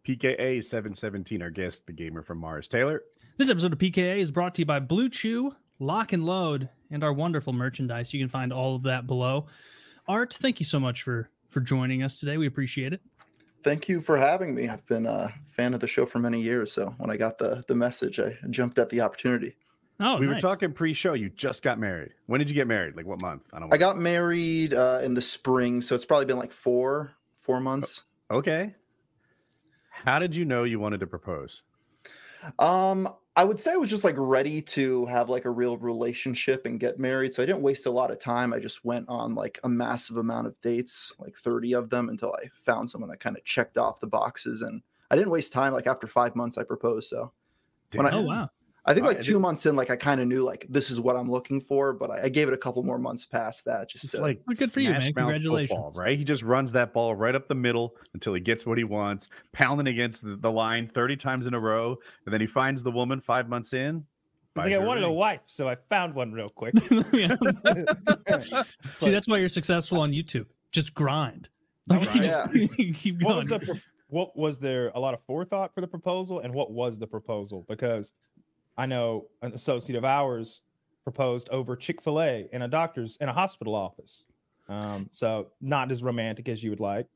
PKA 717, our guest, the gamer from Mars. Taylor? This episode of PKA is brought to you by Blue Chew, Lock and Load, and our wonderful merchandise. You can find all of that below. Art, thank you so much for joining us today. We appreciate it. Thank you for having me. I've been a fan of the show for many years, so when I got the message, I jumped at the opportunity. Oh, we nice. were talking pre-show. You just got married. When did you get married? Like what month? I got married in the spring, so it's probably been like four months. Okay. How did you know you wanted to propose? I would say I was just like ready to have like a real relationship and get married. So I didn't waste a lot of time. I just went on like a massive amount of dates, like 30 of them, until I found someone that kind of checked off the boxes. And I didn't waste time. Like after 5 months, I proposed. So wow. I think like 2 months in, like I kind of knew like this is what I'm looking for, but I gave it a couple more months past that. Just like good for you, man. Congratulations. Football, right? He just runs that ball right up the middle until he gets what he wants, pounding against the line 30 times in a row, and then he finds the woman 5 months in. He's like, I wanted a wife, so I found one real quick. See, that's why you're successful on YouTube. Just grind. Keep going. What was there a lot of forethought for the proposal, and what was the proposal? Because I know an associate of ours proposed over Chick-fil-A in a hospital office. So not as romantic as you would like.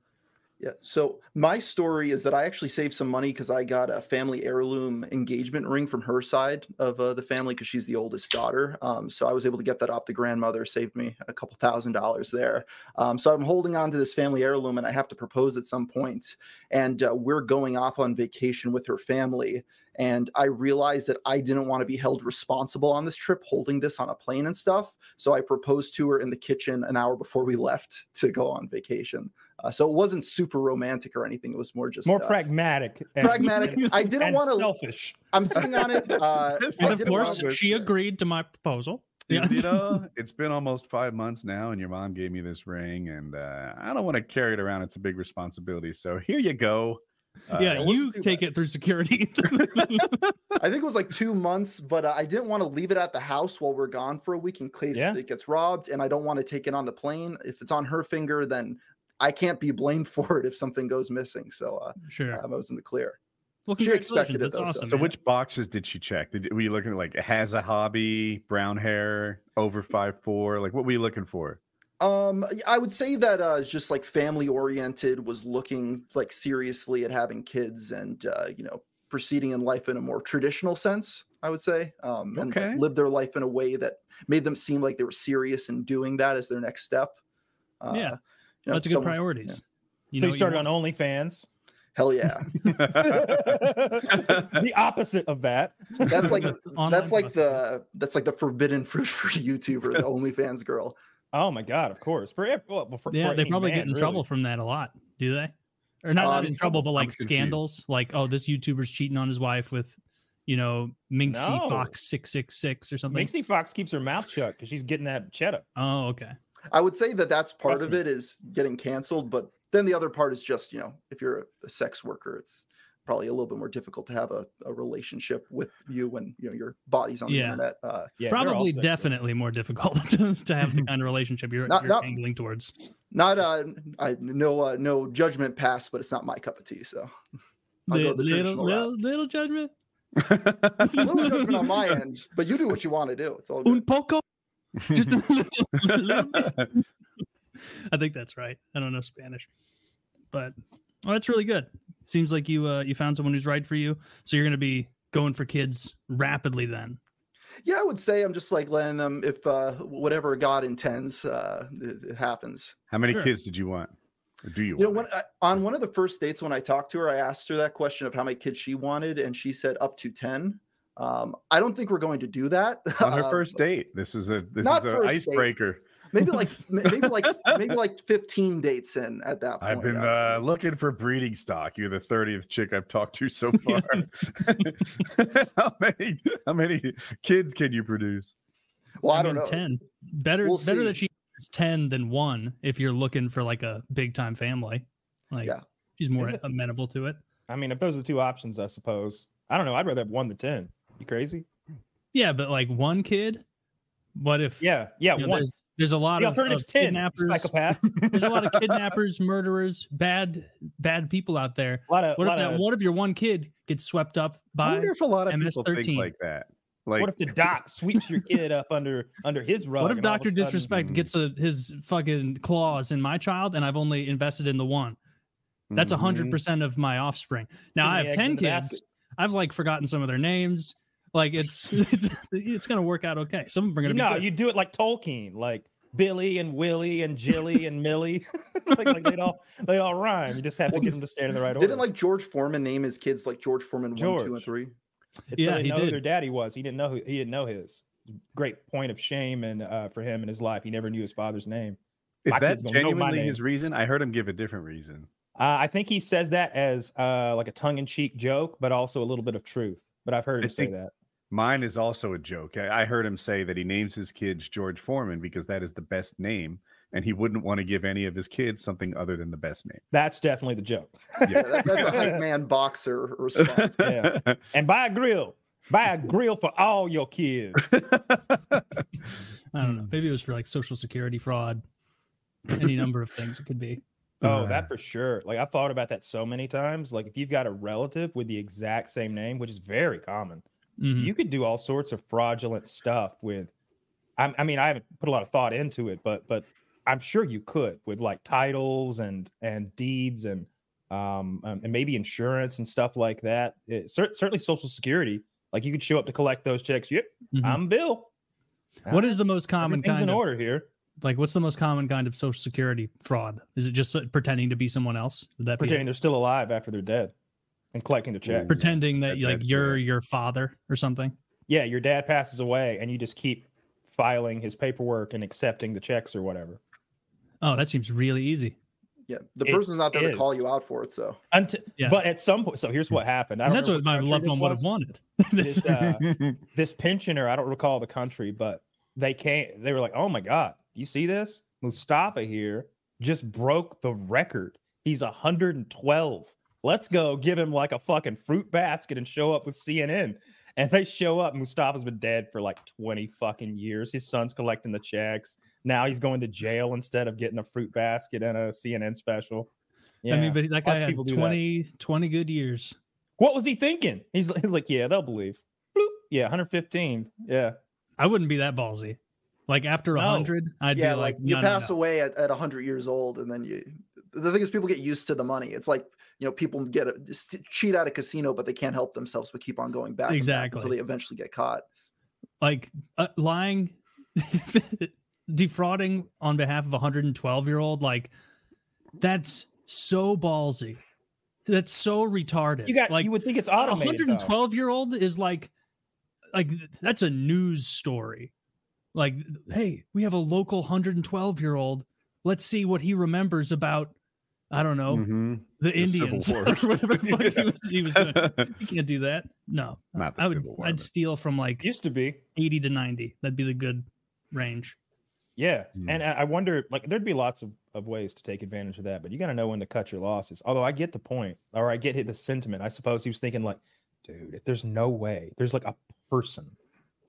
Yeah. So my story is that I actually saved some money because I got a family heirloom engagement ring from her side of the family because she's the oldest daughter. So I was able to get that off the grandmother, saved me a couple $1,000s there. So I'm holding on to this family heirloom and I have to propose at some point. And we're going off on vacation with her family. And I realized that I didn't want to be held responsible on this trip, holding this on a plane and stuff. So I proposed to her in the kitchen an hour before we left to go on vacation. So it wasn't super romantic or anything. It was more just pragmatic. Pragmatic. I didn't want to. Selfish. I'm sitting on it. And of course, she agreed to my proposal. Yeah. You know, it's been almost 5 months now, and your mom gave me this ring, and I don't want to carry it around. It's a big responsibility. So here you go. You take it through security. I think it was like 2 months, but I didn't want to leave it at the house while we're gone for a week in case it gets robbed, and I don't want to take it on the plane. If it's on her finger, then I can't be blamed for it if something goes missing. So sure, I was in the clear. Well, she expected it. That's though, awesome. So which boxes did she check? Were you looking at like has a hobby, brown hair, over 5'4"? Like what were you looking for? I would say that it's just like family oriented, was looking like seriously at having kids and proceeding in life in a more traditional sense, I would say. And like, live their life in a way that made them seem like they were serious in doing that as their next step. That's good priorities. Yeah. So you started on OnlyFans. Hell yeah. The opposite of that. That's like the forbidden fruit for YouTuber, the OnlyFans girl. Oh my God, of course. They probably get in trouble from that a lot, do they? Or not in trouble, but like scandals, like, oh, this YouTuber's cheating on his wife with, Minxie Fox 666 or something. Minxie Fox keeps her mouth shut because she's getting that cheddar. Oh, okay. I would say that that's part of it is getting canceled, but then the other part is just, if you're a sex worker, it's probably a little bit more difficult to have a relationship with you when your body's on the internet. Probably definitely more difficult to have the kind of relationship you're angling towards. No judgment passed, but it's not my cup of tea. So I'll go the traditional route. Little judgment. Little judgment on my end, but you do what you want to do. It's all good. Un poco. Just a little bit. I think that's right. I don't know Spanish, but that's really good. Seems like you found someone who's right for you. So you're going to be going for kids rapidly then. Yeah, I would say I'm just like letting them, if whatever God intends, it happens. How many kids did you want? Or do you want? On one of the first dates when I talked to her, I asked her that question of how many kids she wanted, and she said up to 10. I don't think we're going to do that on her first date. This is an icebreaker. Date. Maybe like 15 dates in at that point. I've been looking for breeding stock. You're the 30th chick I've talked to so far. How many kids can you produce? Well, I don't know. 10. Better that she has 10 than 1 if you're looking for like a big time family. She's more amenable to it. I mean, if those are the two options, I suppose. I don't know. I'd rather have 1 than 10. You crazy? Yeah, but like 1 kid. What if? Yeah. There's a lot The of alternative's 10, kidnappers. psychopath. There's a lot of kidnappers, murderers, bad people out there. What if your one kid gets swept up by I wonder if a lot of people MS-13? think like that. Like, what if the doc sweeps your kid up under his rug? What if and all of a Dr. sudden- Disrespect gets his fucking claws in my child and I've only invested in the one? That's 100% of my offspring. Now I have 10 kids. I've like forgotten some of their names. Like it's gonna work out okay. Some of them are gonna be good. You do it like Tolkien, like Billy and Willie and Jilly and Millie. like they'd all rhyme. You just have to get them to stand in the right order. Didn't like George Foreman name his kids like George Foreman 1, 2, and 3? Yeah, he did. Who their daddy was. He didn't know his. Great point of shame and for him in his life. He never knew his father's name. Is that genuinely his reason? I heard him give a different reason. I think he says that as like a tongue-in-cheek joke, but also a little bit of truth. But I've heard him say that. Mine is also a joke. I heard him say that he names his kids George Foreman because that is the best name, and he wouldn't want to give any of his kids something other than the best name. That's definitely the joke. Yeah, that's a hype man boxer response. Yeah. And buy a grill. Buy a grill for all your kids. I don't know. Maybe it was for like Social Security fraud. Any number of things it could be. Oh, that for sure. Like I've thought about that so many times. Like if you've got a relative with the exact same name, which is very common, you could do all sorts of fraudulent stuff with. I mean, I haven't put a lot of thought into it, but I'm sure you could with like titles and deeds and maybe insurance and stuff like that. Certainly Social Security. Like you could show up to collect those checks. Yep, I'm Bill. What is the most common kind in of order here? Like, what's the most common kind of Social Security fraud? Is it just pretending to be someone else? Would that pretending they're still alive after they're dead and collecting the checks? Pretending that you're your father or something? Yeah, your dad passes away and you just keep filing his paperwork and accepting the checks or whatever. Oh, that seems really easy. Yeah, the person's not there to call you out for it, so. But at some point, so here's what happened. That's what my loved one would have wanted. This pensioner, I don't recall the country, but they were like, oh my God, you see this? Mustafa here just broke the record. He's 112. Let's go give him like a fucking fruit basket and show up with CNN. And they show up. Mustafa's been dead for like 20 fucking years. His son's collecting the checks. Now he's going to jail instead of getting a fruit basket and a CNN special. Yeah. I mean, but that guy had 20 good years. What was he thinking? He's like, yeah, they'll believe. Bloop. Yeah, 115. Yeah. I wouldn't be that ballsy. Like after 100, I'd be like, you pass away at 100 years old, and then the thing is, people get used to the money. It's like, people cheat at a casino, but they can't help themselves but keep on going back until they eventually get caught. Like lying, defrauding on behalf of a 112-year-old, like that's so ballsy. That's so retarded. You would think it's automated. A 112-year-old is like that's a news story. Like, hey, we have a local 112-year-old. Let's see what he remembers about, I don't know, the Indians or whatever the fuck he was doing. You can't do that. No, not the Civil War. I'd steal from like used to be 80 to 90. That'd be the good range. Yeah, and I wonder, like, there'd be lots of ways to take advantage of that, but you got to know when to cut your losses. Although I get the point, or I get the sentiment. I suppose he was thinking like, dude, if there's no way, there's like a person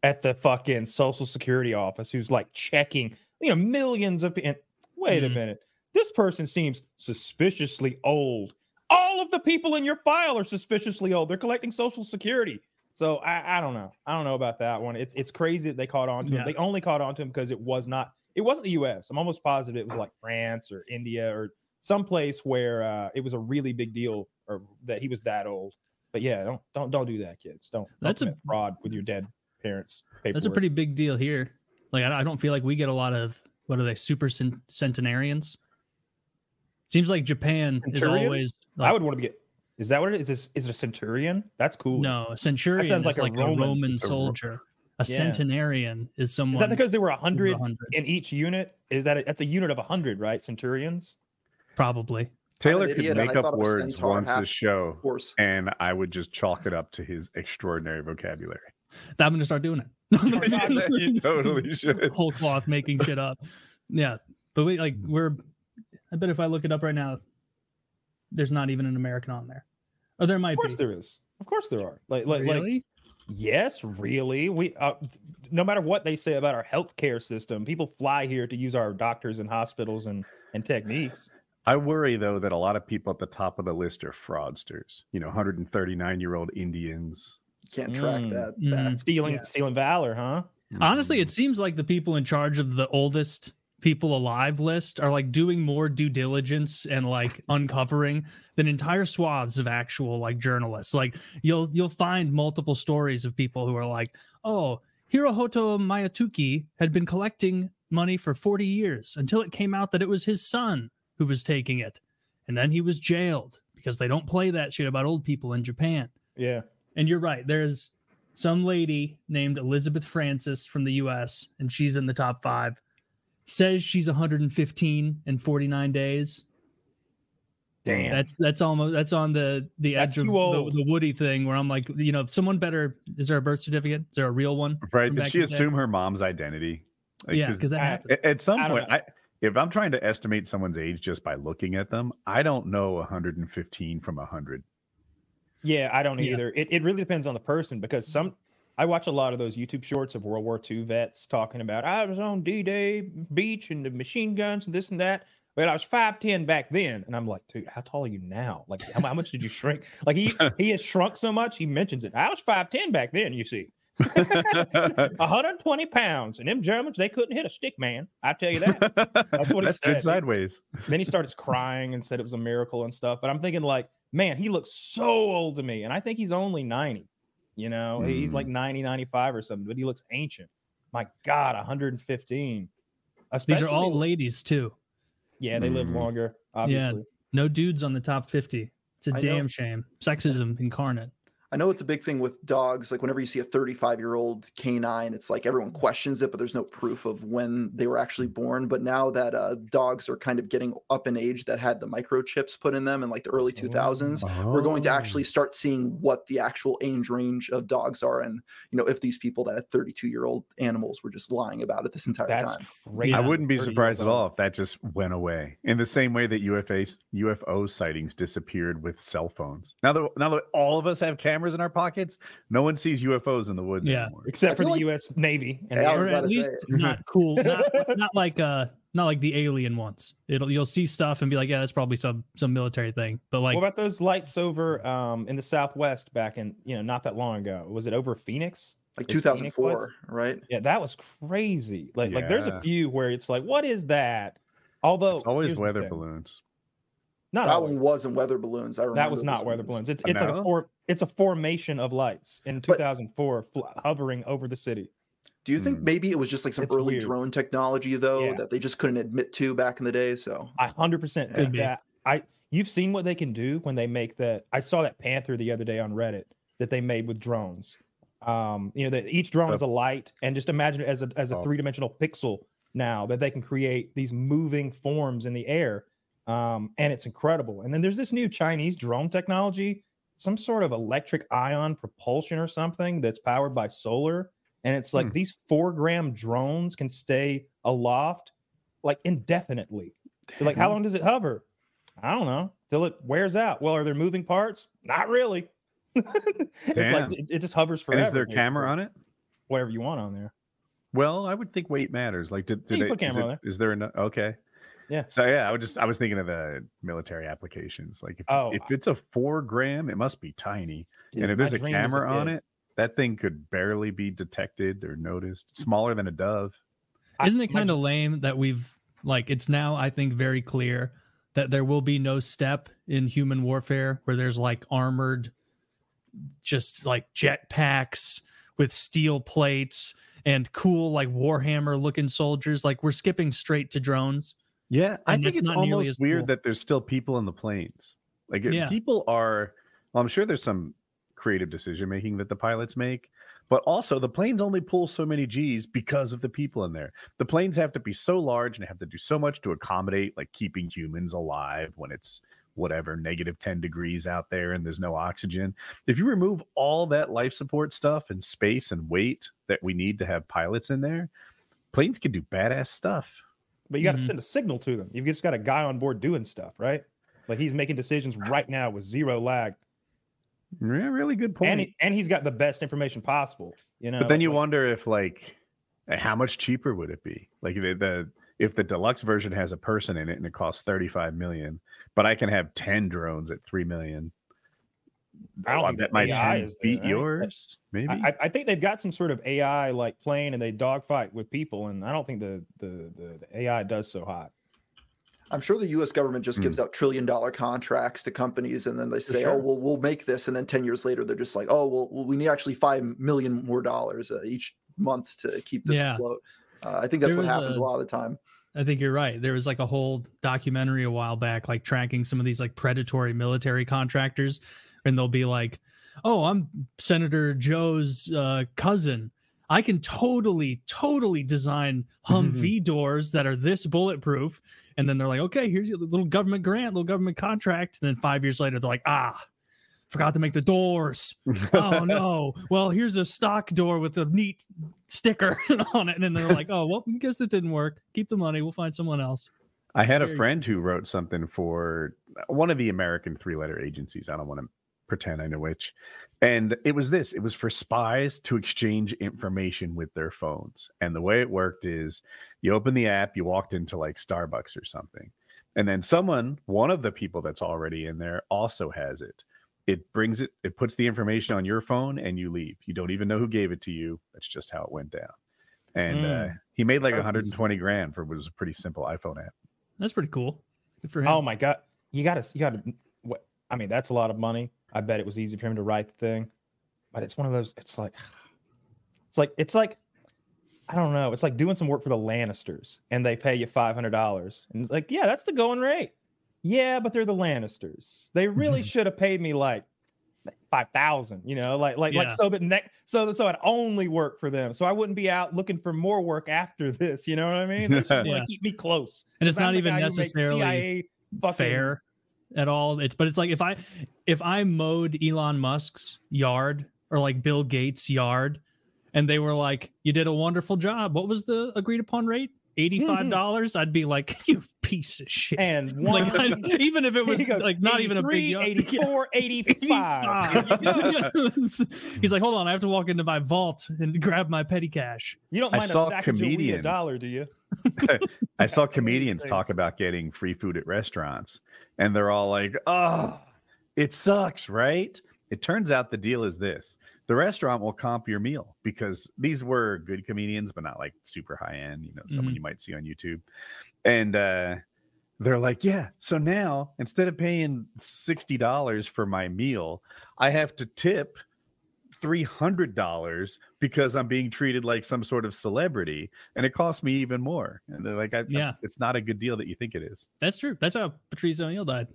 at the fucking Social Security office who's like checking, millions of people. Wait a minute. This person seems suspiciously old. All of the people in your file are suspiciously old. They're collecting Social Security. So I don't know. I don't know about that one. It's crazy that they caught on to him. They only caught on to him because it wasn't the US. I'm almost positive it was like France or India or someplace where it was a really big deal or that he was that old. But yeah, don't do that, kids. Don't commit fraud with your dead parents' paperwork. That's a pretty big deal here. Like I don't feel like we get a lot of, what are they, super centenarians? Seems like Japan is always. I would want to get. Is that what it is? Is it a centurion? That's cool. No, a centurion is like a Roman soldier. A centenarian is someone. Is that because there were 100 in each unit? That's a unit of 100, right? Centurions. Probably. Taylor could make up words once a show, and I would just chalk it up to his extraordinary vocabulary. I'm going to start doing it. You totally should. Whole cloth making shit up. Yeah, but I bet if I look it up right now, there's not even an American on there. Or there might be. Of course there is. Of course there are. Really? Yes, really. We no matter what they say about our healthcare system, people fly here to use our doctors and hospitals and techniques. I worry though that a lot of people at the top of the list are fraudsters. 139-year-old Indians. Can't track Mm. that Mm. back. Stealing valor, huh? Honestly, it seems like the people in charge of the oldest people alive list are like doing more due diligence and like uncovering than entire swaths of actual like journalists. Like you'll find multiple stories of people who are like, oh, Hirohito Mayatuki had been collecting money for 40 years until it came out that it was his son who was taking it. And then he was jailed because they don't play that shit about old people in Japan. Yeah. And you're right. There's some lady named Elizabeth Francis from the US, and she's in the top 5. Says she's 115 and 49 days. Damn. That's on the edge of the Woody thing where I'm like, someone better. Is there a birth certificate? Is there a real one? Right? Did she assume her mom's identity? Like, yeah, because that happened. At some point, if I'm trying to estimate someone's age just by looking at them, I don't know 115 from 100. Yeah, I don't either. It really depends on the person because I watch a lot of those YouTube shorts of World War II vets talking about I was on D-Day beach and the machine guns and this and that. Well, I was 5'10" back then, and I'm like, dude, how tall are you now? Like, how much did you shrink? Like he has shrunk so much. He mentions it. I was 5'10" back then. You see, 120 pounds, and them Germans they couldn't hit a stick man. I tell you that. That's what he said. Sideways. Then he started crying and said it was a miracle and stuff. But I'm thinking like, man, he looks so old to me, and I think he's only 90. He's like 90, 95 or something, but he looks ancient. My God, 115. These are all ladies too. Yeah, they live longer, obviously. Yeah, no dudes on the top 50. It's a damn shame. Sexism incarnate. I know it's a big thing with dogs. Like whenever you see a 35-year-old canine, it's like everyone questions it, but there's no proof of when they were actually born. But now that dogs are kind of getting up in age that had the microchips put in them in like the early 2000s, we're going to actually start seeing what the actual age range of dogs are. And, if these people that had 32-year-old animals were just lying about it this entire time. Crazy. I wouldn't be surprised at all if that just went away in the same way that UFO sightings disappeared with cell phones. Now that all of us have cameras in our pockets, no one sees UFOs in the woods anymore, except for the U.S. Navy, or at least not cool, not like the alien ones. You'll see stuff and be like, yeah, that's probably some military thing. But like, what about those lights over in the Southwest back in not that long ago? Was it over Phoenix? Like 2004, right? Yeah, that was crazy. Like there's a few where it's like, what is that? Although it's always weather balloons. Not that one wasn't weather balloons. I remember that was not weather balloons. It's a formation of lights in 2004 hovering over the city. Do you think maybe it was just like some early drone technology though that they just couldn't admit to back in the day? So I 100% think that. You've seen what they can do when they make that. I saw that panther the other day on Reddit that they made with drones. That each drone is a light, and just imagine it as a 3-dimensional pixel now that they can create these moving forms in the air. And it's incredible. And then there's this new Chinese drone technology, some sort of electric ion propulsion or something that's powered by solar. And it's like these 4-gram drones can stay aloft like indefinitely. Like, how long does it hover? I don't know, till it wears out. Well, are there moving parts? Not really. It's like it just hovers forever. And is there a camera on it? Whatever you want on there. Well, I would think weight matters. Like, did they put camera on there? Is there okay? Yeah. So yeah, I was thinking of the military applications. Like if it's a 4-gram, it must be tiny. Dude, and if there's a camera on it, that thing could barely be detected or noticed. It's smaller than a dove. Isn't it kind of lame that it's now, I think, very clear that there will be no step in human warfare where there's like armored, just like jetpacks with steel plates and cool like Warhammer looking soldiers. Like we're skipping straight to drones. Yeah, I think it's almost weird that there's still people in the planes. Like people are, well, I'm sure there's some creative decision making that the pilots make, but also the planes only pull so many G's because of the people in there. The planes have to be so large and have to do so much to accommodate like keeping humans alive when it's whatever -10 degrees out there and there's no oxygen. If you remove all that life support stuff and space and weight that we need to have pilots in there, planes can do badass stuff. But you got to send a signal to them. You've just got a guy on board doing stuff, right? Like he's making decisions right now with zero lag. Really good point. And he's got the best information possible. You know. But then you wonder if like how much cheaper would it be? Like if the deluxe version has a person in it and it costs 35 million, but I can have 10 drones at 3 million. I don't think my AI 10 is beat there, yours. Maybe I think they've got some sort of AI like playing and they dogfight with people, and I don't think the AI does so hot. I'm sure the U.S. government just gives out $1 trillion contracts to companies, and then they say, "Oh, well, we'll make this," and then 10 years later, they're just like, "Oh, well, we need actually $5 million more each month to keep this afloat." I think that's what happens a lot of the time. I think you're right. There was like a whole documentary a while back, like tracking some of these like predatory military contractors, and they'll be like, "Oh, I'm Senator Joe's cousin. I can totally design Humvee doors that are this bulletproof." And then they're like, "Okay, here's your little government grant, little government contract." And then 5 years later, they're like, forgot to make the doors. Oh no. Well, here's a stock door with a neat sticker on it. And then they're like, "Oh, well, I guess that didn't work. Keep the money. We'll find someone else." I had a friend who wrote something for one of the American 3-letter agencies. I don't want to pretend I know which. And it was for spies to exchange information with their phones. And the way it worked is you open the app, you walked into like Starbucks or something. And then one of the people that's already in there also has it. It puts the information on your phone and you leave. You don't even know who gave it to you. That's just how it went down. And he made like 120 grand for what was a pretty simple iPhone app. That's pretty cool. Good for him. Oh my God. You gotta, I mean, that's a lot of money. I bet it was easy for him to write the thing, but it's one of those, it's like, I don't know. It's like doing some work for the Lannisters and they pay you $500. And it's like, yeah, that's the going rate. Yeah, but they're the Lannisters. They really should have paid me like 5,000, you know, like so I'd only work for them. So I wouldn't be out looking for more work after this. You know what I mean? They should keep me close. And it's not even necessarily fair at all. It's like if I mowed Elon Musk's yard or like Bill Gates' yard and they were like, "You did a wonderful job. What was the agreed upon rate? $85." I'd be like, "You piece of shit." And even if it was like not even a big 84, 85. He's like, "Hold on, I have to walk into my vault and grab my petty cash." You don't mind a sack of $1, do you? I saw comedians talk about getting free food at restaurants, and they're all like, "Oh, it sucks, right?" It turns out the deal is this. The restaurant will comp your meal because these were good comedians, but not like super high end, you know, someone you might see on YouTube. And they're like, "Yeah, so now instead of paying $60 for my meal, I have to tip $300 because I'm being treated like some sort of celebrity, and it costs me even more." And they're like, it's not a good deal that you think it is." That's true. That's how Patrice O'Neal died,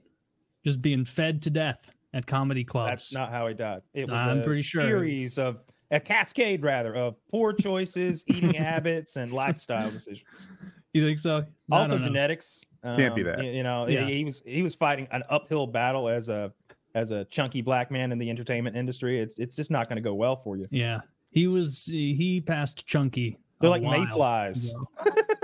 just being fed to death at comedy clubs. That's not how he died. It was I'm pretty sure series of a cascade rather of poor choices, eating habits, and lifestyle decisions. You think so? Also genetics. Can't be that. You know, he was fighting an uphill battle as a chunky black man in the entertainment industry. It's just not going to go well for you. Yeah, he passed chunky. They're like mayflies.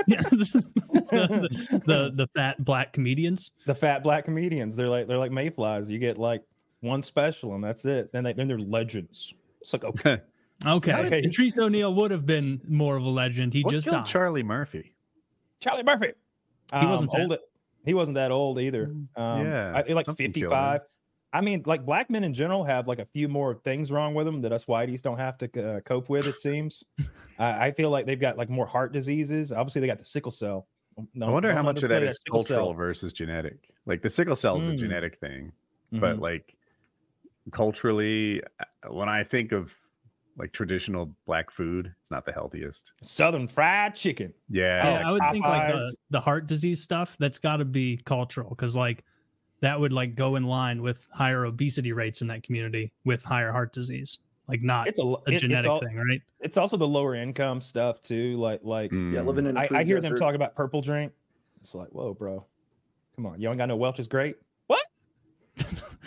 Yeah, the fat black comedians. The fat black comedians. They're like mayflies. You get like one special and that's it. Then they're legends. It's like okay. Patrice O'Neal would have been more of a legend. He just died. Charlie Murphy. He wasn't old. He wasn't that old either. Like 55. I mean, like black men in general have like a few more things wrong with them that us whiteys don't have to cope with. It seems. I feel like they've got like more heart diseases. Obviously, they got the sickle cell. I wonder how much of that is cultural versus genetic. Like the sickle cell is a genetic thing, but like culturally, when I think of like traditional black food, it's not the healthiest. Southern fried chicken. Yeah, I would think like the heart disease stuff. That's got to be cultural because like that would like go in line with higher obesity rates in that community with higher heart disease. Like not it's a genetic thing, right? It's also the lower income stuff too. Like living in. I hear them talk about purple drink. It's like, whoa, bro, come on, you ain't got no Welch's grape. What?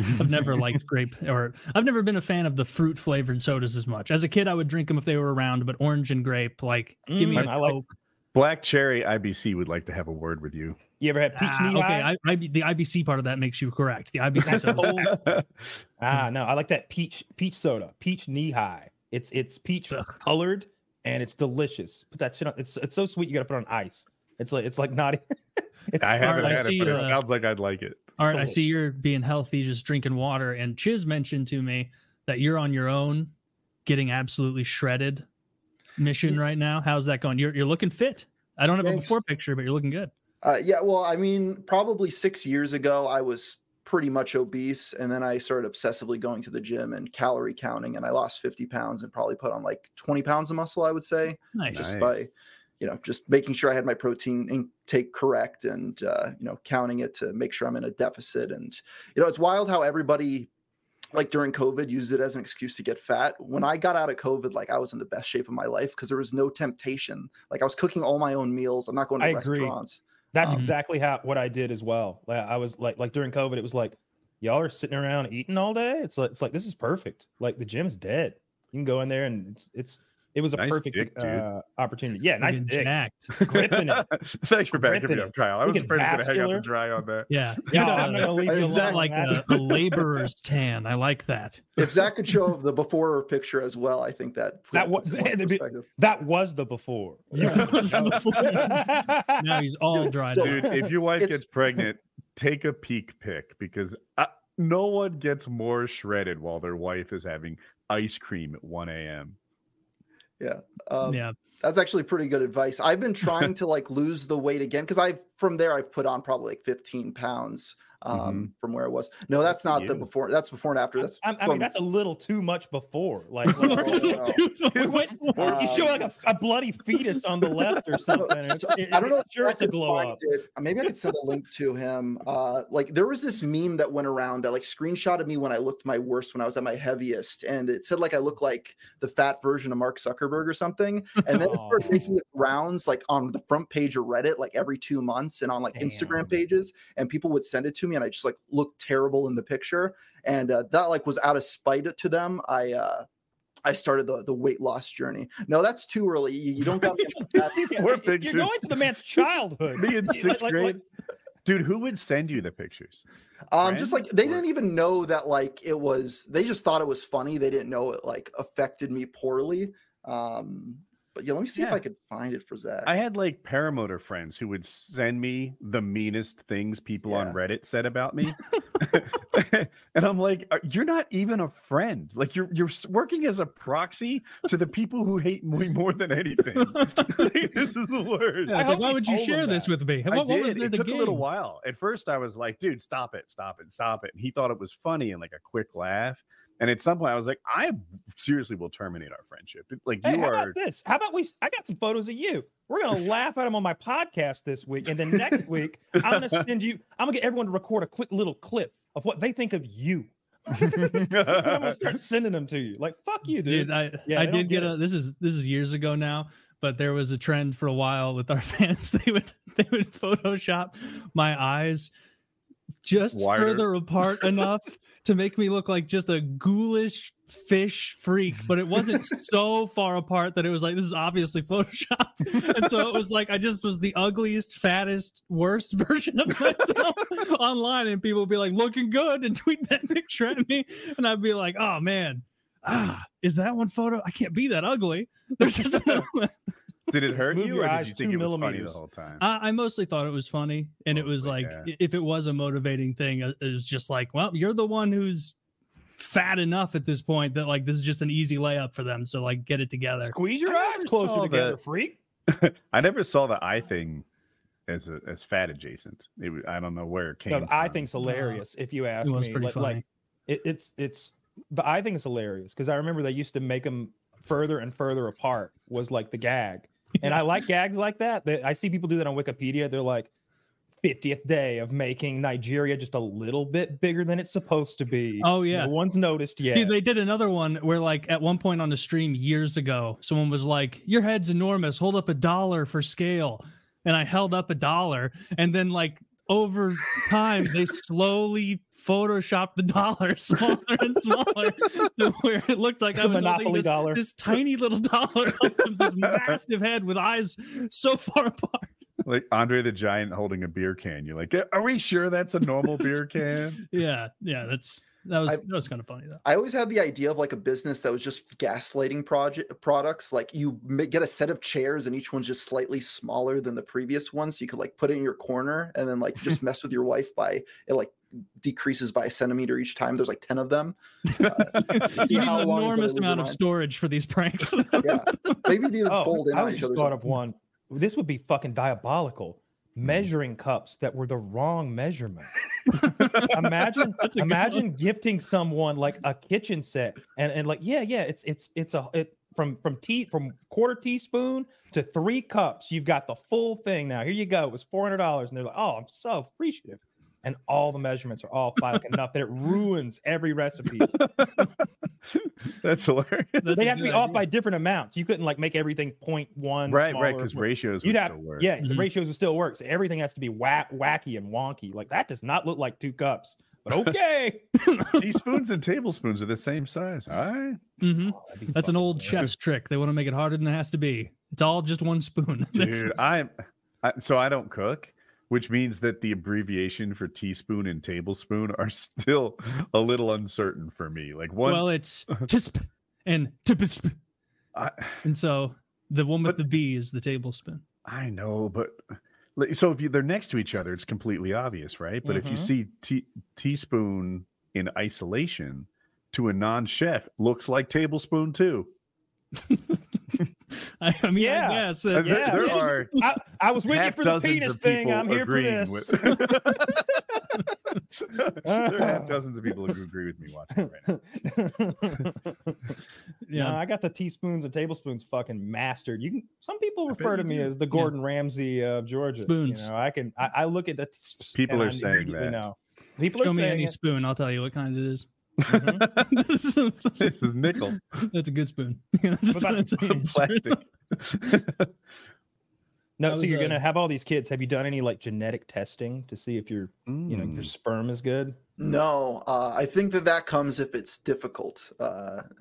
I've never liked grape, or I've never been a fan of the fruit flavored sodas as much. As a kid, I would drink them if they were around, but orange and grape, like give me a Coke. Black Cherry IBC would like to have a word with you. You ever had peach knee high? Okay, the IBC part of that makes you correct. The IBC soda. No, I like that peach soda, peach knee high. It's peach colored and it's delicious. Put that shit on. It's so sweet. You got to put it on ice. It's like not. I haven't had it, but it sounds like I'd like it. All right, I see you're being healthy, just drinking water. And Chiz mentioned to me that you're on your own, getting absolutely shredded mission right now. How's that going? You're looking fit. I don't have a before picture, but you're looking good. Yeah, well, I mean, probably 6 years ago, I was pretty much obese, and then I started obsessively going to the gym and calorie counting, and I lost 50 pounds and probably put on like 20 pounds of muscle, I would say. Nice. By, just making sure I had my protein intake correct and, counting it to make sure I'm in a deficit. And, it's wild how everybody, like during COVID, used it as an excuse to get fat. When I got out of COVID, like I was in the best shape of my life because there was no temptation. Like I was cooking all my own meals. I'm not going to restaurants. That's exactly what I did as well. I was like during COVID, it was like, y'all are sitting around eating all day. It's like, this is perfect. Like the gym is dead. You can go in there and it was a nice perfect dick, opportunity. Yeah, nice dick. Gripping it. Thanks for backing me up, Kyle. I was afraid I was going to hang up and dry on that. Yeah. I'm going to leave you alone. Like a laborer's tan. I like that. If Zach could show the before picture as well, I think that was the before. Now he's all dried up. Dude, if your wife gets pregnant, take a peek pic because no one gets more shredded while their wife is having ice cream at 1 a.m. Yeah. That's actually pretty good advice. I've been trying to lose the weight again because I've put on probably 15 pounds from where I was. No, that's not the before. That's before and after. That's I mean, that's a little too much before. You show like a bloody fetus on the left or something. I don't know. Sure, it's a glow up. Maybe I could send a link to him. There was this meme that went around that screenshotted me when I looked my worst, when I was at my heaviest, and it said I look like the fat version of Mark Zuckerberg or something. And then it started making it rounds on the front page of Reddit every 2 months and on Instagram pages, and people would send it to me, and I just looked terrible in the picture, and that was out of spite to them. I started the weight loss journey. No, that's too early. You don't got you're going to the man's childhood. Me in sixth grade. Dude, who would send you the pictures? Just they didn't even know that it was. They just thought it was funny. They didn't know it affected me poorly. But let me see if I could find it for Zach. I had paramotor friends who would send me the meanest things people on Reddit said about me. And I'm like, you're not even a friend. You're working as a proxy to the people who hate me more than anything. This is the worst. Yeah, why would you share this with me? What was there it took a little while. At first I was like, dude, stop it. And he thought it was funny and a quick laugh. And at some point I was like, I seriously will terminate our friendship. How about this? How about I got some photos of you. We're going to laugh at them on my podcast this week. And then next week, I'm going to get everyone to record a quick little clip of what they think of you. I'm going to start sending them to you. Fuck you, dude. I did get this is years ago now, but there was a trend for a while with our fans. They would Photoshop my eyes just further apart enough to make me look like just a ghoulish fish freak, but it wasn't so far apart that it was this is obviously photoshopped. And so it was I just was the ugliest, fattest, worst version of myself online, and people would be looking good and tweet that picture at me, and I'd be like, oh man, is that one photo? I can't be that ugly. There's just Did it hurt you, or did you think it was funny the whole time? I mostly thought it was funny, and it was if it was a motivating thing, it was just well, you're the one who's fat enough at this point that this is just an easy layup for them. So get it together. Squeeze your eyes closer together, freak. I never saw the eye thing as fat adjacent. I don't know where it came from. The eye thing's hilarious. If you ask me, it was pretty funny. It's the eye thing is hilarious because I remember they used to make them further and further apart was the gag. And I like gags like that. I see people do that on Wikipedia. They're 50th day of making Nigeria just a little bit bigger than it's supposed to be. Oh, yeah. No one's noticed yet. Dude, they did another one where at one point on the stream years ago, someone was your head's enormous. Hold up $1 for scale. And I held up $1. And then over time, they slowly photoshopped the dollar smaller and smaller to where it looked like I was holding this tiny little dollar up from this massive head with eyes so far apart. Like Andre the Giant holding a beer can. You're like, are we sure that's a normal beer can? Yeah, that was kind of funny though. I always had the idea of like a business that was just gaslighting products. Like you get a set of chairs and each one's just slightly smaller than the previous one, so you could like put it in your corner and then like just mess with your wife by it like decreases by a centimeter each time. There's like 10 of them. You need an enormous amount of storage for these pranks. Yeah, maybe they fold in. I was just thought of one. This would be fucking diabolical. Measuring cups that were the wrong measurement. Imagine gifting someone like a kitchen set and like it's from quarter teaspoon to 3 cups. You've got the full thing now. Here you go. It was $400, and they're like, oh, I'm so appreciative. And all the measurements are all like enough that it ruins every recipe. That's hilarious. They have to be off by different amounts. You couldn't like make everything 0.1. Right, because ratios would still work. Yeah, the ratios would still work. So everything has to be wacky and wonky. Like that does not look like 2 cups. But okay. Teaspoons and tablespoons are the same size. All right. Mm-hmm. That's an old chef's trick. They want to make it harder than it has to be. It's all just 1 spoon. Dude, so I don't cook, which means that the abbreviation for teaspoon and tablespoon are still a little uncertain for me. Like one, well, it's tisp and tipisp, and so the one with the B is the tablespoon. I know, but so if they're next to each other, it's completely obvious, right? But if you see teaspoon in isolation to a non-chef, looks like tablespoon too. I mean, yeah. I guess. There are. I was with you for the penis thing. I'm here for this. There are half dozens of people who agree with me watching it right now. Yeah, no, I got the teaspoons and tablespoons fucking mastered. Some people refer to me as the Gordon Ramsay of Georgia. Spoons. You know, I look at that. People are saying that. Know. Show me any spoon, I'll tell you what kind it is. This is nickel. That's a good spoon. That's plastic. No, so you're gonna have all these kids. Have you done any like genetic testing to see if your your sperm is good? No, I think that comes if it's difficult.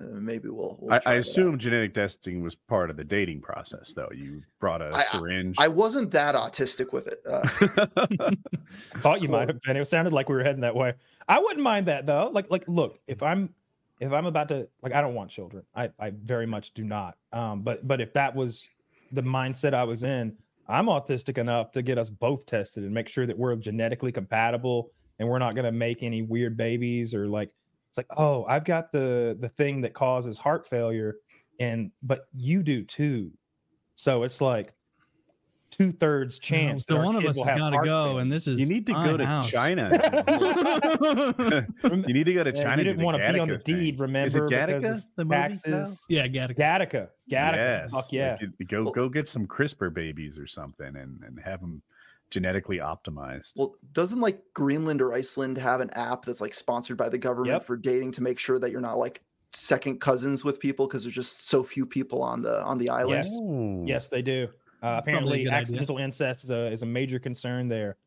Maybe we'll I assume genetic testing was part of the dating process, though. You brought a syringe. I wasn't that autistic with it. I thought you might have been. It sounded like we were heading that way. I wouldn't mind that though. Like look, if I'm about to I don't want children. I very much do not. But if that was the mindset I was in, I'm autistic enough to get us both tested and make sure that we're genetically compatible and we're not going to make any weird babies or like, it's like, oh, I've got the thing that causes heart failure but you do too. So it's like 2/3 chance. So one of us has got to go, and this is you need to go to China. You need to go to China. You didn't want to be on the deed. Remember, is it Gattaca? The taxes. Yeah, Gattaca. Yes. Fuck yeah. Like go get some CRISPR babies or something, and have them genetically optimized. Well, doesn't like Greenland or Iceland have an app that's like sponsored by the government for dating to make sure that you're not like second cousins with people because there's just so few people on the island? Yes, they do. Apparently, accidental incest is a major concern there.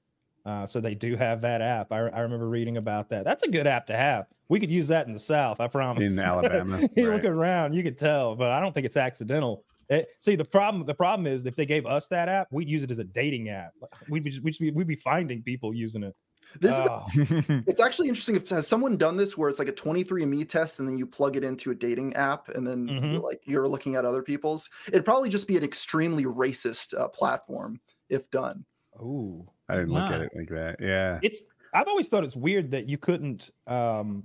So they do have that app. I remember reading about that. That's a good app to have. We could use that in the South, I promise. In Alabama. You look around, you could tell, but I don't think it's accidental. See, the problem is if they gave us that app, we'd use it as a dating app. We'd be finding people using it. It's actually interesting. Has someone done this where it's like a 23andMe test and then you plug it into a dating app and then you're looking at other people's? It'd probably just be an extremely racist platform if done. Oh, I didn't look at it like that. Yeah, I've always thought it's weird that you couldn't and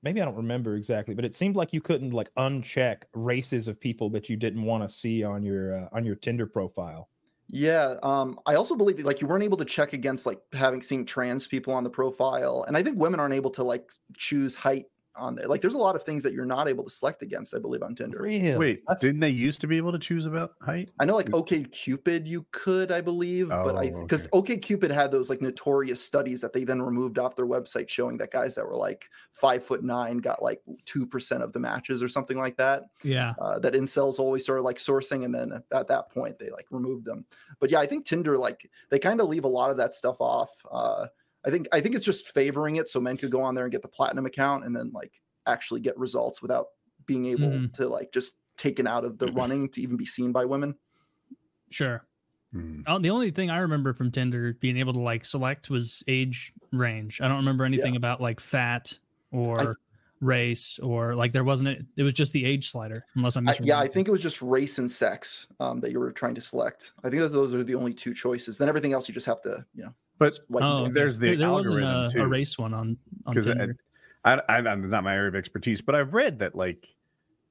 maybe I don't remember exactly, but it seemed like you couldn't like uncheck races of people that you didn't want to see on your Tinder profile. Yeah, I also believe like you weren't able to check against like seeing trans people on the profile, and I think women aren't able to like choose height on there. Like there's a lot of things that you're not able to select against, I believe, on Tinder. Really? Wait, didn't they used to be able to choose about height? I know like OkCupid you could, I believe, but because OkCupid had those like notorious studies that they then removed off their website showing that guys that were like 5'9" got like 2% of the matches or something like that. Yeah. That incels always sort of like sourcing, and then at that point they like removed them. But yeah, I think Tinder, like they kind of leave a lot of that stuff off. I think it's just favoring it so men could go on there and get the platinum account and then like actually get results without being able to like just taken out of the running to even be seen by women. Sure. Oh, the only thing I remember from Tinder being able to like select was age range. I don't remember anything about like fat or race or like there wasn't it was just the age slider unless I'm I think it was just race and sex that you were trying to select. I think those are the only two choices. Then everything else you just have to but there's there wasn't a race one on Tinder. I'm not my area of expertise, but I've read that like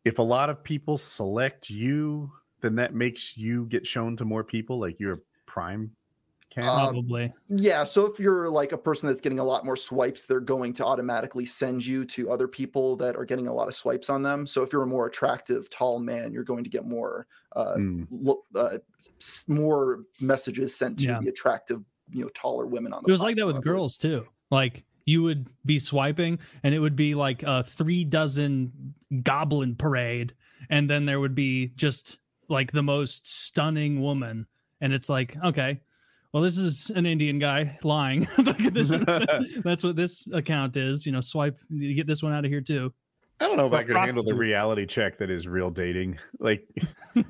if a lot of people select you, then that makes you get shown to more people, like you're a prime probably. Yeah, so if you're like a person that's getting a lot more swipes, they're going to automatically send you to other people that are getting a lot of swipes on them. So if you're a more attractive, tall man, you're going to get more more messages sent to the attractive, taller women on the. It was like that with girls too. Like you would be swiping, and it would be like a 36 goblin parade, and then there would be just like the most stunning woman, and it's like, okay, well, this is an Indian guy lying. That's what this account is. Swipe, you get this one out of here too. I don't know if I could handle the reality check that is real dating. Like,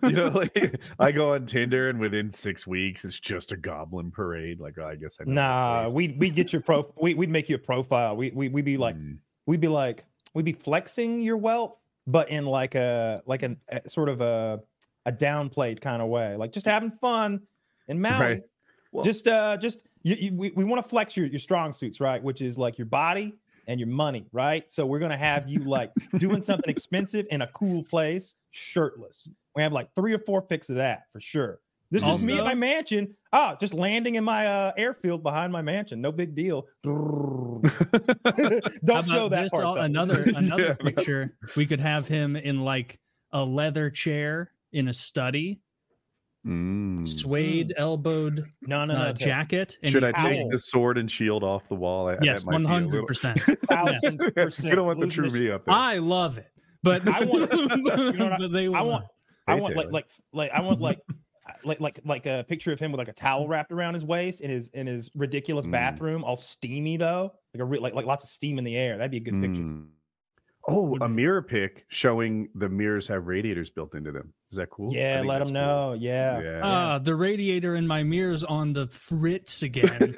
like I go on Tinder and within 6 weeks it's just a goblin parade. Like, I guess I know. Nah, we'd get your we'd make you a profile. We'd be like, we'd be flexing your wealth, but in like a sort of a downplayed kind of way, like just having fun in Maui. Right. Well, we want to flex your strong suits, right? Which is like your body and your money, right? So we're gonna have you like doing something expensive in a cool place, shirtless. We have like 3 or 4 pics of that for sure. This is just me at my mansion. Just landing in my airfield behind my mansion. No big deal. Don't show that part. Another picture. We could have him in like a leather chair in a study. Suede elbowed jacket. And should I take the sword and shield off the wall? Yes, 100%. You don't want the true me up there. I love it, but I want like a picture of him with like a towel wrapped around his waist in his ridiculous bathroom, all steamy though, like lots of steam in the air. That'd be a good picture. Oh, a mirror pic showing the mirrors have radiators built into them. Is that cool? Yeah, let them know. Cool. Yeah. The radiator in my mirror's on the fritz again.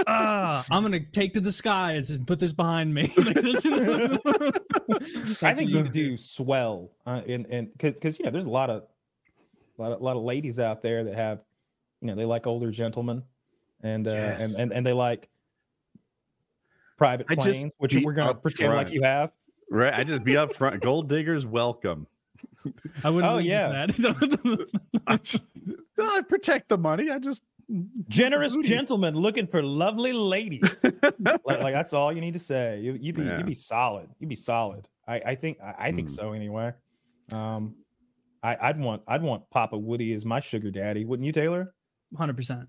I'm gonna take to the skies and put this behind me. I think you could do swell, and because there's a lot of ladies out there that have, they like older gentlemen, and they like private planes, which we're gonna pretend like you have. Right, I just be up front. Gold diggers welcome. I wouldn't. That. I protect the money. I just generous gentlemen looking for lovely ladies. like that's all you need to say. You'd be solid. You'd be solid. I think so anyway. I'd want Papa Woody as my sugar daddy, wouldn't you, Taylor? 100%.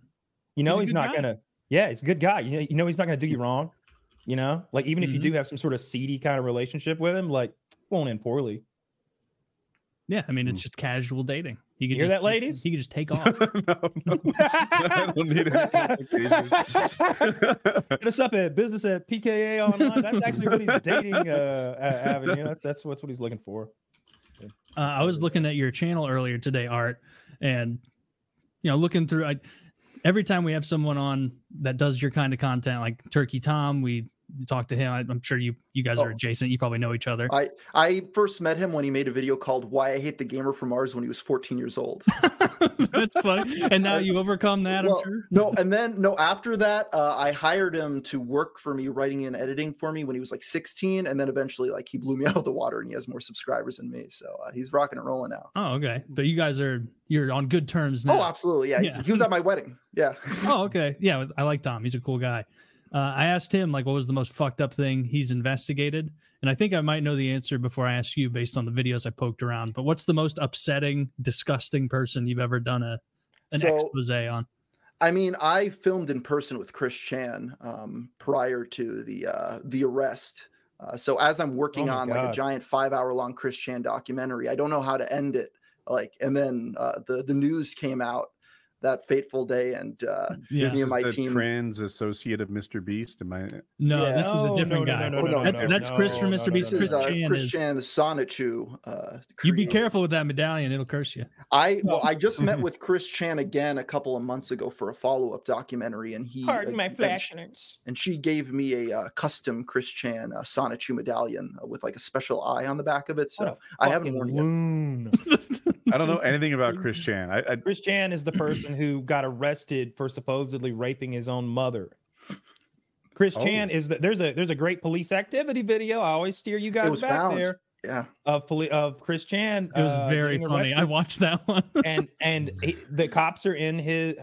He's not gonna. Yeah, he's a good guy. He's not gonna do you wrong. Like even if you do have some sort of seedy kind of relationship with him, like won't end poorly. Yeah, I mean it's just casual dating. You hear that, ladies? He could just take off. No. I don't need it. Hit us up at business at PKA online. That's actually what he's dating avenue. That's what he's looking for. I was looking at your channel earlier today, Art, and looking through. Every time we have someone on that does your kind of content, like Turkey Tom, we talk to him. I'm sure you guys are adjacent. You probably know each other. I first met him when he made a video called "Why I Hate the Gamer from Mars" when he was 14 years old. That's funny. And now you overcome that, I'm sure. After that, I hired him to work for me, writing and editing for me when he was like 16, and then eventually, like, he blew me out of the water, and he has more subscribers than me. So he's rocking and rolling now. Oh, okay. But you're on good terms now. Oh, absolutely. Yeah. He was at my wedding. Yeah. Oh, okay. Yeah, I like Tom. He's a cool guy. I asked him, like, what was the most fucked up thing he's investigated? And I think I might know the answer before I ask you based on the videos I poked around. But what's the most upsetting, disgusting person you've ever done an expose on? I mean, I filmed in person with Chris Chan prior to the arrest. So as I'm working on like a giant 5-hour-long Chris Chan documentary, I don't know how to end it. And then the news came out that fateful day, and me and my team. Trans associate of Mr. Beast. Am I? No, this is a different guy. That's Chris from Mr. Beast. Chris Chan and Sonichu. You be careful with that medallion; it'll curse you. I just met with Chris Chan again a couple of months ago for a follow-up documentary, and he pardon my flashness. And she gave me a custom Chris Chan Sonichu medallion with like a special eye on the back of it. So I haven't worn it. I don't know anything about Chris Chan. Chris Chan is the person who got arrested for supposedly raping his own mother. Chris Chan is there's a great police activity video. I always steer you guys back there. Yeah, of Chris Chan. It was very funny. I watched that one. and the cops are in his.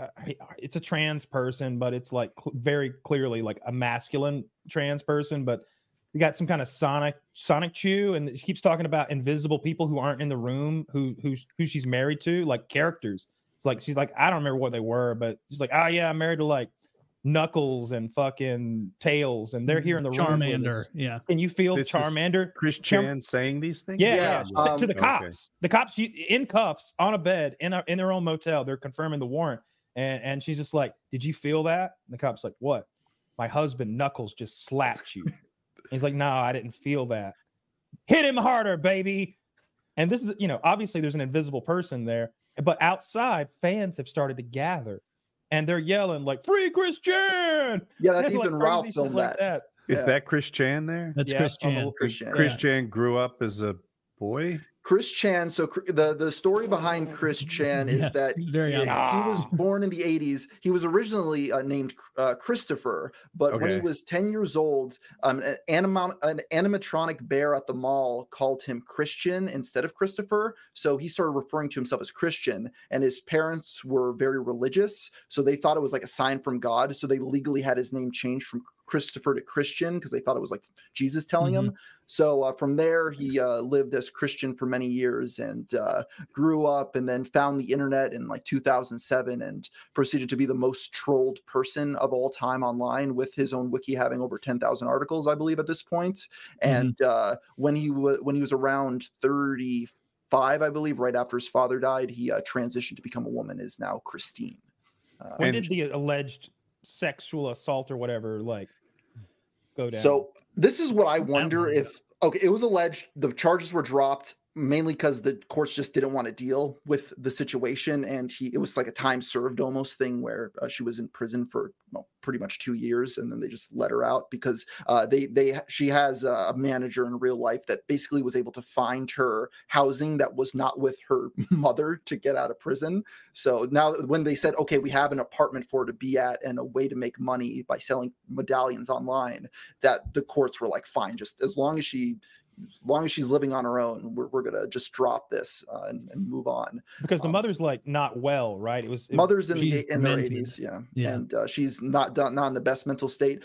It's a trans person, but it's like very clearly like a masculine trans person, but. We got some kind of Sonichu, and she keeps talking about invisible people who aren't in the room, who she's married to, like characters. It's like she's like, I don't remember what they were, but she's like, oh yeah, I'm married to like Knuckles and fucking Tails, and they're here in the room. Charmander, yeah. Can you feel Charmander? Chris Chan saying these things? Yeah. To the cops. Okay. The cops in cuffs on a bed in their own motel. They're confirming the warrant, and she's just like, did you feel that? And the cop's like, what? My husband Knuckles just slapped you. He's like, no, I didn't feel that. Hit him harder, baby. And this is, obviously there's an invisible person there, but outside fans have started to gather and they're yelling like, free Chris Chan. Yeah, that's even Ralph filmed that. Is that Chris Chan there? That's Chris Chan. Chris Chan grew up as a boy. Chris Chan. So the story behind Chris Chan is that he was born in the 80s. He was originally named Christopher, but when he was 10 years old, an animatronic bear at the mall called him Christian instead of Christopher. So he started referring to himself as Christian, and his parents were very religious. So they thought it was like a sign from God. So they legally had his name changed from Christopher to Christian because they thought it was like Jesus telling him. So from there, he lived as Christian for many years and grew up, and then found the internet in like 2007 and proceeded to be the most trolled person of all time online, with his own wiki having over 10,000 articles, I believe, at this point. And when he was around 35, I believe, right after his father died, he transitioned to become a woman, is now Christine. When did the alleged sexual assault or whatever go down? So this is what I wonder if it was alleged, the charges were dropped mainly because the courts just didn't want to deal with the situation, and it was like a time served almost thing where she was in prison for pretty much 2 years, and then they just let her out because she has a manager in real life that basically was able to find her housing that was not with her mother to get out of prison. So now when they said, okay, we have an apartment for her to be at and a way to make money by selling medallions online, that the courts were like, fine, just as long as she's living on her own, we're gonna just drop this and move on. Because the mother's like not well, right? Mother's in her 80s, yeah. And she's not in the best mental state.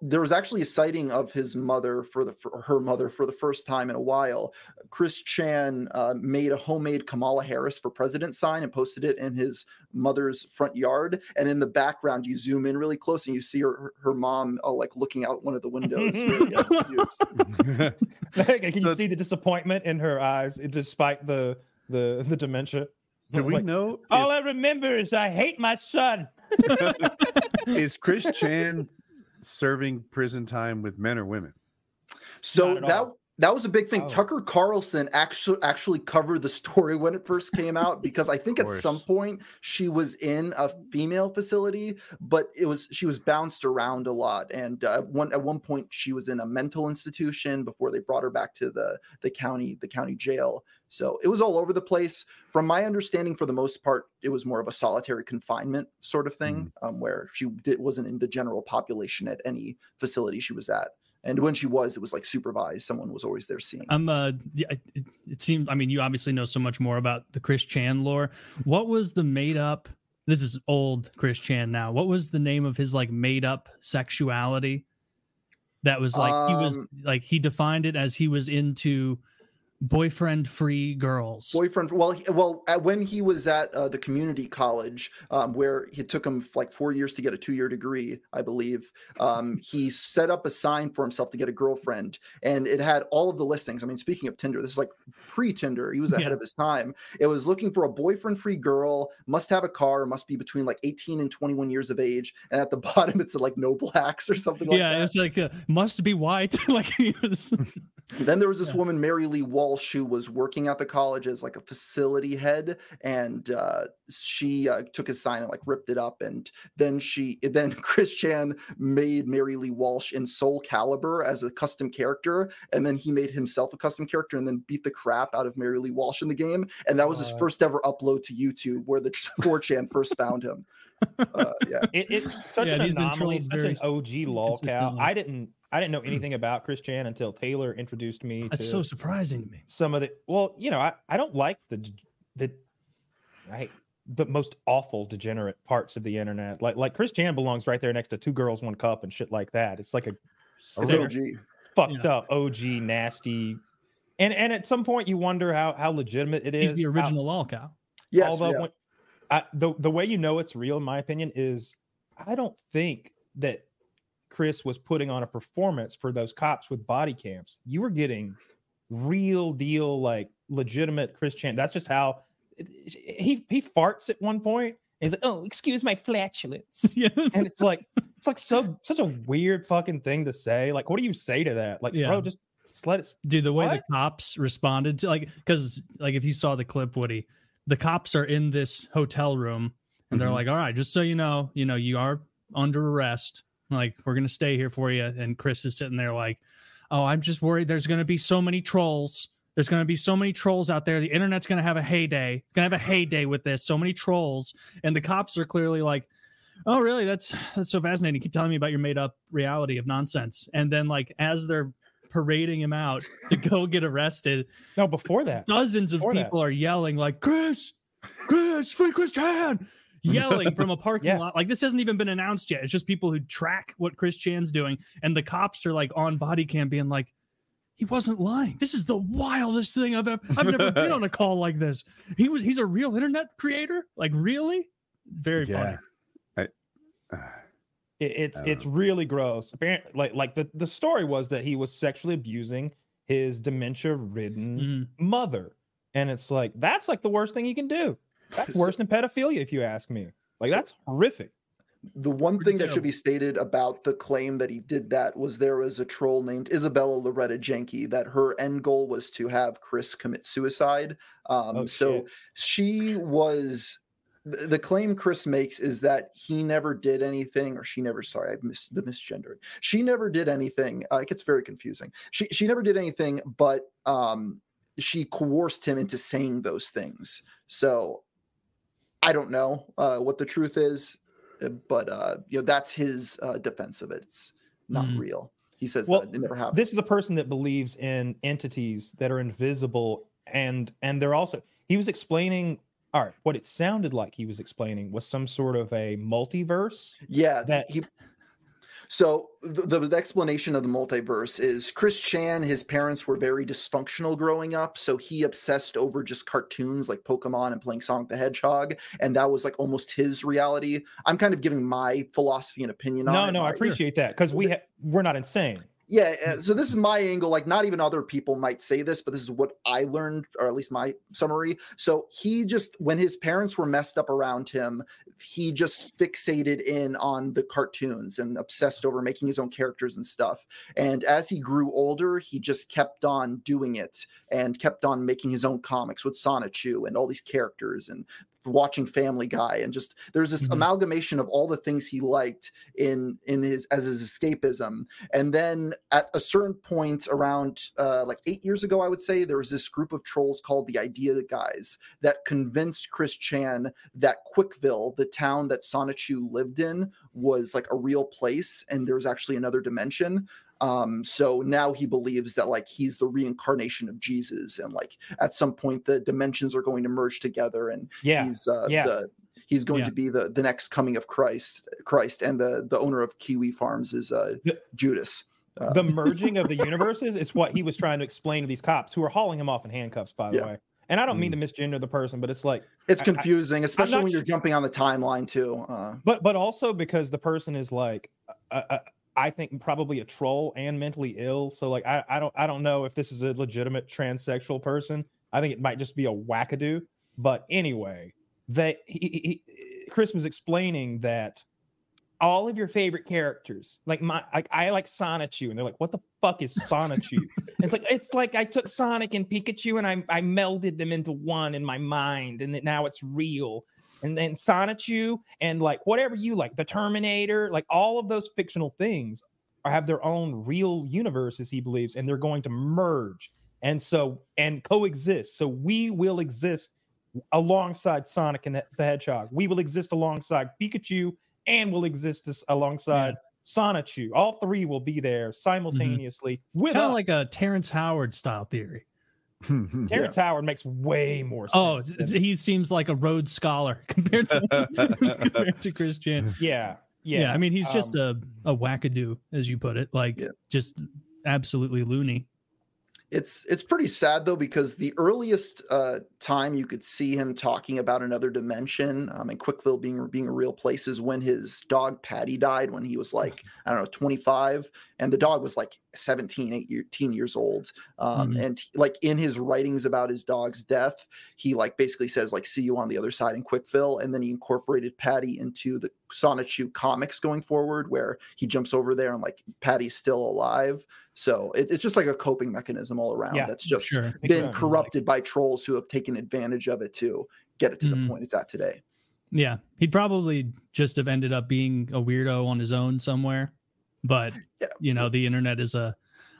There was actually a sighting of his mother for her mother for the first time in a while. Chris Chan made a homemade Kamala Harris for president sign and posted it in his mother's front yard. And in the background, you zoom in really close and you see her mom like looking out one of the windows. Can you see the disappointment in her eyes despite the dementia? Do we know? All I remember is I hate my son. Is Chris Chan serving prison time with men or women? So that was a big thing. Tucker Carlson actually covered the story when it first came out, because I think at some point she was in a female facility, but she was bounced around a lot. And at one point she was in a mental institution before they brought her back to the county jail. So it was all over the place. From my understanding, for the most part, it was more of a solitary confinement sort of thing, where she wasn't in the general population at any facility she was at. And when she was, it was like supervised. Someone was always there seeing. It seemed, I mean, you obviously know so much more about the Chris Chan lore. What was the made up, this is old Chris Chan now, what was the name of his like made up sexuality? That was like, he defined it as he was into boyfriend-free girls. Boyfriend. Well, when he was at the community college, where it took him like 4 years to get a 2-year degree, I believe, he set up a sign for himself to get a girlfriend, and it had all of the listings. I mean, speaking of Tinder, this is like pre-Tinder. He was ahead of his time. It was looking for a boyfriend-free girl, must have a car, must be between like 18 and 21 years of age, and at the bottom it said like no blacks or something like that. Yeah, it's like must be white. Like he was. Then there was this woman, Mary Lee Walsh, who was working at the college as like a facility head, and she took his sign and like ripped it up. And then Chris Chan made Mary Lee Walsh in Soul Calibur as a custom character, and then he made himself a custom character and then beat the crap out of Mary Lee Walsh in the game. And that was his first ever upload to YouTube, where the 4chan first found him. It's such an anomaly, such an OG LolCow. I didn't know anything about Chris Chan until Taylor introduced me. That's so surprising to me. Some of the I don't like the most awful degenerate parts of the internet. Like Chris Chan belongs right there next to 2 Girls 1 Cup and shit like that. It's like a OG. Fucked up OG nasty. And at some point you wonder how legitimate it is. He's the original LolCow. Yes. Although the way you know it's real, in my opinion, is I don't think that Chris was putting on a performance for those cops with body cams. You were getting real deal, like legitimate Chris Chan. That's just how he farts at one point. And he's like, "Oh, excuse my flatulence." Yes. And it's like such a weird fucking thing to say. Like, what do you say to that? Like, bro, just let it. Dude, the way the cops responded to because if you saw the clip, Woody, the cops are in this hotel room and they're like, "All right, just so you know, you are under arrest. Like, we're going to stay here for you." And Chris is sitting there like, "Oh, I'm just worried there's going to be so many trolls. There's going to be so many trolls out there. The internet's going to have a heyday. Going to have a heyday with this. So many trolls." And the cops are clearly like, "Oh, really? That's so fascinating. Keep telling me about your made up reality of nonsense." And then like, as they're parading him out to go get arrested. No, before that, dozens of people are yelling like, Chris, free Chris Chan. Yelling from a parking lot. Like, this hasn't even been announced yet. It's just people who track what Chris Chan's doing. And the cops are like on body cam being like, he wasn't lying. This is the wildest thing I've never been on a call like this. He's a real internet creator. Like, really? Very funny. It's really gross. Apparently, like the story was that he was sexually abusing his dementia-ridden mother. And it's like, that's like the worst thing you can do. That's worse than pedophilia, if you ask me. Like, that's horrific. The one thing that should be stated about the claim that he did that was there was a troll named Isabella Loretta Jenke that her end goal was to have Chris commit suicide. She was... The claim Chris makes is that he never did anything, or she never, sorry, I missed the misgendered. She never did anything. It gets very confusing. She never did anything, but she coerced him into saying those things. So I don't know what the truth is, but that's his defense of it. It's not real. He says that it never happened. This is a person that believes in entities that are invisible, and they're also, he was explaining, all right, what it sounded like he was explaining was some sort of a multiverse. Yeah, So the explanation of the multiverse is Chris Chan, his parents were very dysfunctional growing up, so he obsessed over just cartoons like Pokemon and playing Sonic the Hedgehog, and that was like almost his reality. I'm kind of giving my philosophy and opinion on it. No, I appreciate that, because we're not insane. Yeah, so this is my angle. Like, not even other people might say this, but this is what I learned, or at least my summary. So he just, when his parents were messed up around him, he just fixated in on the cartoons and obsessed over making his own characters and stuff. And as he grew older, he just kept on doing it and kept on making his own comics with Sonichu and all these characters and watching Family Guy, and just there's this amalgamation of all the things he liked in his escapism. And then at a certain point around like 8 years ago, I would say, there was this group of trolls called the Idea Guys that convinced Chris Chan that Quickville, the town that Sonichu lived in, was like a real place and there was actually another dimension. So now he believes that like he's the reincarnation of Jesus, and like at some point the dimensions are going to merge together, and he's going to be the next coming of Christ, and the owner of Kiwi Farms is Judas. The merging of the universes is what he was trying to explain to these cops who are hauling him off in handcuffs, by the way. And I don't mean to misgender the person, but it's like it's confusing, especially when you're jumping on the timeline too. But also because the person is like, I think probably a troll and mentally ill. So like I don't know if this is a legitimate transsexual person. I think it might just be a wackadoo. But anyway, Chris was explaining that all of your favorite characters, I like Sonichu, and they're like, what the fuck is Sonichu? it's like I took Sonic and Pikachu and I melded them into one in my mind, and that now it's real. And then Sonichu and like whatever you like, the Terminator, like all of those fictional things have their own real universes, he believes, and they're going to merge and coexist. So we will exist alongside Sonic and the Hedgehog. We will exist alongside Pikachu, and will exist alongside Sonichu. All three will be there simultaneously. With kind of like a Terrence Howard style theory. Terrence Howard makes way more sense. Oh, he seems like a Rhodes Scholar compared to Chris Chan. Yeah. I mean, he's just a wackadoo, as you put it, just absolutely loony. It's pretty sad though, because the earliest time you could see him talking about another dimension and Quickville being a real place is when his dog Patty died when he was like, I don't know, 25, and the dog was like 18 years old. And like in his writings about his dog's death, he like basically says like, see you on the other side in Quickville. And then he incorporated Patty into the Sonichu comics going forward, where he jumps over there and like Patty's still alive. So it's just like a coping mechanism all around that's just been corrupted by trolls who have taken advantage of it to get it to the point it's at today. Yeah, he'd probably just have ended up being a weirdo on his own somewhere. But, you know, the internet is a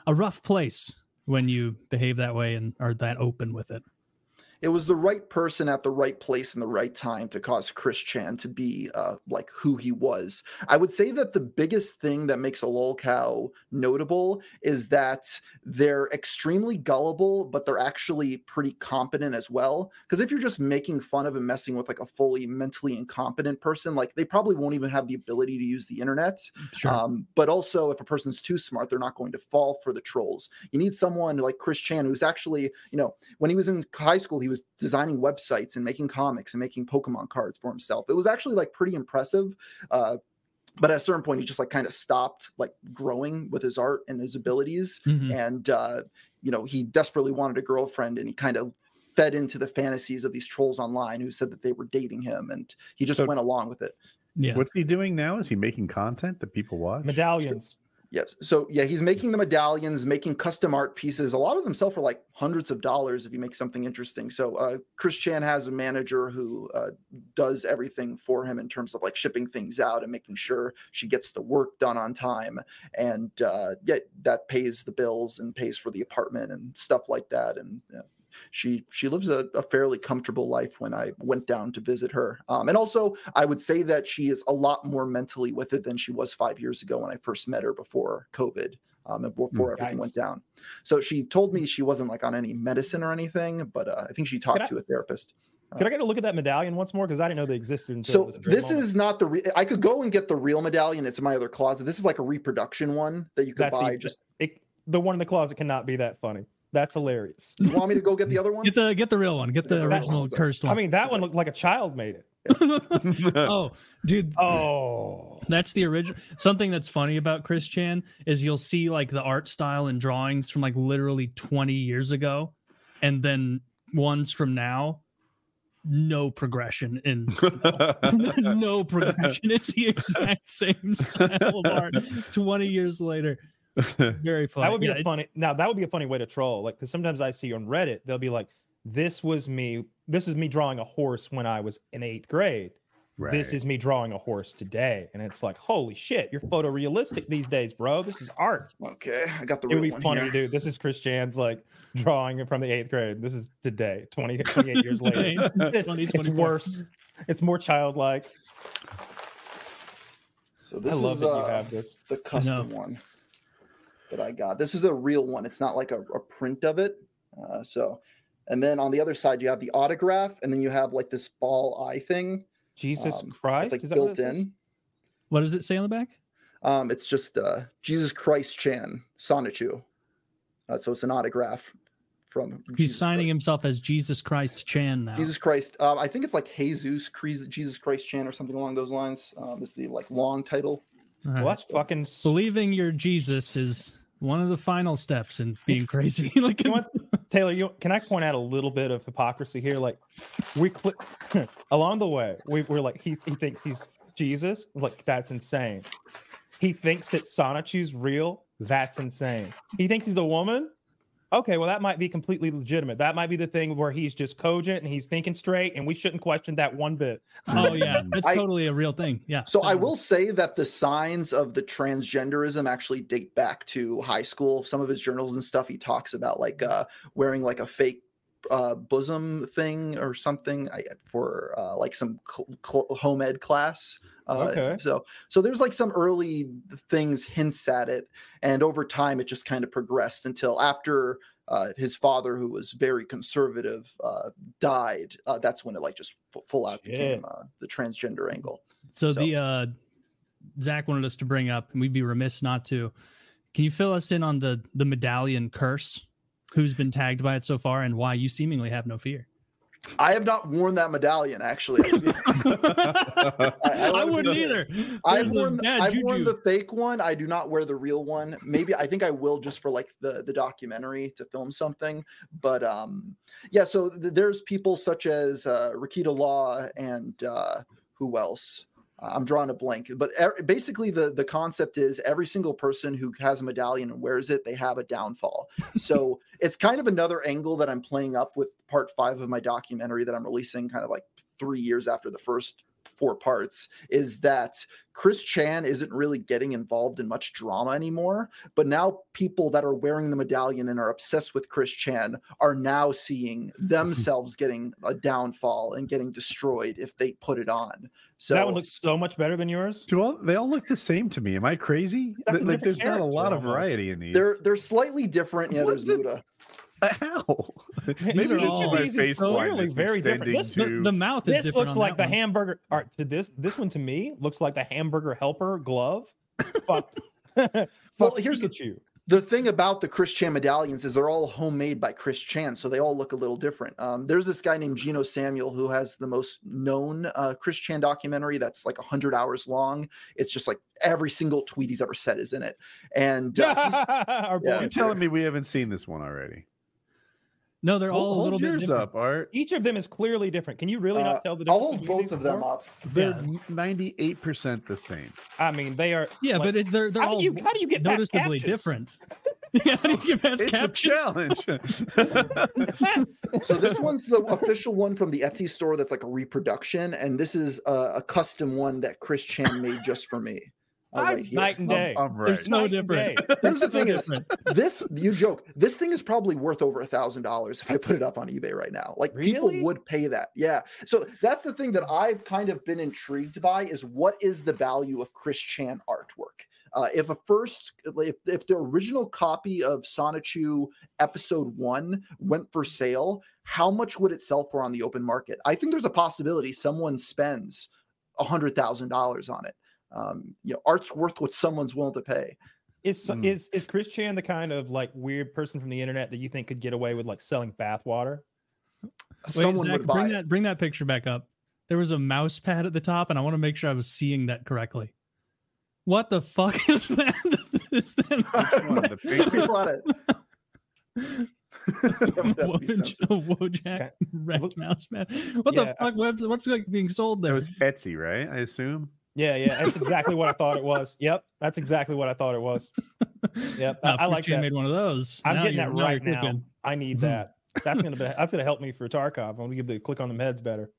rough place when you behave that way and are that open with it. It was the right person at the right place in the right time to cause Chris Chan to be like who he was. I would say that the biggest thing that makes a LolCow notable is that they're extremely gullible, but they're actually pretty competent as well. Because if you're just making fun of and messing with like a fully mentally incompetent person, like they probably won't even have the ability to use the internet. But also if a person's too smart, they're not going to fall for the trolls. You need someone like Chris Chan, who's actually, you know, when he was in high school, he was designing websites and making comics and making Pokemon cards for himself. It was actually like pretty impressive. But at a certain point, he just like kind of stopped like growing with his art and his abilities. And, you know, he desperately wanted a girlfriend, and he kind of fed into the fantasies of these trolls online who said that they were dating him, and he just went along with it. Yeah. What's he doing now? Is he making content that people watch? Medallions. Yes. So yeah, he's making the medallions, making custom art pieces. A lot of them sell for like hundreds of dollars if you make something interesting. So Chris Chan has a manager who does everything for him in terms of like shipping things out and making sure she gets the work done on time. And that pays the bills and pays for the apartment and stuff like that. And she lives a fairly comfortable life when I went down to visit her. And also, I would say that she is a lot more mentally with it than she was 5 years ago when I first met her before COVID and before everything went down. So she told me she wasn't like on any medicine or anything, but I think she talked to a therapist. Could I get a look at that medallion once more? Because I didn't know they existed So until this is not the I could go and get the real medallion. It's in my other closet. This is like a reproduction one that you could buy. The one in the closet cannot be that funny. That's hilarious. You want me to go get the other one? Get the real one. Get the original cursed one. I mean, that one looked like a child made it. Oh, dude. Oh, that's the original. Something that's funny about Chris Chan is you'll see like the art style and drawings from like literally 20 years ago, and then ones from now. No progression in no progression. It's the exact same style of art 20 years later. Very funny. That would be that would be a funny way to troll. Like, because sometimes I see on Reddit, they'll be like, this is me drawing a horse when I was in 8th grade. Right. This is me drawing a horse today. And it's like, holy shit, you're photorealistic these days, bro. This is art. Okay, I got the real one. It would be funny to do. This is Chris Chan's like drawing from the 8th grade. This is today, 28 years later. It's worse. It's more childlike. So this is that you have this. The custom one that I got. This is a real one. It's not like a print of it. And then on the other side, you have the autograph, and then you have like this ball eye thing. Jesus Christ. It's like built in. What does it say on the back? It's just Jesus Christ Chan Sonichu. So it's an autograph from. He's Jesus signing Christ. himself as Jesus Christ Chan now. Jesus Christ. I think it's like Jesus Christ Chan or something along those lines. It's the like long title. Well, that's fucking. Believing you're Jesus is one of the final steps in being crazy. Like, Taylor, can I point out a little bit of hypocrisy here? Like, along the way, we're like, he thinks he's Jesus. Like, that's insane. He thinks that Sonichu's real. That's insane. He thinks he's a woman. Okay, well, that might be completely legitimate. That might be the thing where he's just cogent and he's thinking straight, and we shouldn't question that one bit. Oh, yeah. That's totally a real thing. Yeah. So I will say that the signs of the transgenderism actually date back to high school. Some of his journals and stuff, he talks about like wearing like a fake bosom thing or something for like some home ed class. Okay. So there's like some early things, hints at it, and over time it just kind of progressed until after his father, who was very conservative, died. That's when it like just full out became the transgender angle. So the Zach wanted us to bring up, and we'd be remiss not to. Can you fill us in on the medallion curse? Who's been tagged by it so far, and why you seemingly have no fear? I have not worn that medallion, actually. I wouldn't either. I've worn the fake one. I do not wear the real one. Maybe I think I will just for like the documentary to film something. But yeah, so there's people such as Rakita Law and who else? I'm drawing a blank, but basically the concept is every single person who has a medallion and wears it, they have a downfall. So it's kind of another angle that I'm playing up with part 5 of my documentary that I'm releasing kind of like 3 years after the first 4 parts, is that Chris Chan isn't really getting involved in much drama anymore. But now people that are wearing the medallion and are obsessed with Chris Chan are now seeing themselves getting a downfall and getting destroyed if they put it on. So that one looks so much better than yours. They all look the same to me. Am I crazy? Like, there's not a lot of variety in these. They're slightly different. Yeah, there's Luda. How? These are all clearly very different. The mouth is this different. Looks like the hamburger. This one to me looks like the hamburger helper glove. Well, here's the thing about the Chris Chan medallions is they're all homemade by Chris Chan, so they all look a little different. There's this guy named Gino Samuel who has the most known Chris Chan documentary that's like 100 hours long. It's just like every single tweet he's ever said is in it. And you're telling me we haven't seen this one already? No, they're all a little bit different. Up, Art. Each of them is clearly different. Can you really not tell the difference? I'll hold both of them up. They're 98% the same. I mean, they are. Yeah, like, but they're all. How do you get noticeably different? Yeah, how do you get past captions? A challenge. So this one's the official one from the Etsy store. That's like a reproduction, and this is a custom one that Chris Chan made just for me. Right here. Night and day. Right. They're so different. Here's the thing is, you joke, this thing is probably worth over $1,000 if I put it up on eBay right now. Like, people would pay that. Yeah. So that's the thing that I've kind of been intrigued by, is what is the value of Chris Chan artwork? If the original copy of Sonichu episode 1 went for sale, how much would it sell for on the open market? I think there's a possibility someone spends $100,000 on it. Art's worth what someone's willing to pay. Is Chris Chan the kind of like weird person from the internet that you think could get away with like selling bathwater? Someone would buy it. Bring that picture back up. There was a mouse pad at the top, and I want to make sure I was seeing that correctly. What the fuck is that? Is that Wojak red mouse pad? What the fuck? What's being sold there? It was Etsy, right? I assume. Yeah, that's exactly what I thought it was. Yep, that's exactly what I thought it was. Yep, I like that. Made one of those. I'm getting that right now. I need that. That's gonna help me for Tarkov. I'm gonna be able to click on the meds better.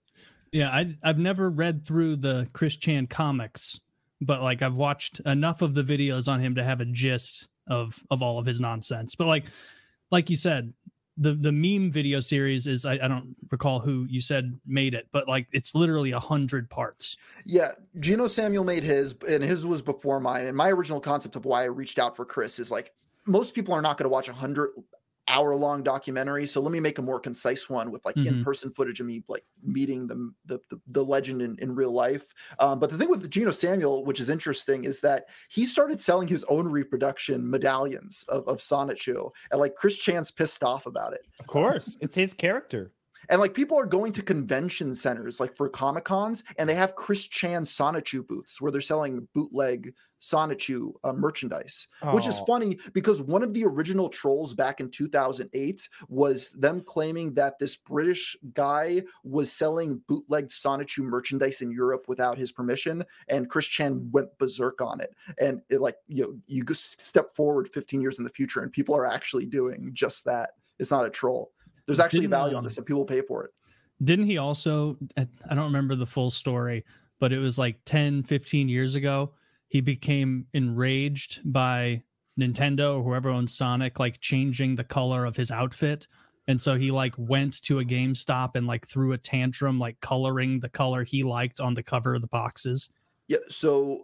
Yeah, I've never read through the Chris Chan comics, but like I've watched enough of the videos on him to have a gist of all of his nonsense. But like you said, the meme video series is, I don't recall who you said made it, but like it's literally 100 parts. Yeah, Gino Samuel made his, and his was before mine. And my original concept of why I reached out for Chris is like, most people are not going to watch 100 hour-long documentary. So let me make a more concise one with like in-person footage of me like meeting the legend in real life. But the thing with Geno Samuel, which is interesting, is that he started selling his own reproduction medallions of Sonichu, and like Chris Chan's pissed off about it. Of course, it's his character. And like people are going to convention centers like for Comic Cons, and they have Chris Chan Sonichu booths where they're selling bootleg Sonichu merchandise, which is funny because one of the original trolls back in 2008 was them claiming that this British guy was selling bootleg Sonichu merchandise in Europe without his permission, and Chris Chan went berserk on it. And it, like, you go step forward 15 years in the future, and people are actually doing just that. It's not a troll. There's actually value on this, and people pay for it. Didn't he also, I don't remember the full story, but it was like 10, 15 years ago, he became enraged by Nintendo or whoever owns Sonic, like changing the color of his outfit. And so he like went to a GameStop and like threw a tantrum, like coloring the color he liked on the cover of the boxes. Yeah, so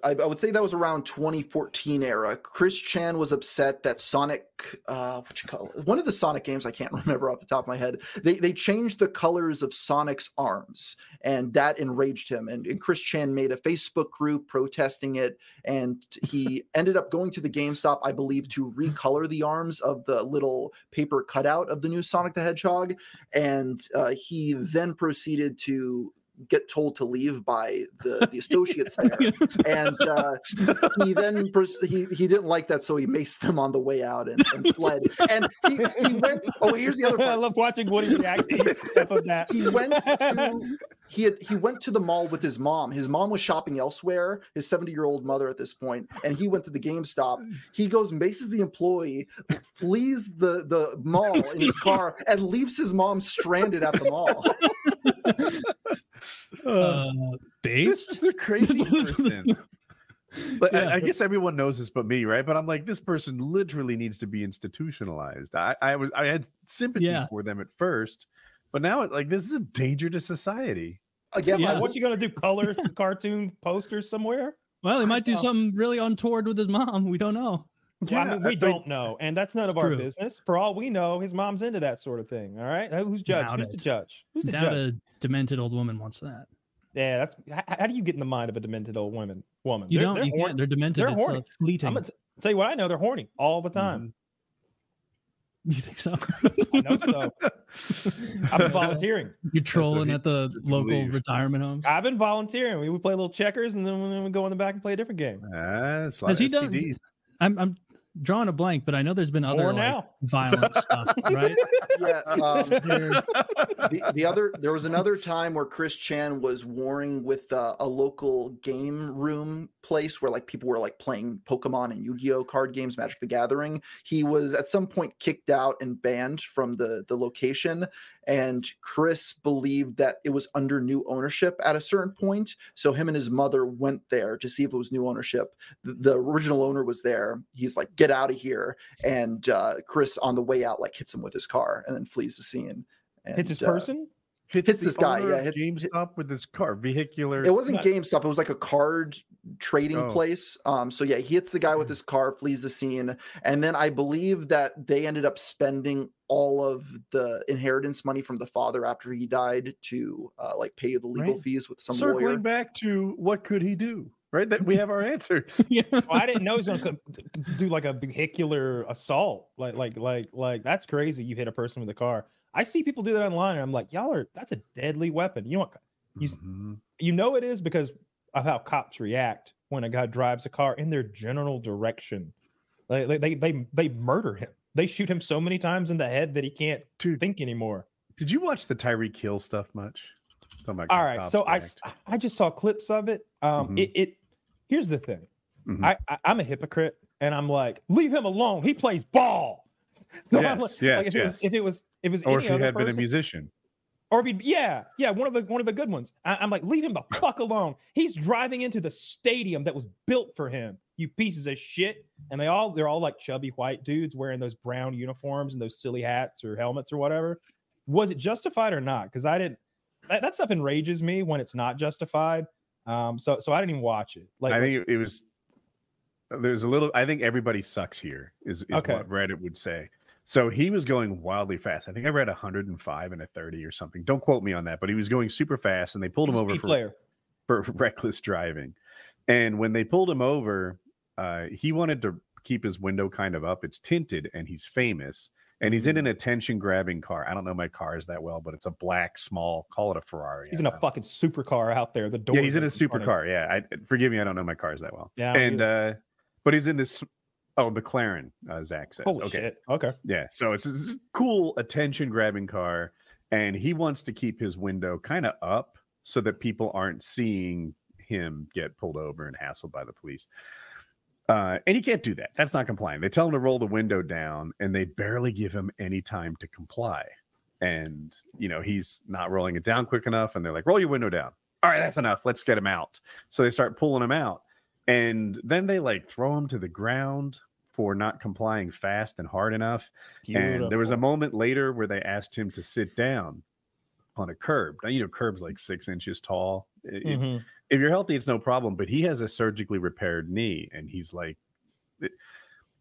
I would say that was around 2014 era. Chris Chan was upset that Sonic, one of the Sonic games, I can't remember off the top of my head, they changed the colors of Sonic's arms, and that enraged him. And Chris Chan made a Facebook group protesting it, and he ended up going to the GameStop, I believe, to recolor the arms of the little paper cutout of the new Sonic the Hedgehog. And he then proceeded to get told to leave by the associates there, and he then he didn't like that, so he maced them on the way out and fled. And he went. Oh, here's the other part. I love watching Woody react to each step of that. He went to the mall with his mom. His mom was shopping elsewhere, his 70-year-old mother at this point, and he went to the GameStop. He goes, maces the employee, flees the mall in his car, and leaves his mom stranded at the mall. Based? This is the craziest person. But yeah. I guess everyone knows this but me, right? But I'm like, this person literally needs to be institutionalized. I had sympathy for them at first, but now like this is a danger to society. Again, what you gonna do? Color some cartoon posters somewhere? Well, he might do something really untoward with his mom. We don't know. Yeah, I mean, we don't know, and that's none of our business. For all we know, his mom's into that sort of thing. All right, who's judge? Who's the judge? Who's the judge? A demented old woman wants that. Yeah, that's how do you get in the mind of a demented old woman? You don't. You can't. They're demented. They're horny. Fleeting. I'm gonna tell you what I know. They're horny all the time. You think so? I know so. I've been volunteering. You're trolling at the local retirement homes. I've been volunteering. We would play a little checkers, and then we go in the back and play a different game. Has he done? I'm drawing a blank, but I know there's been other violent stuff, right? Yeah. There was another time where Chris Chan was warring with a local game room place where like people were like playing Pokemon and Yu-Gi-Oh card games, Magic the Gathering. He was at some point kicked out and banned from the location, and Chris believed that it was under new ownership at a certain point. So him and his mother went there to see if it was new ownership. The original owner was there. He's like, get out of here. And Chris on the way out like hits him with his car and then flees the scene. And, hits his person? Hits this guy. Yeah, hits GameStop with his car, vehicular. It wasn't GameStop. It was like a card trading place. So yeah, he hits the guy with his car, flees the scene, and then I believe that they ended up spending all of the inheritance money from the father after he died to like pay the legal fees with some lawyer. Circling back to what could he do? Right, that we have our answer. Well, I didn't know he was going to do like a vehicular assault. Like that's crazy. You hit a person with a car. I see people do that online, and I'm like, that's a deadly weapon. You know what? You know it is because of how cops react when a guy drives a car in their general direction. They murder him. They shoot him so many times in the head that he can't think anymore. Did you watch the Tyreek Hill stuff much? All right, so I just saw clips of it. Here's the thing. I'm a hypocrite, and I'm like, leave him alone. He plays ball. So yes, if it was or any if he other had person, been a musician, or if he, one of the good ones. I'm like, leave him the fuck alone. He's driving into the stadium that was built for him. You pieces of shit. And they're all like chubby white dudes wearing those brown uniforms and those silly hats or helmets or whatever. Was it justified or not? Because I didn't. That stuff enrages me when it's not justified. So I didn't even watch it. Like, I think it was. There's a little. I think everybody sucks here. Is okay. What Reddit would say. So he was going wildly fast. I think I read 105 and a 30 or something. Don't quote me on that, but he was going super fast, and they pulled him over for reckless driving. And when they pulled him over, he wanted to keep his window kind of up. It's tinted, and he's famous. And he's in an attention-grabbing car. I don't know my cars that well, but it's a black, small, call it a Ferrari. He's in a fucking supercar out there. The door. Yeah, he's in a supercar. Yeah, forgive me, I don't know my cars that well. Yeah, and but he's in this. Oh, McLaren. Zach says. Holy shit. Okay. Yeah, so it's this cool attention-grabbing car, and he wants to keep his window kind of up so that people aren't seeing him get pulled over and hassled by the police. And he can't do that. That's not complying. They tell him to roll the window down, and they barely give him any time to comply. And, you know, he's not rolling it down quick enough, and they're like, roll your window down. All right, that's enough. Let's get him out. So they start pulling him out. And then they like throw him to the ground for not complying fast and hard enough. Beautiful. And there was a moment later where they asked him to sit down on a curb. Now, you know, curb's like 6 inches tall. If you're healthy, it's no problem. But he has a surgically repaired knee, and he's like,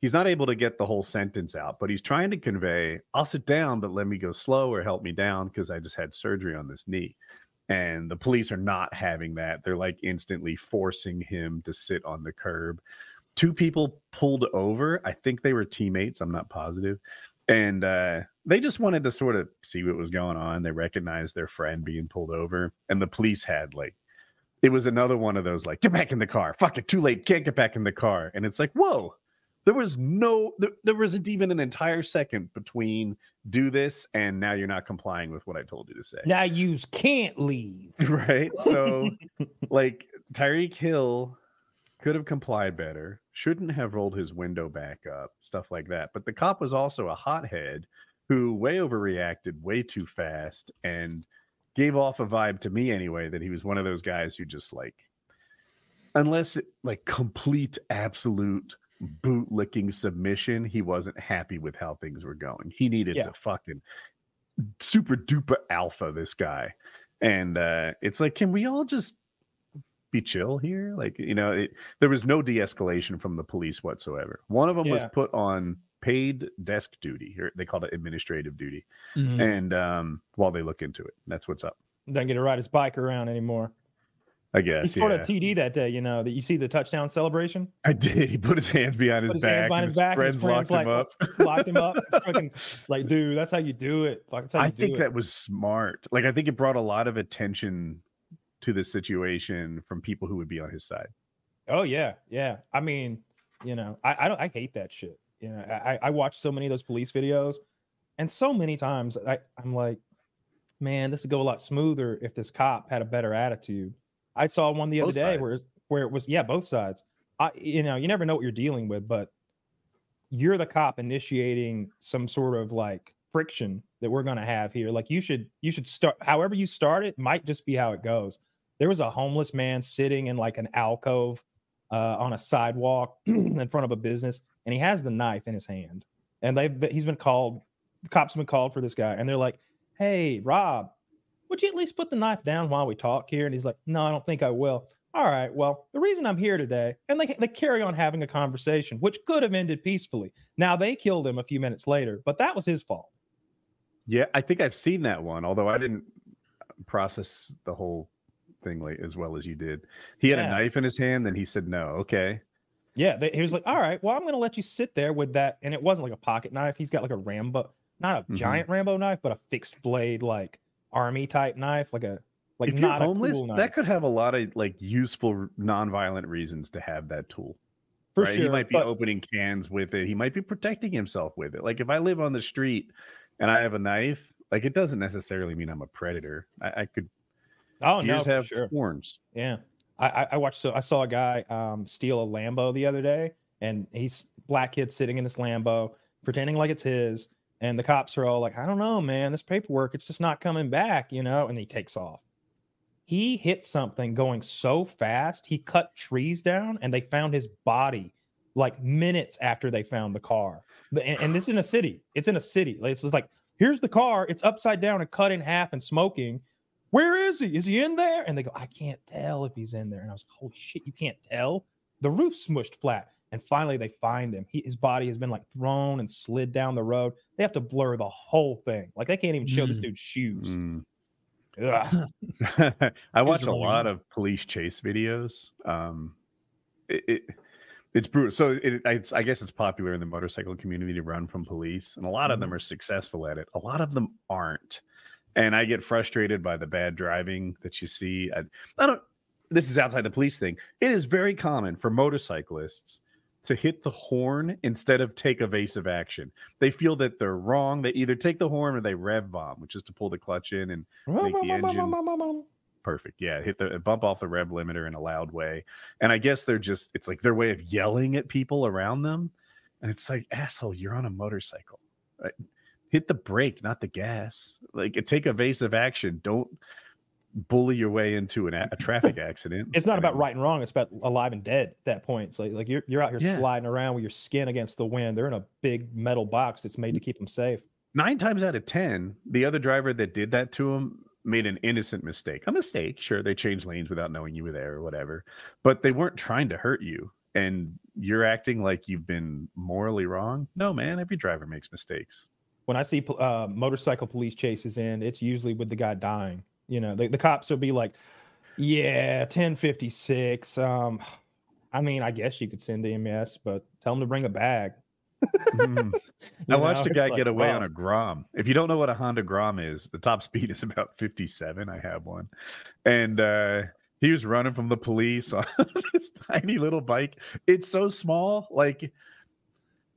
he's not able to get the whole sentence out, but he's trying to convey, I'll sit down, but let me go slow or help me down because I just had surgery on this knee. And the police are not having that. They're like instantly forcing him to sit on the curb. 2 people pulled over. I think they were teammates. I'm not positive. And they just wanted to sort of see what was going on. They recognized their friend being pulled over. And the police had like, it was another one of those like, get back in the car. Fuck it, too late. Can't get back in the car. And it's like, whoa. There wasn't even an entire second between do this and now you're not complying with what I told you to say. Now you can't leave. Right. So like Tyreek Hill could have complied better, shouldn't have rolled his window back up, stuff like that. But the cop was also a hothead who way overreacted way too fast and gave off a vibe to me anyway that he was one of those guys who just like, unless it, like complete absolute bootlicking submission, he wasn't happy with how things were going. He needed to fucking super duper alpha this guy. And it's like, can we all just be chill here? Like, you know, there was no de-escalation from the police whatsoever. One of them was put on paid desk duty, or they called it administrative duty. And while they look into it, that's what's up. Doesn't get to ride his bike around anymore. I guess he scored a TD that day. You know that you see the touchdown celebration. I did. He put his hands behind his back. His friends locked him up. Locked him up. It's fucking, like, dude, that's how you do it. I think that was smart. Like, I think it brought a lot of attention to the situation from people who would be on his side. Oh yeah, yeah. I mean, you know, I hate that shit. You know, I watch so many of those police videos, and so many times I'm like, man, this would go a lot smoother if this cop had a better attitude. I saw one the other day where it was, both sides. You know, you never know what you're dealing with, but you're the cop initiating some sort of like friction that we're going to have here. Like you should start, however you start it might just be how it goes. There was a homeless man sitting in like an alcove on a sidewalk in front of a business, and he has the knife in his hand. And he's been called, the cops have been called for this guy, and they're like, hey, Rob, would you at least put the knife down while we talk here? And he's like, no, I don't think I will. All right, well, the reason I'm here today, and they carry on having a conversation, which could have ended peacefully. Now, they killed him a few minutes later, but that was his fault. Yeah, I think I've seen that one, although I didn't process the whole thing as well as you did. He had a knife in his hand, then he said, no, okay. Yeah, he was like, all right, well, I'm going to let you sit there with that. And it wasn't like a pocket knife. He's got like a Rambo, not a giant Rambo knife, but a fixed blade, like army type knife, like if not you're homeless, a cool knife. That could have a lot of like useful non-violent reasons to have that tool. For sure. He might be opening cans with it. He might be protecting himself with it. Like if I live on the street and I have a knife, like it doesn't necessarily mean I'm a predator. I could. Oh deers no, have sure. horns. Yeah, I saw a guy steal a Lambo the other day, and he's black kid sitting in this Lambo pretending like it's his, and the cops are all like, I don't know, man, this paperwork, it's just not coming back, you know, and he takes off. He hit something going so fast, he cut trees down, and they found his body like minutes after they found the car. And this is in a city. It's in a city. It's just like, here's the car. It's upside down and cut in half and smoking. Where is he? Is he in there? And they go, I can't tell if he's in there. And I was like, holy shit, you can't tell? The roof's smushed flat. And finally, they find him. His body has been like thrown and slid down the road. They have to blur the whole thing. Like they can't even show this dude's shoes. I watch a lot of police chase videos. It's brutal. So I guess it's popular in the motorcycle community to run from police, and a lot of them are successful at it. A lot of them aren't, and I get frustrated by the bad driving that you see. I don't. This is outside the police thing. It is very common for motorcyclists to hit the horn instead of take evasive action. They feel that they're wrong. They either take the horn or they rev bomb, which is to pull the clutch in and make the engine perfect. Yeah, hit the bump off the rev limiter in a loud way. And I guess it's like their way of yelling at people around them. And it's like, asshole, you're on a motorcycle. Right? Hit the brake, not the gas. Like, take evasive action. Don't bully your way into a traffic accident. It's not about right and wrong. It's about alive and dead at that point. It's like you're out here sliding around with your skin against the wind. They're in a big metal box that's made to keep them safe. 9 times out of 10, the other driver that did that to him made an innocent mistake. A mistake, sure. They changed lanes without knowing you were there or whatever, but they weren't trying to hurt you. And you're acting like you've been morally wrong. No, man, every driver makes mistakes. When I see motorcycle police chases in, it's usually with the guy dying. You know, the cops will be like, yeah, 1056. I mean, I guess you could send EMS, but tell them to bring a bag. I watched a guy get away on a Grom. If you don't know what a Honda Grom is, the top speed is about 57. I have one. And he was running from the police on this tiny little bike. It's so small. Like,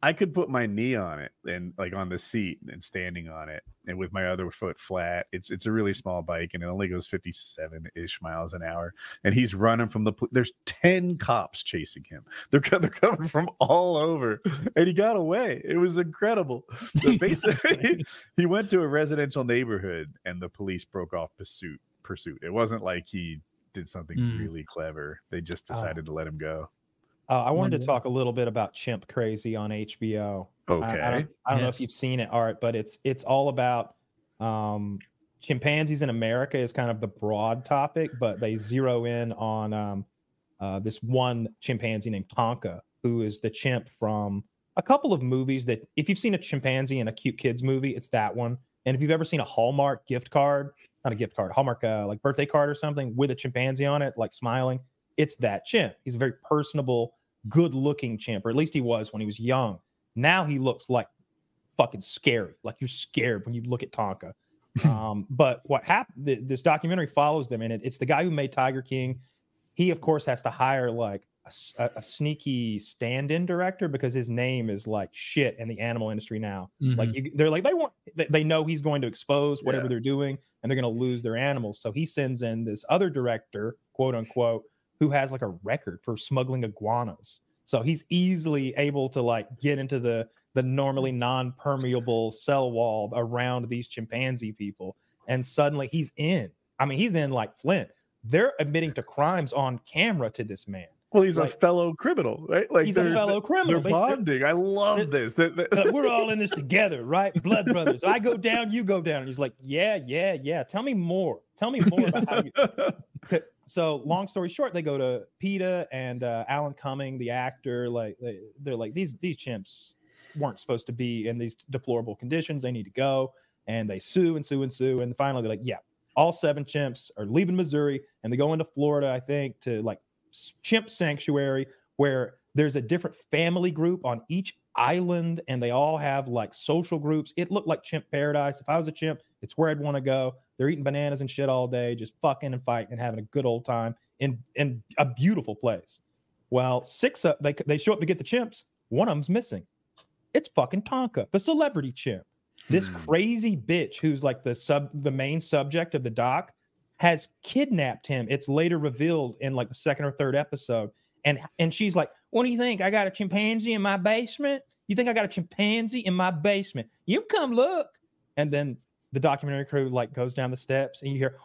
I could put my knee on it and like on the seat and standing on it and with my other foot flat. It's a really small bike and it only goes 57-ish miles an hour. And he's running from there's 10 cops chasing him. They're coming from all over and he got away. It was incredible. So basically, he went to a residential neighborhood and the police broke off pursuit. It wasn't like he did something really clever. They just decided to let him go. I wanted to talk a little bit about Chimp Crazy on HBO. Okay. I don't know if you've seen it, Art, but it's all about chimpanzees in America is kind of the broad topic, but they zero in on this one chimpanzee named Tonka, who is the chimp from a couple of movies that if you've seen a chimpanzee in a cute kids movie, it's that one. And if you've ever seen a Hallmark gift card, not a gift card, Hallmark like birthday card or something with a chimpanzee on it, like smiling, it's that chimp. He's a very personable, good-looking chimp, or at least he was when he was young. Now he looks like fucking scary. Like you're scared when you look at Tonka. But what happened? This documentary follows them, and it's the guy who made Tiger King. He, of course, has to hire like a sneaky stand-in director because his name is like shit in the animal industry now. Like they know he's going to expose whatever they're doing, and they're going to lose their animals. So he sends in this other director, quote unquote, who has like a record for smuggling iguanas. So he's easily able to like get into the normally non-permeable cell wall around these chimpanzee people. And suddenly he's in. I mean, he's in like Flint. They're admitting to crimes on camera to this man. Well, he's like, a fellow criminal, right? Like he's a fellow criminal. They're bonding. I love this. We're all in this together, right? Blood brothers. I go down, you go down. And he's like, yeah. Tell me more. Tell me more about how you... So long story short, they go to PETA and Alan Cumming, the actor. Like they're like, these chimps weren't supposed to be in these deplorable conditions. They need to go. And they sue. And finally they're like, yeah, all 7 chimps are leaving Missouri and they go into Florida, I think, to like chimp sanctuary where there's a different family group on each island and they all have like social groups. It looked like chimp paradise. If I was a chimp, it's where I'd want to go. They're eating bananas and shit all day, just fucking and fighting and having a good old time in a beautiful place. Well, 6 they show up to get the chimps. One of them's missing. It's fucking Tonka, the celebrity chimp. This crazy bitch who's like the main subject of the doc has kidnapped him. It's later revealed in like the 2nd or 3rd episode. And she's like, what do you think? I got a chimpanzee in my basement? You think I got a chimpanzee in my basement? You come look. And then the documentary crew like goes down the steps and you hear,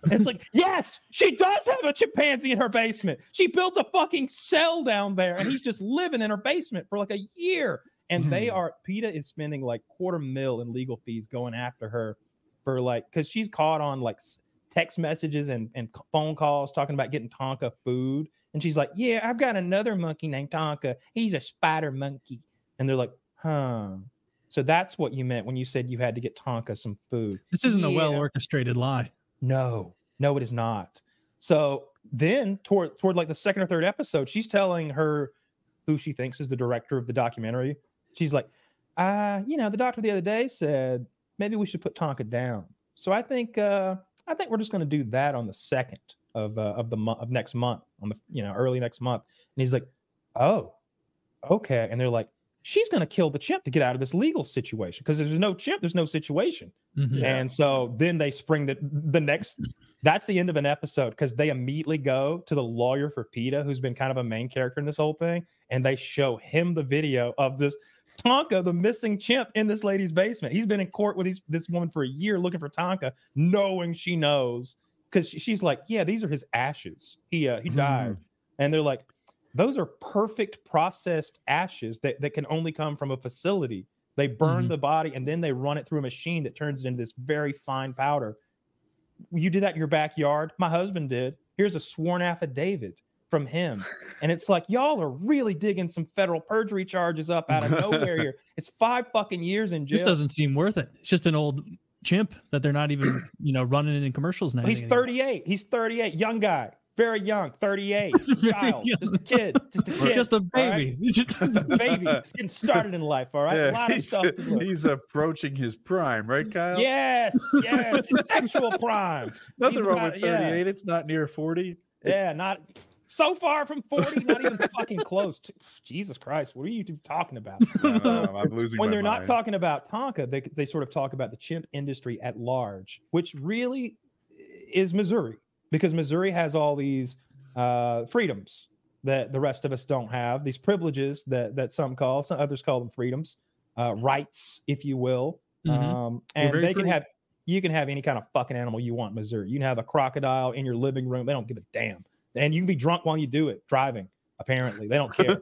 it's like, yes, she does have a chimpanzee in her basement. She built a fucking cell down there and he's just living in her basement for like a year. And PETA is spending like $250,000 in legal fees going after her for like, because she's caught on like text messages and phone calls talking about getting Tonka food. And she's like, yeah, I've got another monkey named Tonka. He's a spider monkey. And they're like, huh. So that's what you meant when you said you had to get Tonka some food. This isn't a well-orchestrated lie. No, it is not. So then toward like the second or third episode, she's telling her who she thinks is the director of the documentary. She's like, the doctor the other day said maybe we should put Tonka down. So I think we're just going to do that on the 2nd of next month, on the early next month. And he's like, oh, okay. And they're like, she's going to kill the chimp to get out of this legal situation, because there's no chimp, there's no situation. Mm-hmm. And so then they spring the next. That's the end of an episode, because they immediately go to the lawyer for PETA, who's been kind of a main character in this whole thing, and they show him the video of this Tonka, the missing chimp, in this lady's basement. He's been in court with this woman for a year looking for Tonka, knowing she knows, because she's like, yeah, these are his ashes. He died. And they're like, those are perfect processed ashes that can only come from a facility. They burn the body and then they run it through a machine that turns it into this very fine powder. You did that in your backyard? My husband did. Here's a sworn affidavit from him. And it's like, y'all are really digging some federal perjury charges up out of nowhere here. It's 5 fucking years in jail. This doesn't seem worth it. It's just an old chimp that they're not even, running in commercials now. He's 38. He's 38. Young guy. Very young. 38. Child. Just a kid. Just a baby. Right? Just a baby. He's getting started in life. All right. Yeah, a lot of stuff. He's approaching his prime, right, Kyle? Yes. His sexual prime. Nothing wrong with 38. Yeah. It's not near 40. Not so far from 40, not even fucking close. Jesus Christ, what are you talking about? I'm losing when my they're mind. not talking about Tonka, they sort of talk about the chimp industry at large, which really is Missouri, because Missouri has all these freedoms that the rest of us don't have, these privileges that some others call them freedoms, rights, if you will. And they can have, you can have any kind of fucking animal you want in Missouri. You can have a crocodile in your living room. They don't give a damn. And you can be drunk while you do it, driving, apparently. They don't care.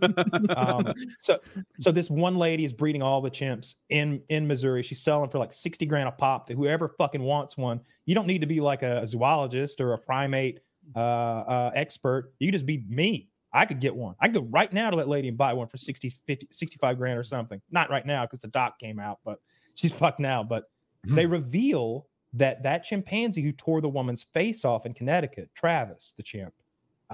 So this one lady is breeding all the chimps in Missouri. She's selling for like 60 grand a pop to whoever fucking wants one. You don't need to be like a zoologist or a primate expert. You just be me. I could get one. I could go right now to that lady and buy one for 60, 50, 65 grand or something. Not right now because the doc came out, but she's fucked now. But they reveal that chimpanzee who tore the woman's face off in Connecticut, Travis, the chimp,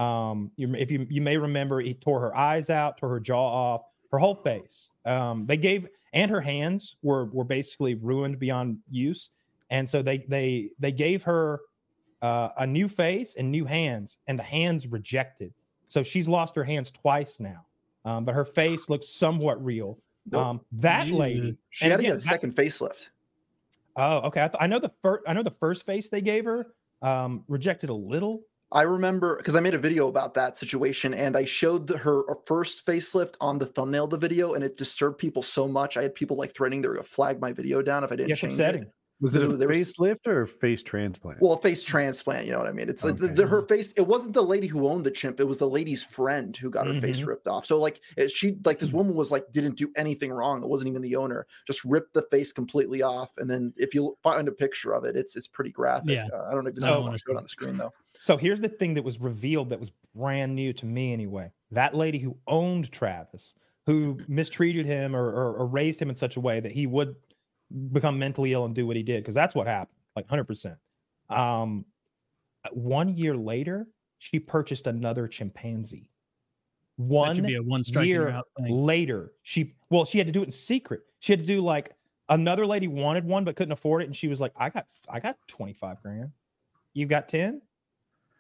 if you may remember, he tore her eyes out, tore her jaw off, her whole face. And her hands were basically ruined beyond use. And so they gave her a new face and new hands, and the hands rejected. So she's lost her hands twice now. But her face looks somewhat real. That lady, she had to get a second facelift. Oh, okay. I know the first face they gave her rejected a little. I remember because I made a video about that situation, and I showed her first facelift on the thumbnail of the video, and it disturbed people so much. I had people like threatening they were going to flag my video down if I didn't change it. Was it a facelift or a face transplant? Well, a face transplant, you know what I mean? It's like her face, it wasn't the lady who owned the chimp, it was the lady's friend who got her face ripped off. So like this woman was like, didn't do anything wrong. It wasn't even the owner, just ripped the face completely off. And then if you find a picture of it, it's pretty graphic. Yeah. I don't even know if I want to show it on the screen though. So here's the thing that was revealed that was brand new to me anyway. That lady who owned Travis, who mistreated him or raised him in such a way that he would become mentally ill and do what he did, because that's what happened, like 100%. 1 year later, she purchased another chimpanzee. That should be a one year later, she had to do it in secret. She had to do like another lady wanted one but couldn't afford it, and she was like, I got 25 grand. You got 10?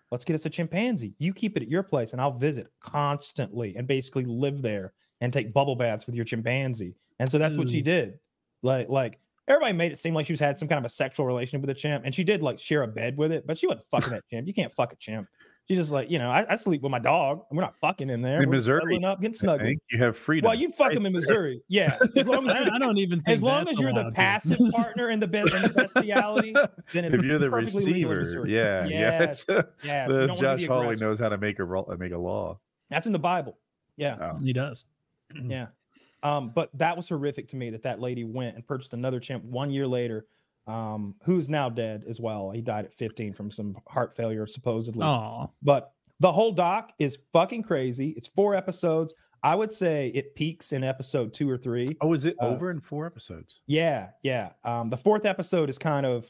Let's get us a chimpanzee. You keep it at your place, and I'll visit constantly and basically live there and take bubble baths with your chimpanzee. And so that's what she did. Like everybody made it seem like she had some kind of a sexual relationship with a chimp, and she did like share a bed with it, but she wasn't fucking that chimp. You can't fuck a chimp. She's just like, I sleep with my dog, and we're not fucking in there. In Missouri, up, getting snuggled. You have freedom. Well, you fuck him in Missouri, yeah. As long as I don't even think as long as you're the passive partner in the bestiality, then it's if you're the receiver, yes. Josh Hawley knows how to make a law. That's in the Bible. Yeah, he does. Yeah. But that was horrific to me that lady went and purchased another chimp 1 year later, who's now dead as well. He died at 15 from some heart failure, supposedly. Oh, but The whole doc is fucking crazy. It's 4 episodes. I would say it peaks in episode 2 or 3. Oh, is it over in 4 episodes? Yeah. The 4th episode is kind of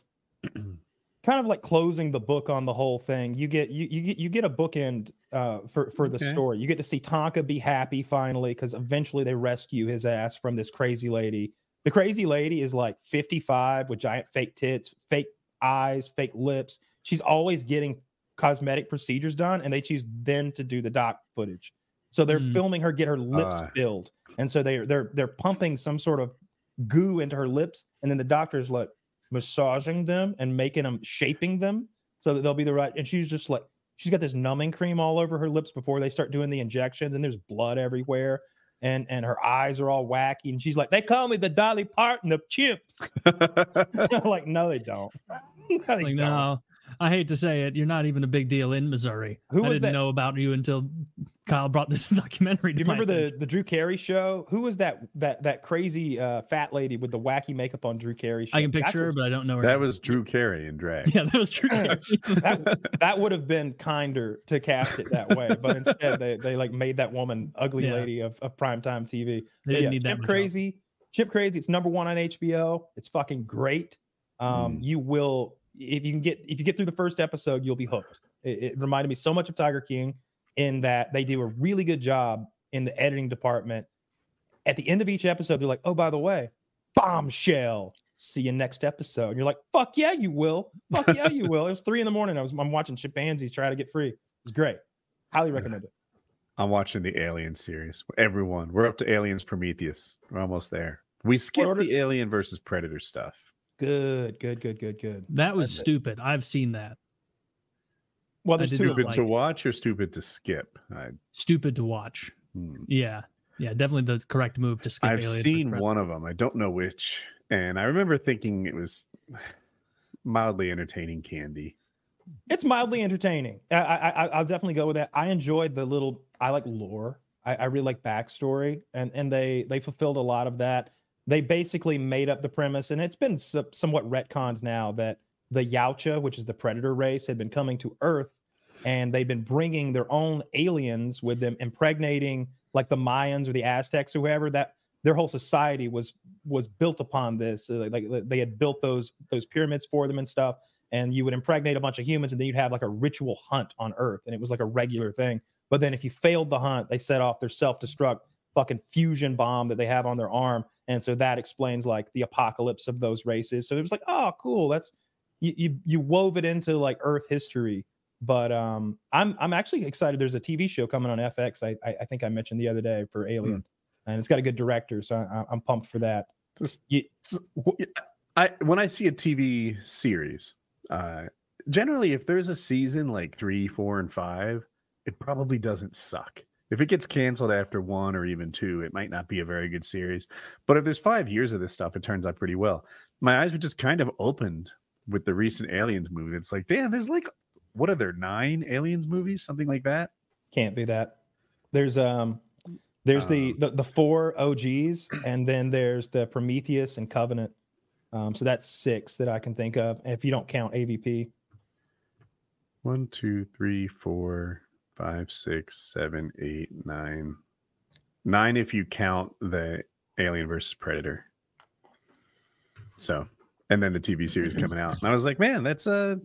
like closing the book on the whole thing. You get a bookend for the story. You get to see Tonka be happy finally, because eventually they rescue his ass from this crazy lady. The crazy lady is like 55 with giant fake tits, fake eyes, fake lips. She's always getting cosmetic procedures done, and they choose then to do the doc footage. So they're filming her get her lips filled, and so they're pumping some sort of goo into her lips, and then the doctor's like massaging them and making them, shaping them so that they'll be the right. And she's just like, she's got this numbing cream all over her lips before they start doing the injections, and there's blood everywhere, and her eyes are all wacky, and she's like, they call me the Dolly Parton of Chimp. Like, no, they don't. No, I hate to say it, you're not even a big deal in Missouri. I didn't know about you until Kyle brought this documentary. Do you remember the Drew Carey show? Who was that crazy fat lady with the wacky makeup on Drew Carey show? I can picture her, but I don't know her. That was Drew Carey in drag. Yeah, that was Drew Carey. that would have been kinder to cast it that way, but instead they like made that woman ugly lady of primetime TV. They didn't need that. Chimp Crazy. It's number 1 on HBO. It's fucking great. You will. If you get through the first episode, you'll be hooked. It reminded me so much of Tiger King in that they do a really good job in the editing department. At the end of each episode, they're like, oh, by the way, bombshell. See you next episode. And you're like, fuck yeah, you will. Fuck yeah, you will. It was 3 a.m. I'm watching chimpanzees try to get free. It's great. Highly recommend it. I'm watching the Alien series. Everyone, we're up to Aliens Prometheus. We're almost there. We skipped the Alien versus Predator stuff. Good. That was stupid. I've seen that. Well, there's stupid to watch or stupid to skip? Stupid to watch. Yeah, definitely the correct move to skip. I've seen one of them. I don't know which, and I remember thinking it was mildly entertaining candy. It's mildly entertaining. I'll definitely go with that. I enjoyed I like lore. I really like backstory, and they fulfilled a lot of that. They basically made up the premise, and it's been somewhat retconned now that the Yautja, which is the predator race, had been coming to Earth, and they've been bringing their own aliens with them, impregnating like the Mayans or the Aztecs or whoever. That their whole society was built upon this. Like they had built those pyramids for them and stuff, and you would impregnate a bunch of humans, and then you'd have like a ritual hunt on Earth, and it was like a regular thing. But then if you failed the hunt, they set off their self-destruct fucking fusion bomb that they have on their arm. And so that explains like the apocalypse of those races. So it was like, oh, cool. That's you wove it into like Earth history. But I'm actually excited. There's a TV show coming on FX. I think I mentioned the other day for Alien, and it's got a good director. So I'm pumped for that. When I see a TV series, generally if there's a season like 3, 4, and 5, it probably doesn't suck. If it gets canceled after 1 or even 2, it might not be a very good series. But if there's 5 years of this stuff, it turns out pretty well. My eyes were just kind of opened with the recent Aliens movie. It's like, damn, there's like, what are there, 9 Aliens movies? Something like that? Can't be that. There's the 4 OGs, and then there's the Prometheus and Covenant. So that's 6 that I can think of, if you don't count AVP. 1, 2, 3, 4... 5, 6, 7, 8, 9. 9 if you count the Alien versus Predator. So, and then the TV series coming out. And I was like, man, it's a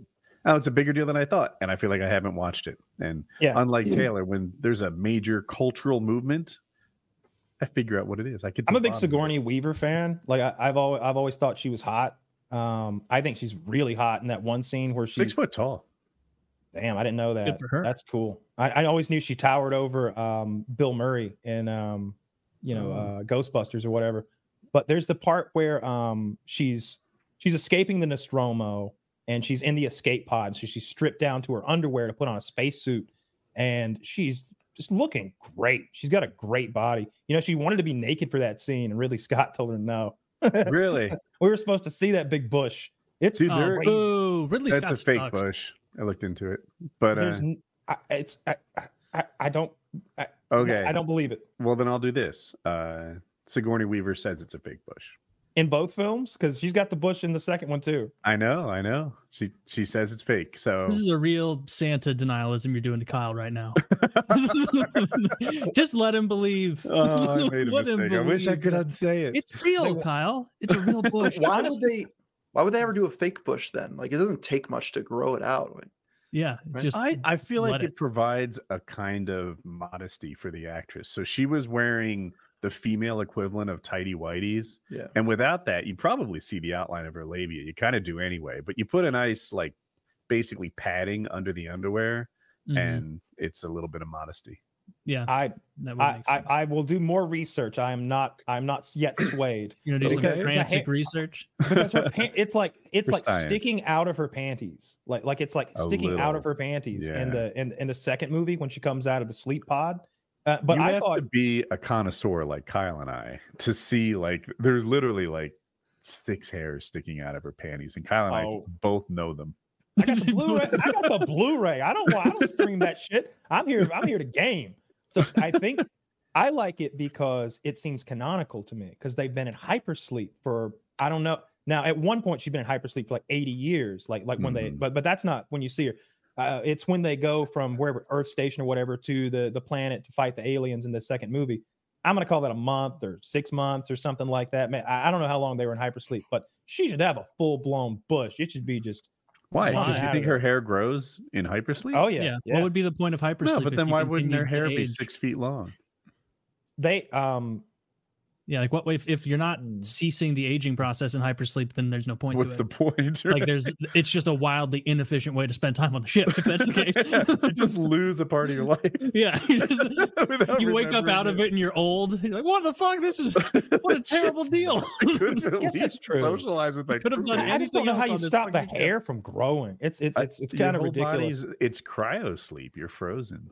bigger deal than I thought. And I feel like I haven't watched it. And unlike Taylor, when there's a major cultural movement, I figure out what it is. I'm a big Sigourney Weaver fan. Like I've always thought she was hot. I think she's really hot in that one scene where she's 6 foot tall. Damn, I didn't know that. Good for her. That's cool. I always knew she towered over Bill Murray in Ghostbusters or whatever. But there's the part where she's escaping the Nostromo, and she's in the escape pod. So she's stripped down to her underwear to put on a spacesuit, and she's just looking great. She's got a great body. You know, she wanted to be naked for that scene, and Ridley Scott told her no. Really? We were supposed to see that big bush. It's Ridley Scott. That's a fake bush. I looked into it, but I don't believe it. Well, then I'll do this. Sigourney Weaver says it's a fake bush. in both films? Because she's got the bush in the second one too. I know. She says it's fake. So this is a real Santa denialism you're doing to Kyle right now. Just let him believe. Oh, I made a mistake. I wish I could unsay it. It's real, Kyle. It's a real bush. Why would they ever do a fake bush then? Like, it doesn't take much to grow it out. Yeah, just I feel like it provides a kind of modesty for the actress. So she was wearing the female equivalent of tighty whities. Yeah. And without that, you probably see the outline of her labia. You kind of do anyway, but you put a nice, like, basically padding under the underwear, and it's a little bit of modesty. Yeah. I will do more research. I'm not yet swayed. You're gonna do some frantic research? Because her it's like sticking out of her panties. Like it's like sticking out of her panties in the second movie when she comes out of the sleep pod. But I thought to be a connoisseur like Kyle and I to see, like, there's literally like 6 hairs sticking out of her panties, and Kyle and I both know them. I got the Blu-ray. I don't stream that shit. I'm here to game. So I think I like it because it seems canonical to me, because they've been in hypersleep for, I don't know. Now, at one point she'd been in hypersleep for like 80 years, like when they, but that's not when you see her. It's when they go from wherever, Earth Station or whatever, to the planet to fight the aliens in the second movie. I'm going to call that a month or 6 months or something like that. Man, I don't know how long they were in hypersleep, but she should have a full-blown bush. It should be just... Why? Because you think her hair grows in hypersleep? Oh, yeah. What would be the point of hypersleep? No, but then why wouldn't her hair be 6 feet long? They... Yeah, like what if you're not ceasing the aging process in hypersleep, then there's no point. What's the point? Like it's just a wildly inefficient way to spend time on the ship. If that's the case, you just lose a part of your life. Yeah, you wake up out of it and you're old. You're like, what the fuck? What a terrible deal. I guess that's true. Socialize with that. Could have done I just don't know how you stop the hair from growing. It's kind of ridiculous. It's cryo sleep. You're frozen.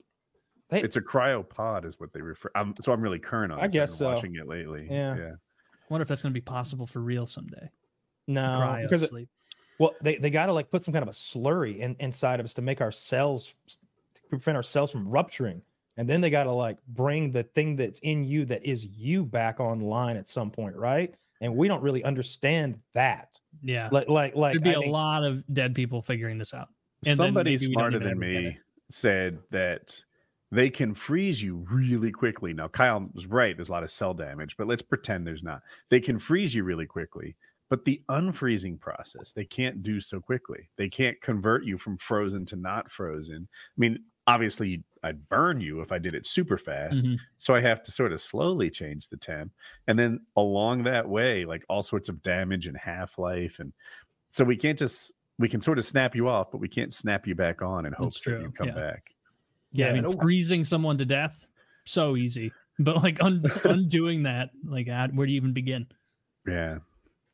It's a cryopod is what they refer. So I'm really current on it. I guess so. Watching it lately. Yeah. I wonder if that's going to be possible for real someday. No, because they got to like put some kind of a slurry inside of us to make our cells, to prevent our cells from rupturing. And then they got to like bring the thing that's in you that is you back online at some point, right? And we don't really understand that. Yeah. Like there'd be a lot of dead people figuring this out. And somebody smarter than me said that they can freeze you really quickly. Now, Kyle was right. There's a lot of cell damage, but let's pretend there's not. They can freeze you really quickly, but the unfreezing process, they can't do so quickly. They can't convert you from frozen to not frozen. I mean, obviously, I'd burn you if I did it super fast. So I have to sort of slowly change the temp. And then along that way, like all sorts of damage and half-life. And so we can sort of snap you off, but we can't snap you back on in hopes that you come back. Yeah, I mean, freezing someone to death, so easy. But like undoing that, like where do you even begin? Yeah.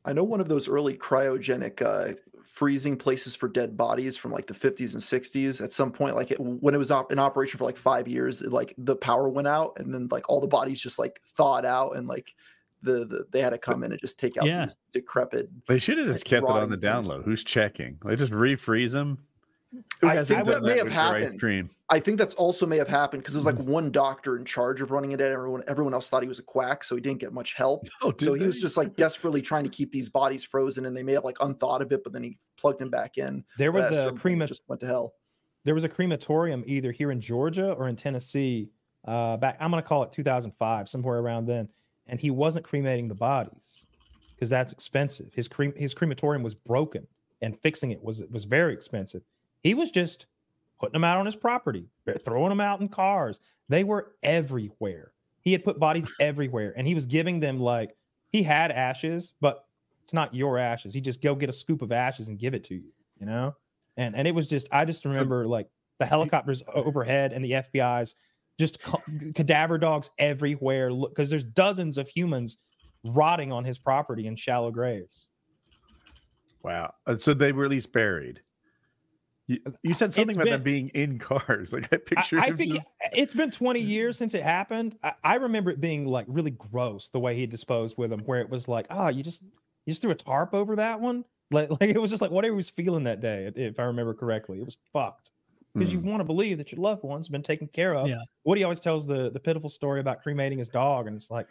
I know one of those early cryogenic freezing places for dead bodies from like the 50s and 60s. At some point, like when it was in operation for like 5 years, like the power went out and then like all the bodies just like thawed out and like they had to come in and just take out these decrepit. They should have just kept it on the download. Who's checking? They just refreeze them. I think that may have happened. I think that's also may have happened because it was like one doctor in charge of running it, and everyone else thought he was a quack, so he didn't get much help. So he was just like desperately trying to keep these bodies frozen, and they may have like unthought of it, but then he plugged them back in. There was just went to hell. There was a crematorium either here in Georgia or in Tennessee back. I'm going to call it 2005, somewhere around then, and he wasn't cremating the bodies because that's expensive. His crematorium was broken, and fixing it was very expensive. He was just putting them out on his property, throwing them out in cars. They were everywhere. He had put bodies everywhere, and he was giving them like he had ashes, but it's not your ashes. He just go get a scoop of ashes and give it to you, you know? And it was just, I just remember like the helicopters overhead and the FBI's just cadaver dogs everywhere because there's dozens of humans rotting on his property in shallow graves. Wow. So they were at least buried. You said something about them being in cars. Like I picture. I think it's been 20 years since it happened. I remember it being like really gross the way he disposed with them, where it was like, you just threw a tarp over that one. Like it was just like whatever he was feeling that day, if I remember correctly. It was fucked because you want to believe that your loved one's been taken care of. Yeah. Woody always tells the pitiful story about cremating his dog, and it's like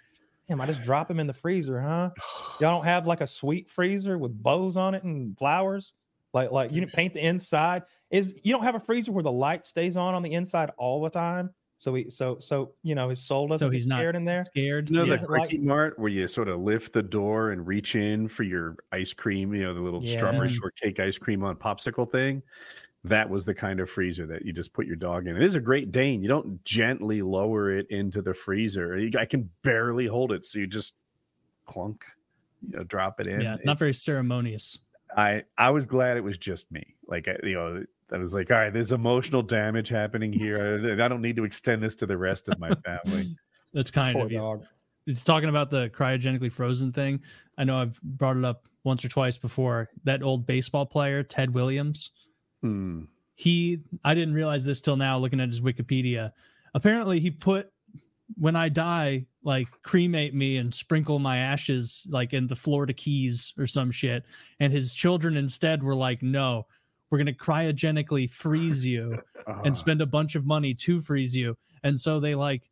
damn, I just drop him in the freezer, huh? Y'all don't have like a sweet freezer with bows on it and flowers? Like you paint the inside. You don't have a freezer where the light stays on the inside all the time? So his soul doesn't get scared in there. Scared. You know, the Quickie Mart where you sort of lift the door and reach in for your ice cream, the little strawberry shortcake ice cream on popsicle thing. That was the kind of freezer that you just put your dog in. It is a Great Dane. You don't gently lower it into the freezer. I can barely hold it, so you just clunk, drop it in. Yeah, not very ceremonious. I was glad it was just me. Like, I was like, all right, there's emotional damage happening here. I don't need to extend this to the rest of my family. That's kind of you. Dog. It's talking about the cryogenically frozen thing. I know I've brought it up once or twice before. That old baseball player, Ted Williams. I didn't realize this till now looking at his Wikipedia. Apparently he put, when I die, like cremate me and sprinkle my ashes like in the Florida Keys or some shit. And his children instead were like, no, we're going to cryogenically freeze you and spend a bunch of money to freeze you. And so they like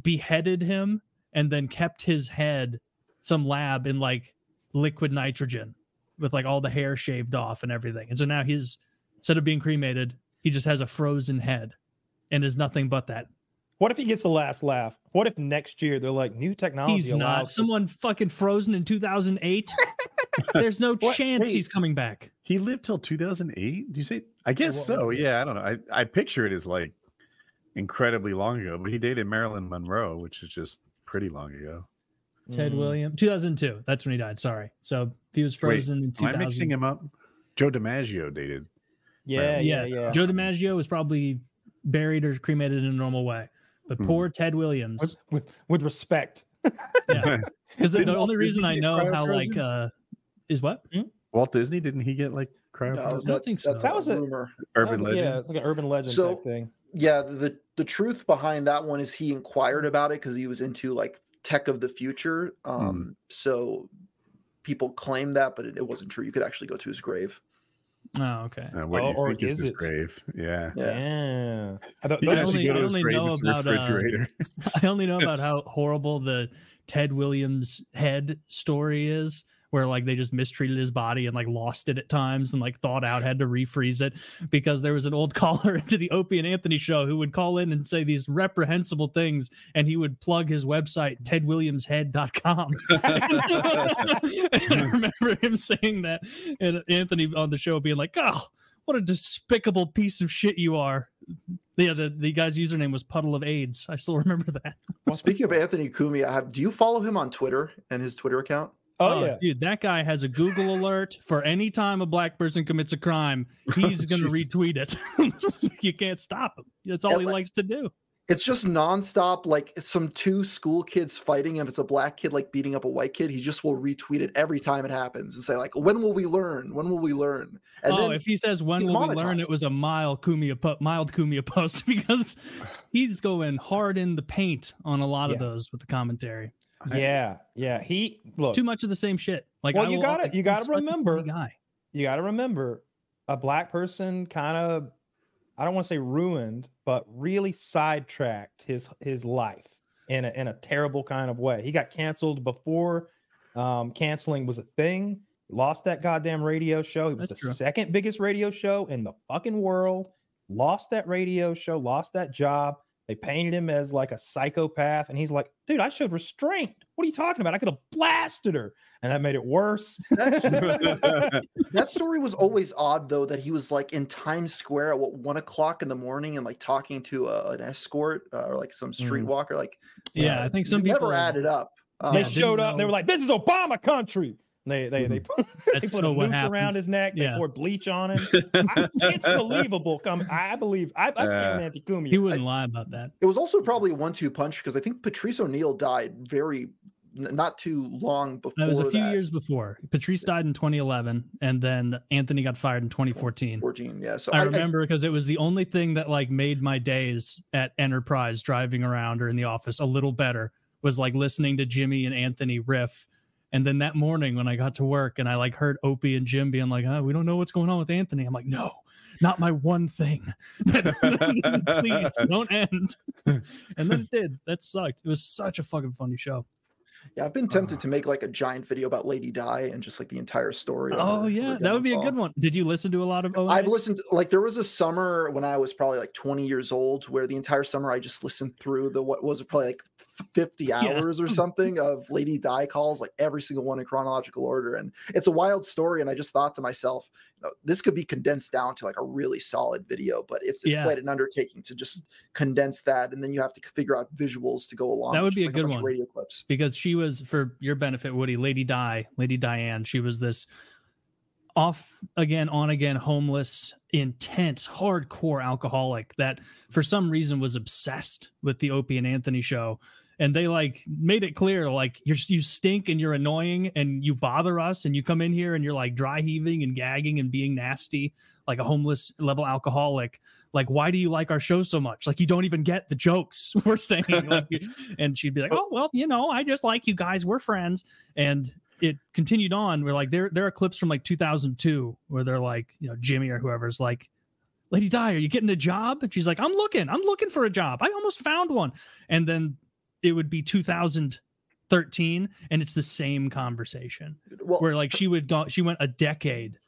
beheaded him and then kept his head, some lab, in like liquid nitrogen with like all the hair shaved off and everything. And so now instead of being cremated, he just has a frozen head and is nothing but that. What if he gets the last laugh? What if next year they're like, new technology? He's not. Someone fucking frozen in 2008. There's no chance he's coming back. He lived till 2008? Do you say? I guess so. Yeah, I don't know. I picture it as like incredibly long ago, but he dated Marilyn Monroe, which is just pretty long ago. Ted Williams, 2002. That's when he died. Sorry. So he was frozen in 2000. Am I mixing him up? Joe DiMaggio dated. Yeah. Joe DiMaggio was probably buried or cremated in a normal way. But poor Ted Williams. With respect. Yeah. Because the only reason I know how like is what? Walt Disney, didn't he get like cryo? No, I think so. That was a rumor. Urban legend. Yeah, it's like an urban legend type thing. Yeah, the truth behind that one is he inquired about it because he was into like tech of the future. So people claim that, but it wasn't true. You could actually go to his grave. Oh, okay. What do you think is his grave? Yeah. I only know about I only know about how horrible the Ted Williams head story is, where like they just mistreated his body and like lost it at times and like thawed out, had to refreeze it because there was an old caller into the Opie and Anthony show who would call in and say these reprehensible things, and he would plug his website tedwilliamshead.com. And I remember him saying that, and Anthony on the show being like, oh, what a despicable piece of shit you are. Yeah, the guy's username was Puddle of AIDS. I still remember that. Well, speaking of Anthony Cumia, do you follow him on Twitter and his Twitter account? Oh yeah, dude, that guy has a Google alert for any time a black person commits a crime. He's going to retweet it. You can't stop him. That's all he likes to do. It's just nonstop. Like some two school kids fighting. If it's a black kid like beating up a white kid, he just will retweet it every time it happens and say like, "When will we learn? When will we learn?" And then if he says "When will we learn," it was a mild Cumia post because he's going hard in the paint on a lot of those with the commentary. Yeah. It's too much of the same shit. Like, well, you gotta remember, a black person kind of, I don't want to say ruined, but really sidetracked his life in a terrible kind of way. He got canceled before canceling was a thing. Lost that goddamn radio show. He was the second biggest radio show in the fucking world. Lost that radio show. Lost that job. They painted him as like a psychopath, and he's like, dude, I showed restraint. What are you talking about? I could have blasted her. And that made it worse. That story was always odd, though, that he was like in Times Square at 1 o'clock in the morning and like talking to an escort or like some streetwalker. Like, I think some people never added up. They showed up. They were like, this is Obama country. They put a noose around his neck. They poured bleach on him. It's believable. I believe I've seen Anthony Cumia. He wouldn't lie about that. It was also probably a 1-2 punch because I think Patrice O'Neal died not too long before. It was a few years before. Patrice died in 2011, and then Anthony got fired in 2014. So I remember because it was the only thing that like made my days at Enterprise driving around or in the office a little better was like listening to Jimmy and Anthony riff. And then that morning when I got to work and I like heard Opie and Jim being like, we don't know what's going on with Anthony. I'm like, no, not my one thing. Please don't end. And then it did. That sucked. It was such a fucking funny show. Yeah, I've been tempted to make like a giant video about Lady Di and just like the entire story. Oh yeah, that would be a good one. Did you listen to a lot of OA? I've listened to, like, there was a summer when I was probably like 20 years old where the entire summer I just listened through what was probably like 50 hours or something of Lady Di calls, like every single one in chronological order. And it's a wild story. And I just thought to myself, this could be condensed down to like a really solid video, but it's quite an undertaking to just condense that. And then you have to figure out visuals to go along. That would be a like good one. Radio clips. Because she was, for your benefit, Woody, Lady Dianne, she was this off again, on again, homeless, intense, hardcore alcoholic that for some reason was obsessed with the Opie and Anthony show. And they like made it clear, like, you stink and you're annoying and you bother us and you come in here and you're like dry heaving and gagging and being nasty, like a homeless level alcoholic. Like, why do you like our show so much? Like, you don't even get the jokes we're saying. Like, and she'd be like, oh, well, I just like you guys. We're friends. And it continued on. We're like, there are clips from like 2002 where they're like, Jimmy or whoever's like, Lady Di, are you getting a job? And she's like, I'm looking for a job. I almost found one. And then it would be 2013 and it's the same conversation where like she went a decade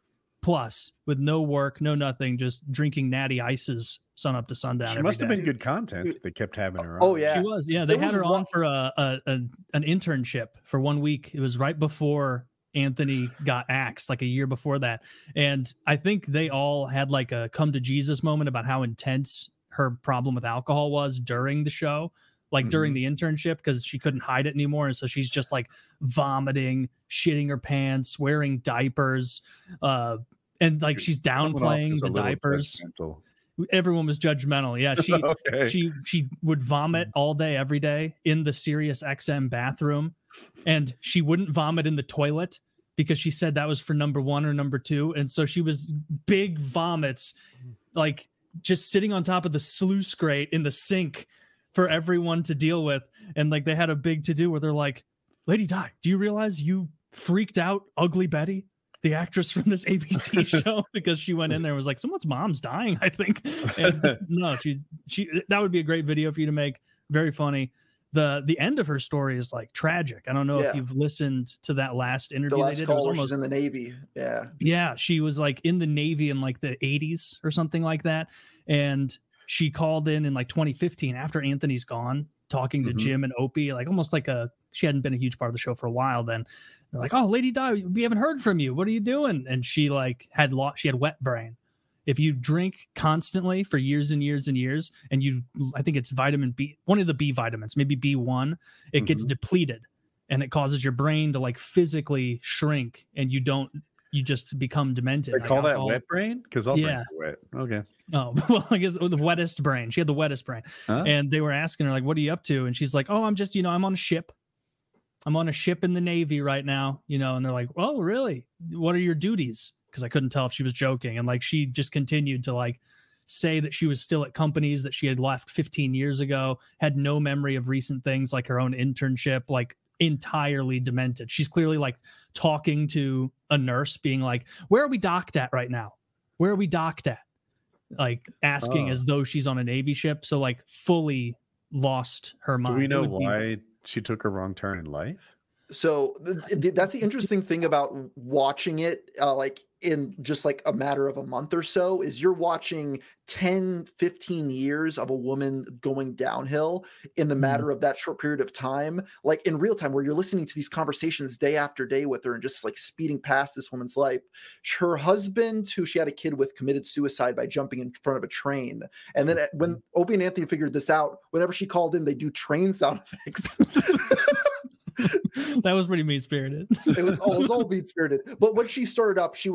plus with no work, no nothing, just drinking natty ices sun up to sundown. She must have been good content. They kept having her on. Oh yeah, she was. Yeah, they had her on for an internship for 1 week. It was right before Anthony got axed, like a year before that. And I think they all had like a come to Jesus moment about how intense her problem with alcohol was during the show. Like during the internship, because she couldn't hide it anymore. And so she's just like vomiting, shitting her pants, wearing diapers. And like she's downplaying the diapers. Everyone was judgmental. Yeah. She would vomit all day, every day in the Sirius XM bathroom. And she wouldn't vomit in the toilet because she said that was for number 1 or number 2. And so she was big vomits, like just sitting on top of the sluice grate in the sink for everyone to deal with. And like they had a big to do where they're like, Lady Di, do you realize you freaked out Ugly Betty, the actress from this ABC show, because she went in there and was like, someone's mom's dying, I think. And no, she that would be a great video for you to make. Very funny. The end of her story is like tragic. I don't know if you've listened to that last interview they did. It was almost she's in the Navy. Yeah, she was like in the Navy in like the 80s or something like that. And she called in like 2015 after Anthony's gone, talking to Jim and Opie, like almost like she hadn't been a huge part of the show for a while. Then they're like, oh, Lady Di, we haven't heard from you. What are you doing? And she like she had wet brain. If you drink constantly for years and years and years, and I think it's vitamin B, one of the B vitamins, maybe B1, it gets depleted and it causes your brain to like physically shrink and you just become demented. They call that wet brain? Because all brains are wet. Okay. Oh, well, I guess the wettest brain. She had the wettest brain. Huh? And they were asking her, like, what are you up to? And she's like, oh, I'm just, I'm on a ship. I'm on a ship in the Navy right now, and they're like, oh, really? What are your duties? Because I couldn't tell if she was joking. And like, she just continued to like say that she was still at companies that she had left 15 years ago, had no memory of recent things like her own internship, like entirely demented. She's clearly like talking to a nurse being like, where are we docked at right now? Where are we docked at? Like asking as though she's on a Navy ship. So like fully lost her mind. Do we know why she took a wrong turn in life? So that's the interesting thing about watching it, like in just like a matter of a month or so, is you're watching 10, 15 years of a woman going downhill in the matter of that short period of time, like in real time, where you're listening to these conversations day after day with her and just like speeding past this woman's life. Her husband, who she had a kid with, committed suicide by jumping in front of a train. And then when Opie and Anthony figured this out, whenever she called in, they do train sound effects. That was pretty mean-spirited. It was all mean-spirited. But when she started up, she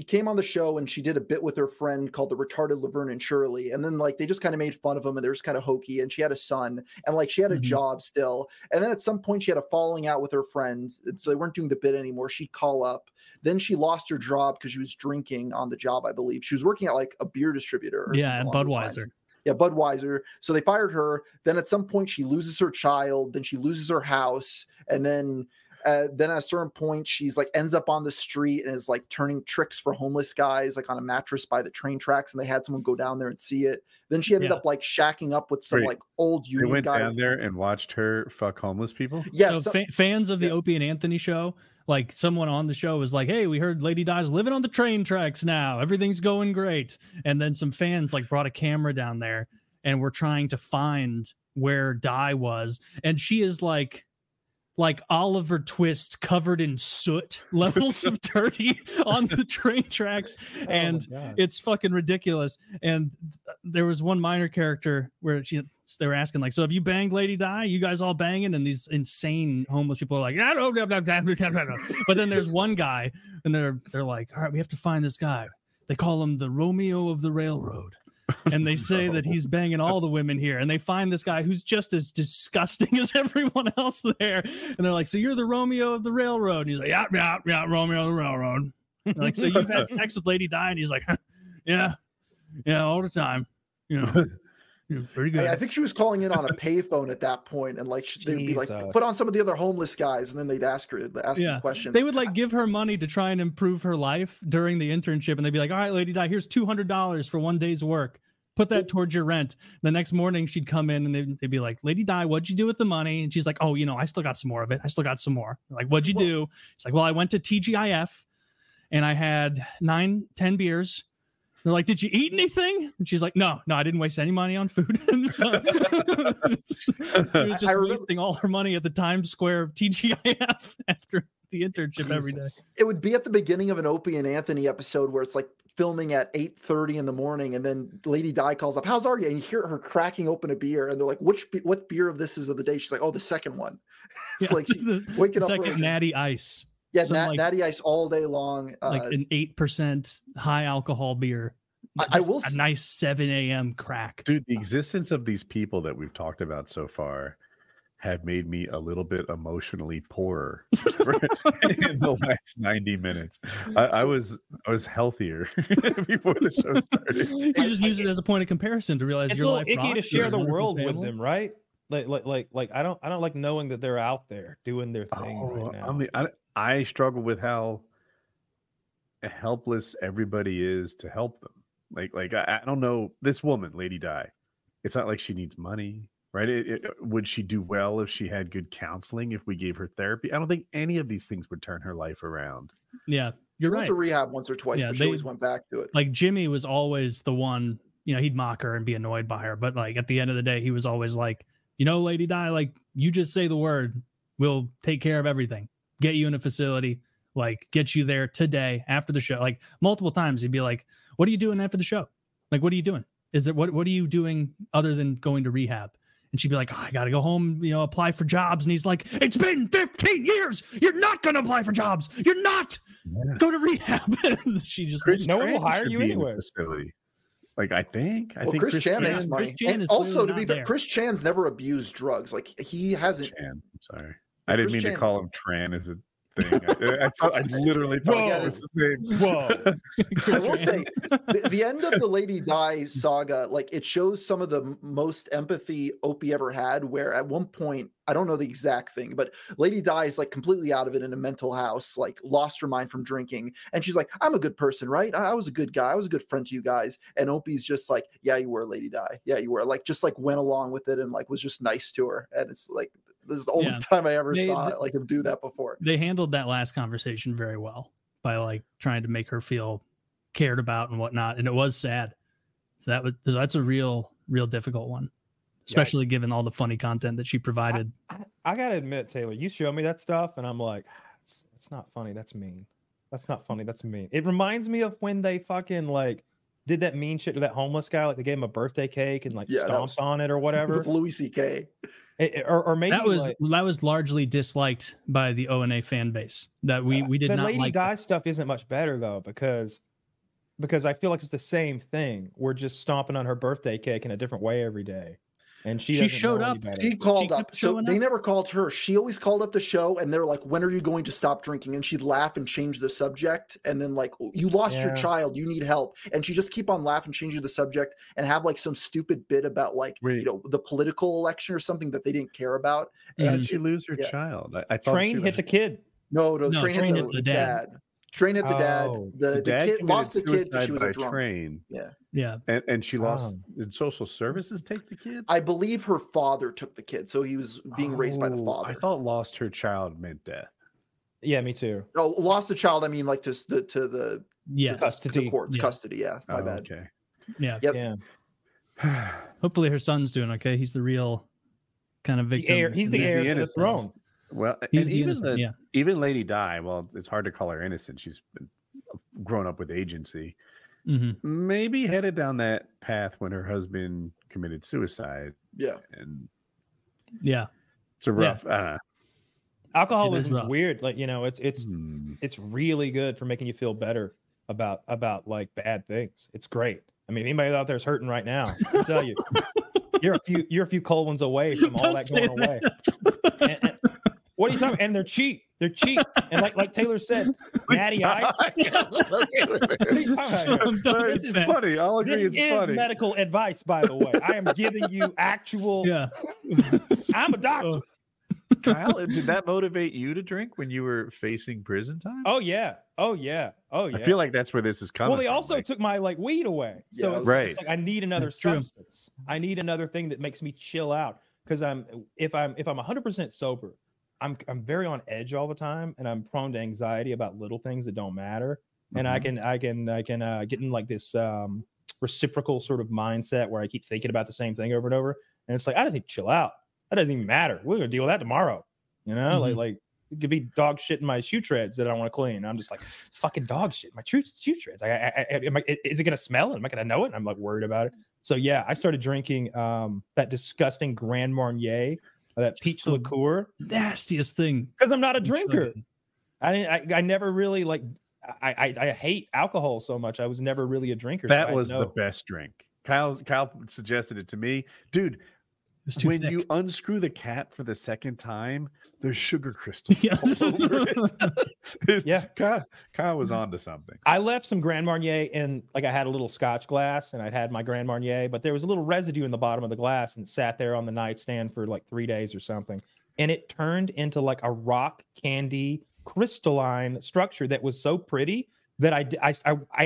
came on the show and she did a bit with her friend called the Retarded Laverne and Shirley. And then like they just kind of made fun of him and they were just kind of hokey. And she had a son and like she had a job still. And then at some point she had a falling out with her friends. So they weren't doing the bit anymore. She'd call up. Then she lost her job because she was drinking on the job, I believe. She was working at like a beer distributor. And Budweiser. Yeah, Budweiser. So they fired her. Then at some point she loses her child. Then she loses her house. And then Then at a certain point, she's like ends up on the street and is like turning tricks for homeless guys, like on a mattress by the train tracks, and they had someone go down there and see it. Then she ended up like shacking up with some like old union went guy down there and watched her fuck homeless people. Yeah, so fans of the Opie and Anthony show, like someone on the show was like, "Hey, we heard Lady Di's living on the train tracks now. Everything's going great." And then some fans like brought a camera down there and were trying to find where Di was, and she is like Oliver Twist covered in soot levels of dirty on the train tracks, and it's fucking ridiculous. And there was one minor character where they were asking like, so have you banged Lady Di? You guys all banging? And these insane homeless people are like, I don't know. But then there's one guy and they're like, all right, we have to find this guy. They call him the Romeo of the Railroad. And they say that he's banging all the women here, and they find this guy who's just as disgusting as everyone else there. And they're like, so you're the Romeo of the Railroad? And he's like, yeah, Romeo of the Railroad. And like, so you've had sex with Lady Di? And he's like, yeah, all the time. Pretty good. I think she was calling in on a payphone at that point, and like they'd be like, put on some of the other homeless guys, and then they'd ask the questions. They would like give her money to try and improve her life during the internship, and they'd be like, all right, Lady Di, here's $200 for one day's work. Put that towards your rent. The next morning she'd come in and they'd be like, Lady Di, what'd you do with the money? And she's like, oh, I still got some more of it. I still got some more. They're like, what'd you do? She's like, well, I went to TGIF and I had 9-10 beers. They're like, did you eat anything? And she's like, no, I didn't waste any money on food. She was just wasting all her money at the Times Square TGIF after the internship every day. It would be at the beginning of an Opie and Anthony episode where it's like filming at 8:30 in the morning, and then Lady Di calls up, how's Arya? And you hear her cracking open a beer, and they're like, what beer of this is of the day? She's like, oh, the second one. It's like she's waking up. Second Natty Ice. Yeah, Natty Ice all day long. Like an 8% high alcohol beer. I will a nice 7 a.m. crack. Dude, the existence of these people that we've talked about so far have made me a little bit emotionally poorer in the last 90 minutes. I was healthier before the show started. You just use it as a point of comparison to realize it's your a life little icky to share the world family. with them, right? Like I don't like knowing that they're out there doing their thing right now. I mean, I struggle with how helpless everybody is to help them. Like I don't know, this woman, Lady Di, it's not like she needs money, right? Would she do well if she had good counseling, if we gave her therapy? I don't think any of these things would turn her life around. Yeah, you're right. Went to rehab once or twice, but she always went back to it. Like Jimmy was always the one, he'd mock her and be annoyed by her, but like at the end of the day, he was always like, Lady Di, like you just say the word, we'll take care of everything, get you in a facility, like get you there today after the show. Like multiple times he'd be like, what are you doing after the show? Like, what are you doing? What are you doing other than going to rehab? And she'd be like, I got to go home, apply for jobs. And he's like, it's been 15 years. You're not going to apply for jobs. You're not. Go to rehab. She just, no one will hire you anywhere. Like, I think Chris Chan makes money. Chris Chan is also, to be fair, Chris Chan's never abused drugs. Like he hasn't. I'm sorry. I didn't mean to call him Tran as a thing. I literally thought that was his name. Whoa. I will say the end of the Lady Di saga, like it shows some of the most empathy Opie ever had, where at one point, I don't know the exact thing, but Lady Di is like completely out of it in a mental house, like lost her mind from drinking. And she's like, I'm a good person, right? I was a good guy. I was a good friend to you guys. And Opie's just like, yeah, you were, Lady Di. Yeah, you were. Like, just like went along with it and like was just nice to her. And it's like, this is the only time I ever saw like him do that before. They handled that last conversation very well by like trying to make her feel cared about and whatnot. And it was sad. So that's a real difficult one, especially given all the funny content that she provided. I gotta admit, Taylor, you show me that stuff and I'm like, it's not funny. That's mean. That's not funny. That's mean. It reminds me of when they fucking like did that mean shit to that homeless guy. Like they gave him a birthday cake and like stomped on it or whatever. With Louis C.K. Or maybe that was largely disliked by the O&A fan base. That we did not like. Lady Di stuff isn't much better though, because I feel like it's the same thing. We're just stomping on her birthday cake in a different way every day. and she showed up. She called up. So they never called her. She always called up the show, and they're like, "When are you going to stop drinking?" And she'd laugh and change the subject, and then like, "You lost your child. You need help." And she just keep on laughing, changing the subject, and have like some stupid bit about like the political election or something that they didn't care about. And she lose her child. I thought Train hit the kid. No, Train hit the dad. Train hit the dad. The kid lost the kid because she was a drunk. Train. Yeah. And she lost. Did social services take the kid? I believe her father took the kid, so he was being raised by the father. I thought lost her child meant death. Yeah, me too. Oh, lost the child. I mean, like to the custody. To the courts, custody. Yeah, my bad. Okay. Yeah. Yep. Yeah. Hopefully, her son's doing okay. He's the real kind of victim. He's the heir to the throne. Well, and even Lady Di, well, it's hard to call her innocent. She's been grown up with agency. Maybe headed down that path when her husband committed suicide. Yeah. And it's a rough. Alcoholism is weird. Like, it's really good for making you feel better about like bad things. It's great. I mean, anybody out there is hurting right now, I'll tell you, you're a few cold ones away from all that going away. And what are you talking about? And they're cheap. They're cheap. And like Taylor said, Natty Ice. It's funny. I'll agree. It's funny. This is medical advice, by the way. I am giving you actual. Yeah. I'm a doctor. Kyle, did that motivate you to drink when you were facing prison time? Oh yeah. I feel like that's where this is coming. Well, they also took my weed away. So it's like I need another substance. I need another thing that makes me chill out. Because if I'm 100% sober, I'm very on edge all the time, and I'm prone to anxiety about little things that don't matter. And I can get in like this reciprocal sort of mindset where I keep thinking about the same thing over and over. And it's like, I just need to chill out. That doesn't even matter. We're gonna deal with that tomorrow. Like it could be dog shit in my shoe treads that I want to clean. I'm just like, fucking dog shit in my shoe treads. Is it gonna smell? Am I gonna know it? And I'm like worried about it. So yeah, I started drinking that disgusting Grand Marnier, that peach liqueur. Nastiest thing. Because I'm not a drinker. I never really I hate alcohol so much. I was never really a drinker. That was the best drink. Kyle suggested it to me, dude. When you unscrew the cap for the second time, there's sugar crystals all over it. Yeah, Kyle was onto something. I left some Grand Marnier in, I had a little Scotch glass, and I'd had my Grand Marnier, but there was a little residue in the bottom of the glass, and it sat there on the nightstand for 3 days or something, and it turned into a rock candy crystalline structure that was so pretty that I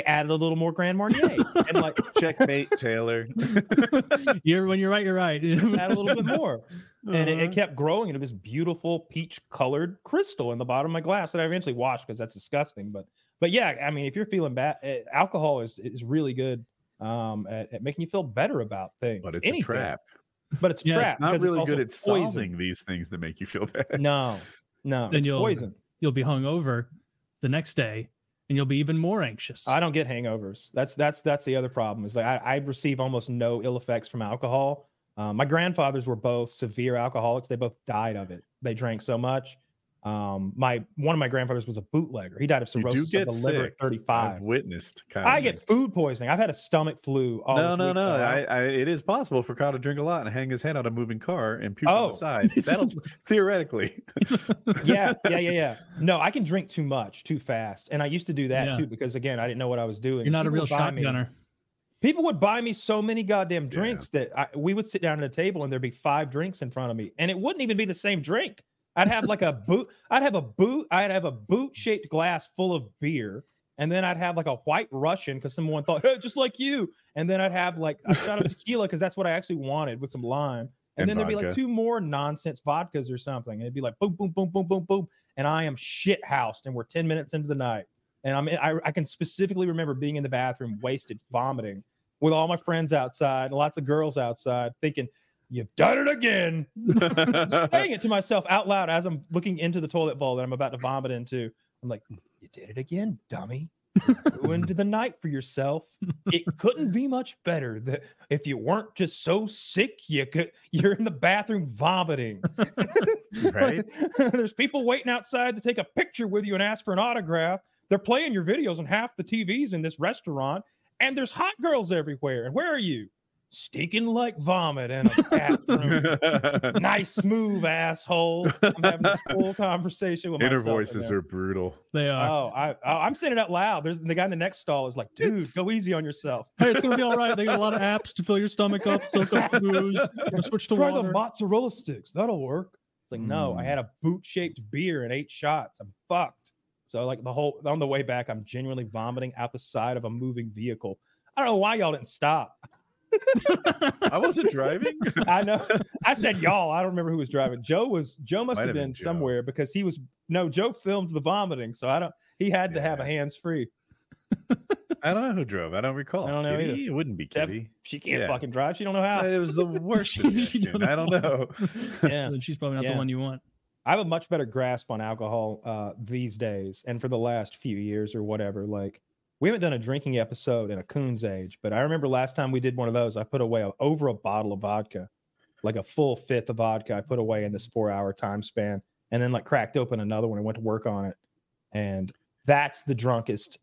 added a little more Grand Marnier and checkmate, Taylor. When you're right, you're right. Add a little bit more, and it kept growing into this beautiful peach colored crystal in the bottom of my glass that I eventually washed because that's disgusting. But yeah, I mean, if you're feeling bad, alcohol is really good at making you feel better about things. But it's a trap. But it's a trap. It's not really good at solving these things that make you feel bad. No, then it's poison. You'll be hungover the next day. And you'll be even more anxious. I don't get hangovers. That's the other problem. Is I receive almost no ill effects from alcohol. My grandfathers were both severe alcoholics. They both died of it. They drank so much. One of my grandfathers was a bootlegger. He died of cirrhosis of the liver at 35. I've witnessed. I get food poisoning. I've had a stomach flu. No. It is possible for Kyle to drink a lot and hang his head on a moving car and puke on the side. That'll theoretically. Yeah. No, I can drink too much, too fast, and I used to do that too because again, I didn't know what I was doing. You're not a real shotgunner. People would buy me so many goddamn drinks that we would sit down at a table and there'd be 5 drinks in front of me, and it wouldn't even be the same drink. I'd have a boot-shaped glass full of beer, and then I'd have a white Russian because someone thought, hey, just like you. And then I'd have a shot of tequila because that's what I actually wanted with some lime. And then there'd be 2 more nonsense vodkas or something. And it'd be boom, boom, boom, boom, boom, boom. And I am shit housed, and we're 10 minutes into the night. And I can specifically remember being in the bathroom, wasted, vomiting, with all my friends outside and lots of girls outside, thinking, you've done it again. Just saying it to myself out loud as I'm looking into the toilet bowl that I'm about to vomit into. I'm like, you did it again, dummy. Ruined the night for yourself. It couldn't be much better that if you weren't just so sick, you're in the bathroom vomiting. Right? There's people waiting outside to take a picture with you and ask for an autograph. They're playing your videos on half the TVs in this restaurant, and there's hot girls everywhere. And where are you? stinking like vomit in a bathroom. Nice, smooth asshole. I'm having this full conversation with Inner myself. voices are brutal. They are. I'm saying it out loud. There's the guy in the next stall is like, dude, go easy on yourself. Hey, it's gonna be all right. They got a lot of apps to fill your stomach up, soak up the booze, switch to Try water. the mozzarella sticks. That'll work. It's like, no, I had a boot-shaped beer and 8 shots. I'm fucked. So like on the way back, I'm genuinely vomiting out the side of a moving vehicle. I don't know why y'all didn't stop. I wasn't driving. I know. I said y'all. I don't remember who was driving. Joe must have been somewhere because Joe filmed the vomiting, so he had to have a hands-free. I don't know who drove. I don't recall. I don't know either. It wouldn't be Kitty. She can't fucking drive. She don't know how. It was the worst suggestion. I don't know. Yeah, then she's probably not the one you want. I have a much better grasp on alcohol these days, and for the last few years or whatever. Like, we haven't done a drinking episode in a coon's age, but I remember last time we did one of those, I put away over a bottle of vodka, like a full fifth of vodka. I put away in this 4-hour time span, and then like cracked open another one and went to work on it, and that's the drunkest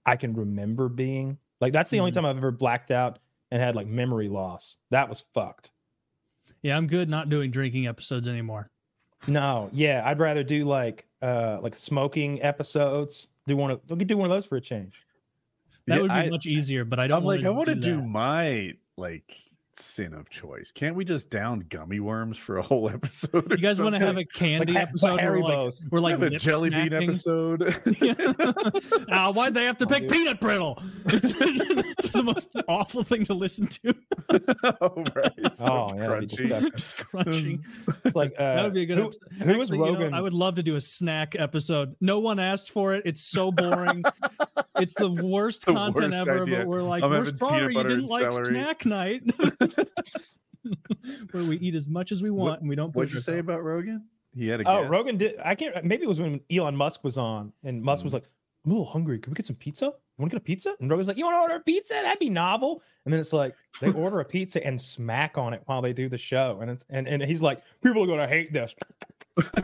I can remember being. Like, that's the only time I've ever blacked out and had like memory loss. That was fucked. Yeah, I'm good not doing drinking episodes anymore. No, yeah, I'd rather do like smoking episodes. We could do one of those for a change. That would be much easier, but I don't want to. I want to do my sin of choice. Can't we just down gummy worms for a whole episode? You guys want to have a candy episode? We're like a jelly bean episode. Why'd they have to pick peanut brittle? It's the most awful thing to listen to. Just crunching. Like that would be a good episode. Who was Rogan? I would love to do a snack episode. No one asked for it. It's so boring. It's the worst content ever. Idea. But we're sorry you didn't like snack night. Where we eat as much as we want and we don't. What'd you say about Rogan? He had a Rogan did. I can't. Maybe it was when Elon Musk was on, and Musk was like, "I'm a little hungry. Can we get some pizza? Want to get a pizza?" And Rogan's like, "You want to order a pizza? That'd be novel." And then it's like they order a pizza and smack on it while they do the show, and and he's like, "People are gonna hate this."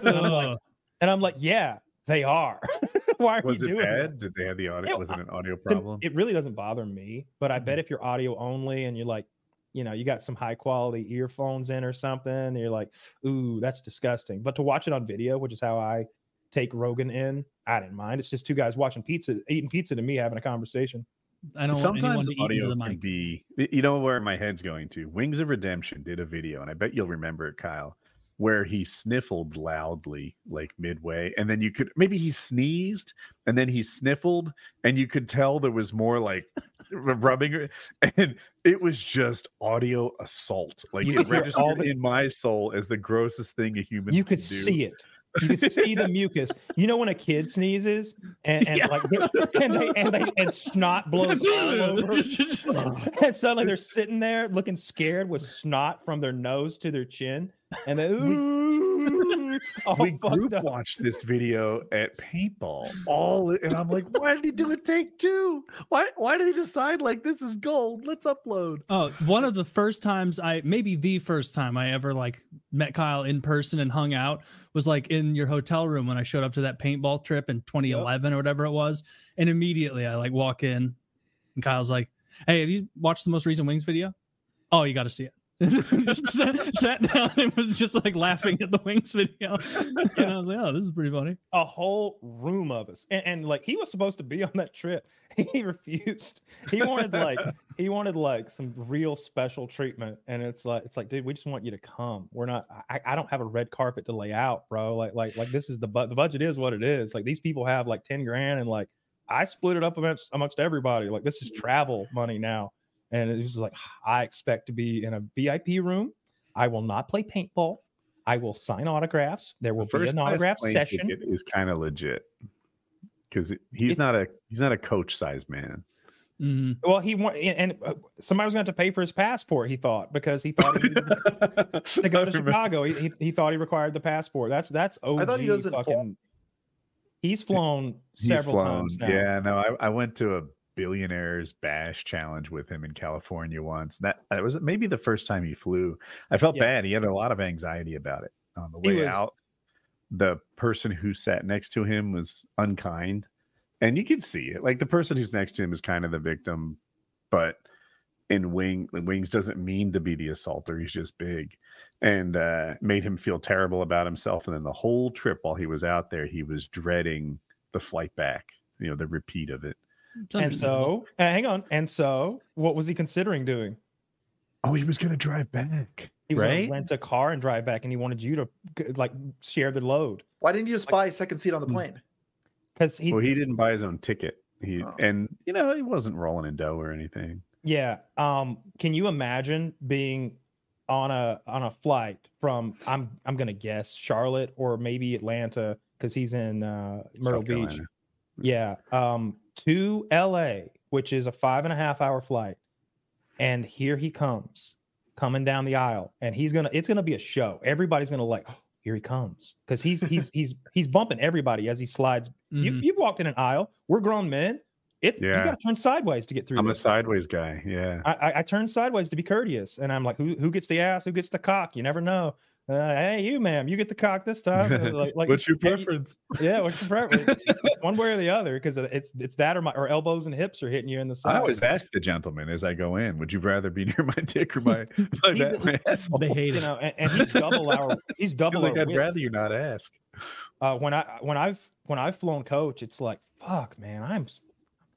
And I'm like, "Yeah, they are." Why are you doing bad? That? Did they have the audio? Was it an audio problem? It really doesn't bother me, but I bet if you're audio only and you're like, you got some high quality earphones in or something, and you're like, ooh, that's disgusting. But to watch it on video, which is how I take Rogan in, I didn't mind. It's just two guys eating pizza to me, having a conversation. I don't want anyone to eat into the mic. Can be, you know where my head's going to? Wings of Redemption did a video, and I bet you'll remember it, Kyle, where he sniffled loudly like midway, and then maybe he sneezed and then he sniffled, and you could tell there was more like rubbing, and it was just audio assault. Like it registered in my soul as the grossest thing a human you could do. See it. You can see the mucus. You know when a kid sneezes and snot blows all over, and suddenly they're sitting there looking scared with snot from their nose to their chin, and then we group watched this video at paintball and I'm like, why did he do a take 2? Why did he decide like this is gold? Let's upload. Oh, one of the first times maybe the first time I ever met Kyle in person and hung out was like in your hotel room when I showed up to that paintball trip in 2011 or whatever it was. And immediately I walk in and Kyle's like, "Hey, have you watched the most recent Wings video? Oh, you got to see it." sat down and was just laughing at the Wings video, and I was like, "Oh, this is pretty funny." A whole room of us, and he was supposed to be on that trip. He refused. He wanted some real special treatment, and it's like, dude, we just want you to come. We're not. I don't have a red carpet to lay out, bro. Like this is the budget is what it is. Like these people have $10,000, and I split it up amongst everybody. Like this is travel money now. And it was like, I expect to be in a VIP room. I will not play paintball. I will sign autographs. There will be an autograph session. It is kind of legit because he's not a coach size man. Mm-hmm. Well, somebody was going to have to pay for his passport. He thought because he thought he needed to go to Chicago. He thought he required the passport. That's OG. I thought he doesn't. He's flown several times now. Yeah, no, I went to a billionaires bash challenge with him in California once. That was maybe the first time he flew. I felt bad. He had a lot of anxiety about it on the way out. The person who sat next to him was unkind, and you can see it. Like the person who's next to him is kind of the victim, but and Wings doesn't mean to be the assaulter. He's just big, and made him feel terrible about himself. And then the whole trip while he was out there, he was dreading the flight back, the repeat of it. And so, hang on. And so, what was he considering doing? Oh, he was going to drive back. He was going to rent a car and drive back, and he wanted you to like share the load. Why didn't you just buy a second seat on the plane? Because he didn't buy his own ticket. And he wasn't rolling in dough or anything. Yeah. Can you imagine being on a flight from I'm going to guess Charlotte or maybe Atlanta, because he's in Myrtle Beach. Yeah. To LA, which is a 5.5 hour flight. And here he comes coming down the aisle, and it's gonna be a show. Everybody's gonna like, oh, here he comes. Because he's bumping everybody as he slides. Mm-hmm. You've walked in an aisle. We're grown men. You gotta turn sideways to get through. I'm a sideways guy. Yeah. I turn sideways to be courteous. And I'm like, who gets the ass? Who gets the cock? You never know. Hey, you, ma'am, you get the cock this time. Like, what's your preference? What's your preference? One way or the other, because it's that or elbows and hips are hitting you in the side. I always ask the gentleman as I go in, would you rather be near my dick or my asshole? They hate it. And he's double our. He's double. Like I'd rather you not ask. When I've flown coach, it's like, fuck, man, I'm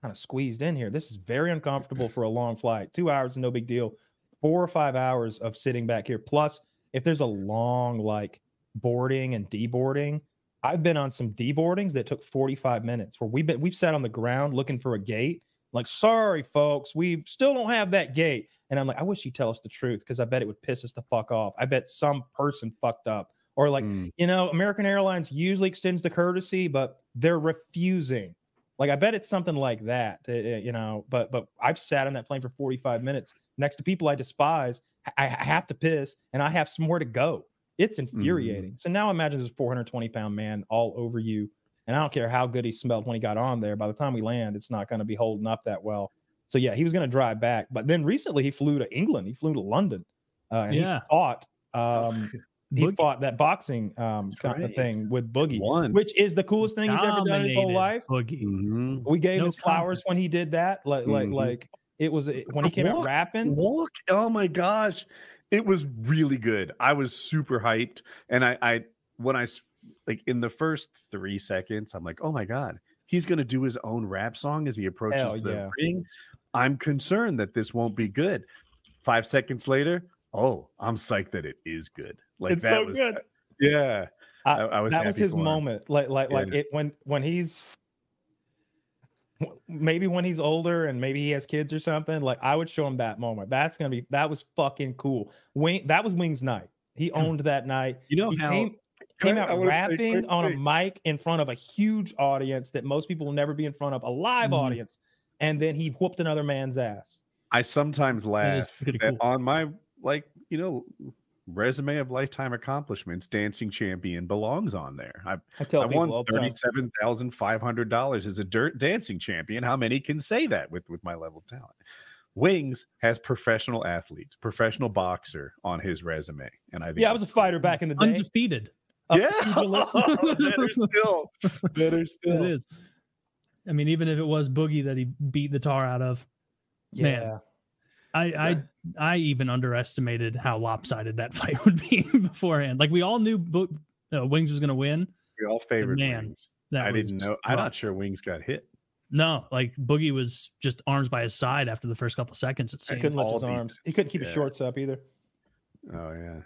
kind of squeezed in here. This is very uncomfortable for a long flight. 2 hours, no big deal. 4 or 5 hours of sitting back here. Plus, if there's a long like boarding and deboarding, I've been on some deboardings that took 45 minutes where we've sat on the ground looking for a gate. Like, sorry, folks, we still don't have that gate. And I'm like, I wish you'd tell us the truth, because I bet it would piss us the fuck off. I bet some person fucked up. Or like, American Airlines usually extends the courtesy, but they're refusing. Like, I bet it's something like that, but I've sat on that plane for 45 minutes next to people I despise. I have to piss, and I have somewhere to go. It's infuriating. So now imagine this 420-pound man all over you, and I don't care how good he smelled when he got on there. By the time we land, it's not going to be holding up that well. So yeah, he was going to drive back. But then recently he flew to England. He flew to London. He fought. He fought that boxing kind of thing with Boogie, which is the coolest thing he's ever done in his whole life. Boogie. Mm-hmm. We gave his flowers when he did that. Like it was when he came out rapping. Oh my gosh, it was really good. I was super hyped, and I when I like in the first 3 seconds, I'm like, oh my god, he's gonna do his own rap song as he approaches the ring. I'm concerned that this won't be good. 5 seconds later, oh, I'm psyched that it is good. Like it's that so was good. Yeah, I was. That was his moment. Like it when he's. Maybe when he's older and maybe he has kids or something, like I would show him that moment. That was fucking cool. That was Wings night. He owned that night. You know he how came out rapping on a mic in front of a huge audience that most people will never be in front of, a live audience, and then he whooped another man's ass. I sometimes laugh that on my resume of lifetime accomplishments, dancing champion belongs on there. I won $37,500 as a dancing champion. How many can say that with my level of talent? Wings has professional athlete, professional boxer on his resume, and I think I was a fighter back in the day, undefeated. Better still. It is. I mean, even if it was Boogie that he beat the tar out of, man. I even underestimated how lopsided that fight would be beforehand. Like, we all knew Wings was going to win. We all favored Wings. I didn't know. I'm not sure Wings got hit. No, like Boogie was just arms by his side after the first couple seconds. It seemed. He couldn't lift his arms. He couldn't keep his shorts up either. Oh yeah.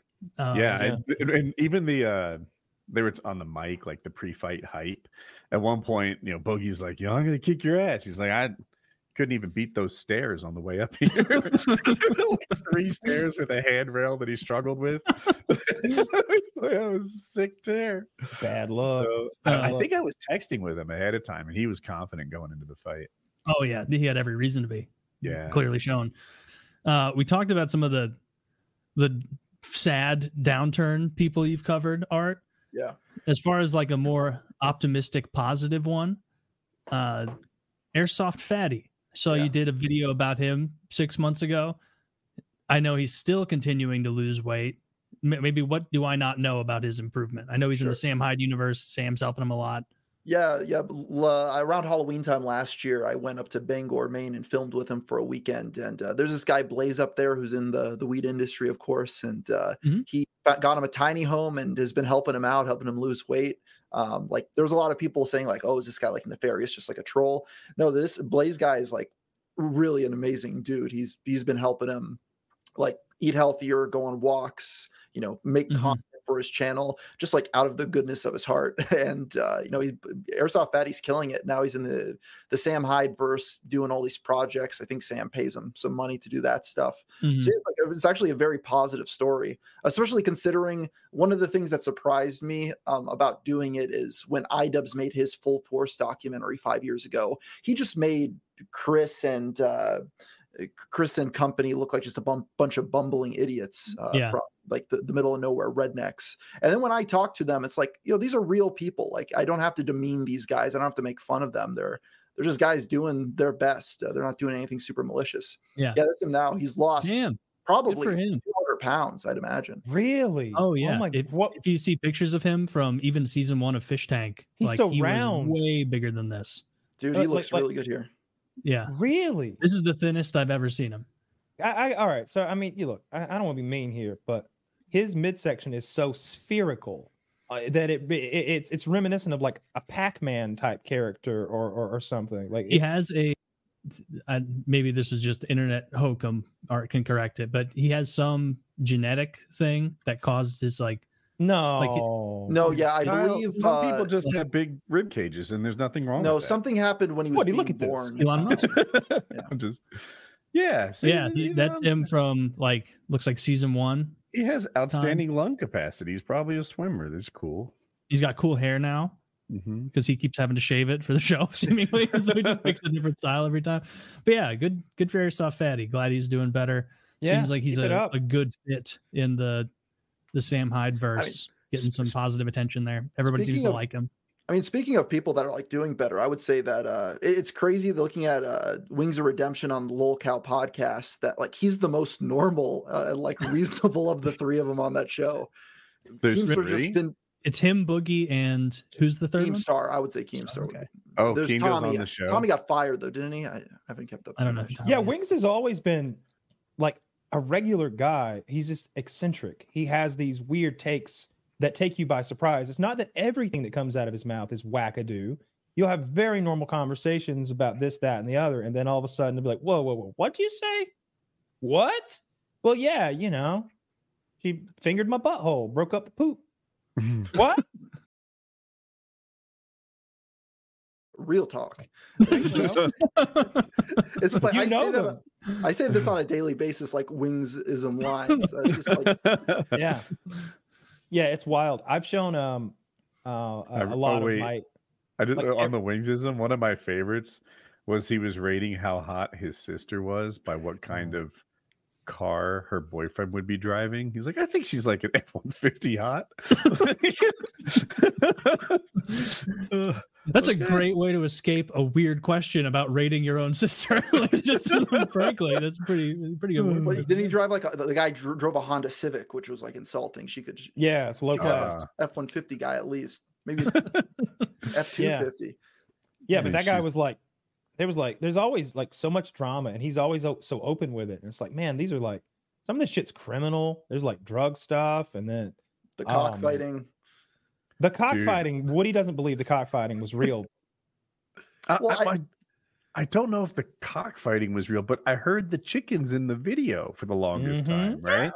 And even they were on the mic, like the pre-fight hype. At one point, Boogie's like, I'm going to kick your ass. He's like, I couldn't even beat those stairs on the way up here. Like 3 stairs with a handrail that he struggled with. That was a sick tear. Bad luck. So, I think I was texting with him ahead of time, and he was confident going into the fight. Oh yeah, he had every reason to be. Yeah, clearly shown. We talked about some of the sad downturn people you've covered, Art. Yeah. As far as like a more optimistic, positive one, Airsoft Fatty. So you did a video about him 6 months ago. I know he's still continuing to lose weight. Maybe what do I not know about his improvement? I know he's in the Sam Hyde universe. Sam's helping him a lot. Yeah. Around Halloween time last year, I went up to Bangor, Maine, and filmed with him for a weekend. And there's this guy Blaze up there who's in the weed industry, of course, and he got him a tiny home and has been helping him out, helping him lose weight. Like there was a lot of people saying like, "Oh, is this guy like nefarious, just like a troll?" No, this Blaze guy is like really an amazing dude. He's been helping him like eat healthier, go on walks, you know, make content for his channel, just like out of the goodness of his heart. And you know, Airsoft Fatty's killing it. Now he's in the Sam Hyde verse doing all these projects. I think Sam pays him some money to do that stuff. So it's actually a very positive story, especially considering one of the things that surprised me about doing it is when iDubbbz made his Full Force documentary 5 years ago, he just made Chris and company look like just a bunch of bumbling idiots from like the middle of nowhere rednecks. And then when I talk to them, it's like, you know, these are real people. Like I don't have to demean these guys. I don't have to make fun of them. They're just guys doing their best. They're not doing anything super malicious. Yeah, that's him now. He's lost probably 200 pounds, I'd imagine. Really? Oh yeah. Oh my, if you see pictures of him from even season 1 of Fish Tank, he's like, so he round. was way bigger than this. Dude, he looks really good here. Yeah. Really? This is the thinnest I've ever seen him. All right. So, I mean, you look, I don't want to be mean here, but his midsection is so spherical that it's reminiscent of like a Pac-Man type character or something. Like he has maybe this is just internet hokum, Art can correct it, but he has some genetic thing that caused his like, I believe some people just have big rib cages, and there's nothing wrong. No, with that. something happened when he was being born. Elon Musk. I'm just, that's him from like looks like season 1. He has outstanding lung capacity. He's probably a swimmer. That's cool. He's got cool hair now because he keeps having to shave it for the show, seemingly. So he just picks a different style every time. But yeah, good for Airsoft Fatty. Glad he's doing better. Seems like he's a good fit in the Sam Hyde verse, getting some positive attention there. Everybody seems to like him. I mean, speaking of people that are like doing better, I would say that it's crazy looking at Wings of Redemption on the LolCow podcast that like he's the most normal and like reasonable of the three of them on that show. It's him, Boogie, and who's the third one? Keemstar. I would say Keemstar. Okay. Oh, there's Keem Tommy. Goes on the show. Tommy got fired though, didn't he? I haven't kept up. I don't know. Yeah, Wings has always been like a regular guy. He's just eccentric. He has these weird takes that take you by surprise. It's not that everything that comes out of his mouth is wackadoo. You'll have very normal conversations about this, that, and the other, and then all of a sudden they'll be like, whoa, what'd you say? What? Well, yeah, you know, she fingered my butthole, broke up the poop. What? Real talk. It's just like I say this on a daily basis, like Wings-ism lines. Just like, yeah, it's wild. I've shown a lot of my. I did on the Wings-ism. One of my favorites was he was rating how hot his sister was by what kind of car her boyfriend would be driving. He's like, I think she's like an F-150 hot. That's a great way to escape a weird question about rating your own sister. Like, just frankly, that's pretty good. Well, didn't he drive like the guy drove a Honda Civic, which was like insulting. She could it's low class F-150 guy at least, maybe F-250. Yeah, but that guy was like, there's always like so much drama, and he's always so open with it. And it's like, man, these are like, some of this shit's criminal. There's like drug stuff, and then the cockfighting. The cockfighting. Woody doesn't believe the cockfighting was real. I don't know if the cockfighting was real, but I heard the chickens in the video for the longest time. Right?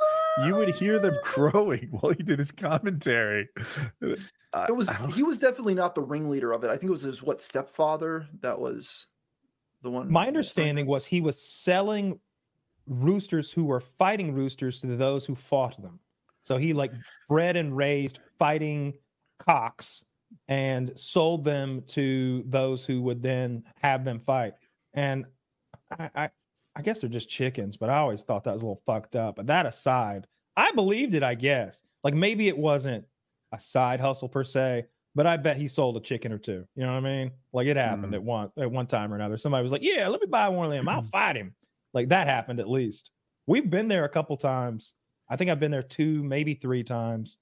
You would hear them crowing while he did his commentary. He was definitely not the ringleader of it. I think it was his stepfather that was the one. My understanding was he was selling roosters who were fighting roosters to those who fought them. So he like bred and raised fighting cocks and sold them to those who would then have them fight. And I guess they're just chickens, but I always thought that was a little fucked up. But that aside, I believed it, I guess. Like maybe it wasn't a side hustle per se, but I bet he sold a chicken or two. You know what I mean? Like it happened at one time or another. Somebody was like, yeah, let me buy one of them. I'll fight him. Like that happened at least. We've been there a couple times. I think I've been there 2, maybe 3 times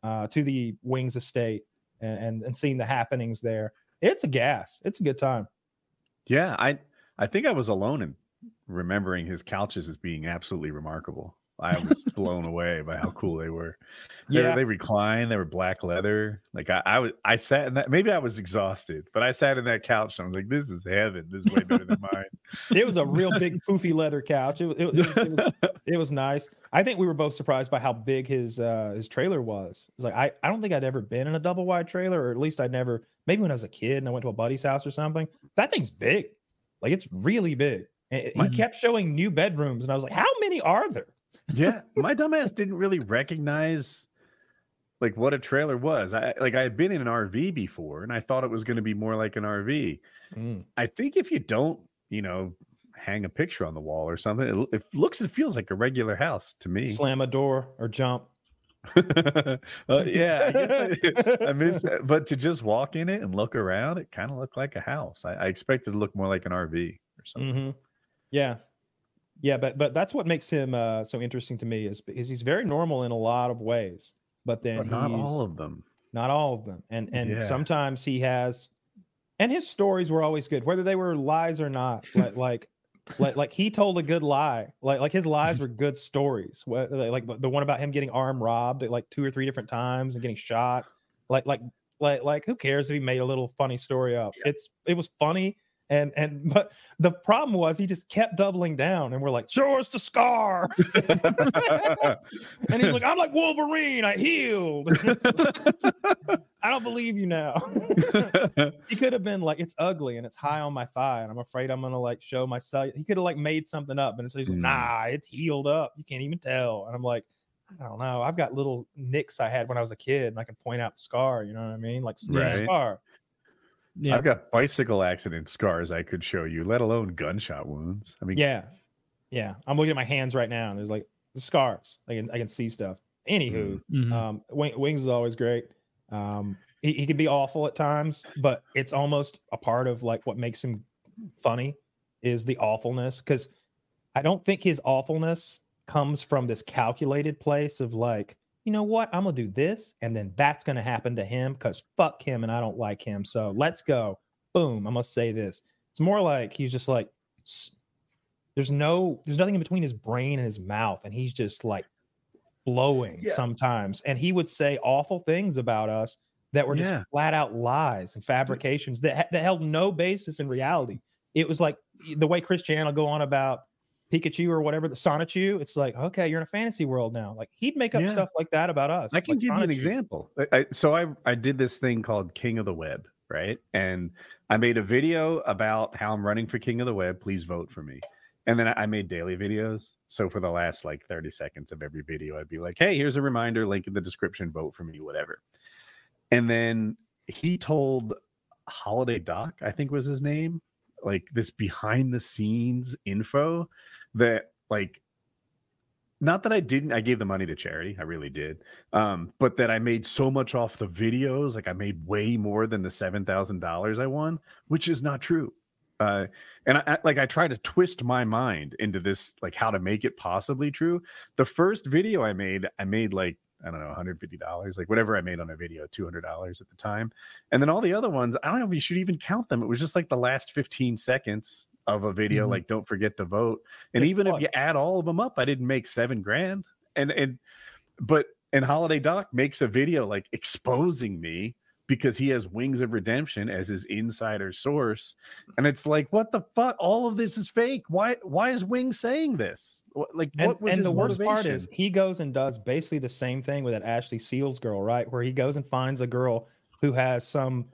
to the Wings estate and seen the happenings there. It's a gas. It's a good time. Yeah, I think I was alone in remembering his couches as being absolutely remarkable. I was blown away by how cool they were. They recline. They were black leather. Like I sat in that. Maybe I was exhausted, but I sat in that couch and I was like, "This is heaven. This is way better than mine." It was a real big poofy leather couch. It was nice. I think we were both surprised by how big his trailer was. It was like I don't think I'd ever been in a double wide trailer, or at least I'd never. Maybe when I was a kid and I went to a buddy's house or something. That thing's big. Like it's really big. And he kept showing new bedrooms, and I was like, "How many are there?" Yeah, my dumbass didn't really recognize like what a trailer was. I had been in an RV before, and I thought it was going to be more like an RV. I think if you don't, hang a picture on the wall or something, it looks and feels like a regular house to me. Slam a door or jump. Yeah, I guess I missed that. But to just walk in it and look around, it kind of looked like a house. I expected it to look more like an RV or something. Yeah, but that's what makes him so interesting to me is because he's very normal in a lot of ways, but not all of them. Not all of them, and sometimes he has, and his stories were always good, whether they were lies or not. Like he told a good lie, like his lies were good stories. Like the one about him getting arm robbed like 2 or 3 different times and getting shot. Like who cares if he made a little funny story up? It was funny. But the problem was he just kept doubling down, and we're like, show us the scar. And he's like, I'm like Wolverine, I healed. I don't believe you now. He could have been like, it's ugly and it's high on my thigh, and I'm afraid I'm gonna like show my side. He could have like made something up, and so he's like, nah, it's healed up. You can't even tell. And I'm like, I don't know. I've got little nicks I had when I was a kid, and I can point out the scar. You know what I mean? Like scar. Yeah. I've got bicycle accident scars I could show you, let alone gunshot wounds. I mean, yeah. I'm looking at my hands right now, and there's like the scars. I can see stuff. Anywho, Wings is always great. He can be awful at times, but it's almost a part of like what makes him funny is the awfulness. Because I don't think his awfulness comes from this calculated place of like, you know what? I'm going to do this, and then that's going to happen to him because fuck him and I don't like him. So let's go. Boom. I'm going to say this. It's more like he's just like, there's nothing in between his brain and his mouth, and he's just like blowing sometimes. And he would say awful things about us that were just flat out lies and fabrications that held no basis in reality. It was like the way Chris Chan will go on about Pikachu or whatever, the Sonichu. It's like, okay, you're in a fantasy world now. Like he'd make up stuff like that about us. I can like give you an example. I did this thing called King of the Web, right? And I made a video about how I'm running for King of the Web. Please vote for me. And then I made daily videos. So for the last like 30 seconds of every video, I'd be like, hey, here's a reminder, link in the description, vote for me, whatever. And then he told Holiday Doc, I think was his name, like this behind the scenes info that like, not that I gave the money to charity, I really did, but that I made so much off the videos, like I made way more than the $7,000 I won, which is not true. And I try to twist my mind into this, like how to make it possibly true. The first video I made like, I don't know, $150, like whatever I made on a video, $200 at the time. And then all the other ones, I don't know if you should even count them. It was just like the last 15 seconds of a video, like don't forget to vote. And even if you add all of them up, I didn't make $7,000. But Holiday Doc makes a video like exposing me because he has Wings of Redemption as his insider source. And it's like, what the fuck? All of this is fake. Why is Wings saying this? Like, what was his the worst motivation? part is he goes and does basically the same thing with that Ashley Seals girl, right? Where he goes and finds a girl who has some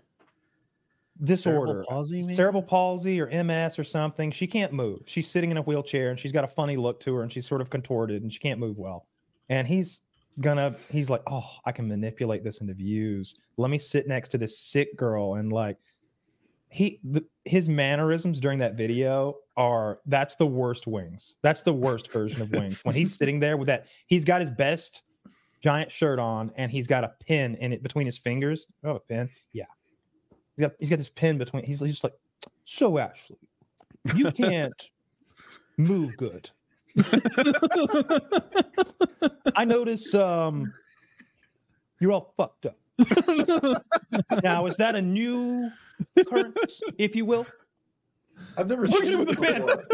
disorder, cerebral palsy or MS or something. She can't move. She's sitting in a wheelchair and she's got a funny look to her and she's sort of contorted and she can't move well. And he's like, oh, I can manipulate this into views. Let me sit next to this sick girl. And like his mannerisms during that video that's the worst Wings. That's the worst version of Wings. When he's sitting there with that, he's got his best giant shirt on and he's got a pin in it between his fingers. Oh, a pin. Yeah. He's got this pin between, he's just like, so Ashley, you can't move good. I notice you're all fucked up. Now, is that a new currents, if you will. I've never seen this before.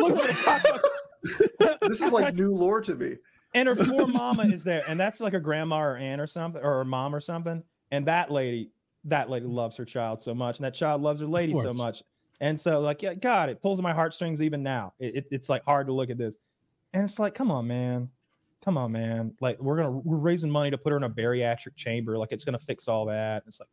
This is like new lore to me. And her poor mama is there, and that's like a grandma or aunt or something, or her mom or something. And that lady loves her child so much, and that child loves her lady so much. And so, like, yeah, God, it pulls at my heartstrings even now. It's like hard to look at this, and it's like, come on, man. Like, we're raising money to put her in a bariatric chamber. Like, it's gonna fix all that. It's like,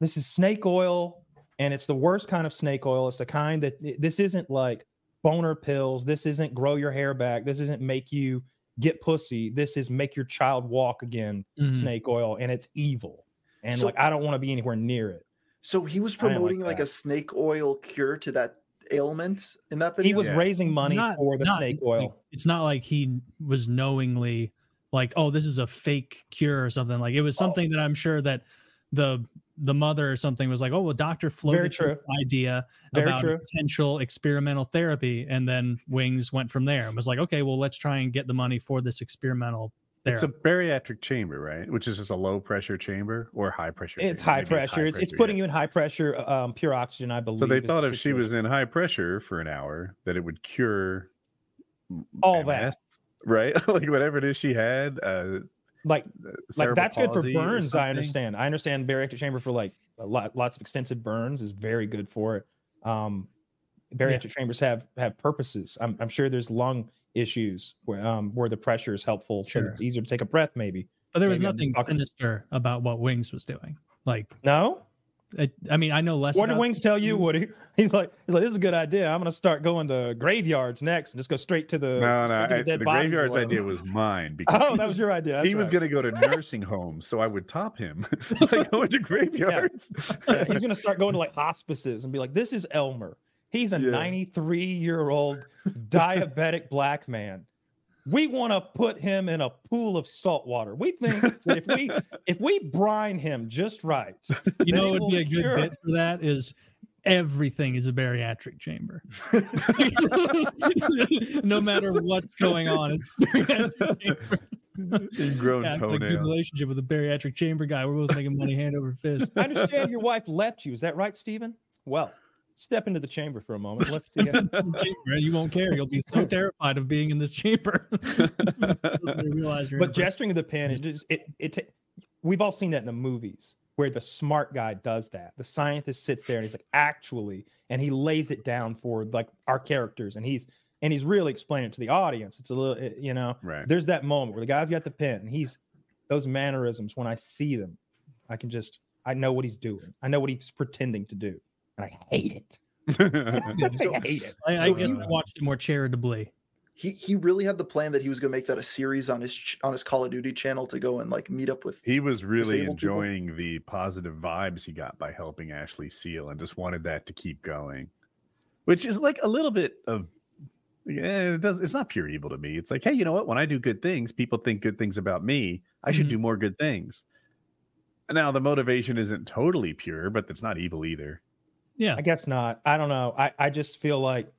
this is snake oil, and it's the worst kind of snake oil. It's the kind that this isn't like boner pills. This isn't grow your hair back. This isn't make you get pussy. This is make your child walk again. Snake oil, and it's evil. And so, like, I don't want to be anywhere near it. So he was promoting like a snake oil cure to that ailment in that video. He was raising money for the snake oil. It's not like he was knowingly like, oh, this is a fake cure or something. Like, it was something that I'm sure that the mother or something was like, oh, well, doctor floated this idea about potential experimental therapy, and then Wings went from there and was like, okay, well, let's try and get the money for this experimental therapy. It's a bariatric chamber, right? Which is just a low pressure chamber or high pressure. It's high pressure. It's putting you in high pressure, pure oxygen, I believe. So they thought if she was in high pressure for an hour, that it would cure all MS, that, right? Like whatever it is she had. Like that's good for burns. I understand bariatric chamber for like lots of extensive burns is very good for it. Bariatric chambers have purposes. I'm sure there's lung issues where the pressure is helpful, so it's easier to take a breath maybe. But there was nothing sinister about what Wings was doing. Like, no, I mean, I know less. What did Wings tell you, Woody? He's like, this is a good idea. I'm going to start going to graveyards next and just go straight to the the graveyards idea was mine. Because that was your idea. He was going to go to nursing homes, so I would top him by going to graveyards. Yeah, he's going to start going to like hospices and be like, this is Elmer. He's a 93-year-old diabetic black man. We want to put him in a pool of salt water. We think that if we brine him just right, you know, it would be a good bit for that is everything is a bariatric chamber. No matter what's going on, it's a bariatric chamber. Ingrown toenail. A good relationship with a bariatric chamber guy. We're both making money hand over fist. I understand your wife left you. Is that right, Stephen? Well, step into the chamber for a moment. Let's see. You won't care. You'll be so terrified of being in this chamber. But gesturing the pen, we've all seen that in the movies where the smart guy does that. The scientist sits there and he's like, actually, and he lays it down for like our characters, and he's really explaining it to the audience. It's a little, right. There's that moment where the guy's got the pen and those mannerisms. When I see them, I know what he's doing. I know what he's pretending to do. And I hate it. I hate it. I guess I watched it more charitably. He really had the plan that he was going to make that a series on his Call of Duty channel to go and like meet up with. He was really enjoying the positive vibes he got by helping Ashley Seal, and just wanted that to keep going, which is like a little bit of. It's not pure evil to me. It's like, hey, you know what? When I do good things, people think good things about me. I should do more good things. Now the motivation isn't totally pure, but it's not evil either. Yeah, I guess not. I don't know. I just feel like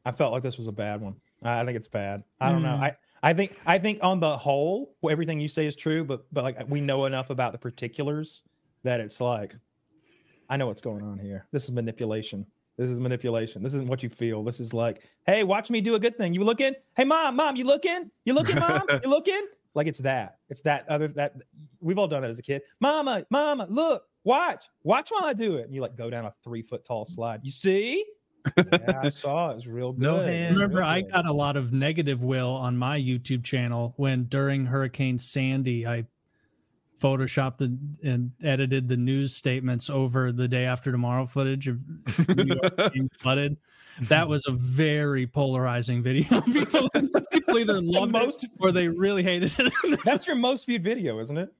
I felt like this was a bad one. I think it's bad. I don't know. I think on the whole, everything you say is true, but like we know enough about the particulars that it's like, I know what's going on here. This is manipulation. This isn't what you feel. This is like, hey, watch me do a good thing. You looking? Hey, mom, you looking? You looking, mom? You looking? Like it's that we've all done that as a kid. Mama, look. Watch while I do it. And you like go down a 3-foot tall slide. You see? Yeah, I saw it. It was real good. No hand. Remember, I got a lot of negative will on my YouTube channel when during Hurricane Sandy, I photoshopped and edited the news statements over the day after tomorrow footage of New York being flooded. That was a very polarizing video. People either loved it or they really hated it. That's your most viewed video, isn't it?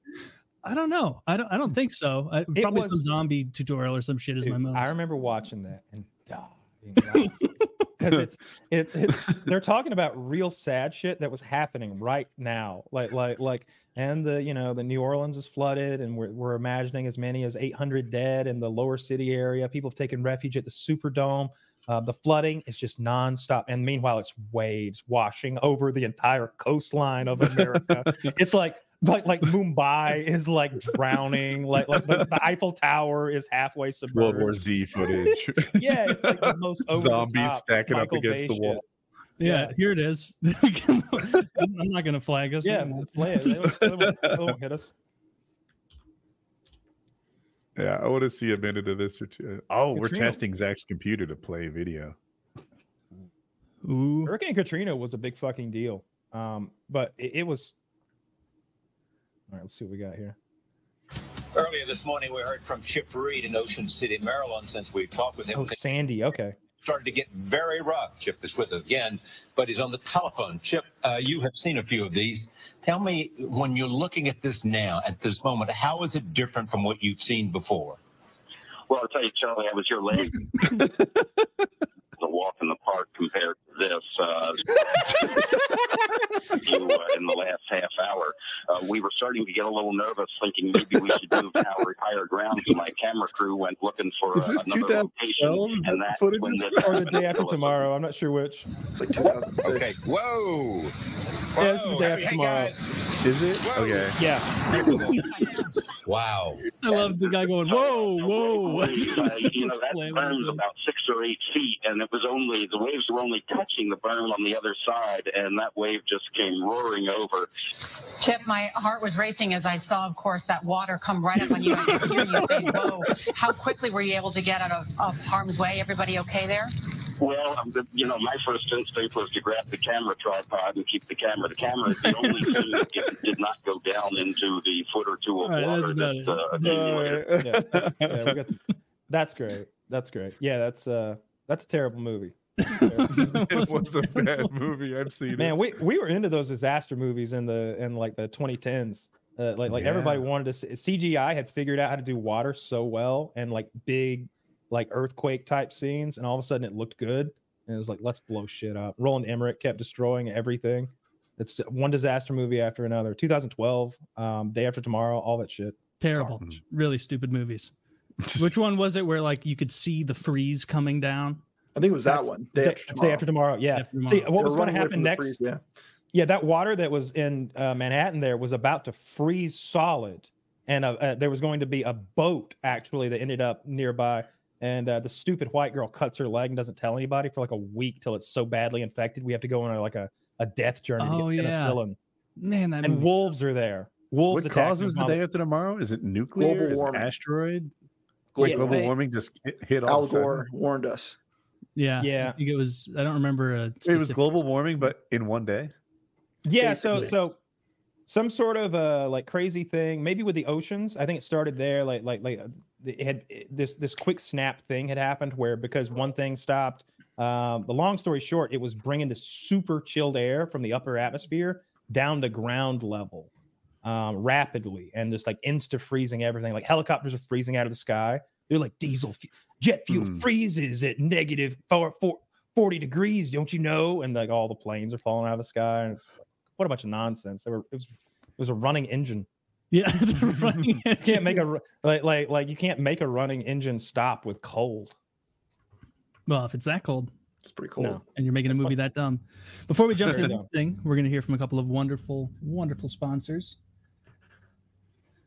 I don't know. I don't think so. Probably some zombie tutorial or some shit is my most. I remember watching that and because it's they're talking about real sad shit that was happening right now. Like and the New Orleans is flooded and we're imagining as many as 800 dead in the lower city area. People have taken refuge at the Superdome. The flooding is just nonstop. And meanwhile, it's waves washing over the entire coastline of America. It's like, like Mumbai is like drowning, like the Eiffel Tower is halfway submerged. World War Z footage. Yeah, it's like the most zombies stacking Michael up against Bay the wall. shit. Yeah, here it is. I'm not going to flag us. Yeah, play it. They won't hit us. Yeah, I want to see a minute of this or two. Oh, we're Katrina. testing Zach's computer to play video. Ooh. Hurricane Katrina was a big fucking deal. But it was. All right, let's see what we got here. Earlier this morning, we heard from Chip Reed in Ocean City, Maryland. Since we talked with him, Oh, Sandy. Okay. started to get very rough. Chip is with us again, but he's on the telephone. Chip, you have seen a few of these. Tell me, when you're looking at this now, at this moment, how is it different from what you've seen before? Well, I'll tell you, Charlie, I was here late. The walk in the park compared to this in the last half hour. We were starting to get a little nervous, thinking maybe we should move higher ground. So my camera crew went looking for another location, and that's when this or the day after tomorrow. I'm not sure which. It's like 2006. Okay. Whoa. Yeah, this is the day after tomorrow. Guys. Is it? Whoa. Okay. Yeah. Wow. I love the guy going, whoa, whoa. That burn was about 6 or 8 feet, and it was only, the waves were only touching the burn on the other side, and that wave just came roaring over. Chip, my heart was racing as I saw, of course, that water come right up on you. I could hear you say, whoa. How quickly were you able to get out of harm's way? Everybody okay there? Well, my first instinct was to grab the camera tripod and keep the camera. The camera is the only thing that did not go down into the foot or two of water. That's great. That's great. Yeah, that's a terrible movie. It was a bad movie. I've seen Man, it. we were into those disaster movies in the 2010s. Everybody wanted to see. CGI had figured out how to do water so well, and like big like earthquake type scenes, and all of a sudden it looked good, and it was like, let's blow shit up. Roland Emmerich kept destroying everything. It's one disaster movie after another. 2012, Day After Tomorrow, all that shit. Terrible. Really stupid movies. Which one was it where like you could see the freeze coming down? I think it was that one. Day After Tomorrow. Yeah. After Tomorrow. See, what was going to happen next? Freeze, yeah. Yeah, that water that was in Manhattan there was about to freeze solid, and there was going to be a boat actually that ended up nearby. And the stupid white girl cuts her leg and doesn't tell anybody for like a week till it's so badly infected. We have to go on a death journey to get penicillin. Man, and wolves are there. Wolves. What causes the Day After Tomorrow? Is it nuclear? Global Is it warming. asteroid? Global Warming just hit Al all Gore warned us. Yeah. Yeah. I think it was, I don't remember. It was global warming, but in one day. Yeah. Basically. So some sort of like crazy thing, maybe with the oceans. I think it started there. It had this quick snap thing had happened where, because one thing stopped. The long story short, it was bringing this super chilled air from the upper atmosphere down to ground level rapidly, and just like insta freezing everything. Like helicopters are freezing out of the sky. They're like jet fuel freezes at negative 40 degrees, don't you know? And like all the planes are falling out of the sky. And it's like, what a bunch of nonsense. It was a running engine. Yeah, it's a running You can't make you can't make a running engine stop with cold. Well, if it's that cold, It's pretty cool. No. and you're making a movie that dumb. Before we jump to the Very next thing, we're going to hear from a couple of wonderful, wonderful sponsors.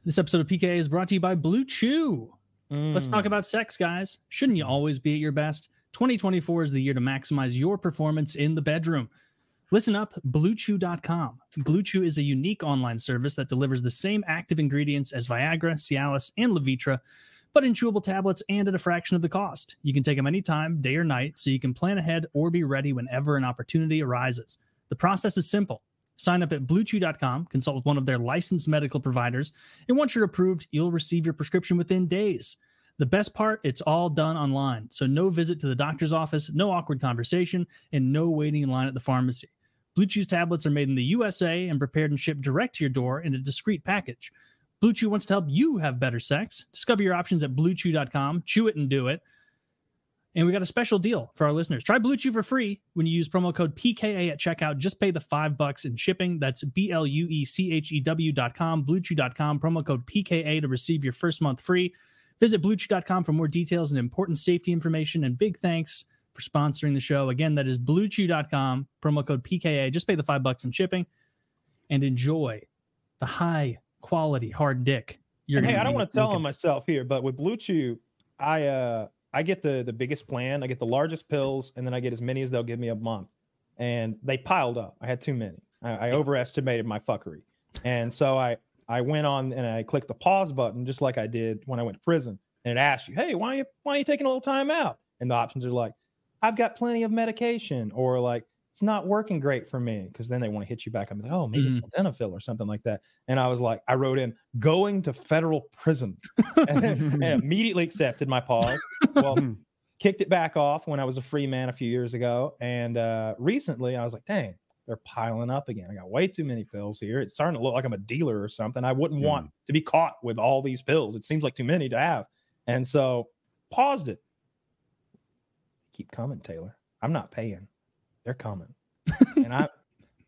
This episode of PKA is brought to you by Blue Chew. Let's talk about sex, guys. Shouldn't you always be at your best? 2024 is the year to maximize your performance in the bedroom. Listen up, BlueChew.com. Blue Chew is a unique online service that delivers the same active ingredients as Viagra, Cialis, and Levitra, but in chewable tablets and at a fraction of the cost. You can take them anytime, day or night, so you can plan ahead or be ready whenever an opportunity arises. The process is simple. Sign up at BlueChew.com, consult with one of their licensed medical providers, and once you're approved, you'll receive your prescription within days. The best part, it's all done online, so no visit to the doctor's office, no awkward conversation, and no waiting in line at the pharmacy. Blue Chew's tablets are made in the USA and prepared and shipped direct to your door in a discreet package. Blue Chew wants to help you have better sex. Discover your options at BlueChew.com. Chew it and do it. And we got a special deal for our listeners. Try Blue Chew for free when you use promo code PKA at checkout. Just pay the $5 in shipping. That's BLUECHEW.com, BlueChew.com, promo code PKA to receive your first month free. Visit BlueChew.com for more details and important safety information. And big thanks for sponsoring the show. Again, that is BlueChew.com, promo code PKA. Just pay the $5 in shipping and enjoy the high quality hard dick. Hey, I don't want to tell on myself here, but with Blue Chew, I get the biggest plan. I get the largest pills, and then I get as many as they'll give me a month. And they piled up. I had too many. I overestimated my fuckery. And so I went on and I clicked the pause button just like I did when I went to prison. And it asks you, hey, why are you taking a little time out? And the options are like, I've got plenty of medication, or like, it's not working great for me, because then they want to hit you back. I'm like, oh, maybe sildenafil or something like that. And I was like, I wrote in going to federal prison and immediately accepted my pause. Well, kicked it back off when I was a free man a few years ago. And recently I was like, dang, they're piling up again. I got way too many pills here. It's starting to look like I'm a dealer or something. I wouldn't want to be caught with all these pills. It seems like too many to have. And so paused it. Keep coming, Taylor. I'm not paying. They're coming.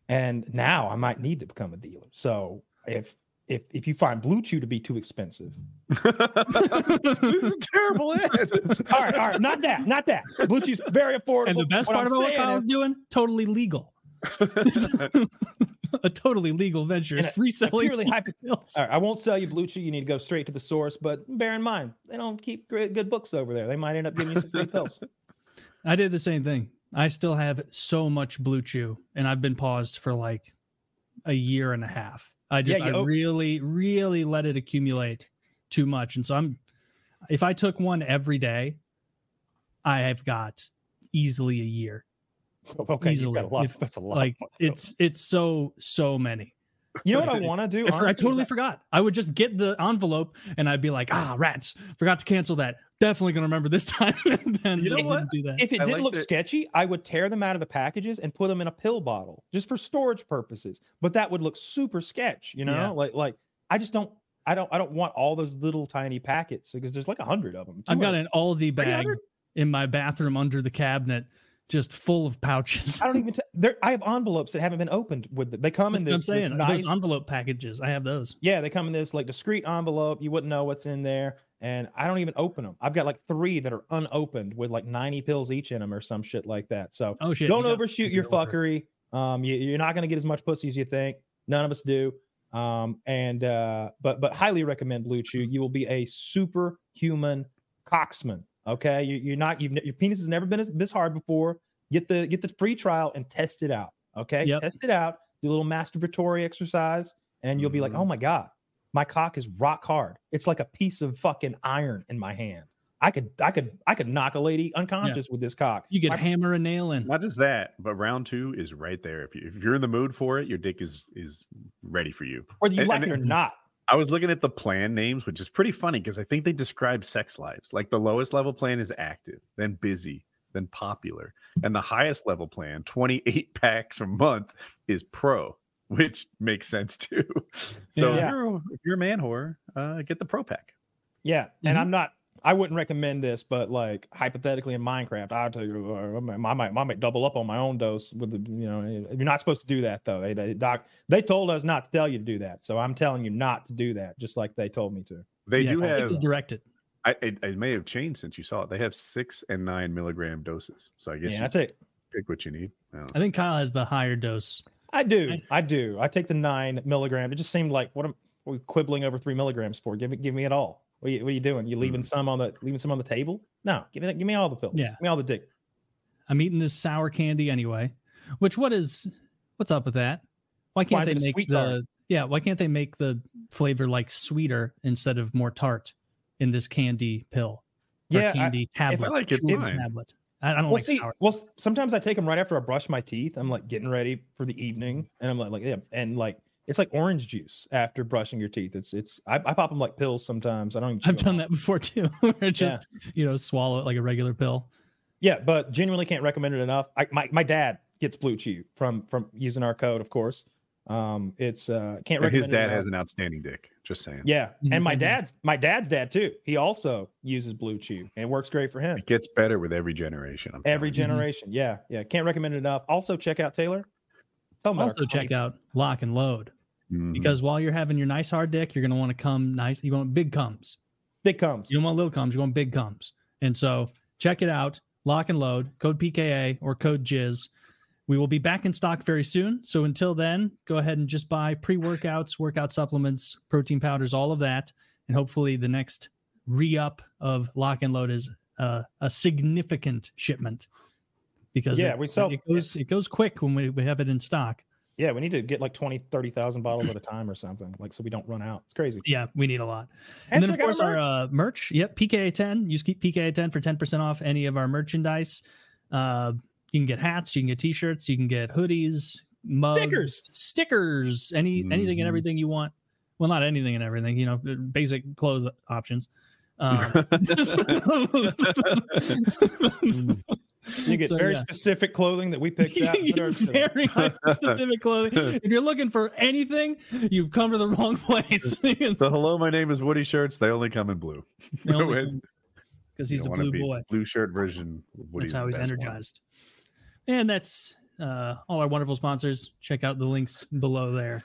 And now I might need to become a dealer. So if you find Blue Chew to be too expensive. This is a terrible ad. All right. Not that. Blue Chew's very affordable. And the best part about what Kyle's doing, totally legal. A totally legal venture. It's reselling. All right, I won't sell you Blue Chew. You need to go straight to the source. But bear in mind, they don't keep good books over there. They might end up giving you some free pills. I did the same thing. I still have so much Blue Chew, and I've been paused for like a year and a half. I really, really let it accumulate too much. And so if I took one every day, I have got easily a year. Okay, easily. That's a lot. Like it's so many. You know what I want to do? I totally forgot. I would just get the envelope and I'd be like, rats, forgot to cancel that. Definitely going to remember this time. And then you know what? Do that. If it didn't look sketchy, I would tear them out of the packages and put them in a pill bottle just for storage purposes. But that would look super sketch, you know? Yeah. Like I just don't want all those little tiny packets, because there's like 100 of them. I've got an Aldi bag in my bathroom under the cabinet, just full of pouches. I don't even. I have envelopes that haven't been opened with them. They come in this. I'm saying this nice, those envelope packages. I have those. Yeah, they come in this like discreet envelope. You wouldn't know what's in there, and I don't even open them. I've got like 3 that are unopened with like 90 pills each in them or some shit like that. So don't overshoot your fuckery. You're not going to get as much pussy as you think. None of us do. But highly recommend Blue Chew. You will be a superhuman cocksman. Okay, your penis has never been this hard before. Get the free trial and test it out. Okay, test it out. Do a little masturbatory exercise, and you'll be like, oh my god, my cock is rock hard. It's like a piece of fucking iron in my hand. I could knock a lady unconscious with this cock. You could hammer a nail in. Not just that, but round 2 is right there. If you're in the mood for it, your dick is ready for you, whether you like it or not. I was looking at the plan names, which is pretty funny because I think they describe sex lives. Like the lowest level plan is active, then busy, then popular. And the highest level plan, 28 packs a month, is pro, which makes sense too. So if you're a man whore, get the pro pack. Yeah. And I wouldn't recommend this, but like hypothetically in Minecraft, I'll tell you, I might double up on my own dose with the, you're not supposed to do that though. They told us not to tell you to do that. So I'm telling you not to do that, just like they told me to. They do have. It was directed. It may have changed since you saw it. They have 6 and 9 milligram doses. So I guess pick what you need. I think Kyle has the higher dose. I do. I take the 9 milligram. It just seemed like what we quibbling over 3 milligrams for? Give me it all. What are you doing? You leaving some on the table? No, give me all the pills. Yeah. Give me all the dick. I'm eating this sour candy anyway. What's up with that? Why can't they make why can't they make the flavor like sweeter instead of more tart in this candy pill? Candy tablet. I like it tablet. I don't like sour. Well, sometimes I take them right after I brush my teeth. I'm like getting ready for the evening, and I'm like it's like orange juice after brushing your teeth. I pop them like pills sometimes. I've done that before too. Where just swallow it like a regular pill. Yeah, but genuinely can't recommend it enough. My dad gets Blue Chew from using our code, of course. Can't recommend. His dad has an outstanding dick. Just saying. Yeah, and my dad's dad too. He also uses Blue Chew, and it works great for him. It gets better with every generation. Every generation, yeah. Can't recommend it enough. Also, check out Taylor. Also, check out Lock and Load. Because while you're having your nice hard dick, you're going to want to come nice. You want big comes. Big comes. You don't want little comes. You want big comes. And so check it out. Lock and Load. Code PKA or code Jizz. We will be back in stock very soon. So until then, go ahead and just buy pre-workouts, workout supplements, protein powders, all of that. And hopefully the next re-up of Lock and Load is a significant shipment. Because it goes quick when we have it in stock. Yeah, we need to get like 20, 30,000 bottles at a time or something, like so we don't run out. It's crazy. Yeah, we need a lot. And then, of course, our merch. Yep, PKA 10. Use PKA 10 for 10% off any of our merchandise. You can get hats, you can get t-shirts, you can get hoodies, mugs, stickers, anything and everything you want. Well, not anything and everything, you know, basic clothes options. You get very specific clothing that we picked out. Very specific clothing. If you're looking for anything, you've come to the wrong place. The hello, my name is Woody shirts. They only come in blue. Because he's a blue boy. Blue shirt version. That's how he's energized. And that's all our wonderful sponsors. Check out the links below there.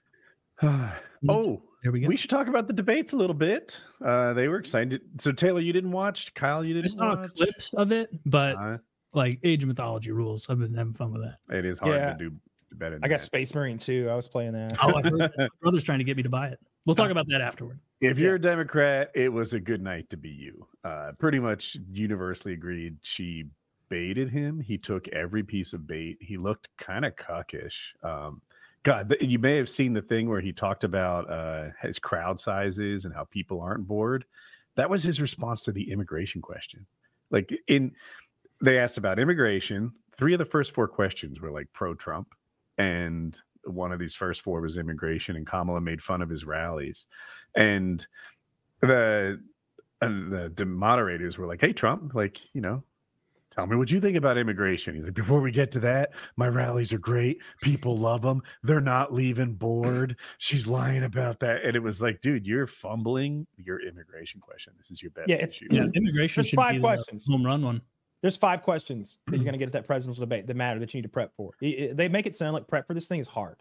There we go. We should talk about the debates a little bit. They were excited. So Taylor, you didn't watch. Kyle, you didn't watch. I saw clips of it, but like Age of Mythology rules. I've been having fun with that. It is hard to do better than I got Spacemarine too. I was playing that. Oh, I've heard my brother's trying to get me to buy it. We'll talk about that afterward. If you're a Democrat, it was a good night to be you. Pretty much universally agreed. She baited him. He took every piece of bait. He looked kind of cuckish. God, you may have seen the thing where he talked about his crowd sizes and how people aren't bored. That was his response to the immigration question. They asked about immigration. 3 of the first 4 questions were like pro-Trump, and one of these first 4 was immigration, and Kamala made fun of his rallies. And the moderators were like, hey, Trump, tell me what you think about immigration. He's like, before we get to that, my rallies are great. People love them. They're not leaving bored. She's lying about that. And it was like, dude, you're fumbling your immigration question. This is your best issue. Yeah, immigration should be 5 questions. Home run one. There's 5 questions that you're going to get at that presidential debate that matter that you need to prep for. They make it sound like prep for this thing is hard.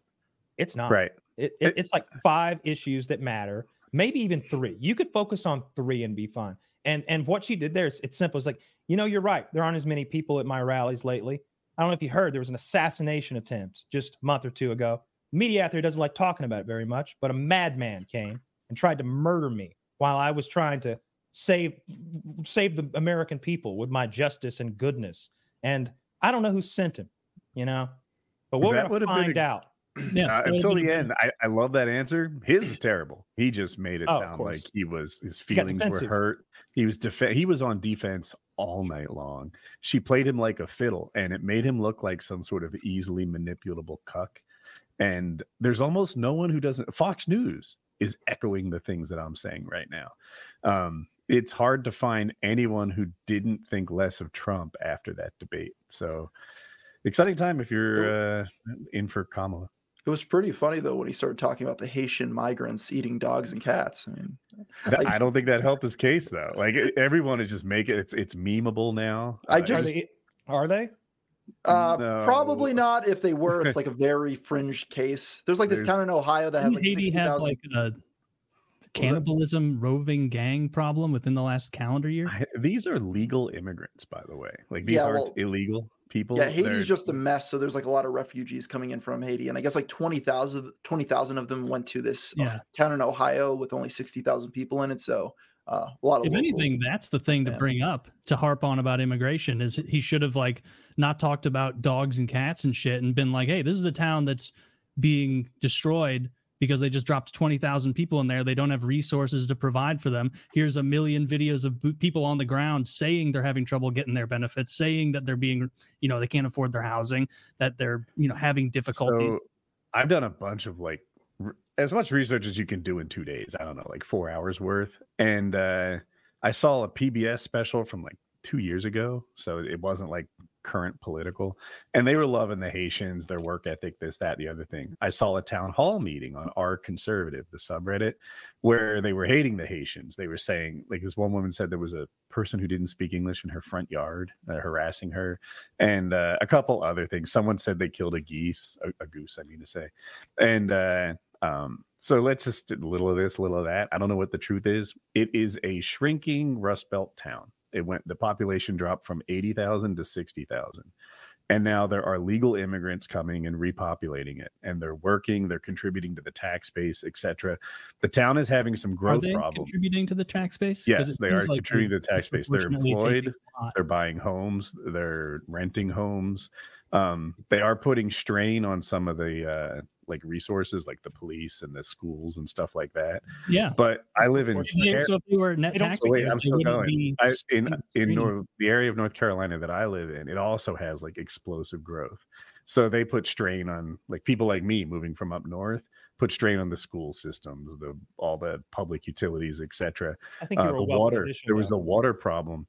It's not. Right. It's like 5 issues that matter, maybe even 3. You could focus on 3 and be fine. And what she did there, it's simple. It's like, you're right. There aren't as many people at my rallies lately. I don't know if you heard, there was an assassination attempt just a month or 2 ago. Media out there doesn't like talking about it very much, but a madman came and tried to murder me while I was trying to save the American people with my justice and goodness. And I don't know who sent him, but we're going to find out. Yeah, until the end. I love that answer. His was terrible. He just made it sound like his feelings were hurt. He was on defense all night long. She played him like a fiddle, and it made him look like some sort of easily manipulable cuck. And there's almost no one who doesn't. Fox News is echoing the things that I'm saying right now. It's hard to find anyone who didn't think less of Trump after that debate. So exciting time if you're in for Kamala. It was pretty funny, though, when he started talking about the Haitian migrants eating dogs and cats. I mean, I don't think that helped his case, though. Like, everyone is just it's memeable now. Are they? No. Probably not. If they were, it's like a very fringe case. There's this town in Ohio that has like 60,000. Like a cannibalism roving gang problem within the last calendar year. These are legal immigrants, by the way. Like, these aren't illegal people. Yeah, Haiti's just a mess. So there's like a lot of refugees coming in from Haiti, and I guess like 20,000 of them went to this town in Ohio with only 60,000 people in it. So a lot of. If anything, that's the thing to bring up to harp on about immigration is he should have not talked about dogs and cats and shit and been like, hey, this is a town that's being destroyed because they just dropped 20,000 people in there. They don't have resources to provide for them. Here's a million videos of people on the ground saying they're having trouble getting their benefits, saying that they're being, they can't afford their housing, that they're, having difficulties. So I've done a bunch of as much research as you can do in 2 days. I don't know, 4 hours worth. And I saw a PBS special from 2 years ago. So it wasn't current political, and they were loving the Haitians, their work ethic, this, that, the other thing. I saw a town hall meeting on Our Conservative, the subreddit, where they were hating the Haitians. They were saying, this one woman said there was a person who didn't speak English in her front yard harassing her, and a couple other things. Someone said they killed a goose, I mean to say. And so let's just a little of this, a little of that. I don't know what the truth is. It is a shrinking Rust Belt town. The population dropped from 80,000 to 60,000. And now there are legal immigrants coming and repopulating it, and they're working, they're contributing to the tax base, etc. The town is having some growth problems. Contributing to the tax base? Yes, they are contributing to the tax base. They're employed, they're buying homes, they're renting homes. They are putting strain on some of the like resources, like the police and the schools and stuff like that. Yeah, but I live in. So if you were net taxpayers, I'm still going. In the area of North Carolina that I live in, it also has like explosive growth. So they put strain on like people like me moving from up north. Put strain on the school systems, all the public utilities, etc. I think the water. There was a water problem.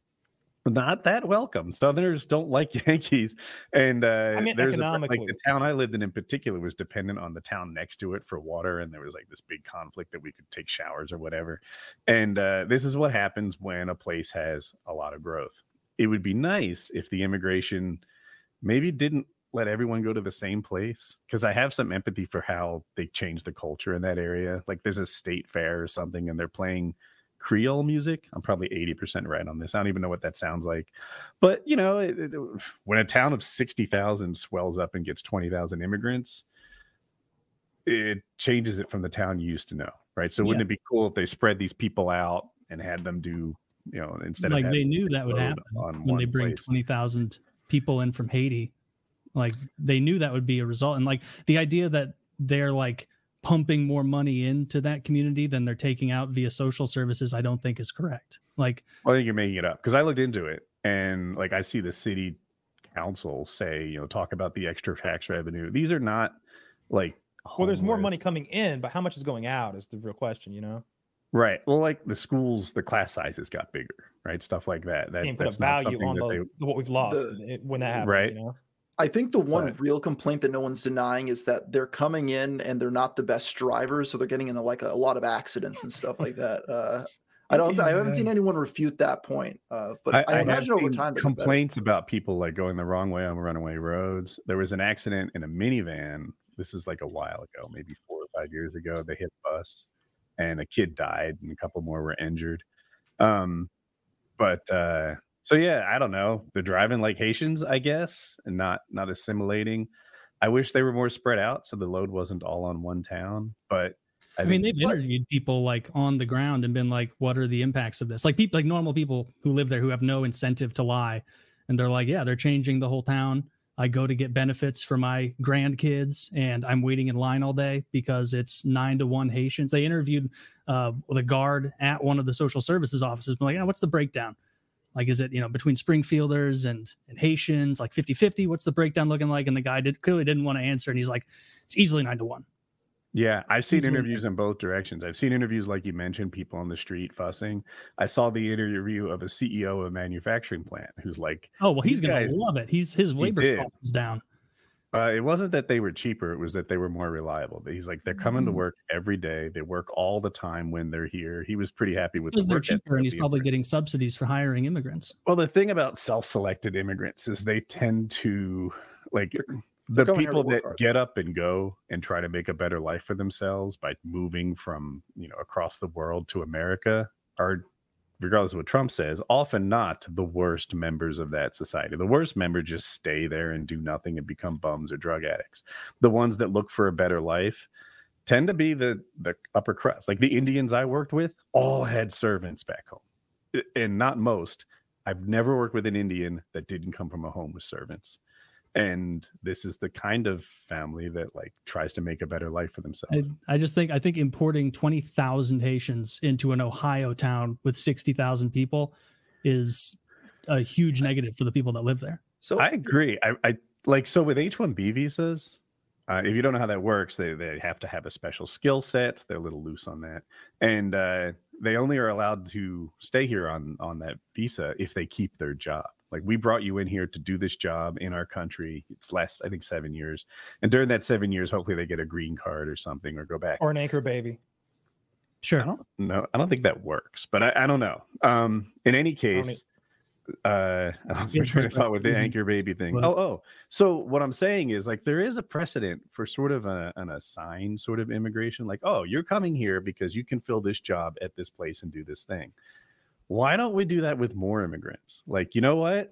Not that welcome. Southerners don't like Yankees, and there's like the town I lived in particular was dependent on the town next to it for water, and there was like this big conflict that we could take showers or whatever. And this is what happens when a place has a lot of growth. It would be nice if the immigration maybe didn't let everyone go to the same place, because I have some empathy for how they changed the culture in that area. Like there's a state fair or something, and they're playing Creole music. I'm probably 80% right on this. I don't even know what that sounds like. But, you know, when a town of 60,000 swells up and gets 20,000 immigrants, it changes it from the town you used to know, right? So wouldn't it be cool if they spread these people out and had them do, you know, instead like of they knew that would happen when they bring 20,000 people in from Haiti. Like they knew that would be a result. And like the idea that they're like pumping more money into that community than they're taking out via social services, I don't think is correct. Like, well, I think you're making it up, because I looked into it and like I see the city council say, you know, talk about the extra tax revenue. These are not like homeless. Well, there's more money coming in, but how much is going out is the real question, you know? Right. Well, like the schools, the class sizes got bigger, right? Stuff like that. Can't put a value on what we've lost when that happens, right? You know? I think the one real complaint that no one's denying is that they're coming in and they're not the best drivers, so they're getting into like a lot of accidents and stuff like that. I haven't seen anyone refute that point. But I imagine over time complaints about people like going the wrong way on runaway roads. There was an accident in a minivan. This is like a while ago, maybe 4 or 5 years ago. They hit a bus, and a kid died, and a couple more were injured. So yeah, I don't know. They're driving like Haitians, I guess, and not assimilating. I wish they were more spread out so the load wasn't all on one town. But I mean, they've interviewed people like on the ground and been like, "What are the impacts of this?" Like people, like normal people who live there who have no incentive to lie, and they're like, "Yeah, they're changing the whole town. I go to get benefits for my grandkids, and I'm waiting in line all day because it's 9-to-1 Haitians." They interviewed the guard at one of the social services offices. Like, "What's the breakdown? Like, is it, you know, between Springfielders and Haitians, like 50-50? What's the breakdown looking like?" And the guy clearly didn't want to answer. And he's like, "It's easily 9-to-1. Yeah, I've seen interviews in both directions. I've seen interviews, like you mentioned, people on the street fussing. I saw the interview of a CEO of a manufacturing plant who's like, "Oh, well, he's going to love it. His labor cost is down." It wasn't that they were cheaper. It was that they were more reliable. He's like, they're coming to work every day. They work all the time when they're here. He was pretty happy with because they're cheaper, and he's probably getting subsidies for hiring immigrants. Well, the thing about self-selected immigrants is they tend to like the people that get up and go and try to make a better life for themselves by moving from, you know, across the world to America are, regardless of what Trump says, often not the worst members of that society. The worst members just stay there and do nothing and become bums or drug addicts. The ones that look for a better life tend to be the upper crust. Like the Indians I worked with all had servants back home. And not most. I've never worked with an Indian that didn't come from a home with servants. And this is the kind of family that like tries to make a better life for themselves. I think importing 20,000 Haitians into an Ohio town with 60,000 people is a huge negative for the people that live there. So I agree. I like, so with H-1B visas, if you don't know how that works, they have to have a special skill set. They're a little loose on that. And they only are allowed to stay here on that visa if they keep their job. Like, we brought you in here to do this job in our country. It's less, I think, 7 years. And during that 7 years, hopefully they get a green card or something or go back. Or an anchor baby. Sure. I don't think that works, but I don't know. In any case, I was trying to thought with the anchor baby thing. So what I'm saying is, like, there is a precedent for sort of an assigned sort of immigration. Like, oh, you're coming here because you can fill this job at this place and do this thing. Why don't we do that with more immigrants? Like, you know what?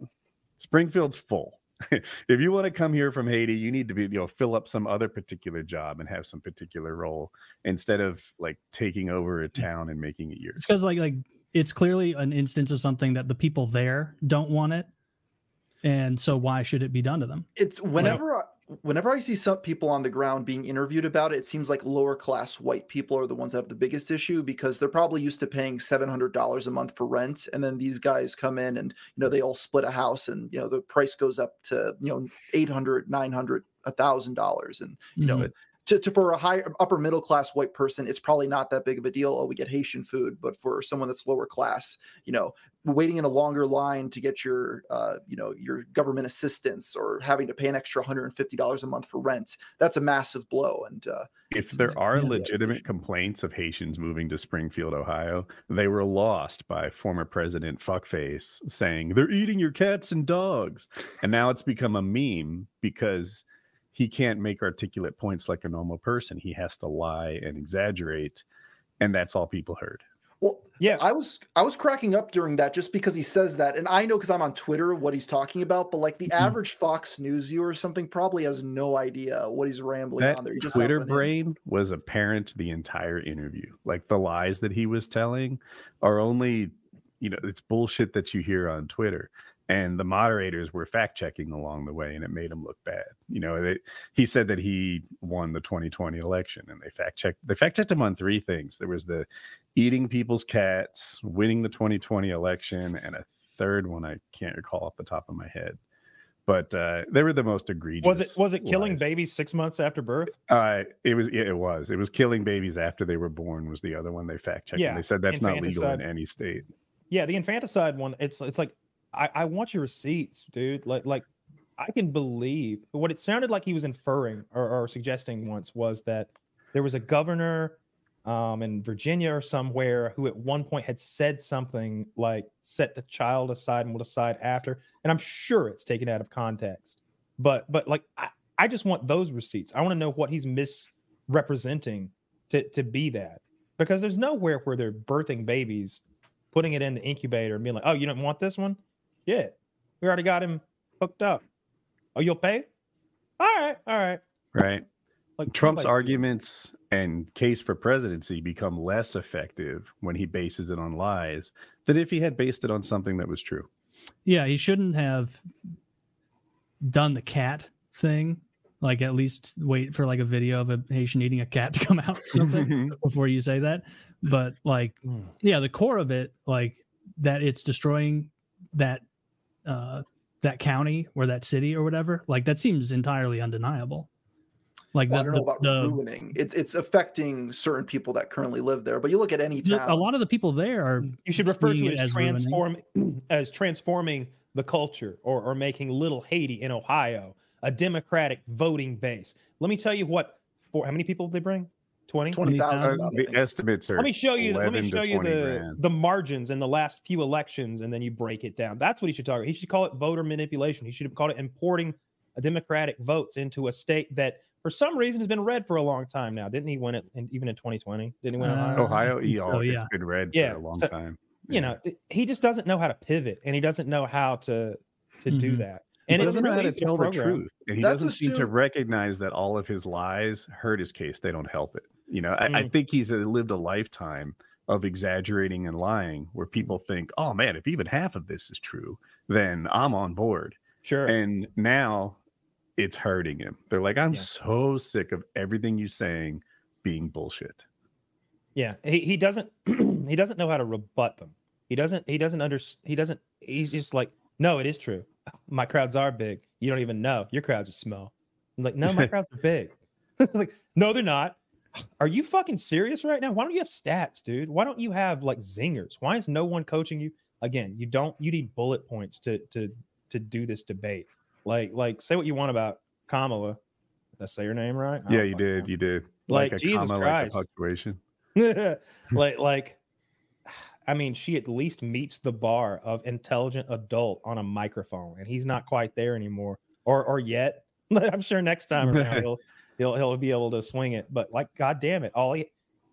Springfield's full. if you want to come here from Haiti, you need to be, fill up some other particular job and have some particular role instead of like taking over a town and making it yours. It's because like it's clearly an instance of something that the people there don't want it. And so why should it be done to them? It's whenever I see some people on the ground being interviewed about it, it seems like lower class white people are the ones that have the biggest issue because they're probably used to paying $700 a month for rent. And then these guys come in and, they all split a house and, the price goes up to, $800, $900, $1,000. And, for a higher upper middle class white person, it's probably not that big of a deal. Oh, we get Haitian food. But for someone that's lower class, waiting in a longer line to get your government assistance or having to pay an extra $150 a month for rent, that's a massive blow. And if there are legitimate complaints of Haitians moving to Springfield, Ohio, they were lost by former President Fuckface saying they're eating your cats and dogs. And now it's become a meme because he can't make articulate points like a normal person. He has to lie and exaggerate. And that's all people heard. Well, yeah, I was cracking up during that just because he says that. And I know because I'm on Twitter what he's talking about, but like the average Fox News viewer or something probably has no idea what he's rambling on there. He just Twitter brain was apparent the entire interview. Like the lies that he was telling are only, it's bullshit that you hear on Twitter. And the moderators were fact checking along the way, and it made him look bad. He said that he won the 2020 election, and they fact checked him on 3 things. There was the eating people's cats, winning the 2020 election, and a third one I can't recall off the top of my head. But they were the most egregious. Was it killing babies 6 months after birth? It was killing babies after they were born. Was the other one they fact checked? Yeah, they said that's not legal in any state. Yeah, the infanticide one. It's like. I want your receipts, dude. Like I can believe what it sounded like he was inferring or suggesting once was that there was a governor in Virginia or somewhere who at one point had said something like set the child aside and will decide after. And I'm sure it's taken out of context. But like I just want those receipts. I want to know what he's misrepresenting to be that. Because there's nowhere where they're birthing babies, putting it in the incubator and being like, oh, you don't want this one? Yeah, we already got him hooked up. Oh, you'll pay? All right. Right. Like Trump's arguments and case for presidency become less effective when he bases it on lies than if he had based it on something that was true. Yeah, he shouldn't have done the cat thing. Like at least wait for like a video of a Haitian eating a cat to come out or something before you say that. But like, yeah, the core of it, like that it's destroying that county or that city or whatever, like that seems entirely undeniable. Like I don't know about ruining. It's affecting certain people that currently live there. But you look at any town. A lot of the people there are. You should refer to it as transforming the culture or making little Haiti in Ohio a democratic voting base. Let me tell you how many people did they bring? 20,000. The estimates are. Let me show you the margins in the last few elections, and then you break it down. That's what he should talk about. He should call it voter manipulation. He should have called it importing democratic votes into a state that, for some reason, has been red for a long time now. Didn't he win it even in 2020? Didn't he win Ohio? It's been red for a long time. Yeah. He just doesn't know how to pivot, and he doesn't know how to do that. And he doesn't know how to tell the truth. And he doesn't seem to recognize that all of his lies hurt his case. They don't help it. I think he's lived a lifetime of exaggerating and lying where people think, oh man, if even half of this is true, then I'm on board. Sure. And now it's hurting him. They're like, I'm so sick of everything you're saying being bullshit. Yeah. He doesn't know how to rebut them. He's just like, no, it is true. My crowds are big. You don't even know. Your crowds are small. I'm like, no, my crowds are big. Like, no, they're not. Are you fucking serious right now? Why don't you have stats, dude? Why don't you have like zingers? Why is no one coaching you? Again, you need bullet points to do this debate. Like say what you want about Kamala. Did I say your name right? Yeah, you did. You did. Like Jesus Christ. Like punctuation. I mean, she at least meets the bar of intelligent adult on a microphone, and he's not quite there anymore, or yet. I'm sure next time around he'll be able to swing it. But like, God damn it,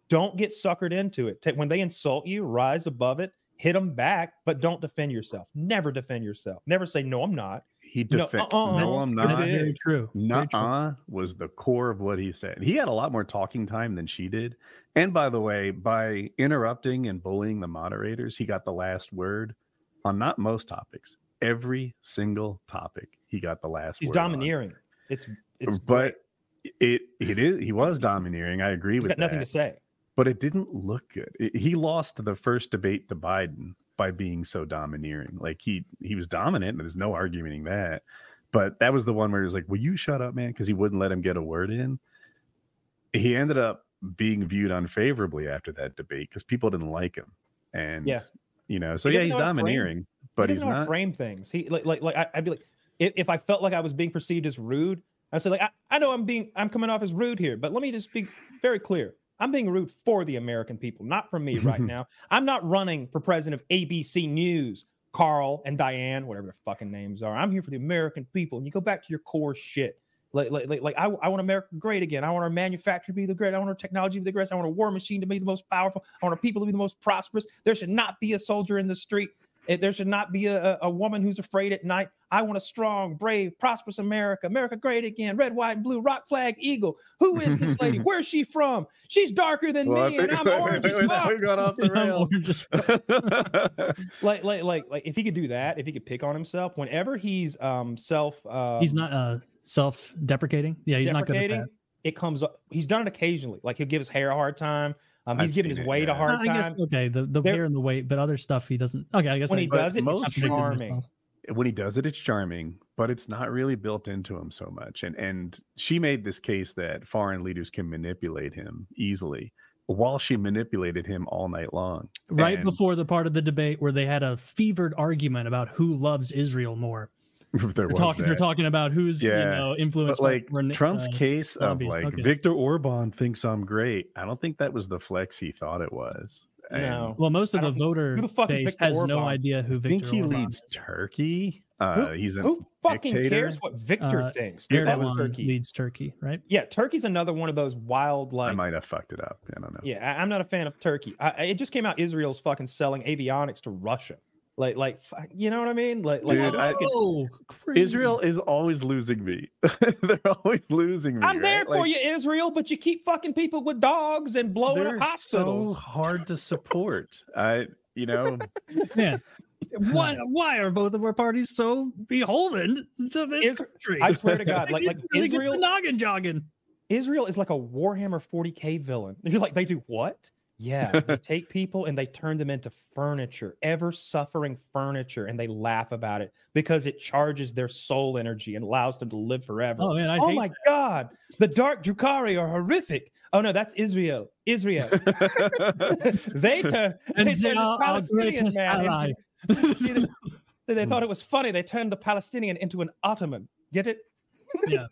don't get suckered into it. When they insult you, rise above it, hit them back, but don't defend yourself. Never defend yourself. Never say no, I'm not. He defended. No, I'm not. That's very true. Nuh-uh was the core of what he said. He had a lot more talking time than she did. And by the way, by interrupting and bullying the moderators, he got the last word on not most topics. Every single topic, he got the last word. He's domineering. It's but it is. He was domineering. I agree with that. He's got nothing to say. But it didn't look good. He lost the first debate to Biden by being so domineering. Like he was dominant, and there's no arguing that. But that was the one where he was like, "Will you shut up, man?" Because he wouldn't let him get a word in. He ended up being viewed unfavorably after that debate because people didn't like him. And so he's domineering, but he's not frame things. He I'd be like, if I felt like I was being perceived as rude, I'd say like, I know I'm coming off as rude here, but let me just be very clear. I'm being rude for the American people, not for me right now. I'm not running for president of ABC News, Carl and Diane, whatever their fucking names are. I'm here for the American people. And you go back to your core shit. I want America great again. I want our manufacturing to be the great. I want our technology to be the greatest. I want a war machine to be the most powerful. I want our people to be the most prosperous. There should not be a soldier in the street. There should not be a woman who's afraid at night. I want a strong, brave, prosperous America. America great again. Red, white, and blue. Rock, flag, eagle. Who is this lady? Where's she from? She's darker than me, and I'm orange as fuck. We got off the rails. like if he could do that, if he could pick on himself, whenever he's he's not self-deprecating. Yeah, he's not good at that. It comes up. He's done it occasionally. Like he'll give his hair a hard time. He's giving his weight a hard time. I guess, okay, the hair and the weight, but other stuff he doesn't. Okay, I guess when he does it, it's charming. When he does it, it's charming, but it's not really built into him so much. And she made this case that foreign leaders can manipulate him easily, while she manipulated him all night long. Right before the part of the debate where they had a fevered argument about who loves Israel more. They're talking about who's influenced. But like Trump's case of Viktor Orban thinks I'm great. I don't think that was the flex he thought it was. No. Well, most of the voter base has no idea who Viktor Orban is. I think he leads Turkey. Who fucking cares what Viktor thinks? Erdogan leads Turkey, right? Yeah, Turkey's another one of those wild, like... I might have fucked it up. I don't know. Yeah, I'm not a fan of Turkey. It just came out Israel's fucking selling avionics to Russia. Like, you know what I mean? Dude, Israel is always losing me. They're always losing me. I'm there for you, Israel, but you keep fucking people with dogs and blowing up hospitals. So hard to support. Yeah. Why are both of our parties so beholden to this country? I swear to God, like Israel, the noggin jogging. Israel is like a Warhammer 40K villain. And you're like, they do what? Yeah, they take people and they turn them into furniture, ever-suffering furniture, and they laugh about it because it charges their soul energy and allows them to live forever. Oh, man, my God, the Dark Drukari are horrific. Oh, no, that's Israel. They turn our greatest ally. They thought it was funny. They turned the Palestinian into an Ottoman. Get it? Yeah.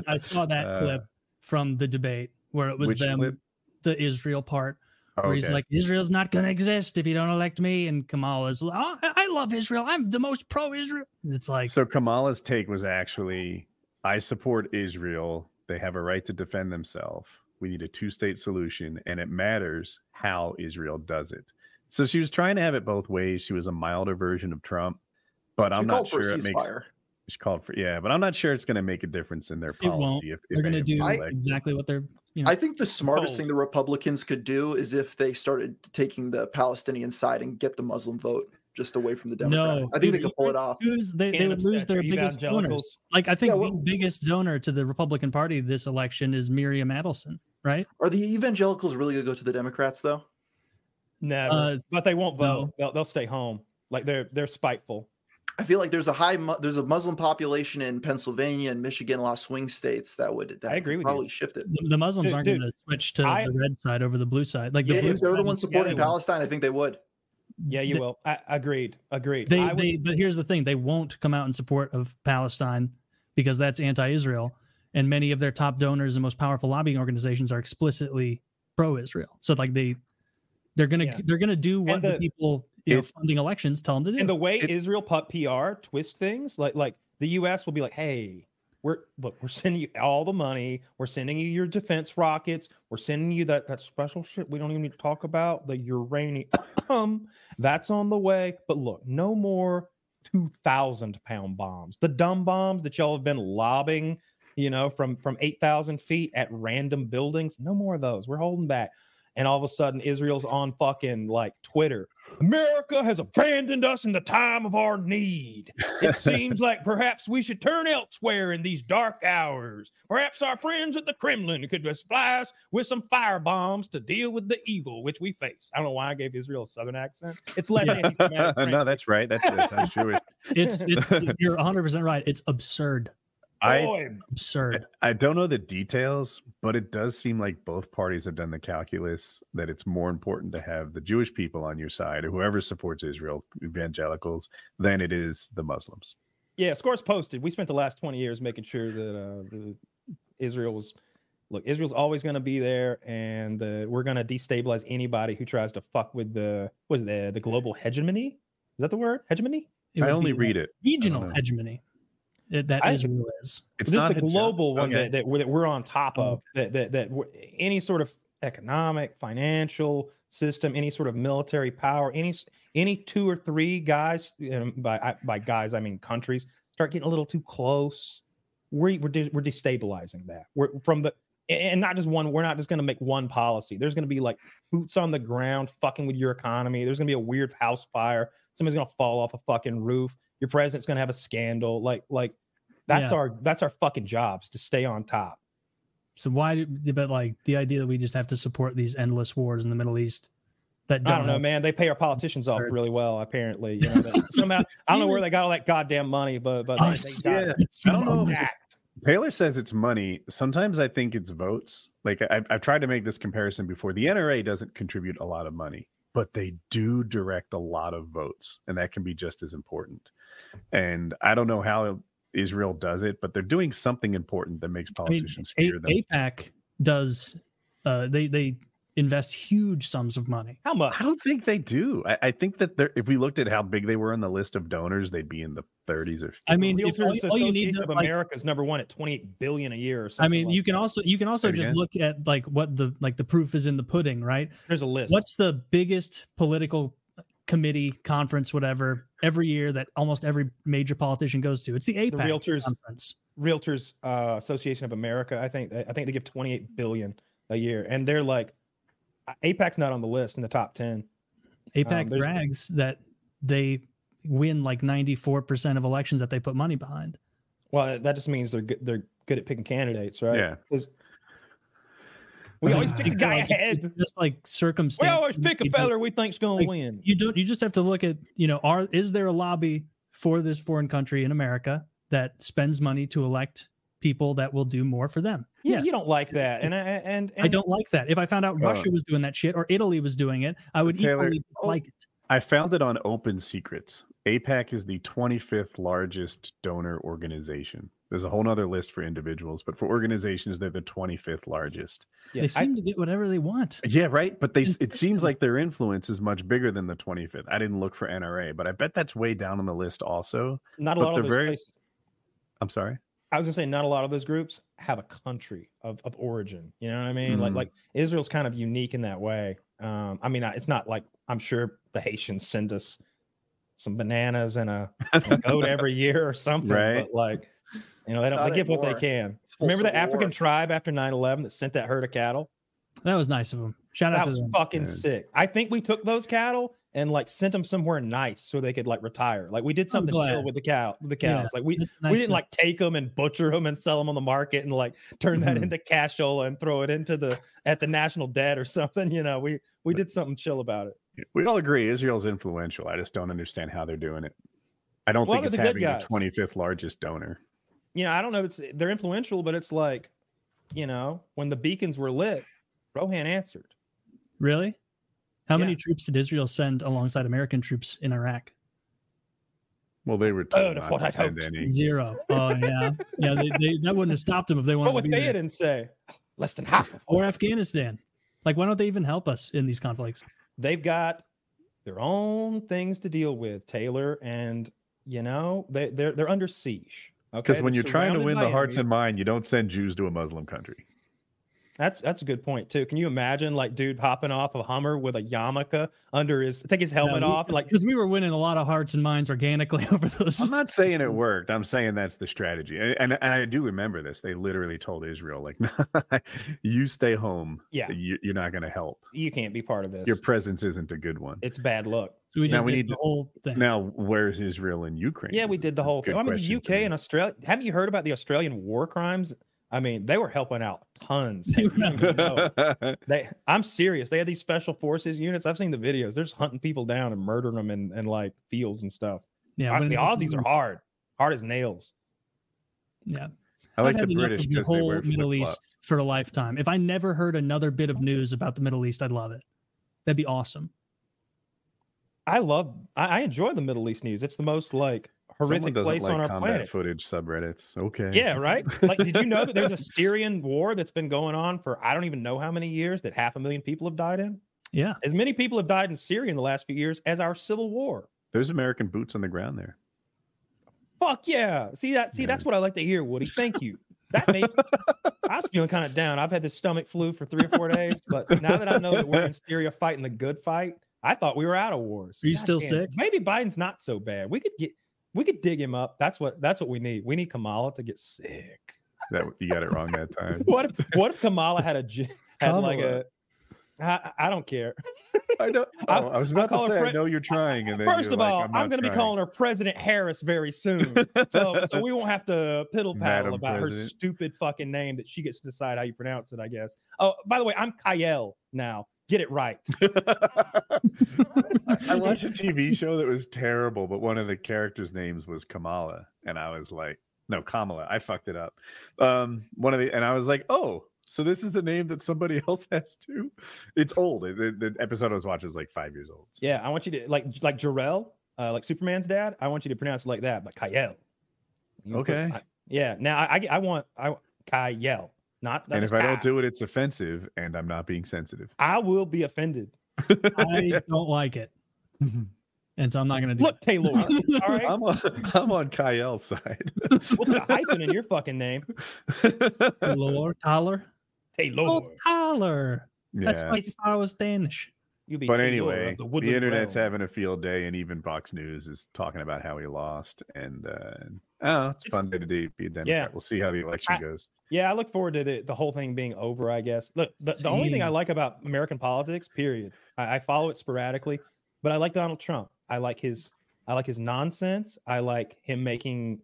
I saw that clip from the debate where it was them. Clip? The Israel part where he's like, Israel's not going to exist if you don't elect me. And Kamala's like, I love Israel. I'm the most pro-Israel. It's like... So Kamala's take was actually, I support Israel. They have a right to defend themselves. We need a two-state solution, and it matters how Israel does it. So she was trying to have it both ways. She was a milder version of Trump, but I'm not sure it makes... She called for, but I'm not sure it's going to make a difference in their policy. If they're going to do exactly what they're... I think the smartest thing the Republicans could do is if they started taking the Palestinian side and get the Muslim vote just away from the Democrats. I think they could pull it off. They would lose their biggest donors. Like, I think the biggest donor to the Republican Party this election is Miriam Adelson, right? Are the evangelicals really going to go to the Democrats, though? Never. But they won't vote. No. They'll stay home. Like, they're spiteful. I feel like there's a Muslim population in Pennsylvania and Michigan, a lot of swing states that I agree with probably you. shift it. The Muslims aren't going to switch to the red side over the blue side. Like if they're the ones supporting Palestine, I think they would. Yeah, you will. Agreed. But here's the thing: they won't come out in support of Palestine because that's anti-Israel, and many of their top donors and most powerful lobbying organizations are explicitly pro-Israel. So like they're gonna do what the people funding elections tell them to do. And the way Israel PR twist things, like the U.S. will be like, hey, we're sending you all the money, we're sending you your defense rockets, we're sending you that special shit we don't even need to talk about, the uranium that's on the way. But look, no more 2,000-pound bombs. The dumb bombs that y'all have been lobbing, from 8,000 feet at random buildings. No more of those. We're holding back. And all of a sudden, Israel's on fucking like Twitter. America has abandoned us in the time of our need. It seems like perhaps we should turn elsewhere in these dark hours. Perhaps our friends at the Kremlin could supply us with some fire bombs to deal with the evil which we face. I don't know why I gave Israel a southern accent. It's less anti-Semitic. No, that's right. That's Jewish. It's you're 100% right. It's absurd. Absurd. I don't know the details, but it does seem like both parties have done the calculus that it's more important to have the Jewish people on your side, or whoever supports Israel, evangelicals, than it is the Muslims. Yeah, scores posted. We spent the last 20 years making sure that Israel's always going to be there, and we're going to destabilize anybody who tries to fuck with the global hegemony. Is that the word? Hegemony? I only read it. Regional hegemony. Israel is. It's not the global one that we're on top of. That any sort of economic, financial system, any sort of military power, any two or three guys, by guys I mean countries, start getting a little too close. We're destabilizing that. And not just one. We're not just going to make one policy. There's going to be like boots on the ground, fucking with your economy. There's going to be a weird house fire. Somebody's going to fall off a fucking roof. Your president's going to have a scandal. Like that's our fucking jobs, to stay on top. So but like the idea that we just have to support these endless wars in the Middle East. I don't know, man. They pay our politicians off really well, apparently. Somehow, I don't know where they got all that goddamn money, but they got it. I don't know. Taylor says it's money. Sometimes I think it's votes. Like I've tried to make this comparison before. The NRA doesn't contribute a lot of money, but they do direct a lot of votes, and that can be just as important. And I don't know how Israel does it, but they're doing something important that makes politicians fear them. AIPAC does. They invest huge sums of money. How much? I don't think they do. I think that if we looked at how big they were on the list of donors, they'd be in the 30s or 50s. I mean, all you need of America is number one at $28 billion a year or something. I mean, you can also just look at like what the proof is in the pudding, right? There's a list. What's the biggest political committee, conference, whatever, every year that almost every major politician goes to? It's the AIPAC conference. Realtors Association of America. I think they give $28 billion a year, and they're like, AIPAC's not on the list in the top 10. AIPAC brags that they win like 94% of elections that they put money behind. Well, that just means they're good at picking candidates, right? Yeah. We always pick the guy ahead. Just like circumstance. We always pick a feller we think's going to win. You just have to look at, is there a lobby for this foreign country in America that spends money to elect people that will do more for them? Yeah, yes. You don't like that, and I don't like that. If I found out Russia was doing that shit or Italy was doing it, I would equally like it. I found it on Open Secrets. AIPAC is the 25th largest donor organization. There's a whole nother list for individuals, but for organizations, they're the 25th largest. Yeah, they seem to get whatever they want. Yeah, right. But it seems like their influence is much bigger than the 25th. I didn't look for NRA, but I bet that's way down on the list also. Not a lot of those places. I'm sorry? I was gonna say not a lot of those groups have a country of origin. You know what I mean? Like Israel's kind of unique in that way. I mean, it's not like, I'm sure the Haitians send us some bananas and a goat every year or something, right? But like, they get what they can. Remember the African tribe after 9/11 that sent that herd of cattle? That was nice of them. Shout out to them. That was fucking sick. I think we took those cattle and like sent them somewhere nice so they could like retire. Like we did something chill with the cows. Yeah, like we didn't like take them and butcher them and sell them on the market and like turn that into cashola and throw it at the national debt or something. We did something chill about it. We all agree Israel's influential. I just don't understand how they're doing it. I don't think it's having the 25th largest donor. I don't know. They're influential, but it's like, when the beacons were lit, Rohan answered. Really? How many troops did Israel send alongside American troops in Iraq? Well, they were told not to send any. 0. Oh, yeah. Yeah, they that wouldn't have stopped them if they wanted to be there. What would they didn't say? Less than half. Or Afghanistan. Like, why don't they even help us in these conflicts? They've got their own things to deal with, Taylor, and, they're under siege. Because when you're trying to win the hearts and mind, you don't send Jews to a Muslim country. That's a good point too. Can you imagine like dude hopping off a Hummer with a yarmulke under take his helmet off? Like, because we were winning a lot of hearts and minds organically over those. I'm not saying it worked. I'm saying that's the strategy. And I do remember this. They literally told Israel, like, you stay home. Yeah. You're not going to help. You can't be part of this. Your presence isn't a good one. It's bad luck. So we need the whole thing. Now, where's Israel and Ukraine? Yeah, we did the whole thing. I mean, the UK and Australia. Haven't you heard about the Australian war crimes? I mean, they were helping out tons. I'm serious. They had these special forces units. I've seen the videos. They're just hunting people down and murdering them in like fields and stuff. Yeah, the Aussies are hard as nails. Yeah, I like the British because the whole Middle East for a lifetime. If I never heard another bit of news about the Middle East, I'd love it. That'd be awesome. I enjoy the Middle East news. It's the most like horrific place on our planet. Footage subreddits. Okay. Yeah, right. Like, did you know that there's a Syrian war that's been going on for I don't even know how many years that 500,000 people have died in? Yeah. As many people have died in Syria in the last few years as our civil war. There's American boots on the ground there. Fuck yeah. See, that's what I like to hear, Woody. Thank you. That made I was feeling kind of down. I've had this stomach flu for 3 or 4 days, but now that I know that we're in Syria fighting the good fight, I thought we were out of wars. Are you still sick? Maybe Biden's not so bad. We could dig him up. That's what we need. We need Kamala to get sick. You got it wrong that time. What if Kamala had I don't care. I know. I was about to say, I know you're trying. And then first of all, I'm going to be calling her President Harris very soon. So we won't have to piddle paddle about her stupid fucking name that she gets to decide how you pronounce it, I guess. Oh, by the way, I'm Kyle now. Get it right. I watched a TV show that was terrible, but one of the characters' names was Kamala, and I was like, no, Kamala. I fucked it up. And I was like, oh, so this is a name that somebody else has too. It's old. The episode I was watching was like 5 years old. So. Yeah, I want you to like Jor-El, like Superman's dad. I want you to pronounce it like that, but Kyle. Okay. Now I want Kyle. And if I don't do it, it's offensive, and I'm not being sensitive. I will be offended. I don't like it, and so I'm not going to do. Look, Taylor. All right, I'm on Kyle's side. We'll put a hyphen in your fucking name. Tyler. Taylor. Tyler. That's like if I was Danish. But anyway, the internet's having a field day, and even Fox News is talking about how he lost. And it's fun day to be a Democrat. Yeah. We'll see how the election goes. Yeah, I look forward to the whole thing being over, I guess. Look, the only thing I like about American politics, period. I follow it sporadically, but I like Donald Trump. I like his nonsense. I like him making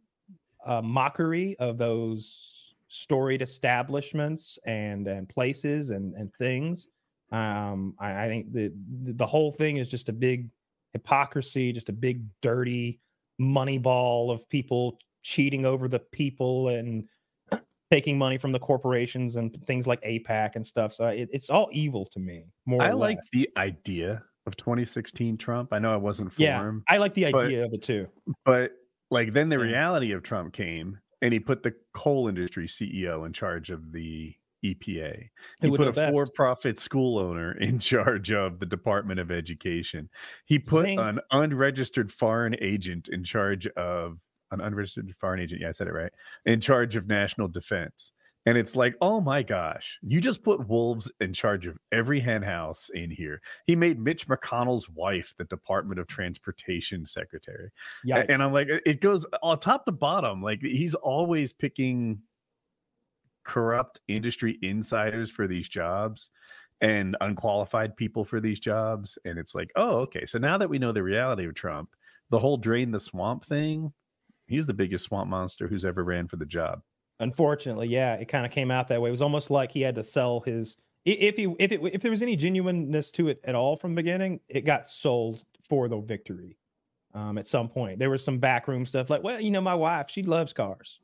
a mockery of those storied establishments and places and things. I think the whole thing is just a big hypocrisy, just a big dirty money ball of people cheating over the people and taking money from the corporations and things like AIPAC and stuff. So it's all evil to me. I like the idea of 2016 Trump. I know I wasn't for him. I like the idea of it too. But like then the reality of Trump came, and he put the coal industry CEO in charge of the EPA. He put a for-profit school owner in charge of the Department of Education. He put an unregistered foreign agent in charge of yeah, I said it right, in charge of national defense. And it's like, oh my gosh, you just put wolves in charge of every hen house in here. He made Mitch McConnell's wife the Department of Transportation secretary. Yikes. And I'm like, it goes on top to bottom. Like he's always picking corrupt industry insiders for these jobs and unqualified people for these jobs. And it's like, oh, okay. So now that we know the reality of Trump, the whole drain the swamp thing, he's the biggest swamp monster who's ever ran for the job. Unfortunately, yeah, it kind of came out that way. It was almost like he had to sell his. If there was any genuineness to it at all from the beginning, it got sold for the victory. At some point, there was some backroom stuff like, well, my wife, she loves cars.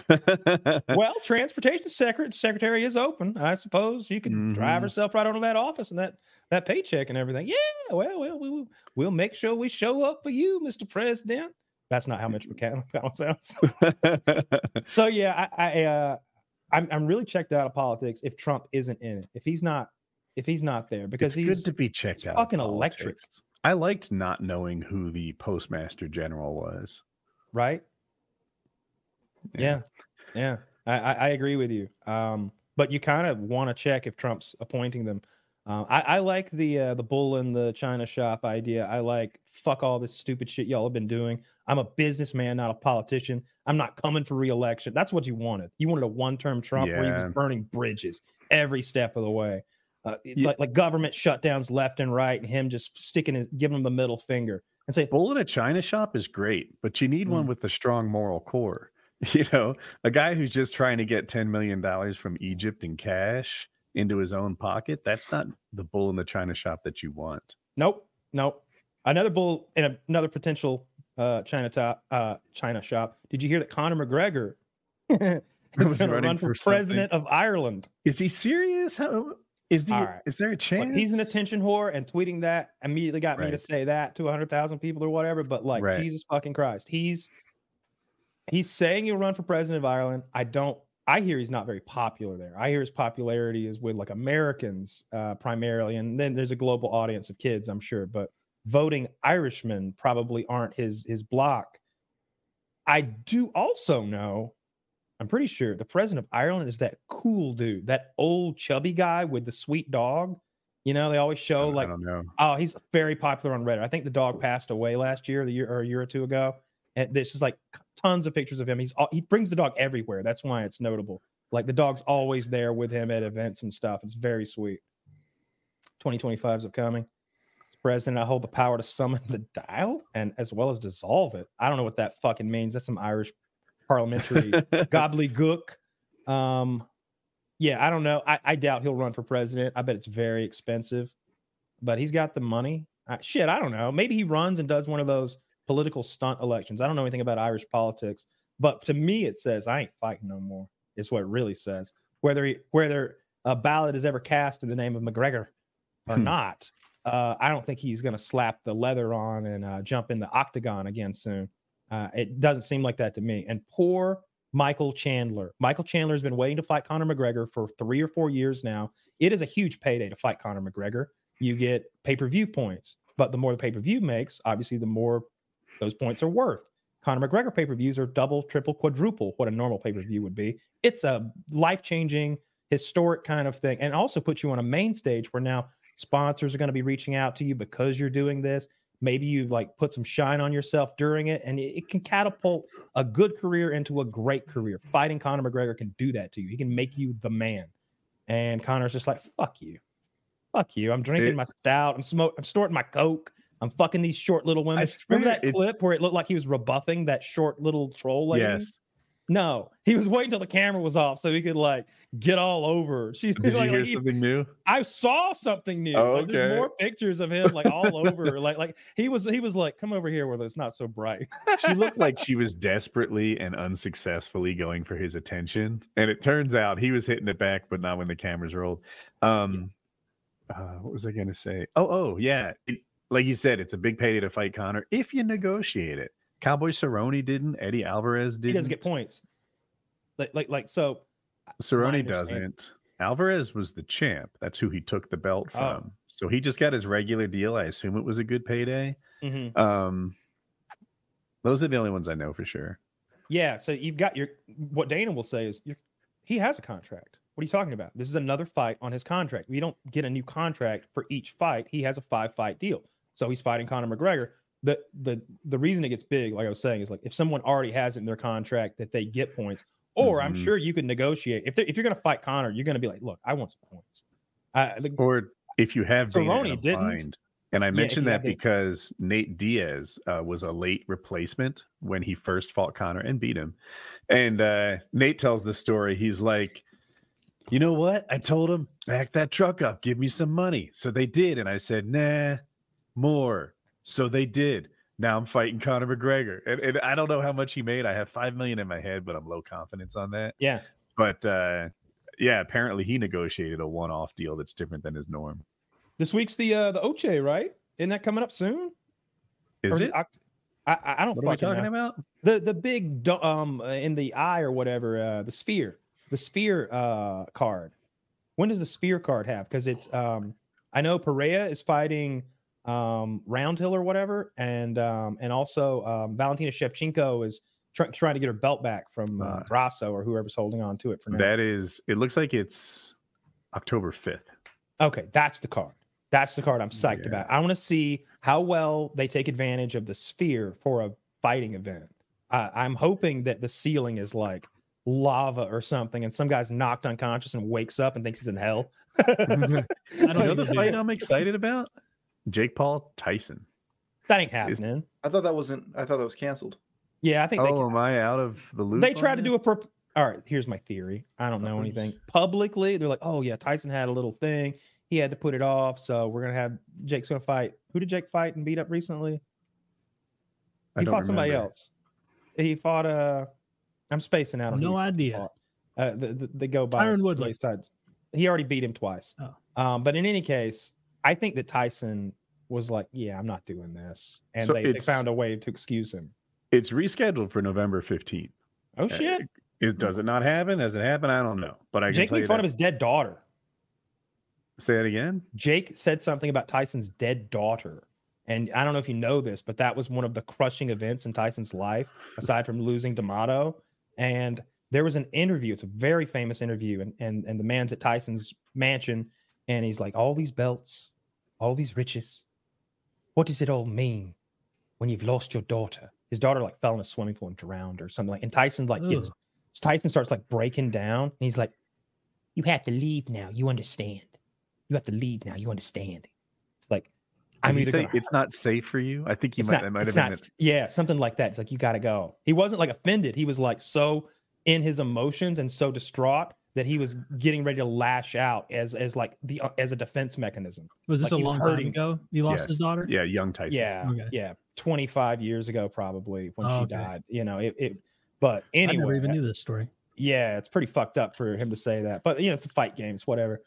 Well, transportation secretary is open. I suppose you can drive herself right onto that office and that paycheck and everything. Yeah, well, we'll make sure we show up for you, Mr. President. That's not how Mitch McConnell sounds. So yeah, I'm really checked out of politics if Trump isn't in it. If he's not there, because it's good to be checked out. Fucking electric. I liked not knowing who the Postmaster General was. Right. Yeah. I agree with you. but you kind of want to check if Trump's appointing them. I like the bull in the China shop idea. I like, fuck all this stupid shit y'all have been doing. I'm a businessman, not a politician. I'm not coming for re-election. That's what you wanted. You wanted a one-term Trump where he was burning bridges every step of the way. Like government shutdowns left and right, and him just giving him the middle finger and say, bull in a China shop is great, but you need one with a strong moral core. A guy who's just trying to get $10 million from Egypt in cash into his own pocket, that's not the bull in the China shop that you want. Nope. Another bull in another potential China shop. Did you hear that Connor McGregor is going to run for president of Ireland? Is he serious? Is there a chance? Look, he's an attention whore, and tweeting that immediately got me to say that to 100,000 people or whatever. But Jesus fucking Christ, he's saying he'll run for president of Ireland. I hear he's not very popular there. I hear his popularity is with like Americans primarily, and then there's a global audience of kids, I'm sure. But voting Irishmen probably aren't his block. I do also know, I'm pretty sure the president of Ireland is that cool dude, that old chubby guy with the sweet dog. They always show I don't know. Oh, he's very popular on Reddit. I think the dog passed away last year, a year or two ago. And there's just like tons of pictures of him. He brings the dog everywhere. That's why it's notable. Like the dog's always there with him at events and stuff. It's very sweet. 2025 is upcoming. President, I hold the power to summon the dial and as well as dissolve it. I don't know what that fucking means. That's some Irish parliamentary gobbledygook. I don't know. I doubt he'll run for president. I bet it's very expensive, but he's got the money. I don't know. Maybe he runs and does one of those political stunt elections. I don't know anything about Irish politics, but to me it says I ain't fighting no more. Is what it really says. Whether a ballot is ever cast in the name of McGregor or not, I don't think he's going to slap the leather on and jump in the octagon again soon. It doesn't seem like that to me. And poor Michael Chandler. Michael Chandler has been waiting to fight Connor McGregor for 3 or 4 years now. It is a huge payday to fight Connor McGregor. You get pay-per-view points, but the more the pay-per-view makes, obviously the more those points are worth. Conor McGregor pay-per-views are double, triple, quadruple what a normal pay-per-view would be. It's a life-changing, historic kind of thing, and also puts you on a main stage where now sponsors are going to be reaching out to you because you're doing this. Maybe you put some shine on yourself during it, and it can catapult a good career into a great career. Fighting Conor McGregor can do that to you. He can make you the man. And Conor's just like, fuck you. Fuck you. I'm drinking my stout. I'm snorting my Coke. I'm fucking these short little women. Remember that clip where it looked like he was rebuffing that short little troll lady? Yes. No, he was waiting till the camera was off so he could get all over. Did you hear something new? I saw something new. Oh, okay. There's more pictures of him all over. He was like, come over here where it's not so bright. She looked like she was desperately and unsuccessfully going for his attention, and it turns out he was hitting it back, but not when the cameras rolled. What was I going to say? Oh yeah. Like you said, it's a big payday to fight Connor if you negotiate it. Cowboy Cerrone didn't. Eddie Alvarez didn't. He doesn't get points. So. Cerrone doesn't. Alvarez was the champ. That's who he took the belt from. Oh. So he just got his regular deal. I assume it was a good payday. Mm-hmm. Those are the only ones I know for sure. Yeah. So you've got what Dana will say is he has a contract. What are you talking about? This is another fight on his contract. We don't get a new contract for each fight. He has a 5-fight deal. So he's fighting Conor McGregor. The reason it gets big, like I was saying, is if someone already has it in their contract that they get points, or I'm sure you could negotiate. If you're going to fight Conor, you're going to be like, look, I want some points. Or if you have Cerrone didn't. And I mentioned that because Nate Diaz was a late replacement when he first fought Conor and beat him. And Nate tells the story. He's like, you know what? I told him, back that truck up, give me some money. So they did. And I said, nah, more. So they did. Now I'm fighting Conor McGregor. And I don't know how much he made. I have $5 million in my head, but I'm low confidence on that. Yeah. But apparently he negotiated a one-off deal that's different than his norm. This week's the Oche, right? Isn't that coming up soon? Is it? I don't. What are we talking about? The big in the eye or whatever, the sphere. The sphere card. When does the sphere card have? Because it's I know Pereira is fighting Roundhill or whatever, and also Valentina Shevchenko is trying to get her belt back from Brasso or whoever's holding on to it for now. It looks like it's October 5th. Okay, that's the card. That's the card I'm psyched about. I want to see how well they take advantage of the sphere for a fighting event. I'm hoping that the ceiling is like lava or something, and some guy's knocked unconscious and wakes up and thinks he's in hell. You know the fight I'm excited about? Jake Paul Tyson. That ain't happening. I thought that was canceled. Yeah, I think. Am I out of the loop? They tried to do a. All right, here's my theory. I don't know anything. Publicly, they're like, oh yeah, Tyson had a little thing. He had to put it off, so we're gonna have Jake's gonna fight. Who did Jake fight and beat up recently? He fought somebody else. He fought I'm spacing out on no idea. They go by Tyron Woodley. He already beat him twice. Oh. But in any case, I think that Tyson was like, yeah, I'm not doing this. And so they found a way to excuse him. It's rescheduled for November 15th. Oh shit. Does it not happen? Has it happened? I don't know. But I can Jake tell you made fun of his dead daughter. Say that again? Jake said something about Tyson's dead daughter. And I don't know if you know this, but that was one of the crushing events in Tyson's life, aside from losing D'Amato. And there was an interview. It's a very famous interview. And the man's at Tyson's mansion. And he's like, all these belts, all these riches. What does it all mean when you've lost your daughter? His daughter like fell in a swimming pool and drowned or something like. And Tyson Tyson starts like breaking down. And he's like, you have to leave now. You understand. You have to leave now. You understand. It's like, it's not safe for you. I think that might have been it. Yeah, something like that. It's like, you got to go. He wasn't like offended. He was like so in his emotions and so distraught that he was getting ready to lash out as a defense mechanism. Was this a long time ago? He lost his daughter? Yeah, young Tyson. Yeah, okay. Yeah, 25 years ago probably when she died. You know, but anyway, I never even knew this story. Yeah, it's pretty fucked up for him to say that. But it's a fight game. It's whatever.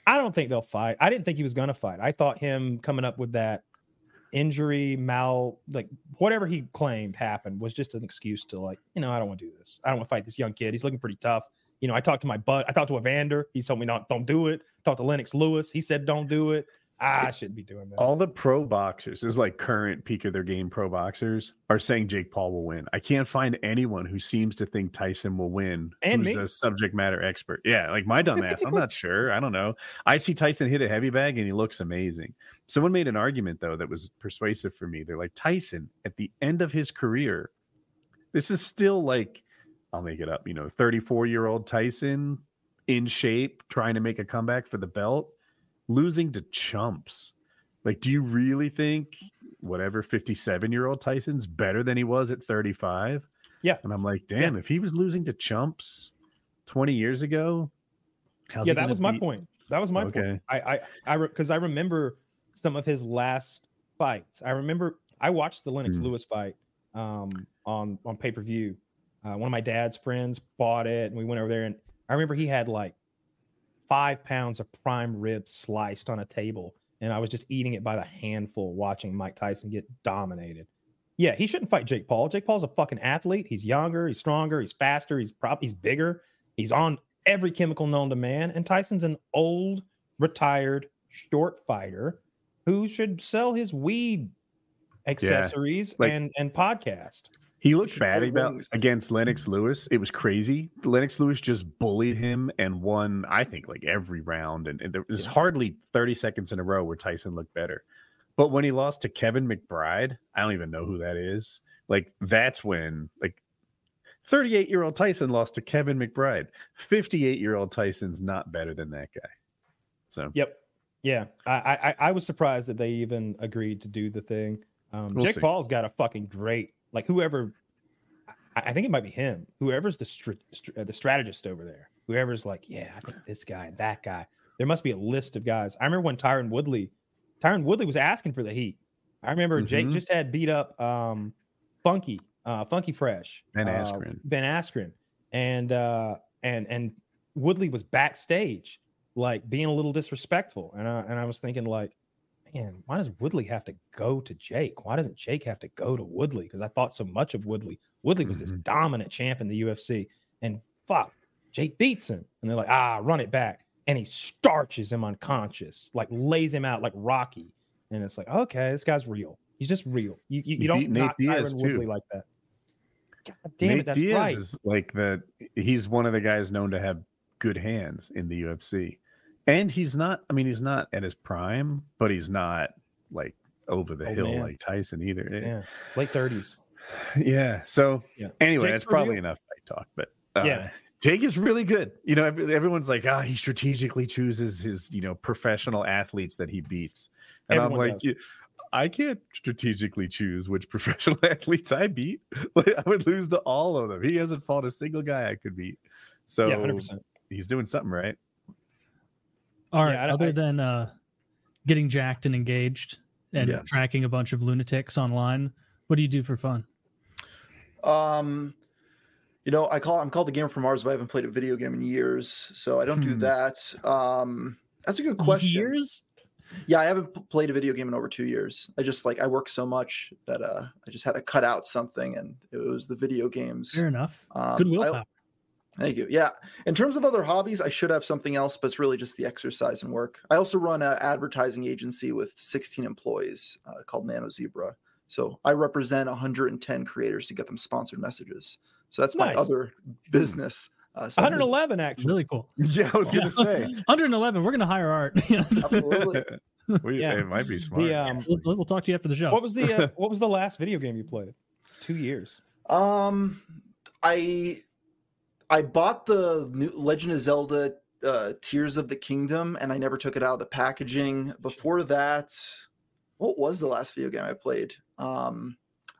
I don't think they'll fight. I didn't think he was going to fight. I thought him coming up with that injury, like whatever he claimed happened was just an excuse to like, I don't want to do this. I don't want to fight this young kid. He's looking pretty tough. I talked to I talked to Evander. He told me don't do it. Talked to Lennox Lewis. He said, don't do it. I shouldn't be doing this. All the pro boxers, is like current peak of their game pro boxers, are saying Jake Paul will win. I can't find anyone who seems to think Tyson will win who's a subject matter expert. Yeah, like my dumb ass. I'm not sure. I don't know. I see Tyson hit a heavy bag and he looks amazing. Someone made an argument, though, that was persuasive for me. They're like, Tyson, at the end of his career, this is still like, I'll make it up, 34-year-old Tyson in shape, trying to make a comeback for the belt. Losing to chumps. Like, do you really think 57-year-old Tyson's better than he was at 35? Yeah. And I'm like, damn, if he was losing to chumps 20 years ago, that was my point. That was my point. Because I remember some of his last fights. I watched the Lennox Lewis fight on pay-per-view. One of my dad's friends bought it, and we went over there, and I remember he had like 5 pounds of prime rib sliced on a table, and I was just eating it by the handful watching Mike Tyson get dominated. Yeah, he shouldn't fight Jake Paul. Jake Paul's a fucking athlete. He's younger, he's stronger, he's faster, he's bigger. He's on every chemical known to man, and Tyson's an old, retired, short fighter who should sell his weed accessories and podcast. He looked bad against Lennox Lewis. It was crazy. Lennox Lewis just bullied him and won, I think, like every round. And there was hardly 30 seconds in a row where Tyson looked better. But when he lost to Kevin McBride, I don't even know who that is. Like, that's when, 38-year-old Tyson lost to Kevin McBride. 58-year-old Tyson's not better than that guy. So, yep. Yeah. I was surprised that they even agreed to do the thing. Jake Paul's got a fucking great, whoever, I think it might be him, whoever's the strategist over there, whoever's like, yeah, I think this guy and that guy, there must be a list of guys. I remember when Tyron Woodley was asking for the heat. I remember Jake just had beat up Funky Fresh, Ben Askren, and Woodley was backstage, being a little disrespectful. And I was thinking man, why does Woodley have to go to Jake? Why doesn't Jake have to go to Woodley? Because I thought so much of Woodley. Woodley was this dominant champ in the UFC. And Jake beats him. And they're like, run it back. And he starches him unconscious, lays him out like Rocky. And it's like, okay, this guy's real. He's just real. You don't knock Tyron Woodley like that. God damn Nate it, that's Diaz right. is like he's one of the guys known to have good hands in the UFC. And he's not at his prime, but he's not like over the hill like Tyson either. Yeah. Late 30s. Yeah. So anyway, Jake's that's probably enough fight talk, but yeah. Jake is really good. You know, everyone's like, he strategically chooses his, professional athletes that he beats. And Everyone I'm like, I can't strategically choose which professional athletes I beat. Like, I would lose to all of them. He hasn't fought a single guy I could beat. So 100%. He's doing something right. All right. Other than getting jacked and engaged and tracking a bunch of lunatics online, what do you do for fun? I'm called the Gamer from Mars, but I haven't played a video game in years, so I don't do that. That's a good question. Years? Yeah, I haven't played a video game in over 2 years. I work so much that I just had to cut out something, and it was the video games. Fair enough. Good willpower. Thank you. Yeah. In terms of other hobbies, I should have something else, but it's really just the exercise and work. I also run an advertising agency with 16 employees called Nano Zebra. So I represent 110 creators to get them sponsored messages. So that's my other business. 111, actually. Really cool. Yeah, I was going to say. 111. We're going to hire Art. Absolutely. It might be smart. We'll talk to you after the show. What was the last video game you played? 2 years. I bought the new Legend of Zelda Tears of the Kingdom, and I never took it out of the packaging. Before that, what was the last video game I played?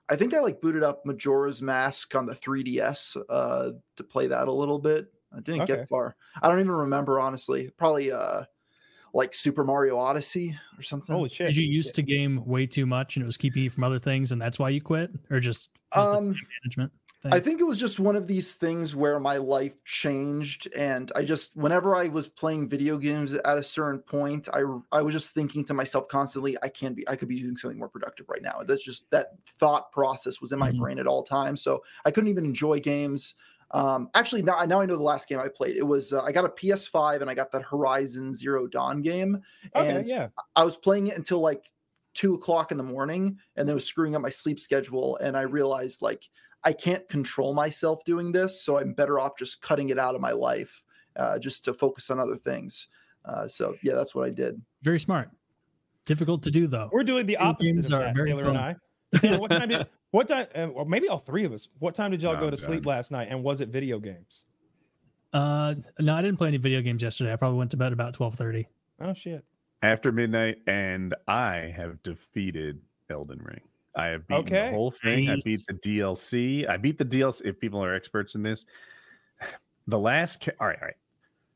I think I booted up Majora's Mask on the 3DS to play that a little bit. I didn't get far. I don't even remember, honestly. Probably Super Mario Odyssey or something. Holy shit. Did you used to game way too much and it was keeping you from other things and that's why you quit? Or just the management thing? I think it was just one of these things where my life changed, and whenever I was playing video games at a certain point, I was just thinking to myself constantly, I could be doing something more productive right now. That's just, that thought process was in my brain at all times. So I couldn't even enjoy games. Actually, now I know the last game I played. It was I got a PS5 and I got that Horizon Zero Dawn game. And I was playing it until 2:00 in the morning, and it was screwing up my sleep schedule. And I realized I can't control myself doing this, so I'm better off just cutting it out of my life, just to focus on other things. So yeah, that's what I did. Very smart. Difficult to do though. We're doing the opposite games of that, very Taylor fun. and I. What time? Or maybe all three of us. What time did y'all go to sleep last night? And was it video games? No, I didn't play any video games yesterday. I probably went to bed about 12:30. Oh shit! After midnight, and I have defeated Elden Ring. I have beaten the whole thing. Nice. I beat the DLC. If people are experts in this, all right.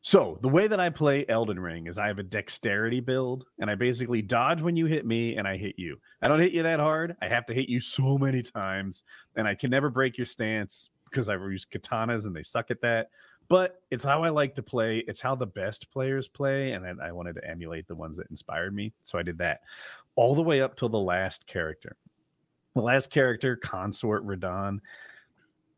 So the way that I play Elden Ring is I have a dexterity build, and I basically dodge when you hit me, and I hit you. I don't hit you that hard. I have to hit you so many times, and I can never break your stance because I use katanas, and they suck at that. But it's how I like to play. It's how the best players play, and then I wanted to emulate the ones that inspired me, so I did that all the way up till the last character. The last character, Consort Radon,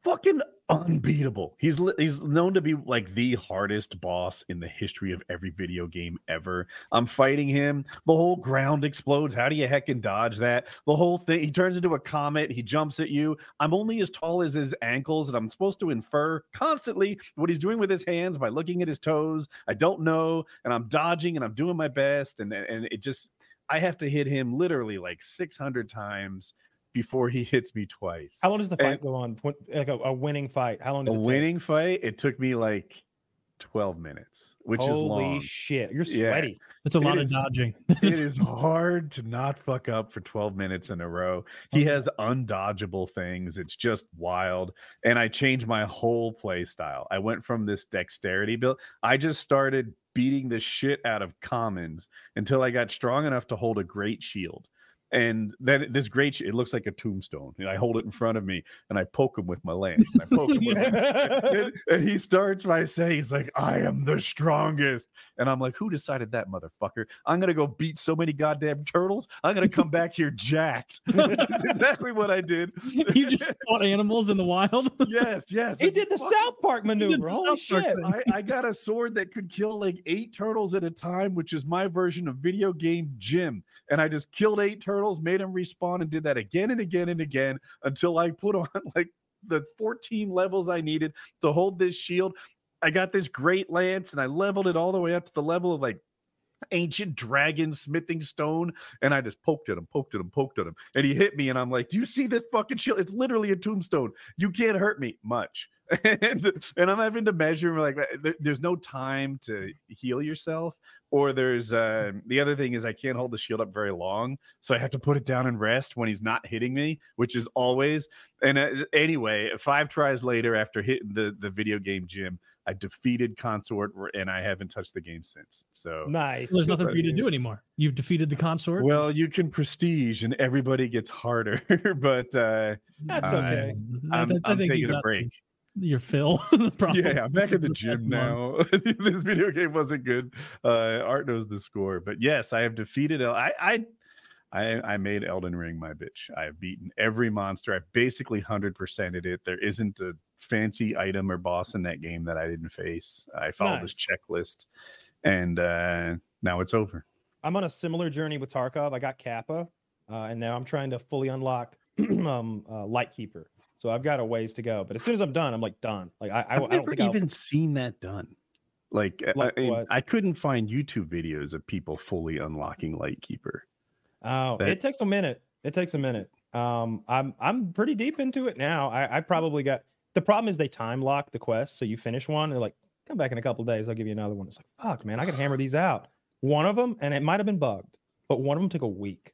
fucking unbeatable. He's known to be the hardest boss in the history of every video game ever. I'm fighting him. The whole ground explodes. How do you heckin' dodge that? The whole thing. He turns into a comet. He jumps at you. I'm only as tall as his ankles, and I'm supposed to infer constantly what he's doing with his hands by looking at his toes. I don't know, and I'm dodging, and I'm doing my best, and it just, I have to hit him literally 600 times before he hits me twice. How long does the fight go on? A winning fight? How long does it take? A winning fight? It took me 12 minutes, which is long. Holy shit. You're sweaty. Yeah. It's a lot of dodging. It is hard to not fuck up for 12 minutes in a row. He has undodgeable things. It's just wild. And I changed my whole play style. I went from this dexterity build. I just started beating the shit out of commons until I got strong enough to hold a great shield. And then this great, it looks like a tombstone. And I hold it in front of me and I poke him with my lance. And I poke him with and he starts by saying, he's like, I am the strongest. And I'm like, who decided that, motherfucker? I'm going to go beat so many goddamn turtles. I'm going to come back here jacked. That's exactly what I did. You just fought animals in the wild? Yes. He did the South Park maneuver. Holy shit. I got a sword that could kill 8 turtles at a time, which is my version of video game Jim. And I just killed 8 turtles, made them respawn, and did that again and again and again until I put on the 14 levels I needed to hold this shield. I got this great lance and I leveled it all the way up to the level of like ancient dragon smithing stone, and I just poked at him, and he hit me, and I'm like, do you see this fucking shield? It's literally a tombstone. You can't hurt me much. and I'm having to measure, like, there's no time to heal yourself, or there's the other thing is I can't hold the shield up very long, so I have to put it down and rest when he's not hitting me, which is always. And anyway, 5 tries later, after hitting the video game gym, I defeated Consort, and I haven't touched the game since. So nice. Well, there's nothing for you to do anymore. You've defeated the Consort. Well, you can prestige, and everybody gets harder. But that's okay. I'm taking a break. Your fill. Yeah, I'm back at the gym now. This video game wasn't good. Art knows the score, but yes, I have defeated. I made Elden Ring my bitch. I have beaten every monster. I basically 100%ed it. There isn't a fancy item or boss in that game that I didn't face. I followed this checklist, and now it's over. I'm on a similar journey with Tarkov. I got Kappa, and now I'm trying to fully unlock Lightkeeper. So I've got a ways to go. But as soon as I'm done, I'm like done. Like I've never even seen that done. Like I couldn't find YouTube videos of people fully unlocking Lightkeeper. Oh, it takes a minute. I'm pretty deep into it now. I probably got. The problem is they time lock the quest, so you finish one, and they're like, come back in a couple of days, I'll give you another one. It's like, fuck, man, I can hammer these out. One of them, and it might have been bugged, but one of them took a week.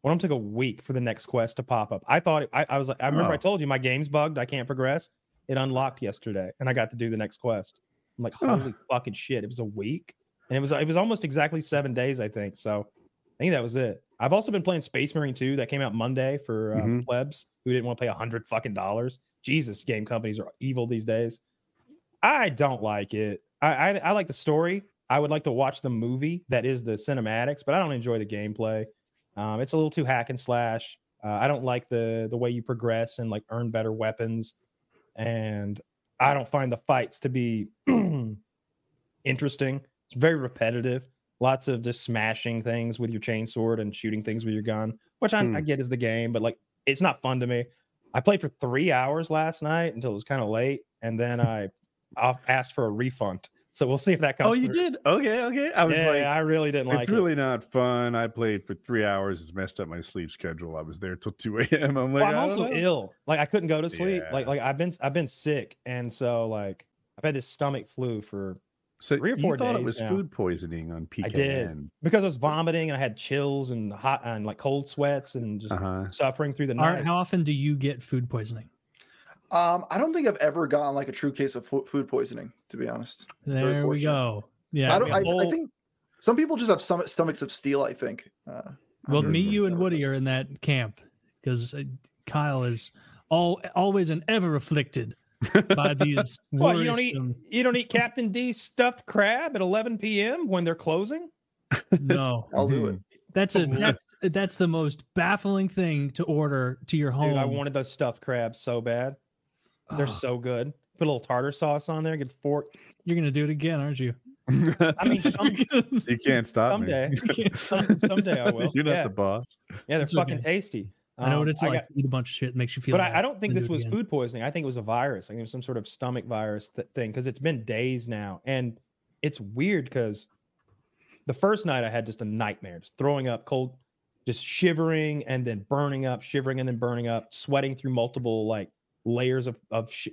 One of them took a week for the next quest to pop up. I thought I was like, I remember I told you my game's bugged, I can't progress. It unlocked yesterday, and I got to do the next quest. I'm like, holy fucking shit! It was a week, and it was almost exactly 7 days, I think. So I think that was it. I've also been playing Space Marine 2 that came out Monday for plebs who didn't want to pay $100. Jesus, game companies are evil these days. I don't like it. I like the story. I would like to watch the movie that is the cinematics, but I don't enjoy the gameplay. It's a little too hack and slash. I don't like the way you progress and like earn better weapons, and I don't find the fights to be interesting. It's very repetitive. Lots of just smashing things with your chainsword and shooting things with your gun, which I get is the game, but like it's not fun to me. I played for 3 hours last night until it was kind of late, and then I asked for a refund. So we'll see if that comes. Oh, you did? Okay. I was like, I really didn't like it. It's really not fun. I played for 3 hours. It's messed up my sleep schedule. I was there till 2 a.m. I'm like, I'm also ill. Like I couldn't go to sleep. Yeah. Like I've been sick, and so like I've had this stomach flu for 3 or 4 days. You thought it was food poisoning on PKA? I did, because I was vomiting and I had chills and hot and like cold sweats and just suffering through the night. Art, how often do you get food poisoning? I don't think I've ever gotten like a true case of food poisoning, to be honest. There we go. Yeah, I think some people just have stomachs of steel. I think. Well, me, you, and Woody are in that camp because Kyle is always and ever afflicted by these. What, you don't eat Captain D's stuffed crab at 11 p.m. when they're closing? No, I'll do it. That's the most baffling thing to order to your home. Dude, I wanted those stuffed crabs so bad. They're so good. Put a little tartar sauce on there. Get the fork. You're gonna do it again, aren't you? I mean, you can't stop someday. me. Someday I will. You're not the boss. Yeah, they're fucking tasty. I know what it's like to eat a bunch of shit. It makes you feel. But I don't think this was food poisoning. I think it was a virus. I think it was some sort of stomach virus thing, because it's been days now, and it's weird because the first night I had just a nightmare, just throwing up, cold, just shivering and then burning up, shivering and then burning up, sweating through multiple like layers of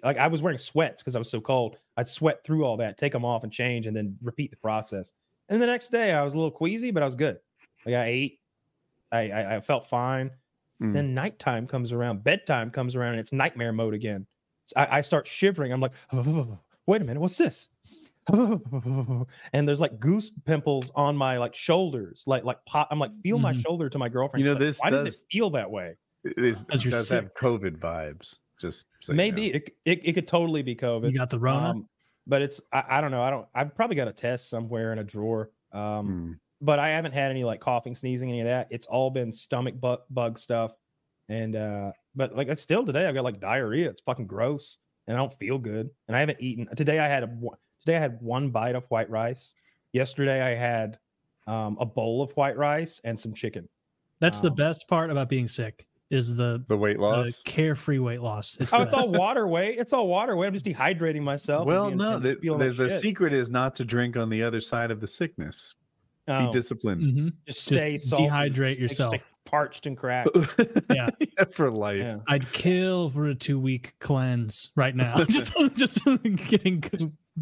like I was wearing sweats because I was so cold. I'd sweat through all that, take them off and change, and then repeat the process. And the next day I was a little queasy, but I was good. Like I ate, I felt fine. Then nighttime comes around, bedtime comes around, and it's nightmare mode again. So I start shivering. I'm like, oh, wait a minute, what's this? And there's like goose pimples on my like shoulders, like pop. I'm like, feel my shoulder to my girlfriend. You know, like, why does it feel that way? This does have COVID vibes. Just so maybe you know. it could totally be COVID. You got the Rona, but it's I don't know. I've probably got a test somewhere in a drawer. But I haven't had any like coughing, sneezing, any of that. It's all been stomach bug stuff. And but like still today I've got like diarrhea. It's fucking gross, and I don't feel good. And I haven't eaten today. I had one bite of white rice. Yesterday I had a bowl of white rice and some chicken. That's the best part about being sick, is the weight loss, carefree weight loss. It's all water weight. It's all water weight. I'm just dehydrating myself. Well, the secret is not to drink on the other side of the sickness. Be disciplined. Mm-hmm. Just dehydrate yourself. Stay parched and cracked. Yeah. For life. Yeah. I'd kill for a 2-week cleanse right now. just getting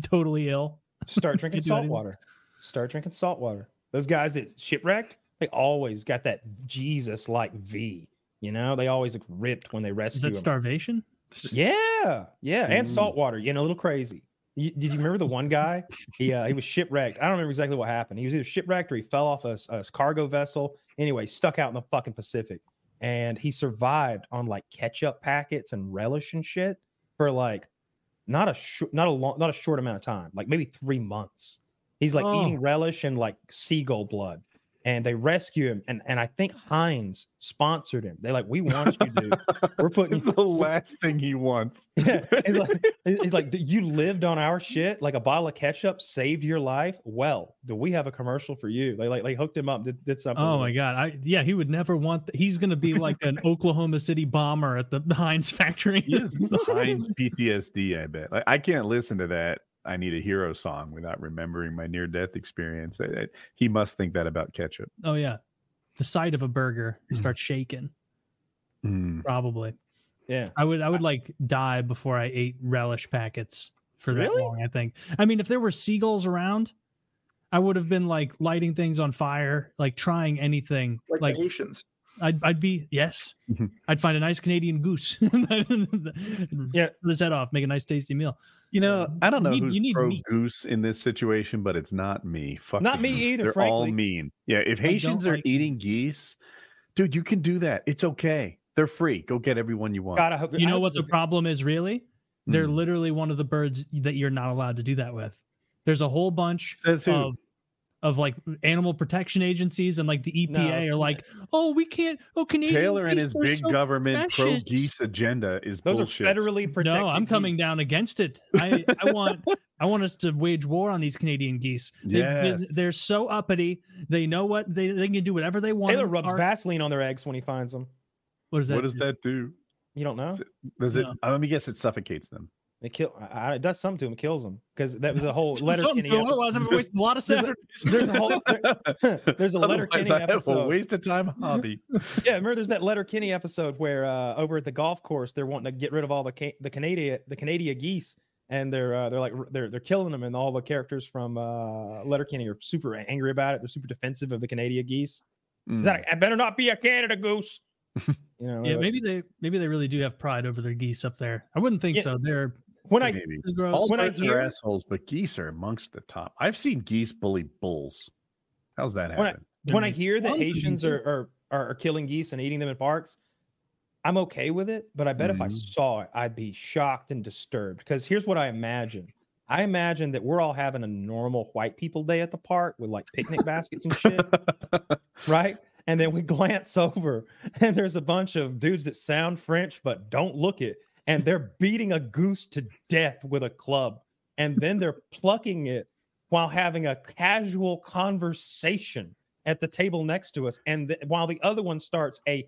totally ill. Start drinking salt water. Start drinking salt water. Those guys that shipwrecked, they always got that Jesus-like V. You know, they always look ripped when they rescue. Is that starvation? Yeah, and salt water. You know, a little crazy. Did you remember the one guy? He was shipwrecked. I don't remember exactly what happened. He was either shipwrecked or he fell off a cargo vessel. Anyway, stuck out in the fucking Pacific, and he survived on like ketchup packets and relish and shit for like not a short amount of time, like maybe 3 months. He's like eating relish and like seagull blood. And they rescue him, and I think Heinz sponsored him. They're like, "We want you, dude. We're putting you." The last thing he wants. Yeah, he's like, "You lived on our shit. Like a bottle of ketchup saved your life. Well, do we have a commercial for you?" They hooked him up, did something. Oh my god, he would never want. He's gonna be like an Oklahoma City bomber at the Heinz factory. He is the Heinz PTSD. I bet. Like, I can't listen to that I Need a Hero song without remembering my near-death experience. He must think that about ketchup. Oh yeah, the sight of a burger, you start shaking. Probably. Yeah, I would like die before I ate relish packets for that long. I think. I mean, if there were seagulls around, I would have been like lighting things on fire, like trying anything. Like the Haitians. I'd be I'd find a nice Canadian goose. Yeah, put his head off, make a nice tasty meal. You know, I don't know who's pro goose in this situation, but it's not me. Fuck not me goose. either. They're frankly. all mean. Yeah, if Haitians are eating geese, dude, you can do that. It's okay. They're free. Go get everyone you want. You know what the problem is? Really, they're literally one of the birds that you're not allowed to do that with. There's a whole bunch of like animal protection agencies and like the EPA are like, oh, we can't. Oh, Canadian Taylor and his big government pro geese agenda is those bullshit. Are federally protected. No, I'm coming down against it. I want us to wage war on these Canadian geese. Yes. They're so uppity. They know what they can do whatever they want. Taylor rubs Vaseline on their eggs when he finds them. What does that? What does that do? You don't know? Does it? Let me guess. It suffocates them. It does something to him. It kills him because that was a whole Letterkenny. Otherwise, I'm wasting a lot of Saturdays. There's a Letterkenny episode. A waste of time hobby. Yeah, remember there's that Letterkenny episode where over at the golf course they're wanting to get rid of all the Canadian geese, and they're killing them, and all the characters from Letterkenny are super angry about it. They're super defensive of the Canadian geese. I better not be a Canada goose. You know, yeah, maybe they really do have pride over their geese up there. I wouldn't think so. They're all birds are assholes, but geese are amongst the top. I've seen geese bully bulls. How's that happen? When I hear that Haitians are killing geese and eating them in parks, I'm okay with it. But I bet if I saw it, I'd be shocked and disturbed. Because here's what I imagine. I imagine that we're all having a normal white people day at the park with like picnic baskets and shit, right? And then we glance over and there's a bunch of dudes that sound French but don't look it. And they're beating a goose to death with a club. And then they're plucking it while having a casual conversation at the table next to us. And while the other one starts a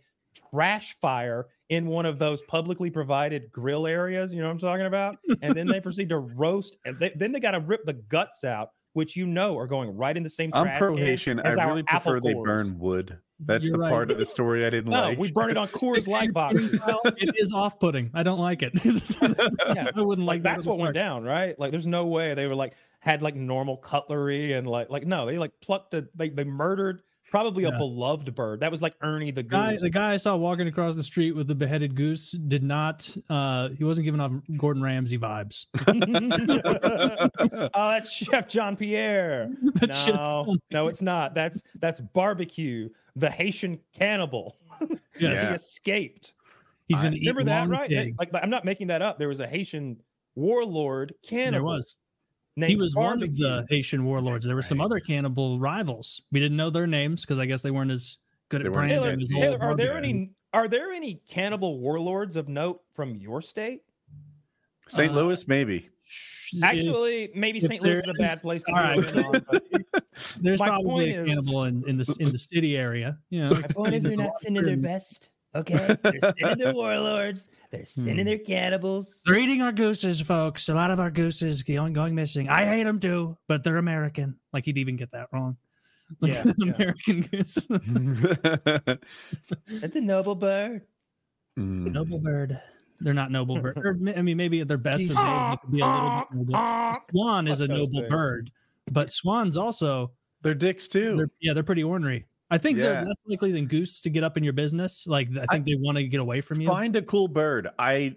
trash fire in one of those publicly provided grill areas, you know what I'm talking about? And then they proceed to roast. And then they got to rip the guts out, which are going right in the same trash. I'm pro-Haitian. I really prefer they burn wood. That's the part of the story I didn't like. No, we burn it on Coors Light boxes. It is off-putting. I don't like it. Yeah, I wouldn't like that's what went down, right? Like, there's no way they were like had like normal cutlery and like no, they like plucked they murdered probably a beloved bird. That was like Ernie the goose. The guy I saw walking across the street with the beheaded goose did not. He wasn't giving off Gordon Ramsay vibes. Oh, that's Chef Jean Pierre. No, it's not. That's barbecue. The Haitian cannibal. Yes, he escaped. He's gonna eat. Remember that, right? Like I'm not making that up. There was a Haitian warlord cannibal. There was. He was one of the Haitian warlords. There were some other cannibal rivals. We didn't know their names because I guess they weren't as good at branding as Taylor, are there any cannibal warlords of note from your state? St. Louis, maybe. Actually, maybe St. Louis is a bad place to live on. There's probably a cannibal in the city area. You know, my point is they're not sending their best. Okay, they're sending their warlords. They're sending their cannibals. They're eating our gooses, folks. A lot of our gooses going missing. I hate them too, but they're American. Like he'd even get that wrong. Like American goose. That's a noble bird. It's a noble bird. They're not noble bird. Or, I mean, maybe at their best of days, it could be a little bit noble. Swan is a noble bird, but swans also they're dicks too. They're pretty ornery. I think they're less likely than goose to get up in your business. Like I think they want to get away from you. Find a cool bird. I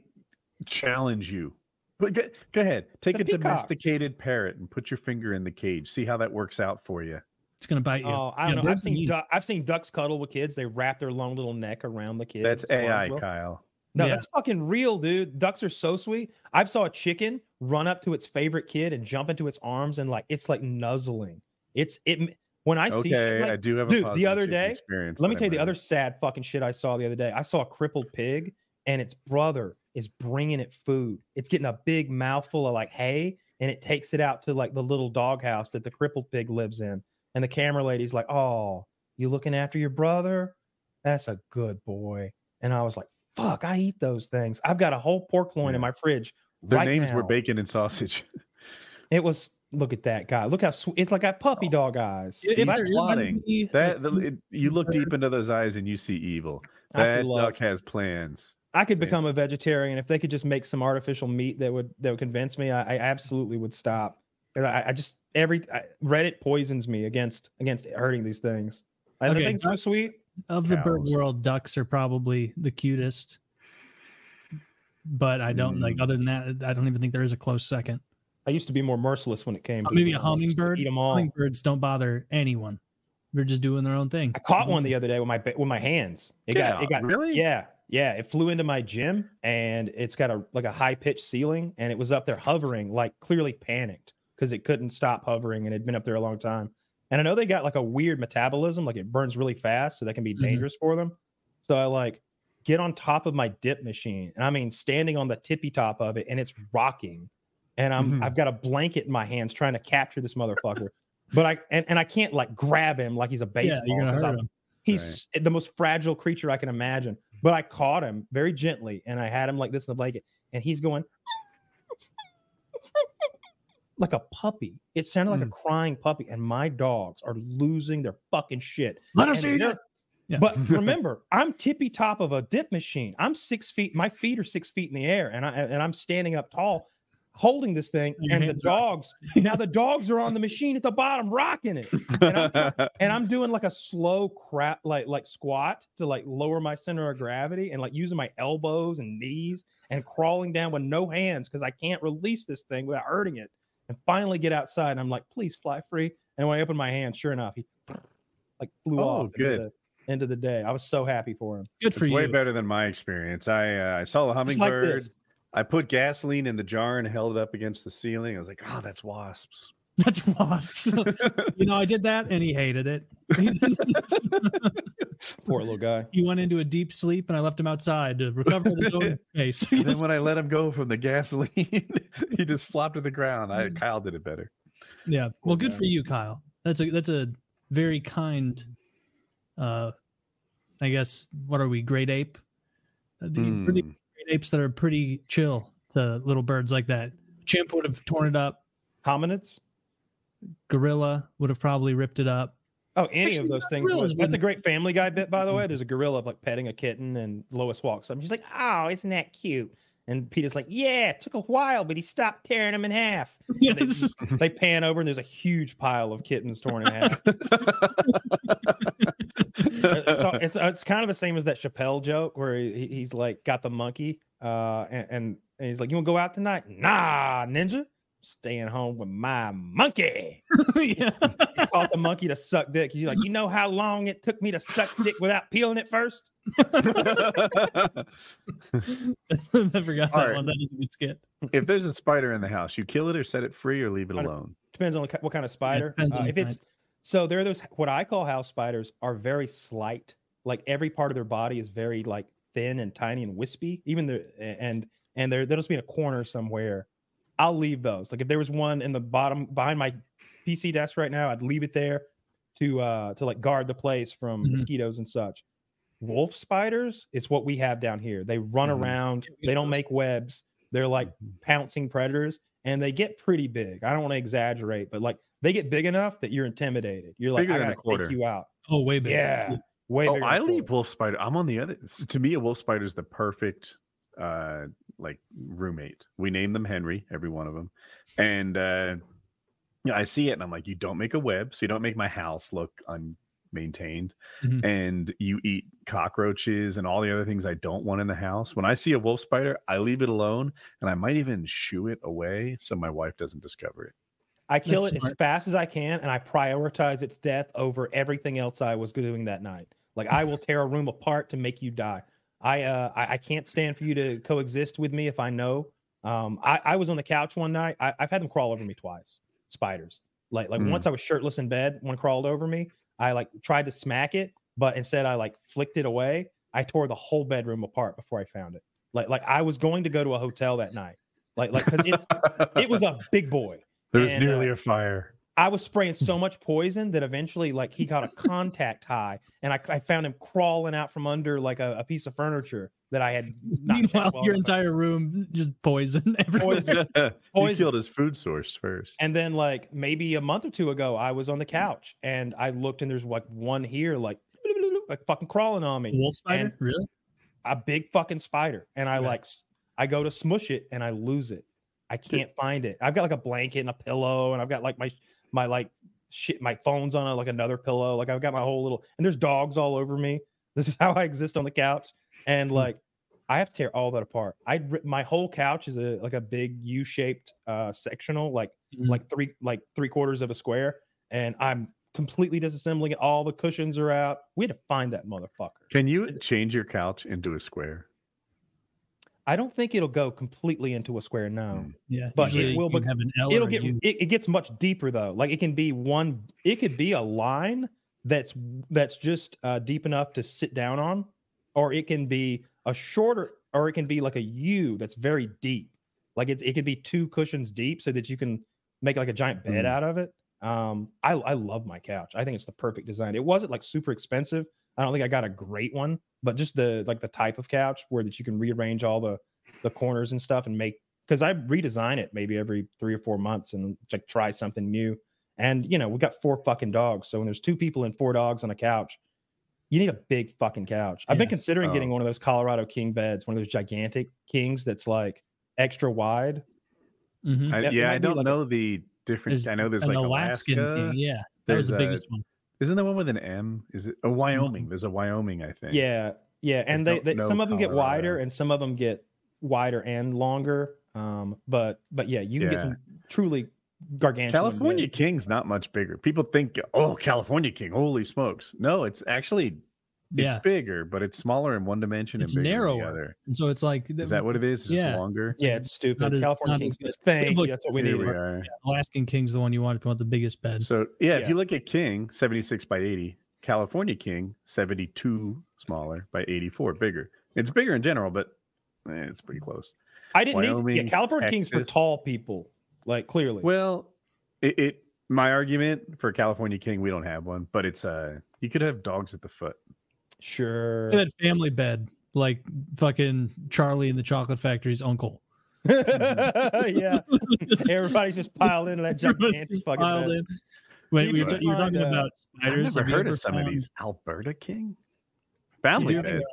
challenge you. But go ahead. Take a domesticated parrot and put your finger in the cage. See how that works out for you. It's gonna bite you. Oh, I don't know. I've seen ducks cuddle with kids. They wrap their long little neck around the kid. That's AI, Kyle. No, that's fucking real, dude. Ducks are so sweet. I saw a chicken run up to its favorite kid and jump into its arms and it's like nuzzling. When I see shit I do have a the other day. Let me tell you the other sad fucking shit I saw the other day. I saw a crippled pig and its brother is bringing it food. It's getting a big mouthful of like hay and it takes it out to like the little doghouse that the crippled pig lives in. And the camera lady's like, "Oh, you looking after your brother? That's a good boy." And I was like, "Fuck, I eat those things. I've got a whole pork loin in my fridge." Their names were bacon and sausage. It was. Look at that guy. Look how sweet. It's like a puppy dog eyes. You look deep into those eyes and you see evil. That duck has plans. I could become a vegetarian if they could just make some artificial meat that would convince me. I absolutely would stop. Reddit poisons me against hurting these things. I think so sweet. Of the bird world, ducks are probably the cutest. But I don't other than that, I don't even think there is a close second. I used to be more merciless when it came to maybe a hummingbird. Eat them all. Hummingbirds don't bother anyone. They're just doing their own thing. I caught one the other day with my hands. It got really? Yeah. It flew into my gym and it's got a high pitched ceiling and it was up there hovering, like clearly panicked because it couldn't stop hovering and it'd been up there a long time. And I know they got like a weird metabolism, like it burns really fast, so that can be dangerous for them. So I get on top of my dip machine, and I mean standing on the tippy top of it, and it's rocking. And I've got a blanket in my hands trying to capture this motherfucker, but I can't grab him like he's a baseball. Yeah, you're gonna hurt him. He's the most fragile creature I can imagine. But I caught him very gently, and I had him like this in the blanket, and he's going like a puppy. It sounded like a crying puppy, and my dogs are losing their fucking shit. Let us eat it. Yeah. But remember, I'm tippy top of a dip machine. I'm 6 feet. My feet are 6 feet in the air, and I'm standing up tall, holding this thing. And the dogs are on the machine at the bottom, rocking it. And I'm doing like a slow crap, like squat to lower my center of gravity, and using my elbows and knees and crawling down with no hands because I can't release this thing without hurting it. And finally get outside, and I'm like, "Please fly free." And when I open my hand, sure enough, he flew off. Good. Into the day. I was so happy for him. Good for you. Way better than my experience. I saw a hummingbird. I put gasoline in the jar and held it up against the ceiling. I was like, "Oh, that's wasps." That's wasps. I did that, and he hated it. Poor little guy. He went into a deep sleep, and I left him outside to recover his own pace. And then when I let him go from the gasoline, he just flopped to the ground. Kyle did it better. Yeah. Well, good for you, Kyle. That's a very kind. I guess, what are we, great ape? Great apes that are pretty chill to little birds like that. Chimp would have torn it up. Hominids? Gorilla would have probably ripped it up. Oh, of those things. That's a great Family Guy bit, by the way. There's a gorilla petting a kitten, and Lois walks up and she's like, "Oh, isn't that cute?" And Peter's like, "Yeah, it took a while, but he stopped tearing them in half." They pan over, and there's a huge pile of kittens torn in half. So it's kind of the same as that Chappelle joke where he's got the monkey, and he's like, "You want to go out tonight?" "Nah, ninja, staying home with my monkey." Yeah. He taught the monkey to suck dick. He's like, "You know how long it took me to suck dick without peeling it first?" I forgot that one. That is a good skit. If there's a spider in the house, you kill it or set it free or leave it alone? Depends on what kind of spider. So there are those, what I call house spiders, are very slight. Like every part of their body is very thin and tiny and wispy. Even they'll just be in a corner somewhere. I'll leave those. If there was one in the bottom behind my PC desk right now, I'd leave it there to guard the place from mosquitoes and such. wolf spiders is what we have down here. They run around. They don't make webs. They're like pouncing predators, and they get pretty big. I don't want to exaggerate, but like they get big enough that you're intimidated. You're like, I gotta take you out. Oh, way bigger. Yeah, way bigger. I leave wolf spider. I'm on the other. To me, a wolf spider is the perfect like roommate. We name them Henry, every one of them, and I see it, and I'm like, you don't make a web, so you don't make my house look unmaintained, and you eat cockroaches and all the other things I don't want in the house. When I see a wolf spider, I leave it alone, and I might even shoo it away so my wife doesn't discover it. I kill it as fast as I can, and I prioritize its death over everything else I was doing that night. Like, I will tear a room apart to make you die. I can't stand for you to coexist with me if I know. I was on the couch one night. I've had them crawl over me twice. Spiders. Like once I was shirtless in bed, one crawled over me. I like tried to smack it, but instead I like flicked it away. I tore the whole bedroom apart before I found it. Like I was going to go to a hotel that night. Like because it was a big boy. There was nearly a fire. I was spraying so much poison that eventually, like, he got a contact high, and I found him crawling out from under like a piece of furniture that I had. Meanwhile, your entire room just poison. Poison. He killed his food source first. And then, like, maybe a month or two ago, I was on the couch and I looked, and there's like one here, like fucking crawling on me. Wolf spider, really? A big fucking spider, and I go to smush it and I lose it. I can't find it. I've got like a blanket and a pillow, and I've got like my like shit, my phone's on like another pillow. Like I've got my whole little, and there's dogs all over me. This is how I exist on the couch. And like, I have to tear all that apart. My whole couch is a big U-shaped sectional, like three quarters of a square. And I'm completely disassembling it. All the cushions are out. We had to find that motherfucker. Can you change your couch into a square? I don't think it'll go completely into a square now. Yeah, but it will have an L. It'll get it gets much deeper though. Like it can be it could be a line that's just deep enough to sit down on, or it can be a shorter, or it can be like a U that's very deep. Like it could be 2 cushions deep so that you can make like a giant bed out of it. I love my couch. I think it's the perfect design. It wasn't like super expensive. I don't think I got a great one, but just the type of couch where that you can rearrange all the corners and stuff and make, because I redesign it maybe every 3 or 4 months and like try something new. And you know, we got 4 fucking dogs. So when there's 2 people and 4 dogs on a couch, you need a big fucking couch. I've been considering getting one of those Colorado king beds, one of those gigantic kings that's like extra wide. I don't know the difference. I know there's like Alaskan king. Yeah, that was the biggest one. Isn't there one with an M? Is it a Wyoming? There's a Wyoming, I think. Yeah. And they some of them get wider and some of them get wider and longer. But yeah, you can get some truly gargantuan. California King's not much bigger. People think, oh, California King, holy smokes. No, it's actually it's bigger, but it's smaller in one dimension and bigger narrower. in the other. And so it's like, is that what it is? It's just longer. Yeah, it's stupid. California King's thing. That's what we need. Alaskan King's the one you want if you want the biggest bed. So if you look at King 76 by 80, California King 72 smaller by 84 bigger. It's bigger in general, but it's pretty close. I didn't need California King's for tall people, like clearly. Well, my argument for California King, we don't have one, but it's you could have dogs at the foot. Sure. That family bed, like fucking Charlie and the Chocolate Factory's uncle. Yeah. Everybody's just piled into that gigantic fucking bed. Wait, you're talking about spiders. I've never heard of some of these. Alberta King? Family bed.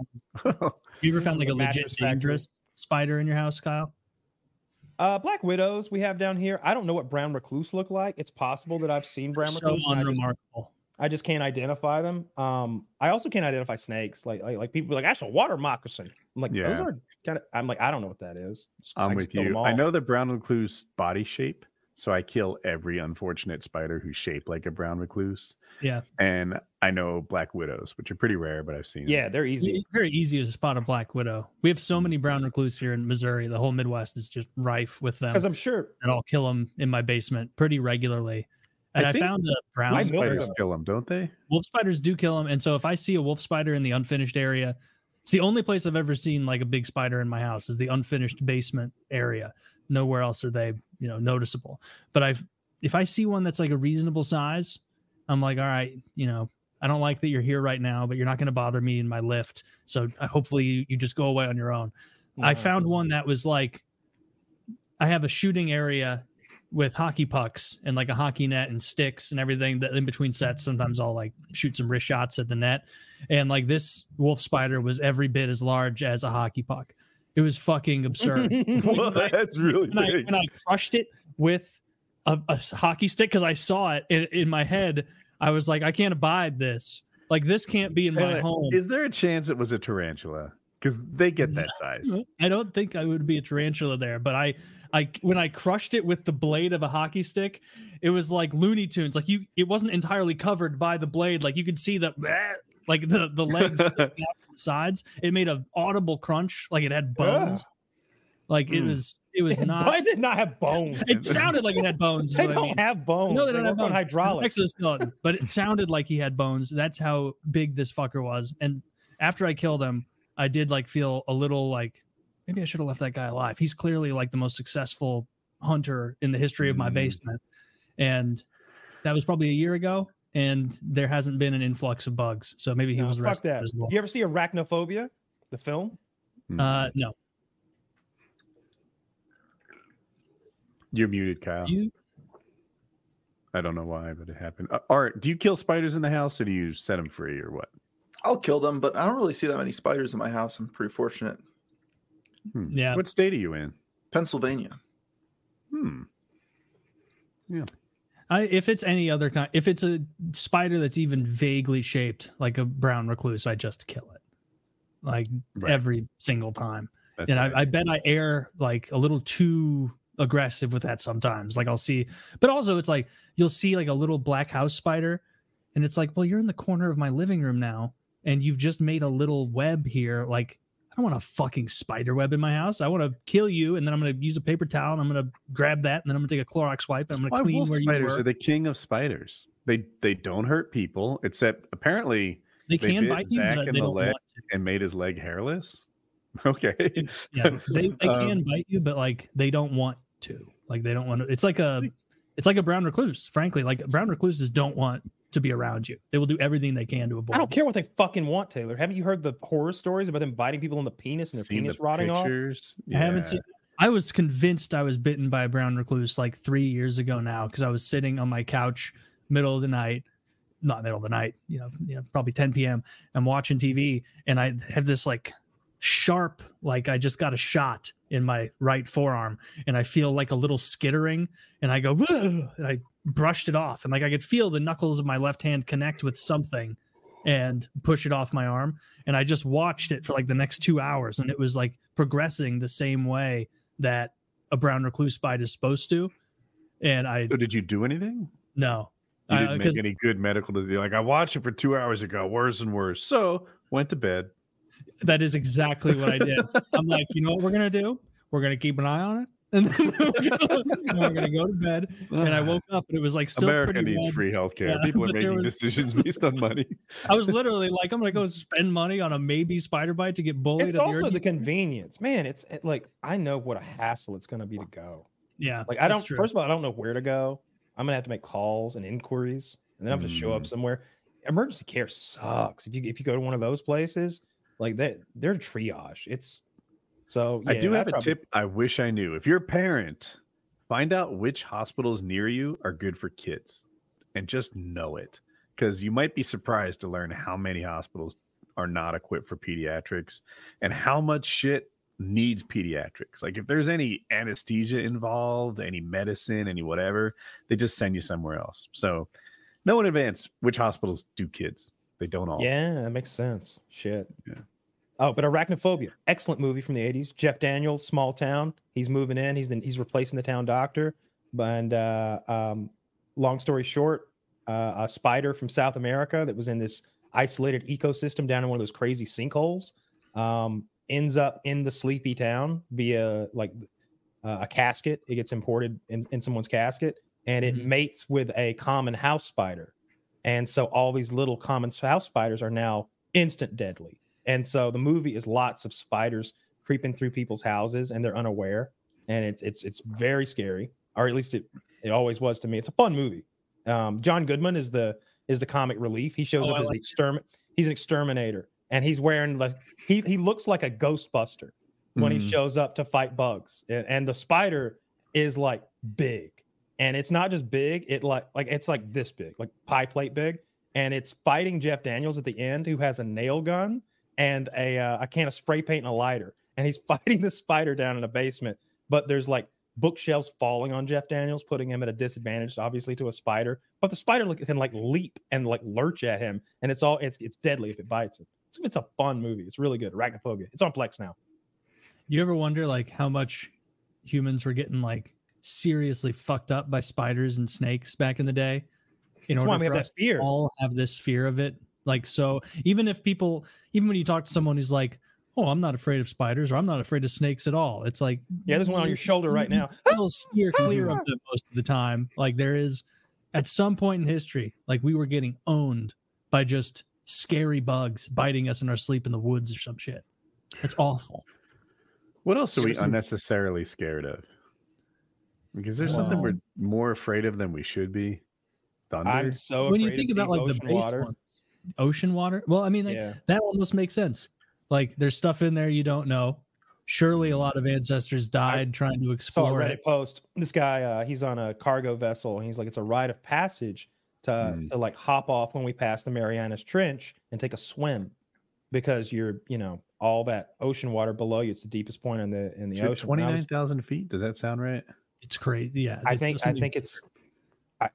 You ever found like a legit dangerous spider in your house, Kyle? Black widows we have down here. I don't know what brown recluse look like. It's possible that I've seen brown recluse. So unremarkable. I just can't identify them. I also can't identify snakes. Like people are like, that's a water moccasin. I'm like, those are kind of. I'm like, I don't know what that is. I'm with you. I know the brown recluse body shape, so I kill every unfortunate spider who's shaped like a brown recluse. Yeah, and I know black widows, which are pretty rare, but I've seen. Yeah, them. they're easy. It's very easy to spot a black widow. We have so many brown recluse here in Missouri. The whole Midwest is just rife with them. Because I'm sure, and I'll kill them in my basement pretty regularly. And I found a brown spiders kill them, don't they? Wolf spiders do kill them. And so if I see a wolf spider in the unfinished area, it's the only place I've ever seen like a big spider in my house is the unfinished basement area. Nowhere else are they, noticeable. But if I see one that's like a reasonable size, I'm like, all right, I don't like that you're here right now, but you're not going to bother me in my lift. So hopefully you just go away on your own. I found one that was like, I have a shooting area with hockey pucks and like a hockey net and sticks and everything that in between sets. Sometimes I'll like shoot some wrist shots at the net. And like this wolf spider was every bit as large as a hockey puck. It was fucking absurd. That's really big. When I crushed it with a hockey stick, because I saw it in my head, I was like, I can't abide this. Like, this can't be in my home. Is there a chance it was a tarantula? Because they get that size. I don't think I would be a tarantula there, but I when I crushed it with the blade of a hockey stick, it was like Looney Tunes. Like it wasn't entirely covered by the blade. Like you could see the legs out the sides. It made an audible crunch, like it had bones. Like it was not. It did not have bones. It sounded like it had bones. They don't have bones. No, they don't have bones. Hydraulics. But it sounded like he had bones. That's how big this fucker was. And after I killed him, I did like feel a little like maybe I should have left that guy alive. He's clearly like the most successful hunter in the history of my basement. And that was probably a year ago. And there hasn't been an influx of bugs. So maybe he was resting. You ever see Arachnophobia, the film? No. You're muted, Kyle. I don't know why, but it happened. Art, do you kill spiders in the house or do you set them free or what? I'll kill them, but I don't really see that many spiders in my house. I'm pretty fortunate. Yeah. What state are you in? Pennsylvania. Yeah. If it's any other kind, if it's a spider that's even vaguely shaped like a brown recluse, I just kill it. Like every single time. That's and I bet I err like a little too aggressive with that sometimes. Like I'll see, but also it's like you'll see like a little black house spider and it's like, well, you're in the corner of my living room now and you've just made a little web here. Like, I don't want a fucking spider web in my house. I want to kill you, and then I'm going to use a paper towel, and I'm going to grab that, and then I'm going to take a Clorox wipe, and I'm going to clean where you were. Spiders are the king of spiders. They don't hurt people, except apparently they can bite you, but they don't want to. And made his leg hairless. Okay. They can bite you, but like they don't want to. Like they don't want to. It's like a brown recluse. Frankly, like brown recluses don't want to be around you. They will do everything they can to avoid. I don't care what they fucking want, Taylor. Haven't you heard the horror stories about them biting people in the penis and their penis rotting off? Yeah. I haven't seen. I was convinced I was bitten by a brown recluse like 3 years ago now because I was sitting on my couch middle of the night, not middle of the night, probably 10 p.m. I'm watching TV and I have this like sharp, like I just got a shot in my right forearm and I feel like a little skittering and I go, whoa, and I brushed it off and like I could feel the knuckles of my left hand connect with something and push it off my arm. And I just watched it for like the next 2 hours and it was like progressing the same way that a brown recluse bite is supposed to. And So did you do anything? No. You didn't make any good medical to do. Like I watched it for 2 hours ago, worse and worse. So went to bed. That is exactly what I did. I'm like, you know what we're going to do? We're going to keep an eye on it. And then we're going to go to bed. And I woke up and it was like still America pretty needs bad. free healthcare. Yeah, people are making decisions based on money. I was literally like, I'm going to go spend money on a maybe spider bite to get bullied. It's also the convenience, man. It's like, I know what a hassle it's going to be to go. Yeah. Like first of all, I don't know where to go. I'm going to have to make calls and inquiries and then I'm going to show up somewhere. Emergency care sucks. If you go to one of those places, like they're triage. I do have a tip I wish I knew. If you're a parent, find out which hospitals near you are good for kids and just know it. Because you might be surprised to learn how many hospitals are not equipped for pediatrics and how much shit needs pediatrics. Like if there's any anesthesia involved, any medicine, any whatever, they just send you somewhere else. So know in advance which hospitals do kids. They don't all. Yeah, that makes sense. Shit. Yeah. Oh, but Arachnophobia, excellent movie from the 80s. Jeff Daniels, small town. He's moving in. He's replacing the town doctor. And long story short, a spider from South America that was in this isolated ecosystem down in one of those crazy sinkholes ends up in the sleepy town via like a casket. It gets imported in someone's casket and it mates with a common house spider. And so all these little common house spiders are now instant deadly. And so the movie is lots of spiders creeping through people's houses and they're unaware. And it's very scary, or at least it always was to me. It's a fun movie. John Goodman is the is the comic relief. He shows up as he's an exterminator, and he's wearing he looks like a Ghostbuster when he shows up to fight bugs. And the spider is like big, and it's not just big, it's like this big, like pie plate big, and it's fighting Jeff Daniels at the end, who has a nail gun and a can of spray paint and a lighter, and he's fighting the spider down in a basement. But there's like bookshelves falling on Jeff Daniels, putting him at a disadvantage, obviously, to a spider. But the spider can like leap and like lurch at him, and it's deadly if it bites him. It's a fun movie. It's really good. Arachnophobia. It's on Plex now. You ever wonder like how much humans were getting like seriously fucked up by spiders and snakes back in the day? In order for us to all have this fear of it. Like, so even when you talk to someone who's like, oh, I'm not afraid of spiders, or I'm not afraid of snakes at all, it's like, yeah, there's one on your shoulder right now. Still steer clear of them most of the time. Like, there is at some point in history, like we were getting owned by just scary bugs biting us in our sleep in the woods or some shit. It's awful. What else are we unnecessarily scared of? Because there's something we're more afraid of than we should be. Thunder. I'm so when you think about like the base ones, ocean water. Well, I mean, that almost makes sense. Like, there's stuff in there you don't know. Surely a lot of ancestors died trying to explore. Saw a Reddit post. This guy, he's on a cargo vessel, and he's like, it's a rite of passage to like hop off when we pass the Marianas Trench and take a swim, because you're, all that ocean water below you. It's the deepest point in the ocean. 29,000 feet. Does that sound right? It's crazy. Yeah, I think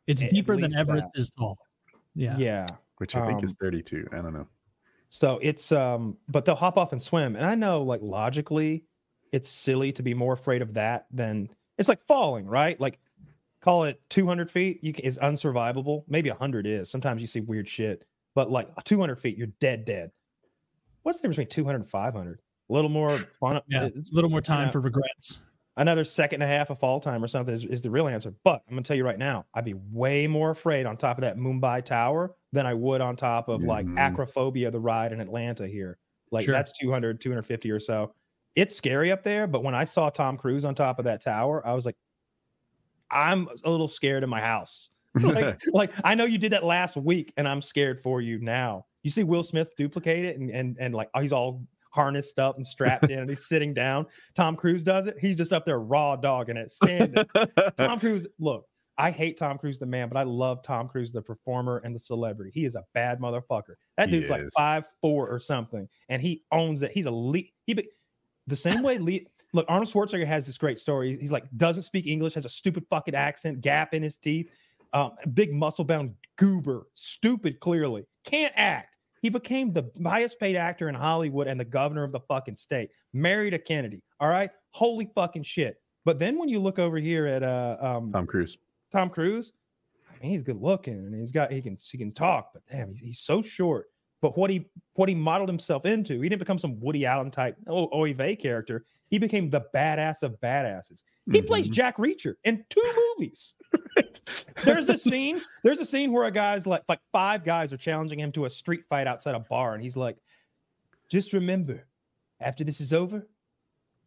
it's deeper than Everest is tall. Yeah, which I think is 32. I don't know. So it's but they'll hop off and swim, and I know like logically, it's silly to be more afraid of that than it's like falling, right? Like, call it 200 feet is unsurvivable. Maybe 100 is. Sometimes you see weird shit, but like 200 feet, you're dead. What's the difference between 200 and 500? A little more fun. Yeah, a little more time for regrets. Another second and a half of fall time or something is the real answer. But I'm going to tell you right now, I'd be way more afraid on top of that Mumbai Tower than I would on top of like Acrophobia, the ride in Atlanta here. Like that's 200, 250 or so. It's scary up there. But when I saw Tom Cruise on top of that tower, I was like, I'm a little scared in my house. like I know you did that last week, and I'm scared for you now. You see Will Smith duplicate it, and like he's all harnessed up and strapped in, and he's sitting down. Tom Cruise does it. He's just up there raw dogging it, standing. Tom Cruise, look, I hate Tom Cruise the man, but I love Tom Cruise the performer and the celebrity. He is a bad motherfucker. That dude's like 5'4" or something, and he owns it. He's a the same way. Look, Arnold Schwarzenegger has this great story. He's like doesn't speak English, has a stupid fucking accent, gap in his teeth, big muscle bound goober, stupid, clearly can't act. He became the highest paid actor in Hollywood and the governor of the fucking state. Married a Kennedy. All right. Holy fucking shit. But then when you look over here at Tom Cruise, I mean, he's good looking, and he can talk, but damn, he's so short. But what he modeled himself into, he didn't become some Woody Allen type Oive character. He became the badass of badasses. He plays Jack Reacher in 2 movies. There's a scene where a guy's like 5 guys are challenging him to a street fight outside a bar, and he's like, just remember, after this is over,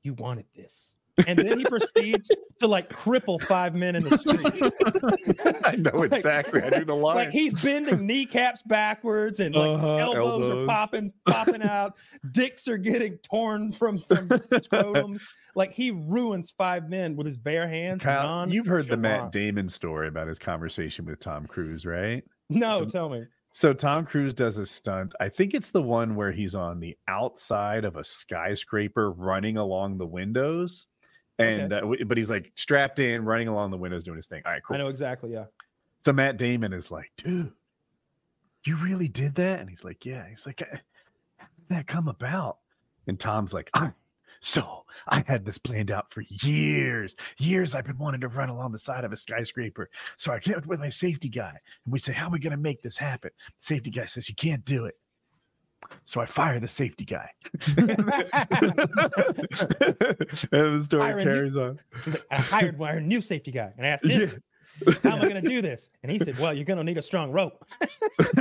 you wanted this. And then he proceeds to like cripple 5 men in the street. I know exactly. I do the line. Like he's bending kneecaps backwards, and like elbows are popping out. Dicks are getting torn from scrotums. Like he ruins 5 men with his bare hands. Kyle, you've heard the Matt Damon story about his conversation with Tom Cruise, right? No, tell me. So Tom Cruise does a stunt. I think it's the one where he's on the outside of a skyscraper running along the windows. And but he's like strapped in, running along the windows, doing his thing. All right, cool. I know exactly. Yeah. So Matt Damon is like, dude, you really did that? And he's like, yeah. He's like, how did that come about? And Tom's like, so I had this planned out for years. I've been wanting to run along the side of a skyscraper. So I get with my safety guy, and we say, how are we going to make this happen? The safety guy says, you can't do it. So I fire the safety guy. And the story carries on. He's like, I hired a new safety guy, and I asked him, how am I going to do this? And he said, well, you're going to need a strong rope.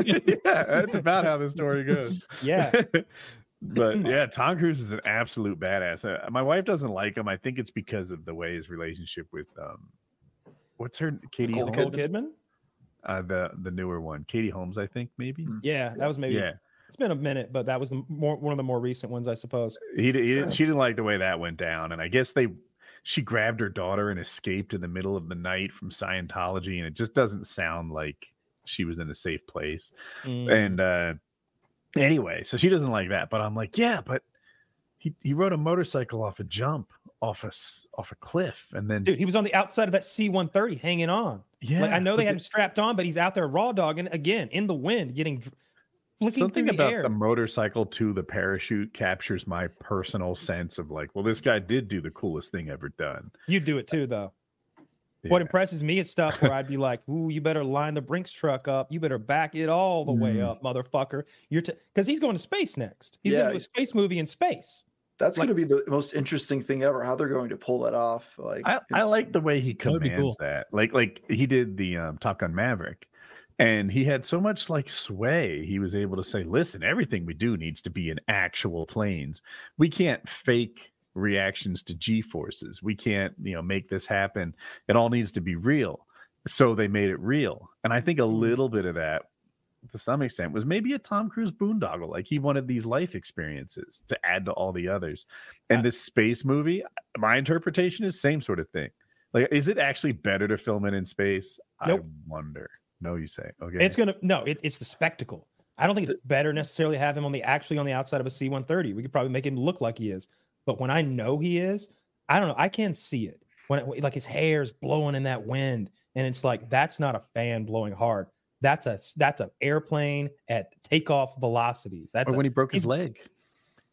Yeah, that's about how the story goes. Yeah. But yeah, Tom Cruise is an absolute badass. My wife doesn't like him. I think it's because of the way his relationship with what's her Katie Nicole Kidman? The newer one, Katie Holmes, I think maybe. Yeah, that was maybe. Yeah. It's been a minute, but that was one of the more recent ones, I suppose. She didn't like the way that went down, and I guess she grabbed her daughter and escaped in the middle of the night from Scientology, and it just doesn't sound like she was in a safe place. And anyway, so she doesn't like that, but I'm like, yeah, but he rode a motorcycle off a jump off a cliff, and then dude, he was on the outside of that C-130 hanging on. Yeah, like, I know they had him strapped on, but he's out there raw dogging again in the wind, getting something about the motorcycle to the parachute captures my personal sense of like, well, this guy did do the coolest thing ever done. You do it too, though. Yeah. What impresses me is stuff where I'd be like, ooh, you better line the Brinks truck up. You better back it all the way up, motherfucker. Because he's going to space next. He's going to do a space movie in space. That's going to be the most interesting thing ever, how they're going to pull that off. Like, I like the way he commands that. Like he did the Top Gun Maverick. And he had so much like sway. He was able to say, listen, everything we do needs to be in actual planes. We can't fake reactions to G-forces. We can't, make this happen. It all needs to be real. So they made it real. And I think a little bit of that, to some extent, was maybe a Tom Cruise boondoggle. Like he wanted these life experiences to add to all the others. And this space movie, my interpretation is same sort of thing. Like, is it actually better to film it in space? Nope. I wonder. No, you say. Okay. It's the spectacle. I don't think it's better necessarily to have him on the outside of a C-130. We could probably make him look like he is. But when I know he is, I don't know. I can't see it. Like his hair's blowing in that wind. And it's like, that's not a fan blowing hard. That's an airplane at takeoff velocities. Or when he broke his leg.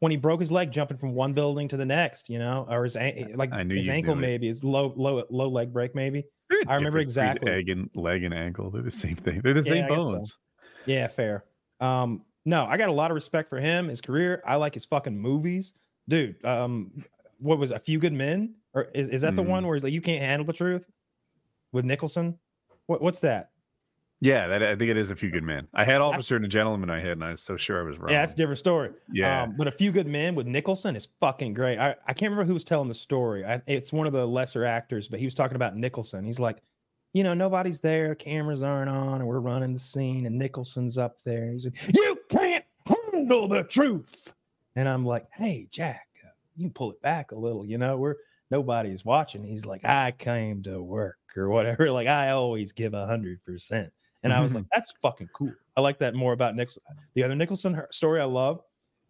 When he broke his leg jumping from one building to the next, or his ankle maybe, his low leg break maybe. I remember exactly. Leg and ankle, they're the same thing. They're the same bones. So. Yeah, fair. No, I got a lot of respect for him, his career. I like his fucking movies, dude. What was A Few Good Men? Or is that the one where he's like, you can't handle the truth with Nicholson? What's that? Yeah, I think it is A Few Good Men. I had Officer and a Gentleman in my head, and I was so sure I was wrong. Yeah, that's a different story. Yeah. But A Few Good Men with Nicholson is fucking great. I can't remember who was telling the story. It's one of the lesser actors, but he was talking about Nicholson. He's like, nobody's there, cameras aren't on, and we're running the scene, and Nicholson's up there. He's like, you can't handle the truth. And I'm like, hey, Jack, you can pull it back a little, nobody's watching. He's like, I came to work or whatever. Like, I always give 100%. And I was like, that's fucking cool. I like that more about Nicholson. The other Nicholson story I love,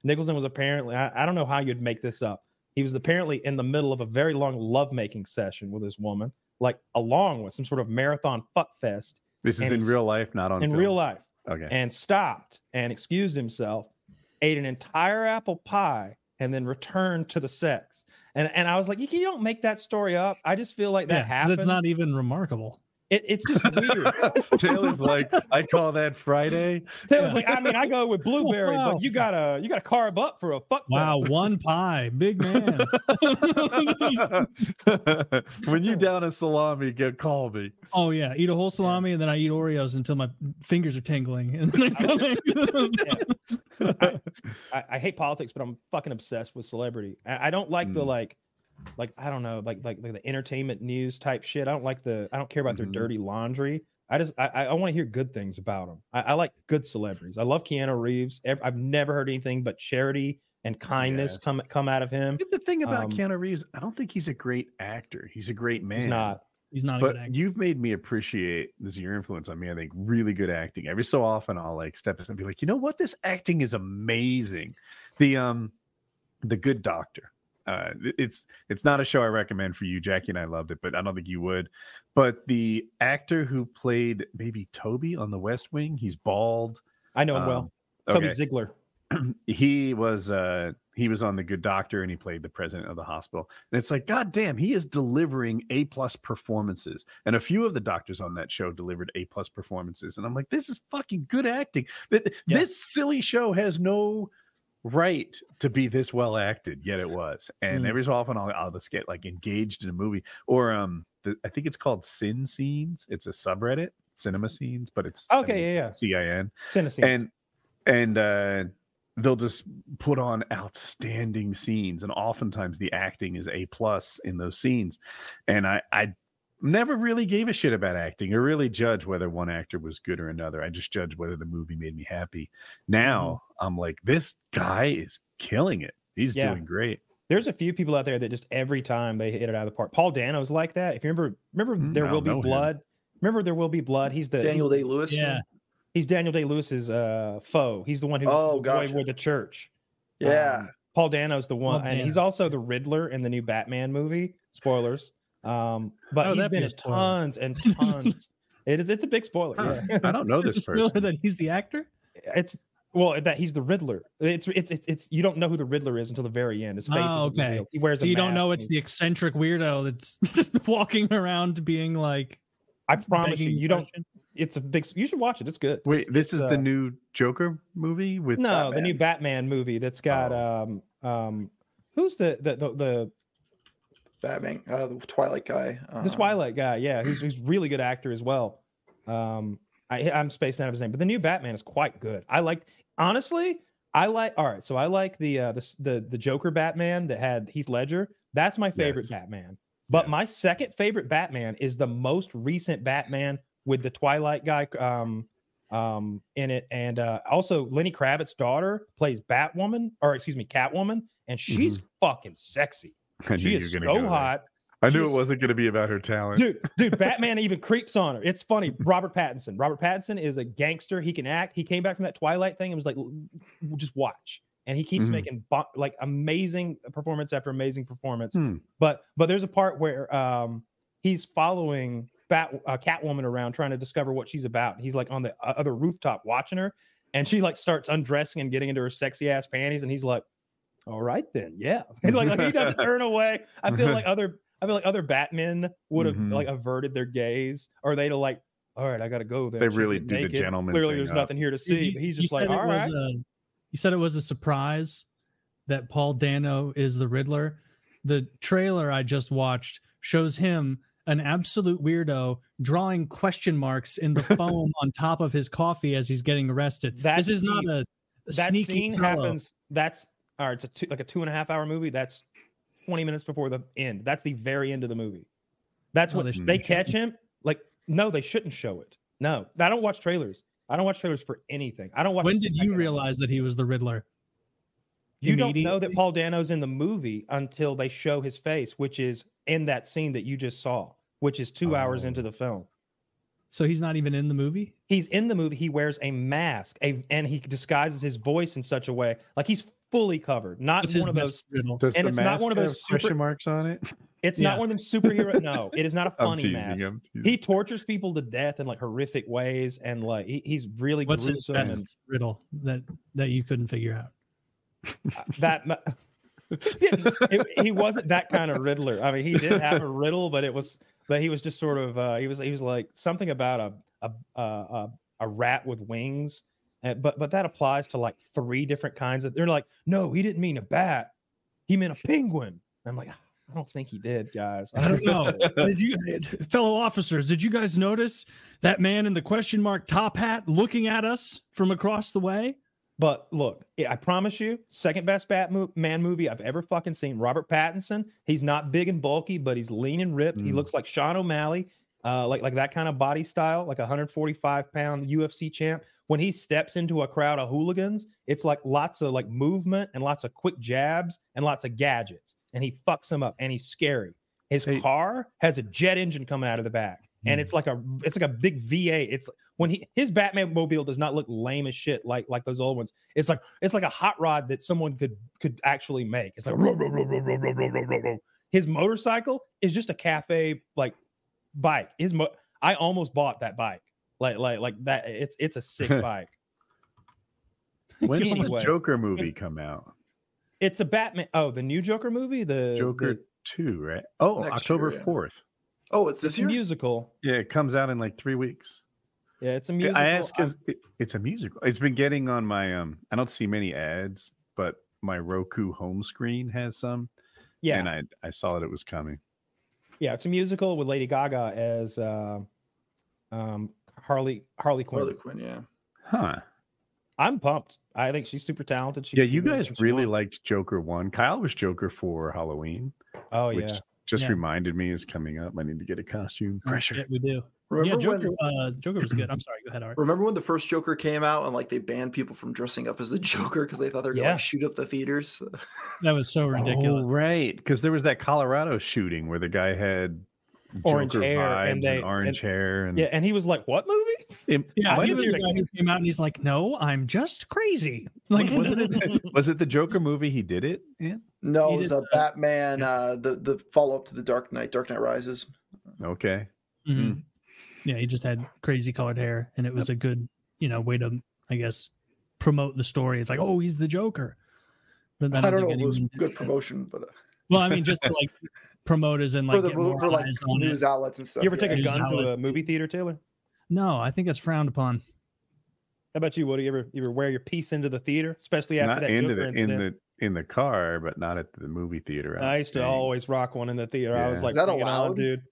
Nicholson was apparently, I don't know how you'd make this up. He was apparently in the middle of a very long lovemaking session with this woman, like along with some sort of marathon fuck fest. This is in real life, not on film. Real life. Okay. And stopped and excused himself, ate an entire apple pie, and then returned to the sex. And I was like, you don't make that story up. I just feel like that happened. It's not even remarkable. It's just weird. Taylor's like, I call that Friday. Taylor's like, I mean, I go with blueberry, but you gotta carb up for a fuck. Wow, fest. One pie, big man. When you down a salami, call me. Oh yeah, eat a whole salami and then I eat Oreos until my fingers are tingling. And then I hate politics, but I'm fucking obsessed with celebrity. I don't like the like I don't know, like the entertainment news type shit. I don't care about their dirty laundry. I want to hear good things about them. I like good celebrities. I love Keanu Reeves. I've never heard anything but charity and kindness come out of him. The thing about Keanu Reeves, I don't think he's a great actor. He's a great man. He's not a but good actor. You've made me appreciate, this is your influence on me, I think, really good acting. Every so often I'll like step in and be like, you know what? This acting is amazing. The Good Doctor. It's not a show I recommend for you. Jackie and I loved it, but I don't think you would. But the actor who played maybe Toby on The West Wing, he's bald. I know him well. Toby Ziegler. He was on The Good Doctor, and he played the president of the hospital. And it's like, God damn, he is delivering A+ performances. And a few of the doctors on that show delivered A+ performances. And I'm like, this is fucking good acting. This silly show has no right to be this well acted, yet it was. And every so often I'll just get like engaged in a movie, or I think it's called Sin Scenes. It's a subreddit, Cinema Scenes, but it's CIN. Cinema Scenes. And they'll just put on outstanding scenes, and oftentimes the acting is A+ in those scenes. And I never really gave a shit about acting or really judge whether one actor was good or another. I just judged whether the movie made me happy. Now I'm like, this guy is killing it. He's doing great. There's a few people out there that just every time they hit it out of the park. Paul Dano's like that. If you remember There Will Be Blood. Him. Remember There Will Be Blood. He's the Daniel Day-Lewis. Yeah, he's Daniel Day-Lewis's foe. He's the one who with the church. Yeah, Paul Dano's the one, and he's also the Riddler in the new Batman movie. Spoilers. But he's been in tons and tons. It's a big spoiler. Yeah. I don't know this person. That he's the actor. That he's the Riddler. It's you don't know who the Riddler is until the very end. His face is okay. He wears. So you don't know it's the eccentric weirdo that's walking around being like. I promise you don't. It's a big. You should watch it. It's good. Wait, this is the new Joker movie with Batman. The new Batman movie that's got who's the Batman, the Twilight guy. The Twilight guy, yeah, who's really good actor as well. I'm spacing out of his name, but the new Batman is quite good. I like the Joker Batman that had Heath Ledger. That's my favorite Batman. But my second favorite Batman is the most recent Batman with the Twilight guy in it, and also Lenny Kravitz's daughter plays Catwoman, and she's fucking sexy. She is so hot. I knew it wasn't going to be about her talent. Dude, Batman even creeps on her. It's funny. Robert Pattinson is a gangster. He can act. He came back from that Twilight thing and was like, just watch. And he keeps making like amazing performance after amazing performance. But there's a part where he's following Catwoman around trying to discover what she's about. He's like on the other rooftop watching her, and she like starts undressing and getting into her sexy ass panties, and he's like, all right then, yeah. And like he doesn't turn away. I feel like other Batmen would have like averted their gaze, or they'd have like, all right, I gotta go there. They really do the gentleman. Clearly there's nothing here to see. But he's just like, all right. You said it was a surprise that Paul Dano is the Riddler. The trailer I just watched shows him, an absolute weirdo, drawing question marks in the foam on top of his coffee as he's getting arrested. This is not a sneaky scene fellow. Happens. That's all right. It's like a 2.5 hour movie. That's 20 minutes before the end. That's the very end of the movie. That's what they catch him. Like, no, they shouldn't show it. No, I don't watch trailers. I don't watch trailers for anything. I don't watch. When did you realize that he was the Riddler? You don't know that Paul Dano's in the movie until they show his face, which is in that scene that you just saw, which is 2 hours into the film. So he's not even in the movie? He's in the movie. He wears a mask, and he disguises his voice in such a way, like he's fully covered. Not one of those. And it's not one of those question marks on it. It's not one of them superhero. No, it is not a funny mask. He tortures people to death in like horrific ways, and like he's really gruesome. What's his best riddle that you couldn't figure out? He wasn't that kind of Riddler. I mean, he did have a riddle, but he was just sort of he was like something about a rat with wings. But that applies to like 3 different kinds of. They're like, no, he didn't mean a bat. He meant a penguin. I'm like, I don't think he did, guys. I don't know. Did you, fellow officers, did you guys notice that man in the question mark top hat looking at us from across the way? But look, I promise you, second best Batman movie I've ever fucking seen. Robert Pattinson. He's not big and bulky, but he's lean and ripped. He looks like Sean O'Malley, like that kind of body style, like a 145-pound UFC champ. When he steps into a crowd of hooligans, it's like lots of like movement and lots of quick jabs and lots of gadgets. And he fucks them up, and he's scary. His car has a jet engine coming out of the back, and it's like a big V8. It's when his Batman mobile does not look lame as shit like those old ones. It's like a hot rod that someone could actually make. It's like his motorcycle is just a cafe like bike. I almost bought that bike. Like that. It's a sick bike. When did this Joker movie come out? It's a Batman. Oh, the new Joker movie, the Joker 2, right? Oh, October 4th. Oh, it's this year? A musical. Yeah, it comes out in like 3 weeks. Yeah, it's a musical. I asked because it's a musical. It's been getting on my I don't see many ads, but my Roku home screen has some. Yeah, and I saw that it was coming. Yeah, it's a musical with Lady Gaga as Harley Quinn. Harley Quinn, yeah. Huh. I'm pumped. I think she's super talented. You guys really liked Joker 1. Kyle was Joker for Halloween. Oh, yeah. just reminded me is coming up. I need to get a costume. Pressure. Yeah, we do. Remember Joker. Joker was good. I'm sorry. Go ahead, Art. Remember when the first Joker came out and like they banned people from dressing up as the Joker because they thought they were gonna like, shoot up the theaters? That was so ridiculous. Oh, right, because there was that Colorado shooting where the guy had orange Joker hair vibes and orange hair, and and he was like, "What movie?" He was the guy who came out and he's like, "No, I'm just crazy." Like, was it the Joker movie? He did it. Yeah. No, it was a Batman. The follow up to the Dark Knight Rises. Okay. Mm-hmm. Yeah, he just had crazy colored hair, and it was a good, way to, I guess, promote the story. It's like, oh, he's the Joker. But I don't know if it was good promotion, but well, I mean, just to, like promote as in like for like news outlets and stuff. You ever take a gun to a movie theater, Taylor? No, I think that's frowned upon. How about you, Woody? You ever wear your piece into the theater, especially after that Joker incident? In the car, but not at the movie theater. I used to always rock one in the theater. I was like, is that allowed, dude?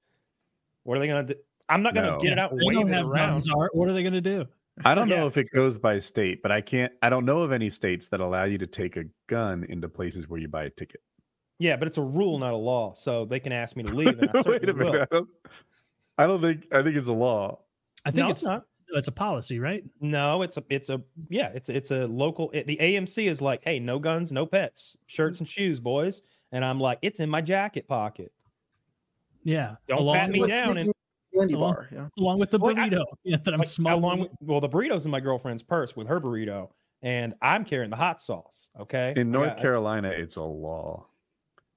What are they gonna do? I'm not gonna get it out and they wave don't it have around. guns, Art. What are they gonna do? I don't know if it goes by state, but I don't know of any states that allow you to take a gun into places where you buy a ticket. Yeah, but it's a rule, not a law. So they can ask me to leave. And I Wait a minute. I think it's a law. I think it's not. It's a policy, right? No, it's a local. The AMC is like, hey, no guns, no pets, shirts and shoes, boys. And I'm like, it's in my jacket pocket. Yeah, don't pat me down. And along with the burrito that I'm smuggling. The burrito's in my girlfriend's purse with her burrito, and I'm carrying the hot sauce. Okay. In North Carolina, it's a law.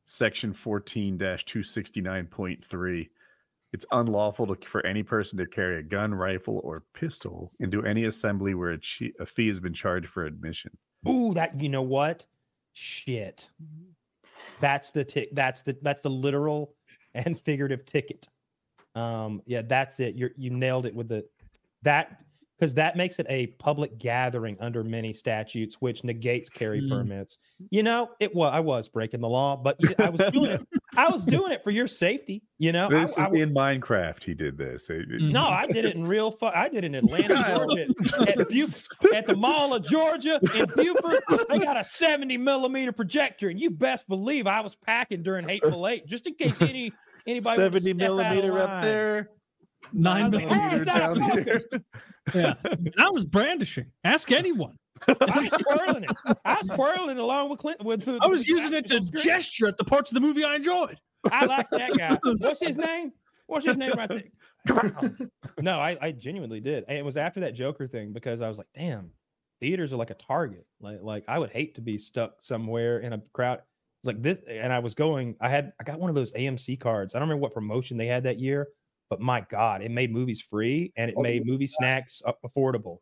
Section 14-269.3. It's unlawful for any person to carry a gun, rifle, or pistol into any assembly where a fee has been charged for admission. Ooh, you know what? Shit. That's the that's the literal and figurative ticket. Yeah, that's it. You nailed it with that, because that makes it a public gathering under many statutes, which negates carry permits. I was breaking the law, but I was doing it. I was doing it for your safety. This is in Minecraft. He did this. No, I did it in real fun. I did it in Atlanta, Georgia, at the Mall of Georgia in Buford. They got a 70mm projector, and you best believe I was packing during Hateful Eight, just in case anybody 70mm up there. 9mm down here. Yeah, and I was brandishing. Ask anyone. I was twirling it along with Clinton. I was using it to gesture at the parts of the movie I enjoyed. I like that guy. What's his name? Right there? No, I genuinely did. And it was after that Joker thing, because I was like, damn, theaters are like a target. Like I would hate to be stuck somewhere in a crowd. It's like this, and I got one of those AMC cards. I don't remember what promotion they had that year. But my God, it made movies free, and it made movie snacks affordable.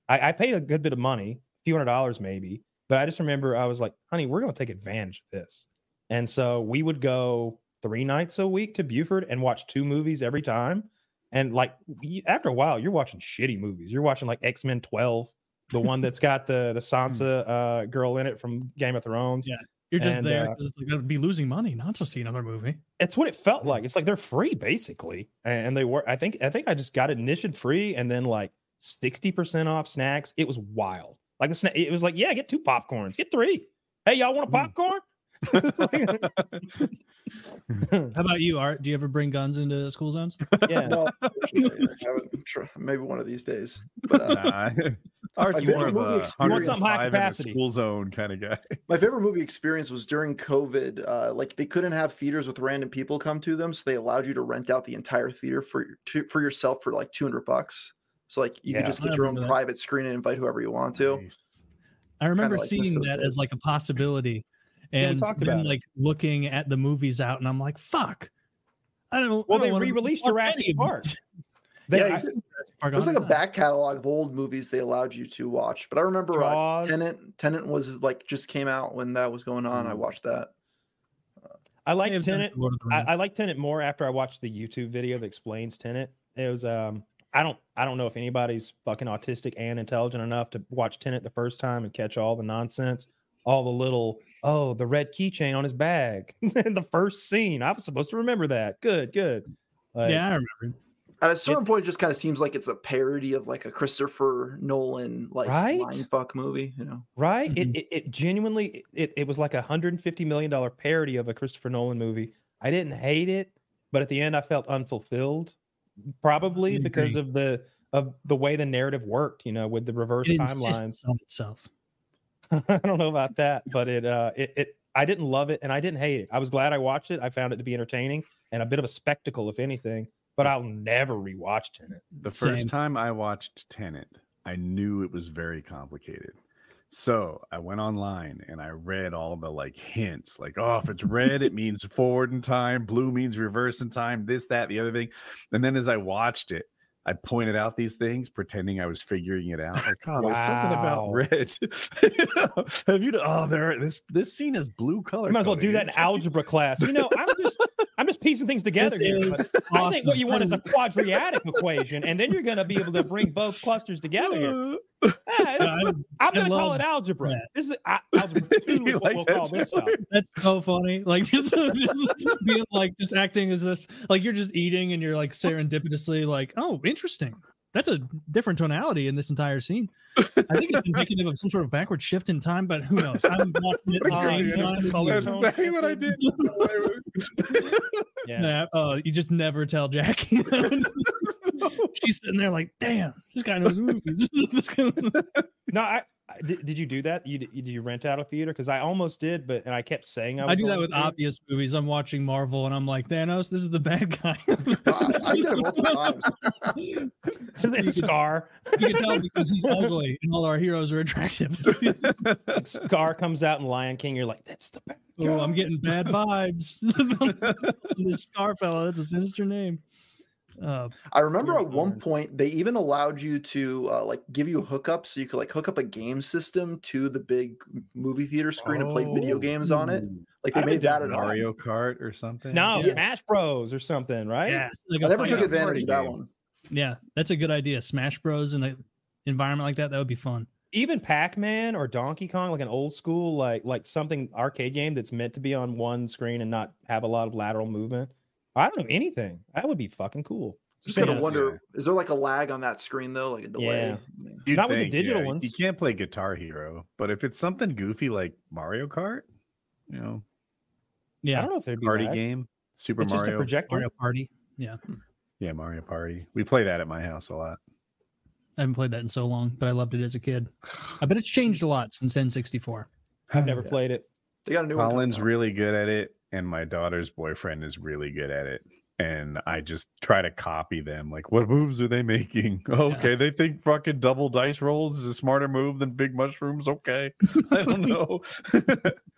I paid a good bit of money, a few $100s maybe, but I just remember I was like, honey, we're going to take advantage of this. And so we would go 3 nights a week to Buford and watch 2 movies every time. And like after a while, you're watching shitty movies. You're watching like X-Men 12, the one that's got the Sansa girl in it from Game of Thrones. Yeah. You're just there because they're going to be losing money not to see another movie. It's what it felt like. It's like they're free basically, and they were. I think I just got admission free, and then like 60% off snacks. It was wild. Like it was like, yeah, get 2 popcorns, get 3. Hey, y'all want a popcorn? How about you, Art? Do you ever bring guns into school zones? Yeah, no, maybe one of these days. But Art's more of a something high capacity school zone kind of guy. My favorite movie experience was during COVID. Like they couldn't have theaters with random people come to them, so they allowed you to rent out the entire theater for yourself for like $200. So like you could just get your own private screen and invite whoever you want to. Nice. I remember seeing that as like a possibility. And then like looking at the movies out, and I'm like, "Fuck, I don't." Well, they re-released Jurassic Park. There's like a back catalog of old movies they allowed you to watch. But I remember Tenet was like just came out when that was going on. I watched that. I like Tenet. I like Tenet more after I watched the YouTube video that explains Tenet. It was I don't know if anybody's fucking autistic and intelligent enough to watch Tenet the first time and catch all the nonsense. All the little, the red keychain on his bag. The first scene. I was supposed to remember that. Good. Like, yeah, I remember. At a certain point, it just kind of seems like it's a parody of like a Christopher Nolan mindfuck movie, Right? Mm-hmm. It genuinely it was like $150 million parody of a Christopher Nolan movie I didn't hate it, but at the end I felt unfulfilled, probably because of the way the narrative worked, you know, with the reverse timelines on itself. I don't know about that, but I didn't love it and I didn't hate it. I was glad I watched it. I found it to be entertaining and a bit of a spectacle, if anything, but I'll never rewatch Tenet. The first time I watched Tenet, I knew it was very complicated. So I went online and I read all the like hints, like, oh, if it's red, it means forward in time, blue means reverse in time, this, that, the other thing. And then as I watched it, I pointed out these things, pretending I was figuring it out. Like, oh, there's something about red. Have you? Oh, this scene is blue color. You might as well do that in algebra class. You know, I'm just piecing things together here. I think what you want is a quadratic equation, and then you're going to be able to bring both clusters together here. I'm going to call it algebra. Yeah. This is algebra 2 is what we'll call this stuff. That's so funny. Like just being like just acting as if like you're just eating and you're like serendipitously like, oh, interesting. That's a different tonality in this entire scene. I think it's indicative of some sort of backward shift in time, but who knows? I'm watching it at the same time. That's exactly what I did. Yeah. You just never tell Jackie. She's sitting there like, damn, this guy knows movies. No, did you do that? Did you rent out a theater? Because I almost did, and I kept saying I do that with obvious movies. I'm watching Marvel and I'm like, Thanos, this is the bad guy. I did it multiple times. Scar. You can tell because he's ugly and all our heroes are attractive. Scar comes out in Lion King. You're like, that's the bad guy. Oh, I'm getting bad vibes. This Scar fella, that's a sinister name. I remember at one point they even allowed you to like give you hookups so you could like hook up a game system to the big movie theater screen and play video games on it. Like they made that at Mario Kart or something. No, Smash Bros or something, right? Yeah, like I never took advantage of that one. Yeah, that's a good idea. Smash Bros in an environment like that would be fun. Even Pac-Man or Donkey Kong, like an old school, like something arcade game that's meant to be on one screen and not have a lot of lateral movement. I don't know anything. That would be fucking cool. Just gotta wonder, is there like a lag on that screen though, like a delay? Yeah. Not with the digital ones. You can't play Guitar Hero, but if it's something goofy like Mario Kart, you know, I don't know if there'd be party game, Super Mario, just a projector. Mario Party, yeah, Mario Party. We play that at my house a lot. I haven't played that in so long, but I loved it as a kid. I bet it's changed a lot since N64. I've never played it. They got a new Colin's really good at it. And my daughter's boyfriend is really good at it. And I just try to copy them. Like, what moves are they making? Okay, they think fucking double dice rolls is a smarter move than big mushrooms. Okay. I don't know.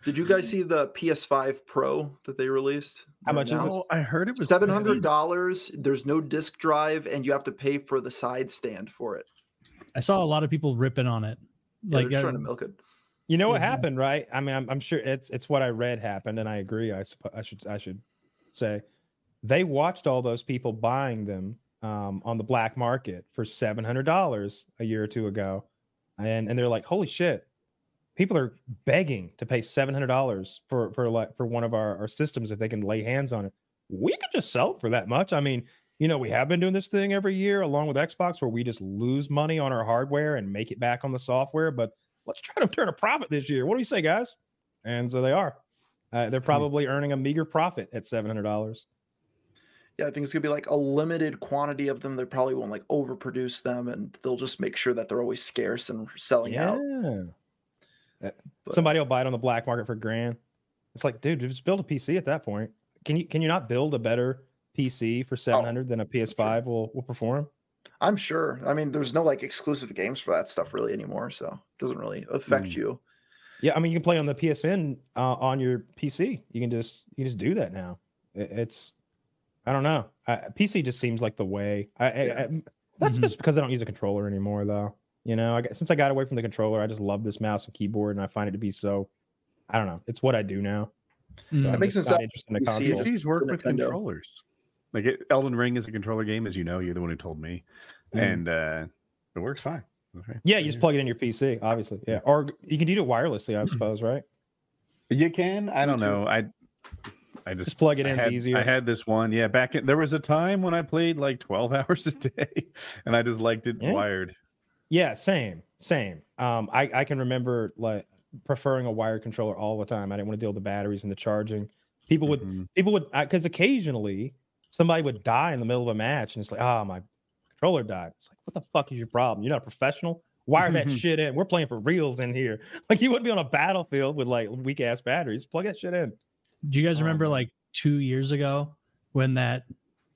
Did you guys see the PS5 Pro that they released? How much is it? I heard it was $700. There's no disc drive, and you have to pay for the side stand for it. I saw a lot of people ripping on it. Like they're trying to milk it. You know what happened, right? I mean, I'm sure it's what I read happened, and I agree. I should say they watched all those people buying them on the black market for $700 a year or two ago, and they're like, holy shit, people are begging to pay $700 for one of our systems if they can lay hands on it. We could just sell it for that much. I mean, you know, we have been doing this thing every year along with Xbox where we just lose money on our hardware and make it back on the software, but let's try to turn a profit this year. What do you say, guys? And so they are. They're probably earning a meager profit at $700. Yeah, I think it's gonna be like a limited quantity of them. They probably won't like overproduce them, and they'll just make sure that they're always scarce and selling out. Somebody will buy it on the black market for $1,000. It's like, dude, just build a PC at that point. Can you not build a better PC for $700 than a PS5 will perform? I'm sure. I mean, there's no like exclusive games for that stuff really anymore, so it doesn't really affect you. Yeah, I mean, you can play on the PSN on your PC. You can just do that now. It's I don't know. PC just seems like the way. That's just because I don't use a controller anymore, though. You know, since I got away from the controller, I just love this mouse and keyboard, and I find it to be so. I don't know. It's what I do now. So that makes sense. PCs work with controllers. Like Elden Ring is a controller game, as you know. You're the one who told me, and it works fine. Okay. Yeah, you just plug it in your PC, obviously. Yeah, or you can do it wirelessly, I suppose, right? You can. I don't know. I just plug it in. It's easier. I had this one. Yeah, there was a time when I played like 12 hours a day, and I just liked it wired. Yeah, same. I can remember like preferring a wired controller all the time. I didn't want to deal with the batteries and the charging. People would because occasionally somebody would die in the middle of a match, and it's like, oh, my controller died. It's like, what the fuck is your problem? You're not a professional. Wire that shit in. We're playing for reals in here. Like, you wouldn't be on a battlefield with like weak ass batteries. Plug that shit in. Do you guys remember like 2 years ago when that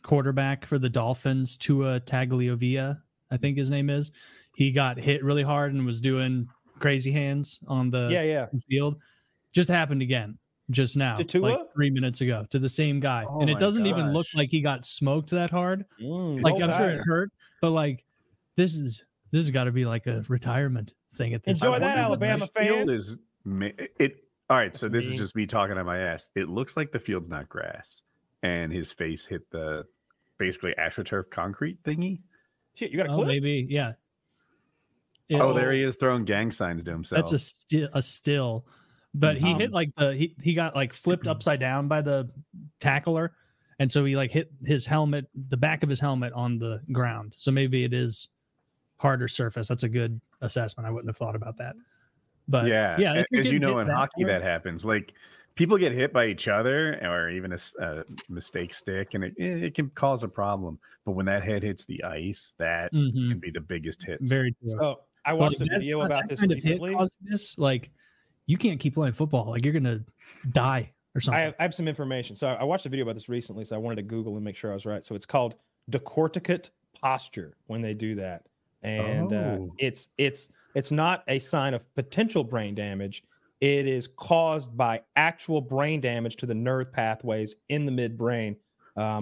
quarterback for the Dolphins, Tua Tagovailoa, I think his name is, he got hit really hard and was doing crazy hands on the field? Just happened again just now, like 3 minutes ago, to the same guy. And it doesn't even look like he got smoked that hard. Like, I'm sure it hurt, but like this has got to be like a retirement thing at this point. Enjoy time. that, Alabama fan. All right, so this is just me talking on my ass. It looks like the field's not grass, and his face hit the basically AstroTurf concrete thingy. Shit, you got a clip? Maybe, yeah. There he is throwing gang signs to himself. That's a still, but he hit like he got like flipped upside down by the tackler, and so he like hit his helmet, the back of his helmet, on the ground. So maybe it is harder surface. That's a good assessment. I wouldn't have thought about that. But yeah, as you know, in hockey that happens. Like, people get hit by each other, or even a mistake stick, and it can cause a problem. But when that head hits the ice, that can be the biggest hit. Very true. So I watched a video about this recently. Like, you can't keep playing football. Like, you're gonna die or something. I have some information. So I watched a video about this recently. So I wanted to Google and make sure I was right. So it's called decorticate posture when they do that, and it's not a sign of potential brain damage. It is caused by actual brain damage to the nerve pathways in the midbrain,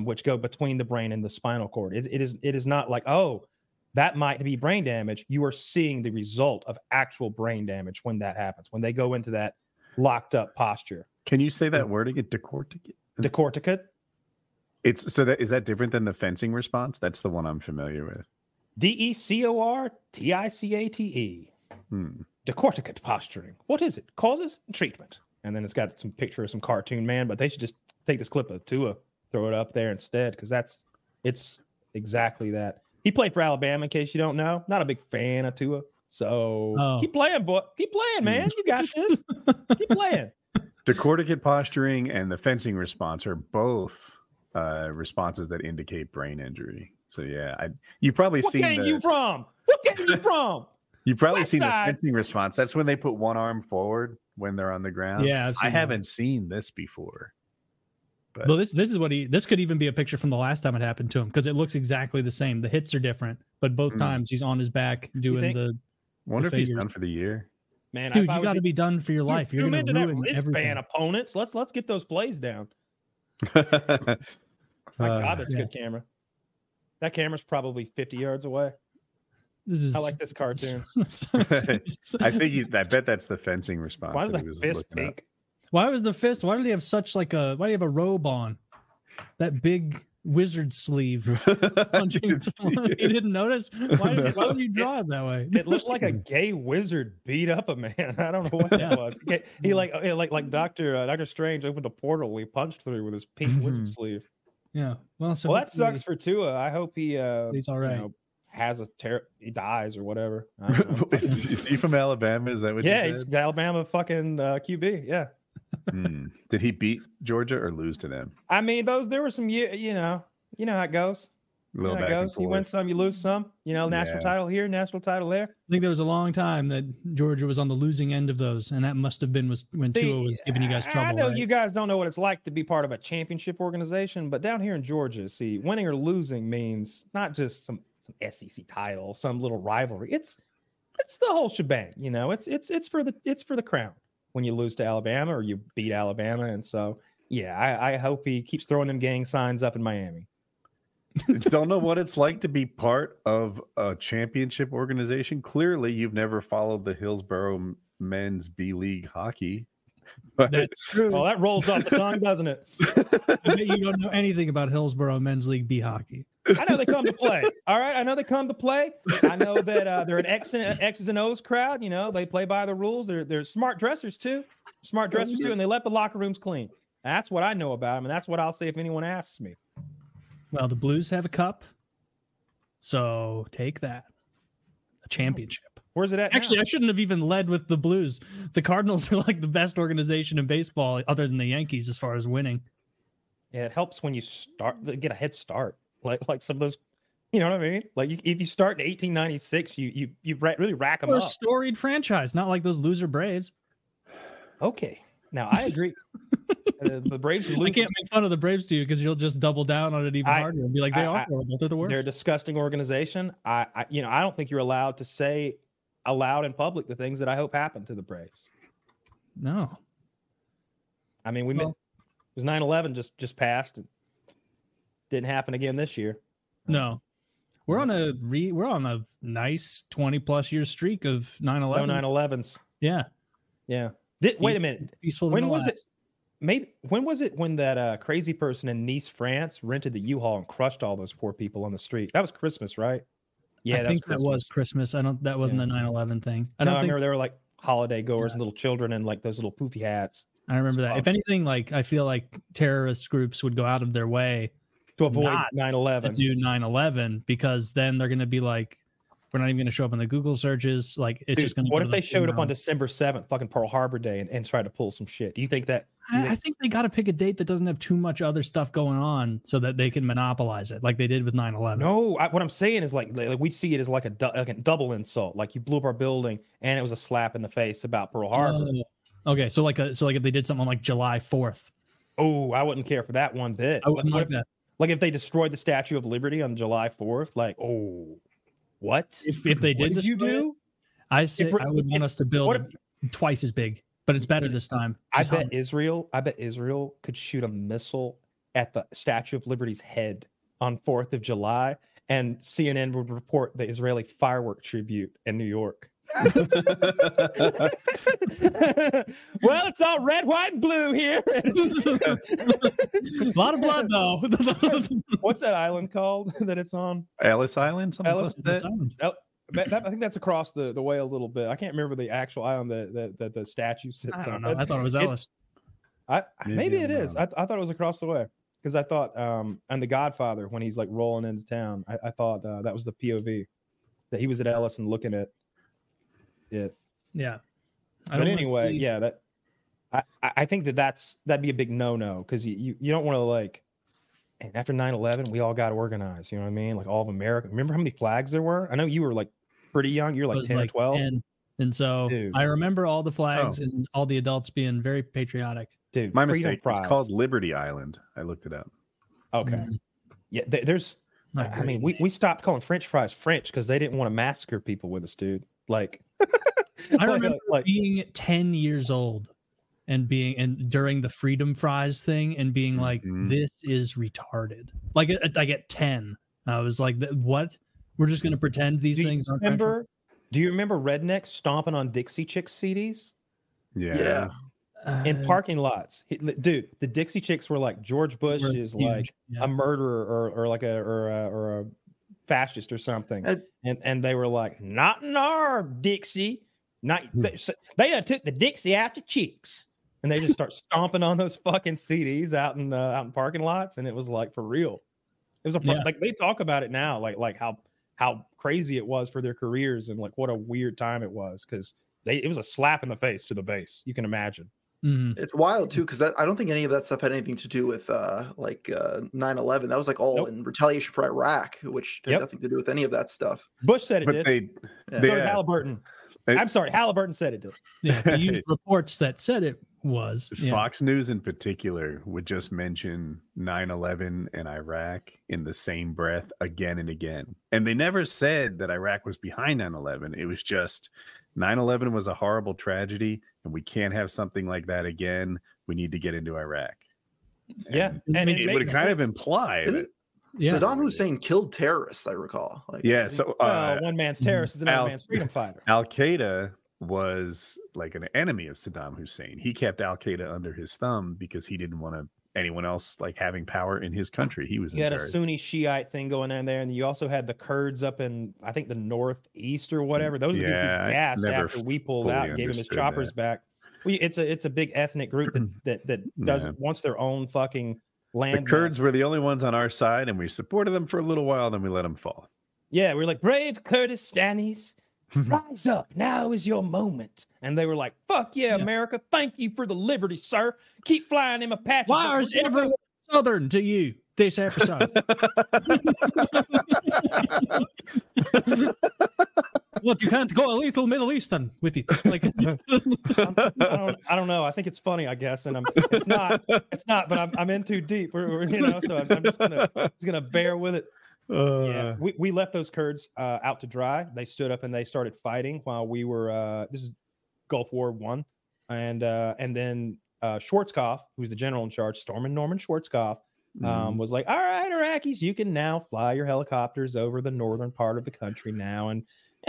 which go between the brain and the spinal cord. It is not like, oh, that might be brain damage. You are seeing the result of actual brain damage when that happens, when they go into that locked up posture. Can you say that word again? Decorticate? Decorticate? Is that different than the fencing response? That's the one I'm familiar with. DECORTICATE. Decorticate posturing. What is it? Causes and treatment. And then it's got some picture of some cartoon man, but they should just take this clip of Tua, throw it up there instead, because it's exactly that. He played for Alabama, in case you don't know. Not a big fan of Tua. So keep playing, boy. Keep playing, man. You got this. Keep playing. Decorticate posturing and the fencing response are both responses that indicate brain injury. So yeah, you've probably seen. What came you from? You've probably seen the fencing response. That's when they put one arm forward when they're on the ground. Yeah, I haven't seen this before. But. Well, this is what this could even be a picture from the last time it happened to him, because it looks exactly the same. The hits are different, but both times he's on his back doing the. Wonder if he's done for the year. Man, dude, you got to be done for your life. You're going to ruin everything. Opponents. Let's get those plays down. My God, that's a good camera. That camera's probably 50 yards away. I like this cartoon. I bet that's the fencing response. Why is that fist pink? Why was the fist? Why did he have such like why do you have a robe on? That big wizard sleeve. Punching he didn't notice. Why did you draw it that way? It looked like a gay wizard beat up a man. I don't know what that was. He like Doctor Strange opened a portal. He punched through with his pink wizard sleeve. Yeah. Well, that sucks for Tua. I hope he's all right. Has he dies or whatever. Is he from Alabama? Is that what? Yeah, he's Alabama fucking QB. Yeah. Did he beat Georgia or lose to them? I mean, there were some, you know how it goes. You win some, you lose some. National title here, national title there. I think there was a long time that Georgia was on the losing end of those, and that must have been when Tua was giving you guys trouble. I know right? you guys don't know what it's like to be part of a championship organization, but down here in Georgia, winning or losing means not just some SEC title, some little rivalry. It's the whole shebang. It's for the crown when you lose to Alabama or you beat Alabama. And so, yeah, I hope he keeps throwing them gang signs up in Miami. Don't know what it's like to be part of a championship organization. Clearly, you've never followed the Hillsborough men's B League hockey. But that's true. Well, that rolls off the tongue, doesn't it? I bet you don't know anything about Hillsborough men's league B hockey. I know they come to play. All right. I know they come to play. I know that they're an X's and O's crowd. They play by the rules. They're smart dressers too. And they let the locker rooms clean. That's what I know about them. And that's what I'll say if anyone asks me. Well, the Blues have a cup. So take that. A championship. Where's it at? Actually, now? I shouldn't have even led with the Blues. The Cardinals are like the best organization in baseball, other than the Yankees, as far as winning. Yeah, it helps when you get a head start. Like some of those, you know what I mean? Like if you start in 1896, you really rack them up. A storied franchise, not like those loser Braves. Okay, now I agree. The Braves. I can't make fun of the Braves to you because you'll just double down on it even harder and be like, they are horrible. They're the worst. They're a disgusting organization. I don't think you're allowed to say aloud in public the things that I hope happen to the Braves. No. I mean, it was 9/11 just passed and didn't happen again this year. No. We're on a nice 20+ year streak of 9/11. No 9/11s. Yeah. Yeah. Wait a minute. Peaceful. When was it? When was it when that crazy person in Nice, France, rented the U-Haul and crushed all those poor people on the street? That was Christmas, right? Yeah, I think that was Christmas. That wasn't a 9/11 thing. I remember there were like holiday goers and little children and like those little poofy hats. I remember that. If anything, like I feel like terrorist groups would go out of their way to avoid 9/11. To do 9/11 because then they're going to be like, we're not even going to show up in the Google searches. Like it's just going to. What if they showed up on December 7th, fucking Pearl Harbor Day, and tried to pull some shit? Do you think that? I think they got to pick a date that doesn't have too much other stuff going on so that they can monopolize it, like they did with 9/11. No, what I'm saying is like we see it as like a double insult. Like you blew up our building, and it was a slap in the face about Pearl Harbor. Okay, so like if they did something like July 4th. Oh, I wouldn't care for that one bit. I wouldn't like that. Like if they destroyed the Statue of Liberty on July 4th, like what? If they did, what did you do? I would want us to build twice as big. But it's better this time. I bet Israel could shoot a missile at the Statue of Liberty's head on 4th of July, and CNN would report the Israeli firework tribute in New York. Well, it's all red, white, and blue here. A lot of blood, though. What's that island called that it's on? Ellis Island? Ellis Island. I think that's across the way a little bit. I can't remember the actual island that the statue sits on. I don't know. I thought it was Ellis. Maybe it is. I thought it was across the way because I thought on The Godfather when he's like rolling into town, I thought that was the POV that he was at Ellis and looking at it. Yeah. But anyway, that I think that'd be a big no because you don't want to like. And after 9/11, we all got organized. You know what I mean? Like all of America. Remember how many flags there were? I know you were like pretty young. You're like 10 or 12. And so Dude. I remember all the flags and all the adults being very patriotic. Dude, my mistake. It's called Liberty Island. I looked it up. Okay. Yeah, there's. I mean, we stopped calling French fries French because they didn't want to massacre people with us, dude. Like, I remember being 10 years old. And during the freedom fries thing and being like, this is retarded. Like I get 10. I was like, what? We're just going to pretend these things aren't. Do you remember rednecks stomping on Dixie Chicks CDs? Yeah. In parking lots. Dude, the Dixie Chicks were like, George Bush is huge. Like a murderer or like a fascist or something. And they were like, not in our Dixie. They done took the Dixie out to Chicks. And they just start stomping on those fucking CDs out in parking lots, and it was like for real. It was like they talk about it now, like how crazy it was for their careers and like what a weird time it was because it was a slap in the face to the base. You can imagine. Mm-hmm. It's wild too because I don't think any of that stuff had anything to do with 9/11. That was like all in retaliation for Iraq, which had nothing to do with any of that stuff. Bush said it did. So did Halliburton. I'm sorry, Halliburton said it did. Yeah, they used reports that said it was. Fox News in particular would just mention 9/11 and Iraq in the same breath again and again. And they never said that Iraq was behind 9/11. It was just 9/11 was a horrible tragedy and we can't have something like that again. We need to get into Iraq. And it would kind of imply that Saddam Hussein killed terrorists, I recall. So one man's terrorist is another man's freedom fighter. Al-Qaeda was like an enemy of Saddam Hussein. He kept Al-Qaeda under his thumb because he didn't want anyone else like having power in his country. He had a Sunni Shiite thing going on there, and you also had the Kurds up in I think the northeast or whatever. Those were gassed after we pulled out and gave him his choppers back. It's a big ethnic group that wants their own fucking land. The Kurds were the only ones on our side, and we supported them for a little while, then we let them fall. Yeah, we're like brave Kurdistanis. Rise up. Now is your moment. And they were like, fuck yeah, America. Thank you for the liberty, sir. Keep flying them Apaches. Why is everyone Southern to you this episode? What, you can't go a little Middle Eastern with it? Like, I don't know. I think it's funny, I guess, and it's not. But I'm in too deep. So I'm just gonna bear with it. We left those Kurds out to dry. They stood up and they started fighting while we were. This is Gulf War I, and then Schwarzkopf, who's the general in charge, Norman Schwarzkopf, was like, all right, Iraqis, you can now fly your helicopters over the northern part of the country now and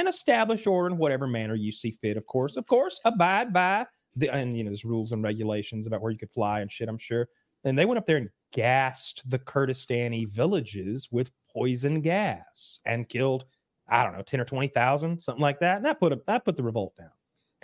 establish order in whatever manner you see fit. Of course, abide by there's rules and regulations about where you could fly and shit, I'm sure. And they went up there and gassed the Kurdistani villages with poison gas and killed, I don't know, 10 or 20,000, something like that. And that put the revolt down.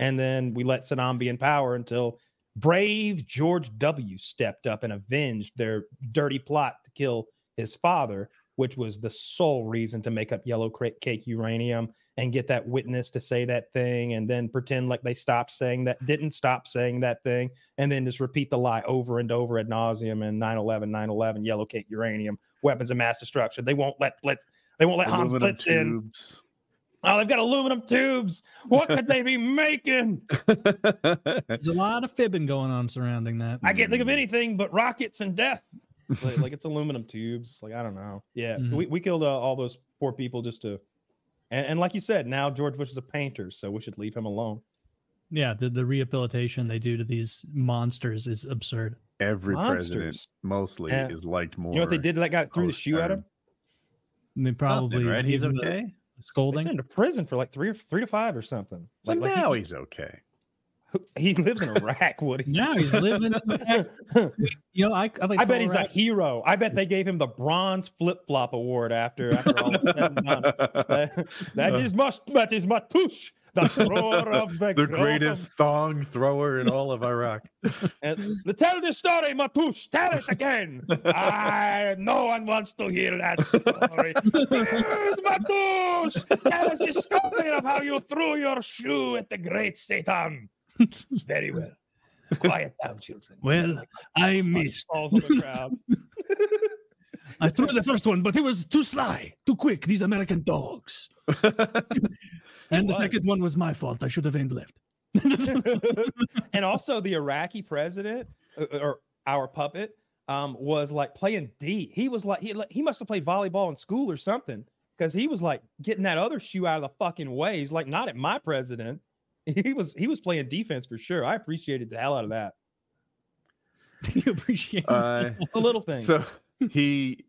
And then we let Saddam be in power until brave George W. stepped up and avenged their dirty plot to kill his father, which was the sole reason to make up yellow cake uranium and get that witness to say that thing and then pretend like they didn't stop saying that thing, and then just repeat the lie over and over ad nauseum and 9/11, yellow cake uranium, weapons of mass destruction. They won't let Hans Blitz in. Oh, they've got aluminum tubes. What could they be making? There's a lot of fibbing going on surrounding that. I can't think of anything but rockets and death. like it's aluminum tubes. Like, I don't know. Yeah, we killed all those poor people just to. And like you said, now George Bush is a painter, so we should leave him alone. Yeah, the rehabilitation they do to these monsters is absurd. Every president mostly is liked more. You know what they did to that guy? Threw the shoe at him. I mean, probably right. He's okay. Scolding. He's into prison for like 3 to 5 or something. But now he's okay. He lives in Iraq, Woody. Now he's living. I bet he's a hero. I bet they gave him the bronze flip-flop award after all was said and done. That is Matush, the thrower of the greatest thong thrower in all of Iraq. And tell the story, Matush. Tell it again. No one wants to hear that story. Here's Matush. Tell us the story of how you threw your shoe at the great Satan. Very well. Quiet down, children. Well, I missed. I threw the first one, but it was too sly, too quick. These American dogs. And the second one was my fault. I should have aimed left. And also, the Iraqi president, or our puppet, was like playing D. He was like he must have played volleyball in school or something, because he was like getting that other shoe out of the fucking way. He's like, not at my president. He was playing defense for sure. I appreciated the hell out of that. You appreciate the little thing. So he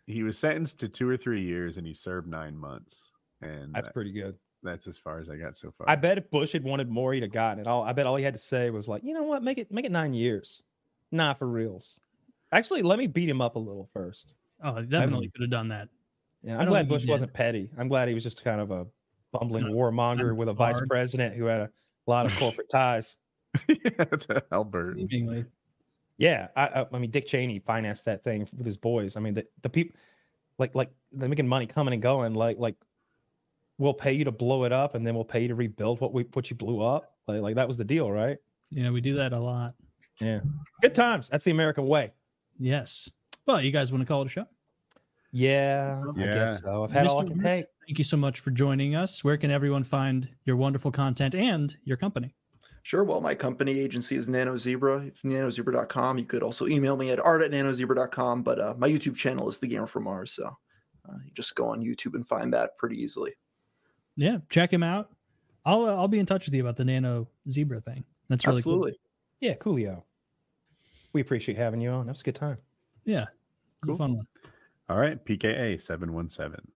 was sentenced to 2 or 3 years and he served 9 months. And that's pretty good. That's as far as I got so far. I bet if Bush had wanted more, he'd have gotten it. I bet all he had to say was like, you know what, make it 9 years. Nah, for reals. Actually, let me beat him up a little first. Oh, definitely could have done that. Yeah, I'm glad Bush wasn't petty. I'm glad he was just kind of a bumbling warmonger with a vice president who had a lot of corporate ties. Yeah, to Albert. Yeah, I mean, Dick Cheney financed that thing with his boys. I mean, the people, like they're making money coming and going. Like we'll pay you to blow it up, and then we'll pay you to rebuild what you blew up. Like that was the deal, right? Yeah, we do that a lot. Yeah, good times. That's the American way. Yes. Well, you guys want to call it a show? Yeah, I guess so. I've had all I can take. Thank you so much for joining us. Where can everyone find your wonderful content and your company? Sure. Well, my company agency is NanoZebra. If nanozebra.com. You could also email me at art@nanozebra.com. But my YouTube channel is The Gamer from Mars. So you just go on YouTube and find that pretty easily. Yeah, check him out. I'll be in touch with you about the Nano Zebra thing. That's really absolutely cool. Yeah, coolio. We appreciate having you on. That was a good time. Yeah, cool. Fun one. All right, PKA 717.